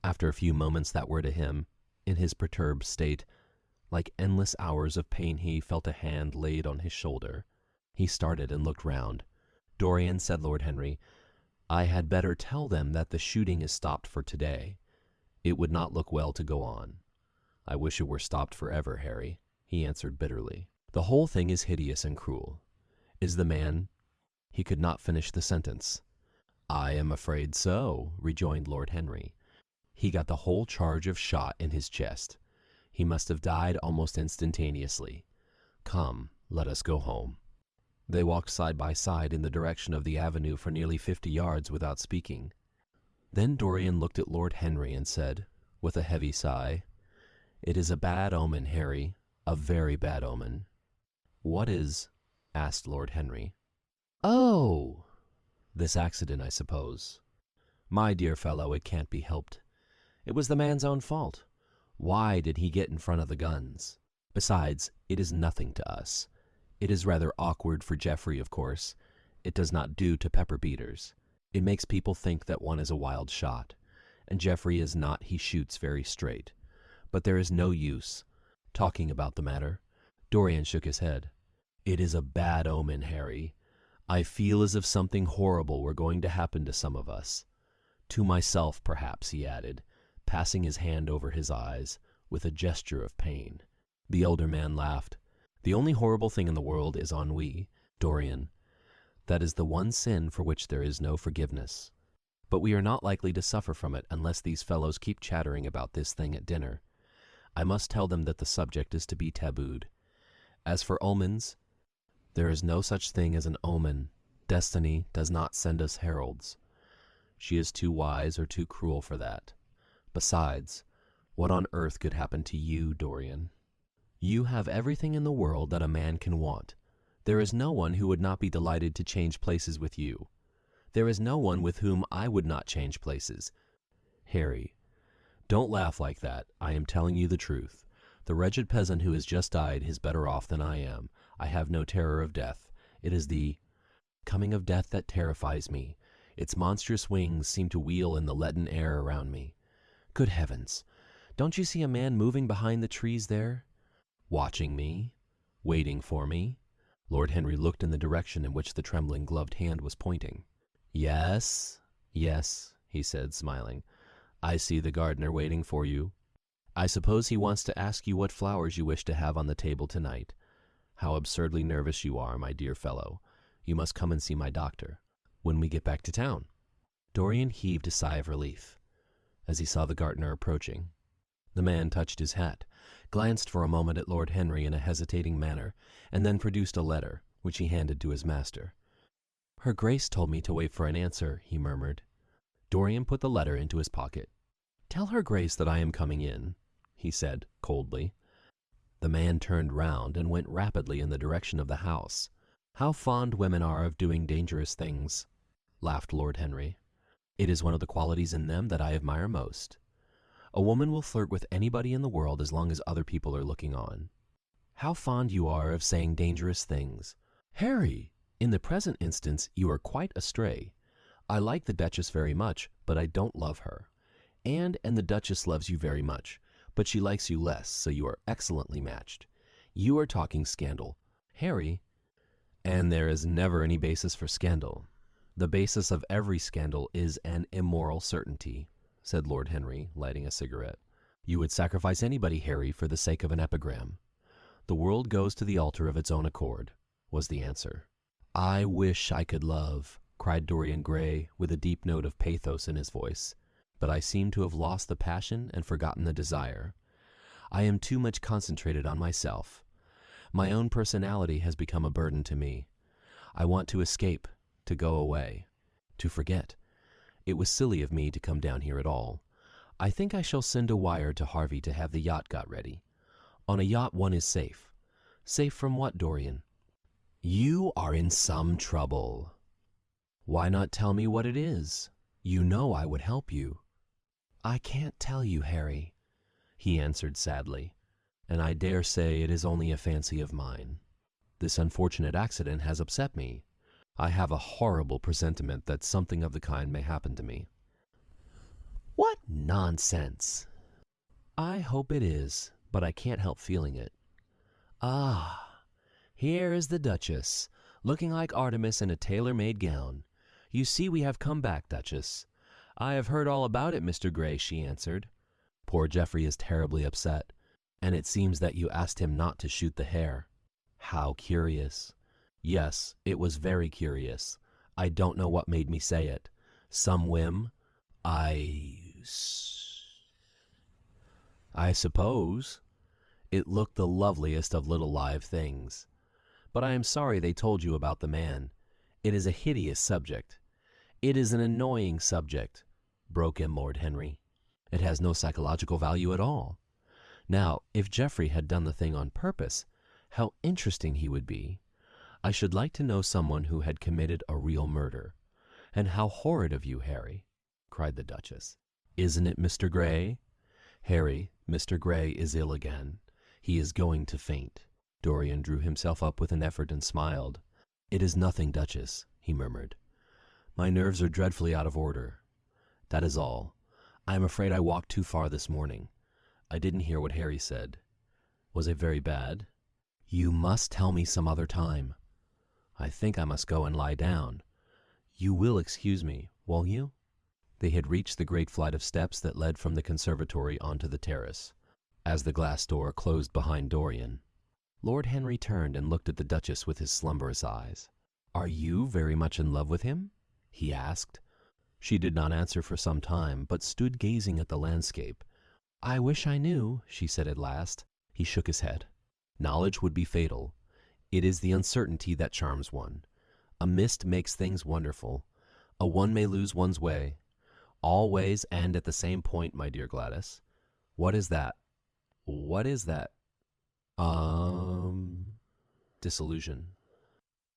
After a few moments that were to him, in his perturbed state, like endless hours of pain, he felt a hand laid on his shoulder. He started and looked round. "Dorian," said Lord Henry, "I had better tell them that the shooting is stopped for today. It would not look well to go on." "I wish it were stopped forever, Harry," he answered bitterly. "The whole thing is hideous and cruel. Is the man—" He could not finish the sentence. "I am afraid so," rejoined Lord Henry. "He got the whole charge of shot in his chest. He must have died almost instantaneously. Come, let us go home." They walked side by side in the direction of the avenue for nearly 50 yards without speaking. Then Dorian looked at Lord Henry and said, with a heavy sigh, "It is a bad omen, Harry, a very bad omen." "What is?" asked Lord Henry. "Oh! This accident, I suppose." "My dear fellow, it can't be helped. It was the man's own fault. Why did he get in front of the guns? Besides, it is nothing to us. It is rather awkward for Geoffrey, of course. It does not do to pepper beaters. It makes people think that one is a wild shot. And Geoffrey is not, he shoots very straight. But there is no use talking about the matter." Dorian shook his head. "It is a bad omen, Harry. I feel as if something horrible were going to happen to some of us. To myself, perhaps," he added, passing his hand over his eyes with a gesture of pain. The elder man laughed. "The only horrible thing in the world is ennui, Dorian. That is the one sin for which there is no forgiveness. But we are not likely to suffer from it unless these fellows keep chattering about this thing at dinner. I must tell them that the subject is to be tabooed. As for omens, there is no such thing as an omen. Destiny does not send us heralds. She is too wise or too cruel for that. Besides, what on earth could happen to you, Dorian? You have everything in the world that a man can want. There is no one who would not be delighted to change places with you. There is no one with whom I would not change places. Harry, don't laugh like that. I am telling you the truth. The wretched peasant who has just died is better off than I am. I have no terror of death. It is the coming of death that terrifies me. Its monstrous wings seem to wheel in the leaden air around me. Good heavens! Don't you see a man moving behind the trees there? Watching me? Waiting for me? Lord Henry looked in the direction in which the trembling gloved hand was pointing. Yes, yes, he said, smiling. I see the gardener waiting for you. I suppose he wants to ask you what flowers you wish to have on the table tonight. How absurdly nervous you are, my dear fellow. You must come and see my doctor when we get back to town. Dorian heaved a sigh of relief as he saw the gardener approaching. The man touched his hat, glanced for a moment at Lord Henry in a hesitating manner, and then produced a letter, which he handed to his master. Her Grace told me to wait for an answer, he murmured. Dorian put the letter into his pocket. Tell Her Grace that I am coming in, he said, coldly. The man turned round and went rapidly in the direction of the house. How fond women are of doing dangerous things, laughed Lord Henry. It is one of the qualities in them that I admire most. A woman will flirt with anybody in the world as long as other people are looking on. How fond you are of saying dangerous things. Harry, in the present instance, you are quite astray. I like the Duchess very much, but I don't love her. And the Duchess loves you very much, but she likes you less, so you are excellently matched. You are talking scandal. Harry, and there is never any basis for scandal. The basis of every scandal is an immoral certainty, said Lord Henry, lighting a cigarette. You would sacrifice anybody, Harry, for the sake of an epigram. The world goes to the altar of its own accord, was the answer. I wish I could love, cried Dorian Gray, with a deep note of pathos in his voice. But I seem to have lost the passion and forgotten the desire. I am too much concentrated on myself. My own personality has become a burden to me. I want to escape, to go away, to forget. It was silly of me to come down here at all. I think I shall send a wire to Harvey to have the yacht got ready. On a yacht one is safe. Safe from what, Dorian? You are in some trouble. Why not tell me what it is? You know I would help you. I can't tell you, Harry, he answered sadly, and I dare say it is only a fancy of mine. This unfortunate accident has upset me. I have a horrible presentiment that something of the kind may happen to me. What nonsense! I hope it is, but I can't help feeling it. Ah, here is the Duchess, looking like Artemis in a tailor-made gown. You see we have come back, Duchess. I have heard all about it, Mr. Gray, she answered. Poor Geoffrey is terribly upset, and it seems that you asked him not to shoot the hare. How curious. Yes, it was very curious. I don't know what made me say it. Some whim. I suppose. It looked the loveliest of little live things. But I am sorry they told you about the man. It is a hideous subject. It is an annoying subject, broke in Lord Henry. It has no psychological value at all. Now, if Geoffrey had done the thing on purpose, how interesting he would be. I should like to know someone who had committed a real murder. And how horrid of you, Harry, cried the Duchess. Isn't it, Mr. Gray? Harry, Mr. Gray is ill again. He is going to faint. Dorian drew himself up with an effort and smiled. It is nothing, Duchess, he murmured. My nerves are dreadfully out of order. That is all. I am afraid I walked too far this morning. I didn't hear what Harry said. Was it very bad? You must tell me some other time. I think I must go and lie down. You will excuse me, won't you? They had reached the great flight of steps that led from the conservatory onto the terrace, as the glass door closed behind Dorian. Lord Henry turned and looked at the Duchess with his slumberous eyes. Are you very much in love with him? He asked. She did not answer for some time, but stood gazing at the landscape. I wish I knew, she said at last. He shook his head. Knowledge would be fatal. It is the uncertainty that charms one. A mist makes things wonderful. A one may lose one's way. All ways end at the same point, my dear Gladys. What is that? What is that? Disillusion.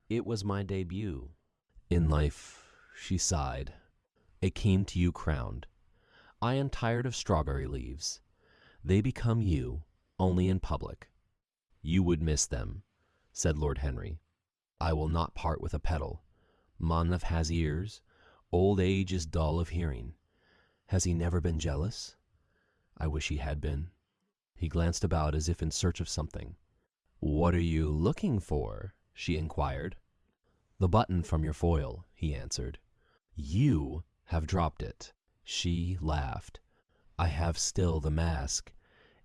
It was my debut. In life, she sighed. It came to you crowned. I am tired of strawberry leaves. They become you, only in public. You would miss them. said Lord Henry. "I will not part with a petal. Monmouth has ears. Old age is dull of hearing. Has he never been jealous? I wish he had been." He glanced about as if in search of something. "What are you looking for?" she inquired. "The button from your foil," he answered. "You have dropped it." She laughed. "I have still the mask.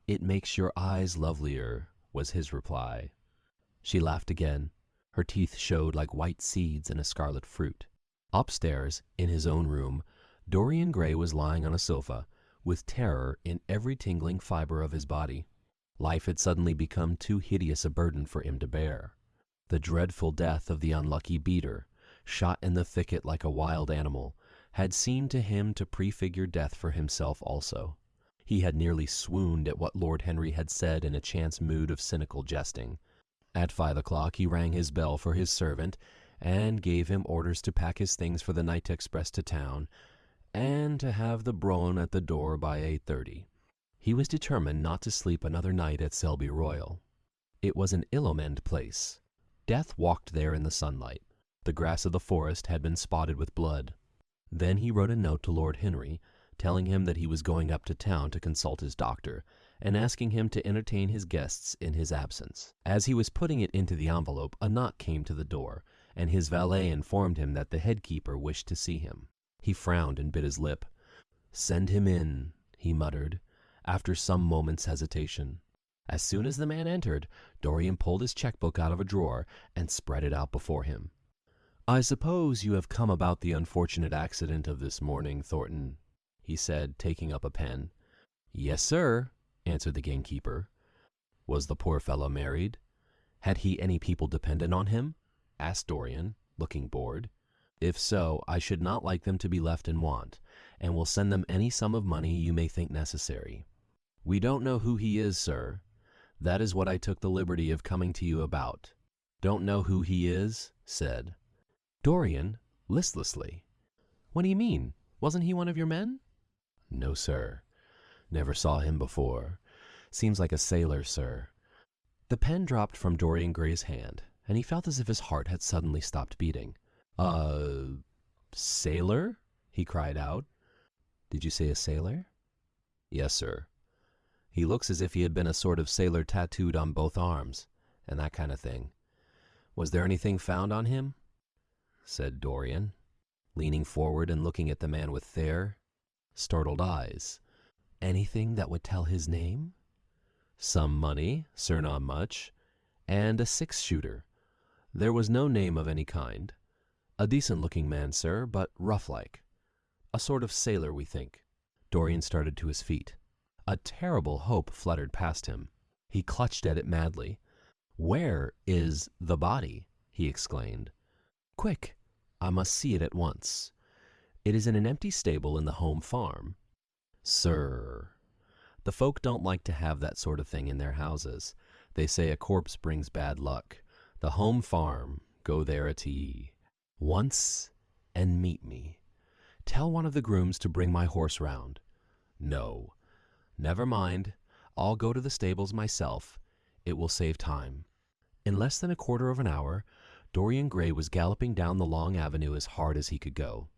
It makes your eyes lovelier," was his reply. She laughed again. Her teeth showed like white seeds in a scarlet fruit. Upstairs, in his own room, Dorian Gray was lying on a sofa, with terror in every tingling fiber of his body. Life had suddenly become too hideous a burden for him to bear. The dreadful death of the unlucky beater, shot in the thicket like a wild animal, had seemed to him to prefigure death for himself also. He had nearly swooned at what Lord Henry had said in a chance mood of cynical jesting. At 5 o'clock he rang his bell for his servant, and gave him orders to pack his things for the night express to town, and to have the brougham at the door by 8:30. He was determined not to sleep another night at Selby Royal. It was an ill-omened place. Death walked there in the sunlight. The grass of the forest had been spotted with blood. Then he wrote a note to Lord Henry, telling him that he was going up to town to consult his doctor, and asking him to entertain his guests in his absence. As he was putting it into the envelope, a knock came to the door, and his valet informed him that the head-keeper wished to see him. He frowned and bit his lip. "Send him in," he muttered, after some moments' hesitation. As soon as the man entered, Dorian pulled his checkbook out of a drawer and spread it out before him. "I suppose you have come about the unfortunate accident of this morning, Thornton," he said, taking up a pen. "Yes, sir," answered the gamekeeper. "Was the poor fellow married? Had he any people dependent on him?" asked Dorian, looking bored. "If so, I should not like them to be left in want, and will send them any sum of money you may think necessary." "We don't know who he is, sir. That is what I took the liberty of coming to you about." "Don't know who he is?" said Dorian, listlessly. "What do you mean? Wasn't he one of your men?" "No, sir. Never saw him before. Seems like a sailor, sir." The pen dropped from Dorian Gray's hand, and he felt as if his heart had suddenly stopped beating. Sailor?" he cried out. "Did you say a sailor?" "Yes, sir. He looks as if he had been a sort of sailor tattooed on both arms, and that kind of thing. Was there anything found on him?" said Dorian, leaning forward and looking at the man with fair, startled eyes. "Anything that would tell his name?" "Some money, sir, not much, and a 6-shooter. There was no name of any kind. A decent-looking man, sir, but rough-like. A sort of sailor, we think." Dorian started to his feet. A terrible hope fluttered past him. He clutched at it madly. "Where is the body?" he exclaimed. "Quick! I must see it at once. It is in an empty stable in the home farm." "Sir, the folk don't like to have that sort of thing in their houses. They say a corpse brings bad luck. The home farm, go there at ye. Once, and meet me. Tell one of the grooms to bring my horse round. No, never mind. I'll go to the stables myself. It will save time." In less than a quarter of an hour, Dorian Gray was galloping down the long avenue as hard as he could go.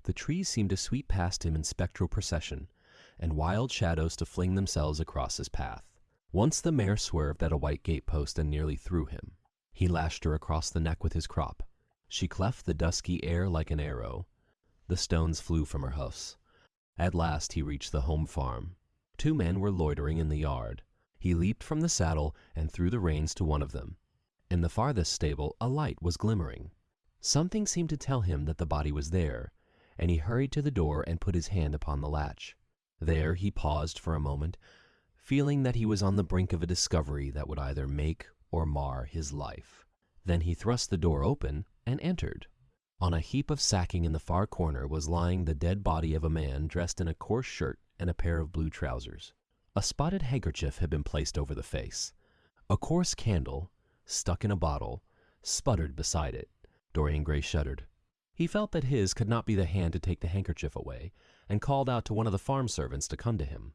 The trees seemed to sweep past him in spectral procession, and wild shadows to fling themselves across his path. Once the mare swerved at a white gate-post and nearly threw him. He lashed her across the neck with his crop. She cleft the dusky air like an arrow. The stones flew from her hoofs. At last he reached the home farm. 2 men were loitering in the yard. He leaped from the saddle and threw the reins to one of them. In the farthest stable a light was glimmering. Something seemed to tell him that the body was there, and he hurried to the door and put his hand upon the latch. There he paused for a moment, feeling that he was on the brink of a discovery that would either make or mar his life. Then he thrust the door open and entered. On a heap of sacking in the far corner was lying the dead body of a man dressed in a coarse shirt and a pair of blue trousers. A spotted handkerchief had been placed over the face. A coarse candle, stuck in a bottle, sputtered beside it. Dorian Gray shuddered. He felt that his could not be the hand to take the handkerchief away, and called out to one of the farm servants to come to him.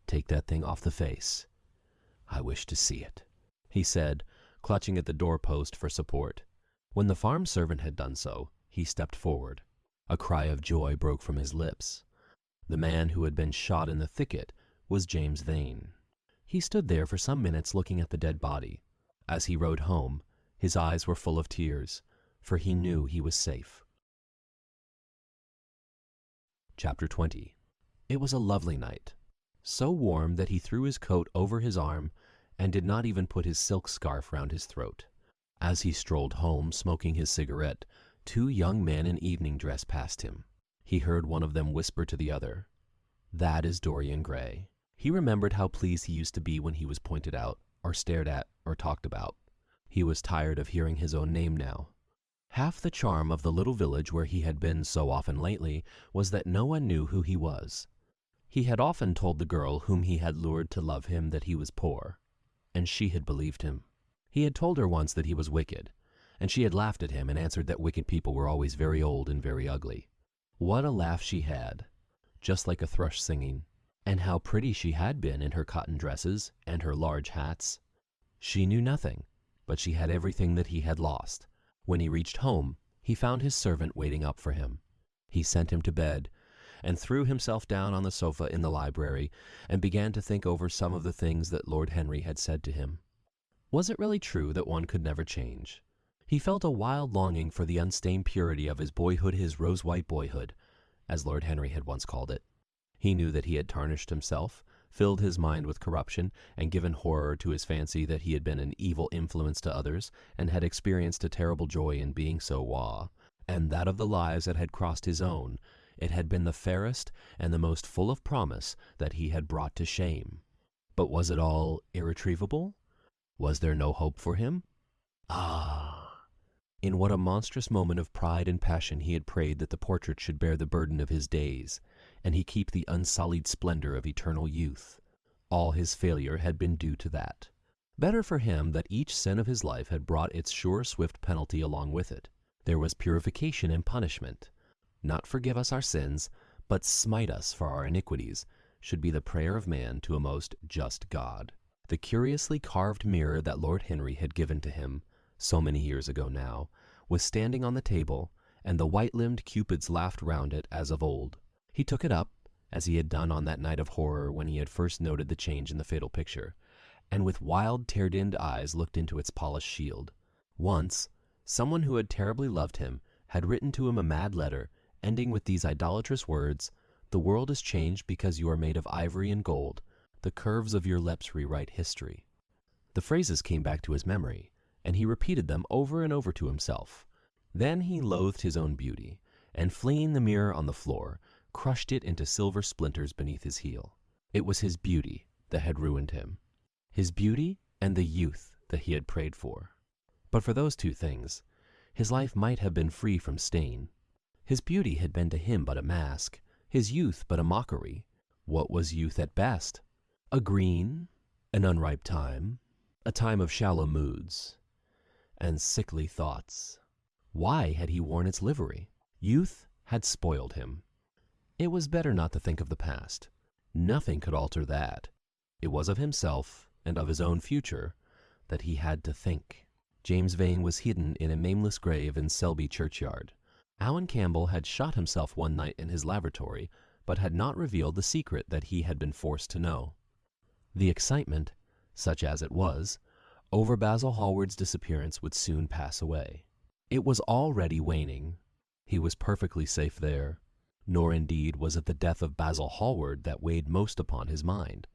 "Take that thing off the face. I wish to see it," he said, clutching at the doorpost for support. When the farm servant had done so, he stepped forward. A cry of joy broke from his lips. The man who had been shot in the thicket was James Vane. He stood there for some minutes looking at the dead body. As he rode home, his eyes were full of tears, for he knew he was safe. Chapter 20. It was a lovely night, so warm that he threw his coat over his arm and did not even put his silk scarf round his throat. As he strolled home, smoking his cigarette, 2 young men in evening dress passed him. He heard one of them whisper to the other, "That is Dorian Gray." He remembered how pleased he used to be when he was pointed out, or stared at, or talked about. He was tired of hearing his own name now. Half the charm of the little village where he had been so often lately was that no one knew who he was. He had often told the girl whom he had lured to love him that he was poor, and she had believed him. He had told her once that he was wicked, and she had laughed at him and answered that wicked people were always very old and very ugly. What a laugh she had, just like a thrush singing, and how pretty she had been in her cotton dresses and her large hats. She knew nothing, but she had everything that he had lost. When he reached home, he found his servant waiting up for him. He sent him to bed, and threw himself down on the sofa in the library, and began to think over some of the things that Lord Henry had said to him. Was it really true that one could never change? He felt a wild longing for the unstained purity of his boyhood, his rose-white boyhood, as Lord Henry had once called it. He knew that he had tarnished himself, filled his mind with corruption, and given horror to his fancy that he had been an evil influence to others, and had experienced a terrible joy in being so, and that of the lives that had crossed his own, it had been the fairest and the most full of promise that he had brought to shame. But was it all irretrievable? Was there no hope for him? Ah! In what a monstrous moment of pride and passion he had prayed that the portrait should bear the burden of his days, and he keep the unsullied splendor of eternal youth. All his failure had been due to that. Better for him that each sin of his life had brought its sure swift penalty along with it. There was purification and punishment. Not forgive us our sins, but smite us for our iniquities, should be the prayer of man to a most just God. The curiously carved mirror that Lord Henry had given to him, so many years ago now, was standing on the table, and the white-limbed cupids laughed round it as of old. He took it up, as he had done on that night of horror when he had first noted the change in the fatal picture, and with wild, tear-dimmed eyes looked into its polished shield. Once, someone who had terribly loved him had written to him a mad letter, ending with these idolatrous words, "The world is changed because you are made of ivory and gold. The curves of your lips rewrite history." The phrases came back to his memory, and he repeated them over and over to himself. Then he loathed his own beauty, and flinging the mirror on the floor, crushed it into silver splinters beneath his heel. It was his beauty that had ruined him. His beauty and the youth that he had prayed for. But for those 2 things, his life might have been free from stain. His beauty had been to him but a mask, his youth but a mockery. What was youth at best? A green, an unripe time, a time of shallow moods and sickly thoughts. Why had he worn its livery? Youth had spoiled him. It was better not to think of the past. Nothing could alter that. It was of himself and of his own future that he had to think. James Vane was hidden in a nameless grave in Selby churchyard. Alan Campbell had shot himself one night in his laboratory, but had not revealed the secret that he had been forced to know. The excitement, such as it was, over Basil Hallward's disappearance would soon pass away. It was already waning. He was perfectly safe there. Nor indeed was it the death of Basil Hallward that weighed most upon his mind.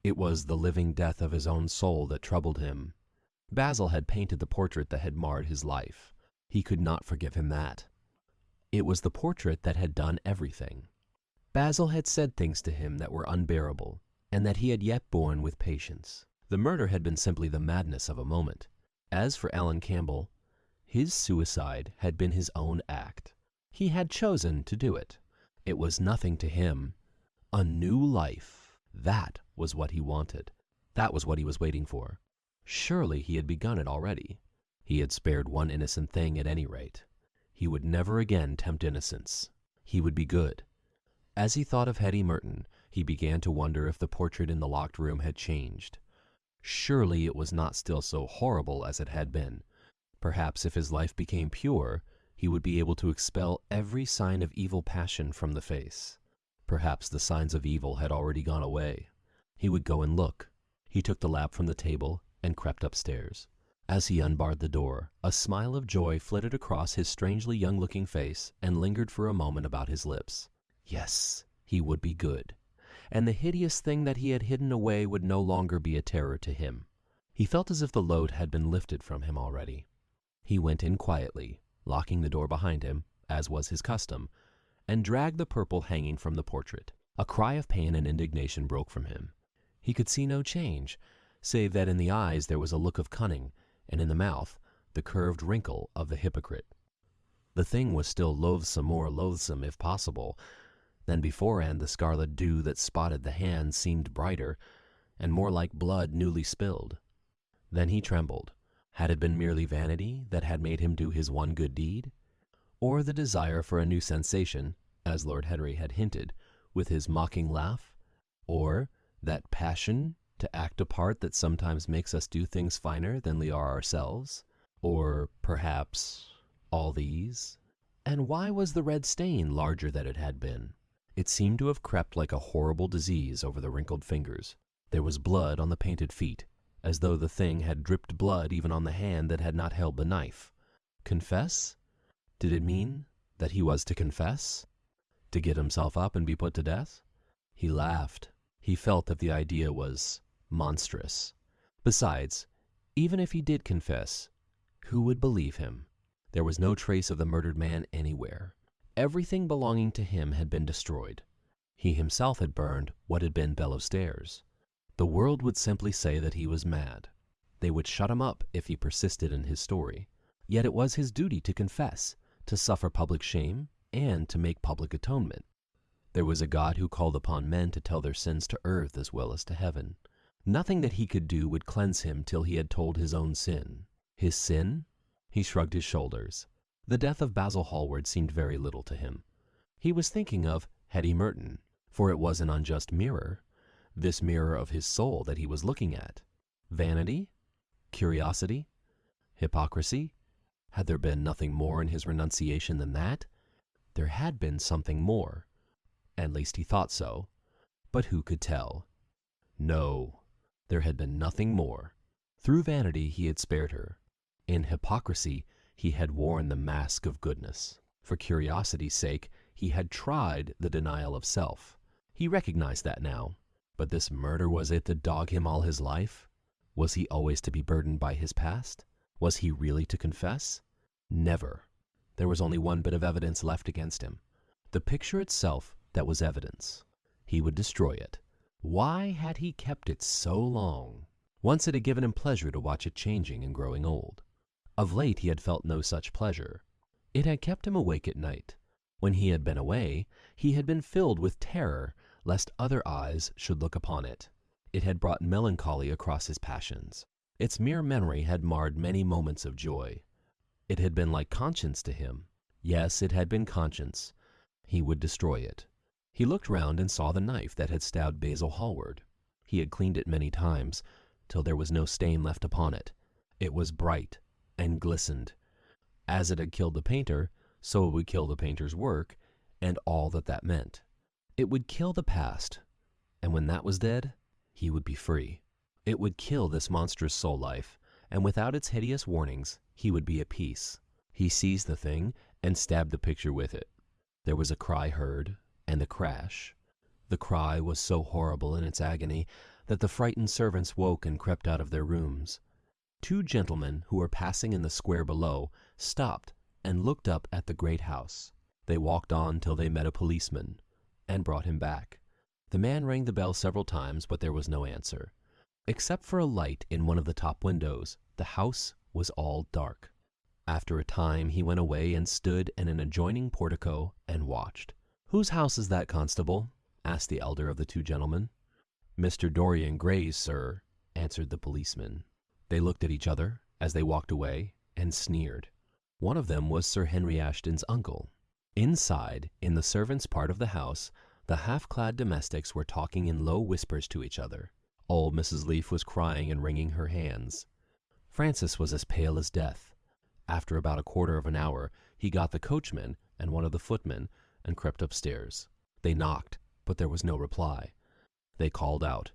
It was the living death of his own soul that troubled him. Basil had painted the portrait that had marred his life. He could not forgive him that. It was the portrait that had done everything. Basil had said things to him that were unbearable, and that he had yet borne with patience. The murder had been simply the madness of a moment. As for Alan Campbell, his suicide had been his own act. He had chosen to do it. It was nothing to him. A new life, that was what he wanted. That was what he was waiting for. Surely he had begun it already. He had spared one innocent thing at any rate. He would never again tempt innocence. He would be good. As he thought of Hetty Merton, he began to wonder if the portrait in the locked room had changed. Surely it was not still so horrible as it had been. Perhaps if his life became pure, he would be able to expel every sign of evil passion from the face. Perhaps the signs of evil had already gone away. He would go and look. He took the lamp from the table and crept upstairs. As he unbarred the door, a smile of joy flitted across his strangely young-looking face and lingered for a moment about his lips. Yes, he would be good, and the hideous thing that he had hidden away would no longer be a terror to him. He felt as if the load had been lifted from him already. He went in quietly, locking the door behind him, as was his custom, and dragged the purple hanging from the portrait. A cry of pain and indignation broke from him. He could see no change, save that in the eyes there was a look of cunning, and in the mouth the curved wrinkle of the hypocrite. The thing was still loathsome, more loathsome if possible than before, and the scarlet dew that spotted the hand seemed brighter and more like blood newly spilled. Then he trembled. Had it been merely vanity that had made him do his one good deed? Or the desire for a new sensation, as Lord Henry had hinted, with his mocking laugh? Or that passion to act a part that sometimes makes us do things finer than we are ourselves? Or perhaps all these? And why was the red stain larger than it had been? It seemed to have crept like a horrible disease over the wrinkled fingers. There was blood on the painted feet, as though the thing had dripped blood even on the hand that had not held the knife. Confess? Did it mean that he was to confess? To get himself up and be put to death? He laughed. He felt that the idea was monstrous. Besides, even if he did confess, who would believe him? There was no trace of the murdered man anywhere. Everything belonging to him had been destroyed. He himself had burned what had been Bellows Stairs. The world would simply say that he was mad. They would shut him up if he persisted in his story. Yet it was his duty to confess, to suffer public shame, and to make public atonement. There was a God who called upon men to tell their sins to earth as well as to heaven. Nothing that he could do would cleanse him till he had told his own sin. His sin? He shrugged his shoulders. The death of Basil Hallward seemed very little to him. He was thinking of Hetty Merton, for it was an unjust mirror, this mirror of his soul that he was looking at. Vanity? Curiosity? Hypocrisy? Had there been nothing more in his renunciation than that? There had been something more. At least he thought so. But who could tell? No, there had been nothing more. Through vanity he had spared her. In hypocrisy he had worn the mask of goodness. For curiosity's sake he had tried the denial of self. He recognized that now. But this murder, was it to dog him all his life? Was he always to be burdened by his past? Was he really to confess? Never. There was only one bit of evidence left against him. The picture itself that was evidence. He would destroy it. Why had he kept it so long? Once it had given him pleasure to watch it changing and growing old. Of late he had felt no such pleasure. It had kept him awake at night. When he had been away, he had been filled with terror lest other eyes should look upon it. It had brought melancholy across his passions. Its mere memory had marred many moments of joy. It had been like conscience to him. Yes, it had been conscience. He would destroy it. He looked round and saw the knife that had stabbed Basil Hallward. He had cleaned it many times, till there was no stain left upon it. It was bright and glistened. As it had killed the painter, so it would kill the painter's work, and all that that meant. It would kill the past, and when that was dead, he would be free. It would kill this monstrous soul life, and without its hideous warnings, he would be at peace. He seized the thing and stabbed the picture with it. There was a cry heard, and a crash. The cry was so horrible in its agony that the frightened servants woke and crept out of their rooms. Two gentlemen who were passing in the square below stopped and looked up at the great house. They walked on till they met a policeman, and brought him back. The man rang the bell several times, but there was no answer. Except for a light in one of the top windows, the house was all dark. After a time he went away and stood in an adjoining portico and watched. "Whose house is that, constable?" asked the elder of the two gentlemen. "Mr. Dorian Gray's, sir," answered the policeman. They looked at each other as they walked away and sneered. One of them was Sir Henry Ashton's uncle. Inside, in the servants' part of the house, the half-clad domestics were talking in low whispers to each other. Old Mrs. Leaf was crying and wringing her hands. Francis was as pale as death. After about a quarter of an hour, he got the coachman and one of the footmen and crept upstairs. They knocked, but there was no reply. They called out.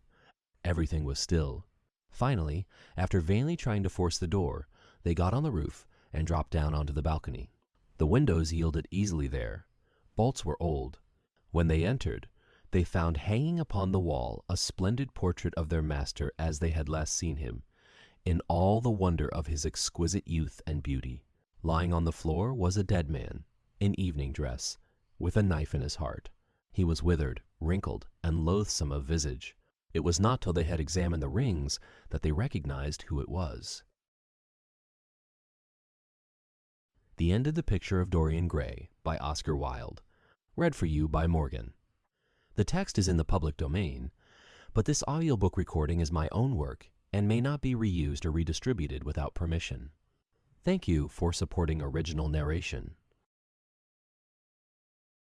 Everything was still. Finally, after vainly trying to force the door, they got on the roof and dropped down onto the balcony. The windows yielded easily there. Bolts were old. When they entered, they found hanging upon the wall a splendid portrait of their master as they had last seen him, in all the wonder of his exquisite youth and beauty. Lying on the floor was a dead man, in evening dress, with a knife in his heart. He was withered, wrinkled, and loathsome of visage. It was not till they had examined the rings that they recognized who it was. The End of the Picture of Dorian Gray by Oscar Wilde. Read for you by Morgan. The text is in the public domain, but this audiobook recording is my own work and may not be reused or redistributed without permission. Thank you for supporting original narration.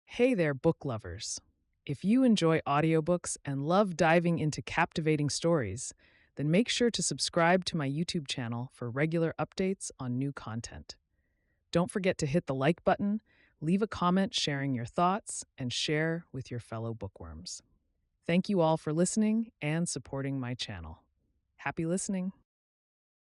Hey there, book lovers. If you enjoy audiobooks and love diving into captivating stories, then make sure to subscribe to my YouTube channel for regular updates on new content. Don't forget to hit the like button, leave a comment sharing your thoughts, and share with your fellow bookworms. Thank you all for listening and supporting my channel. Happy listening.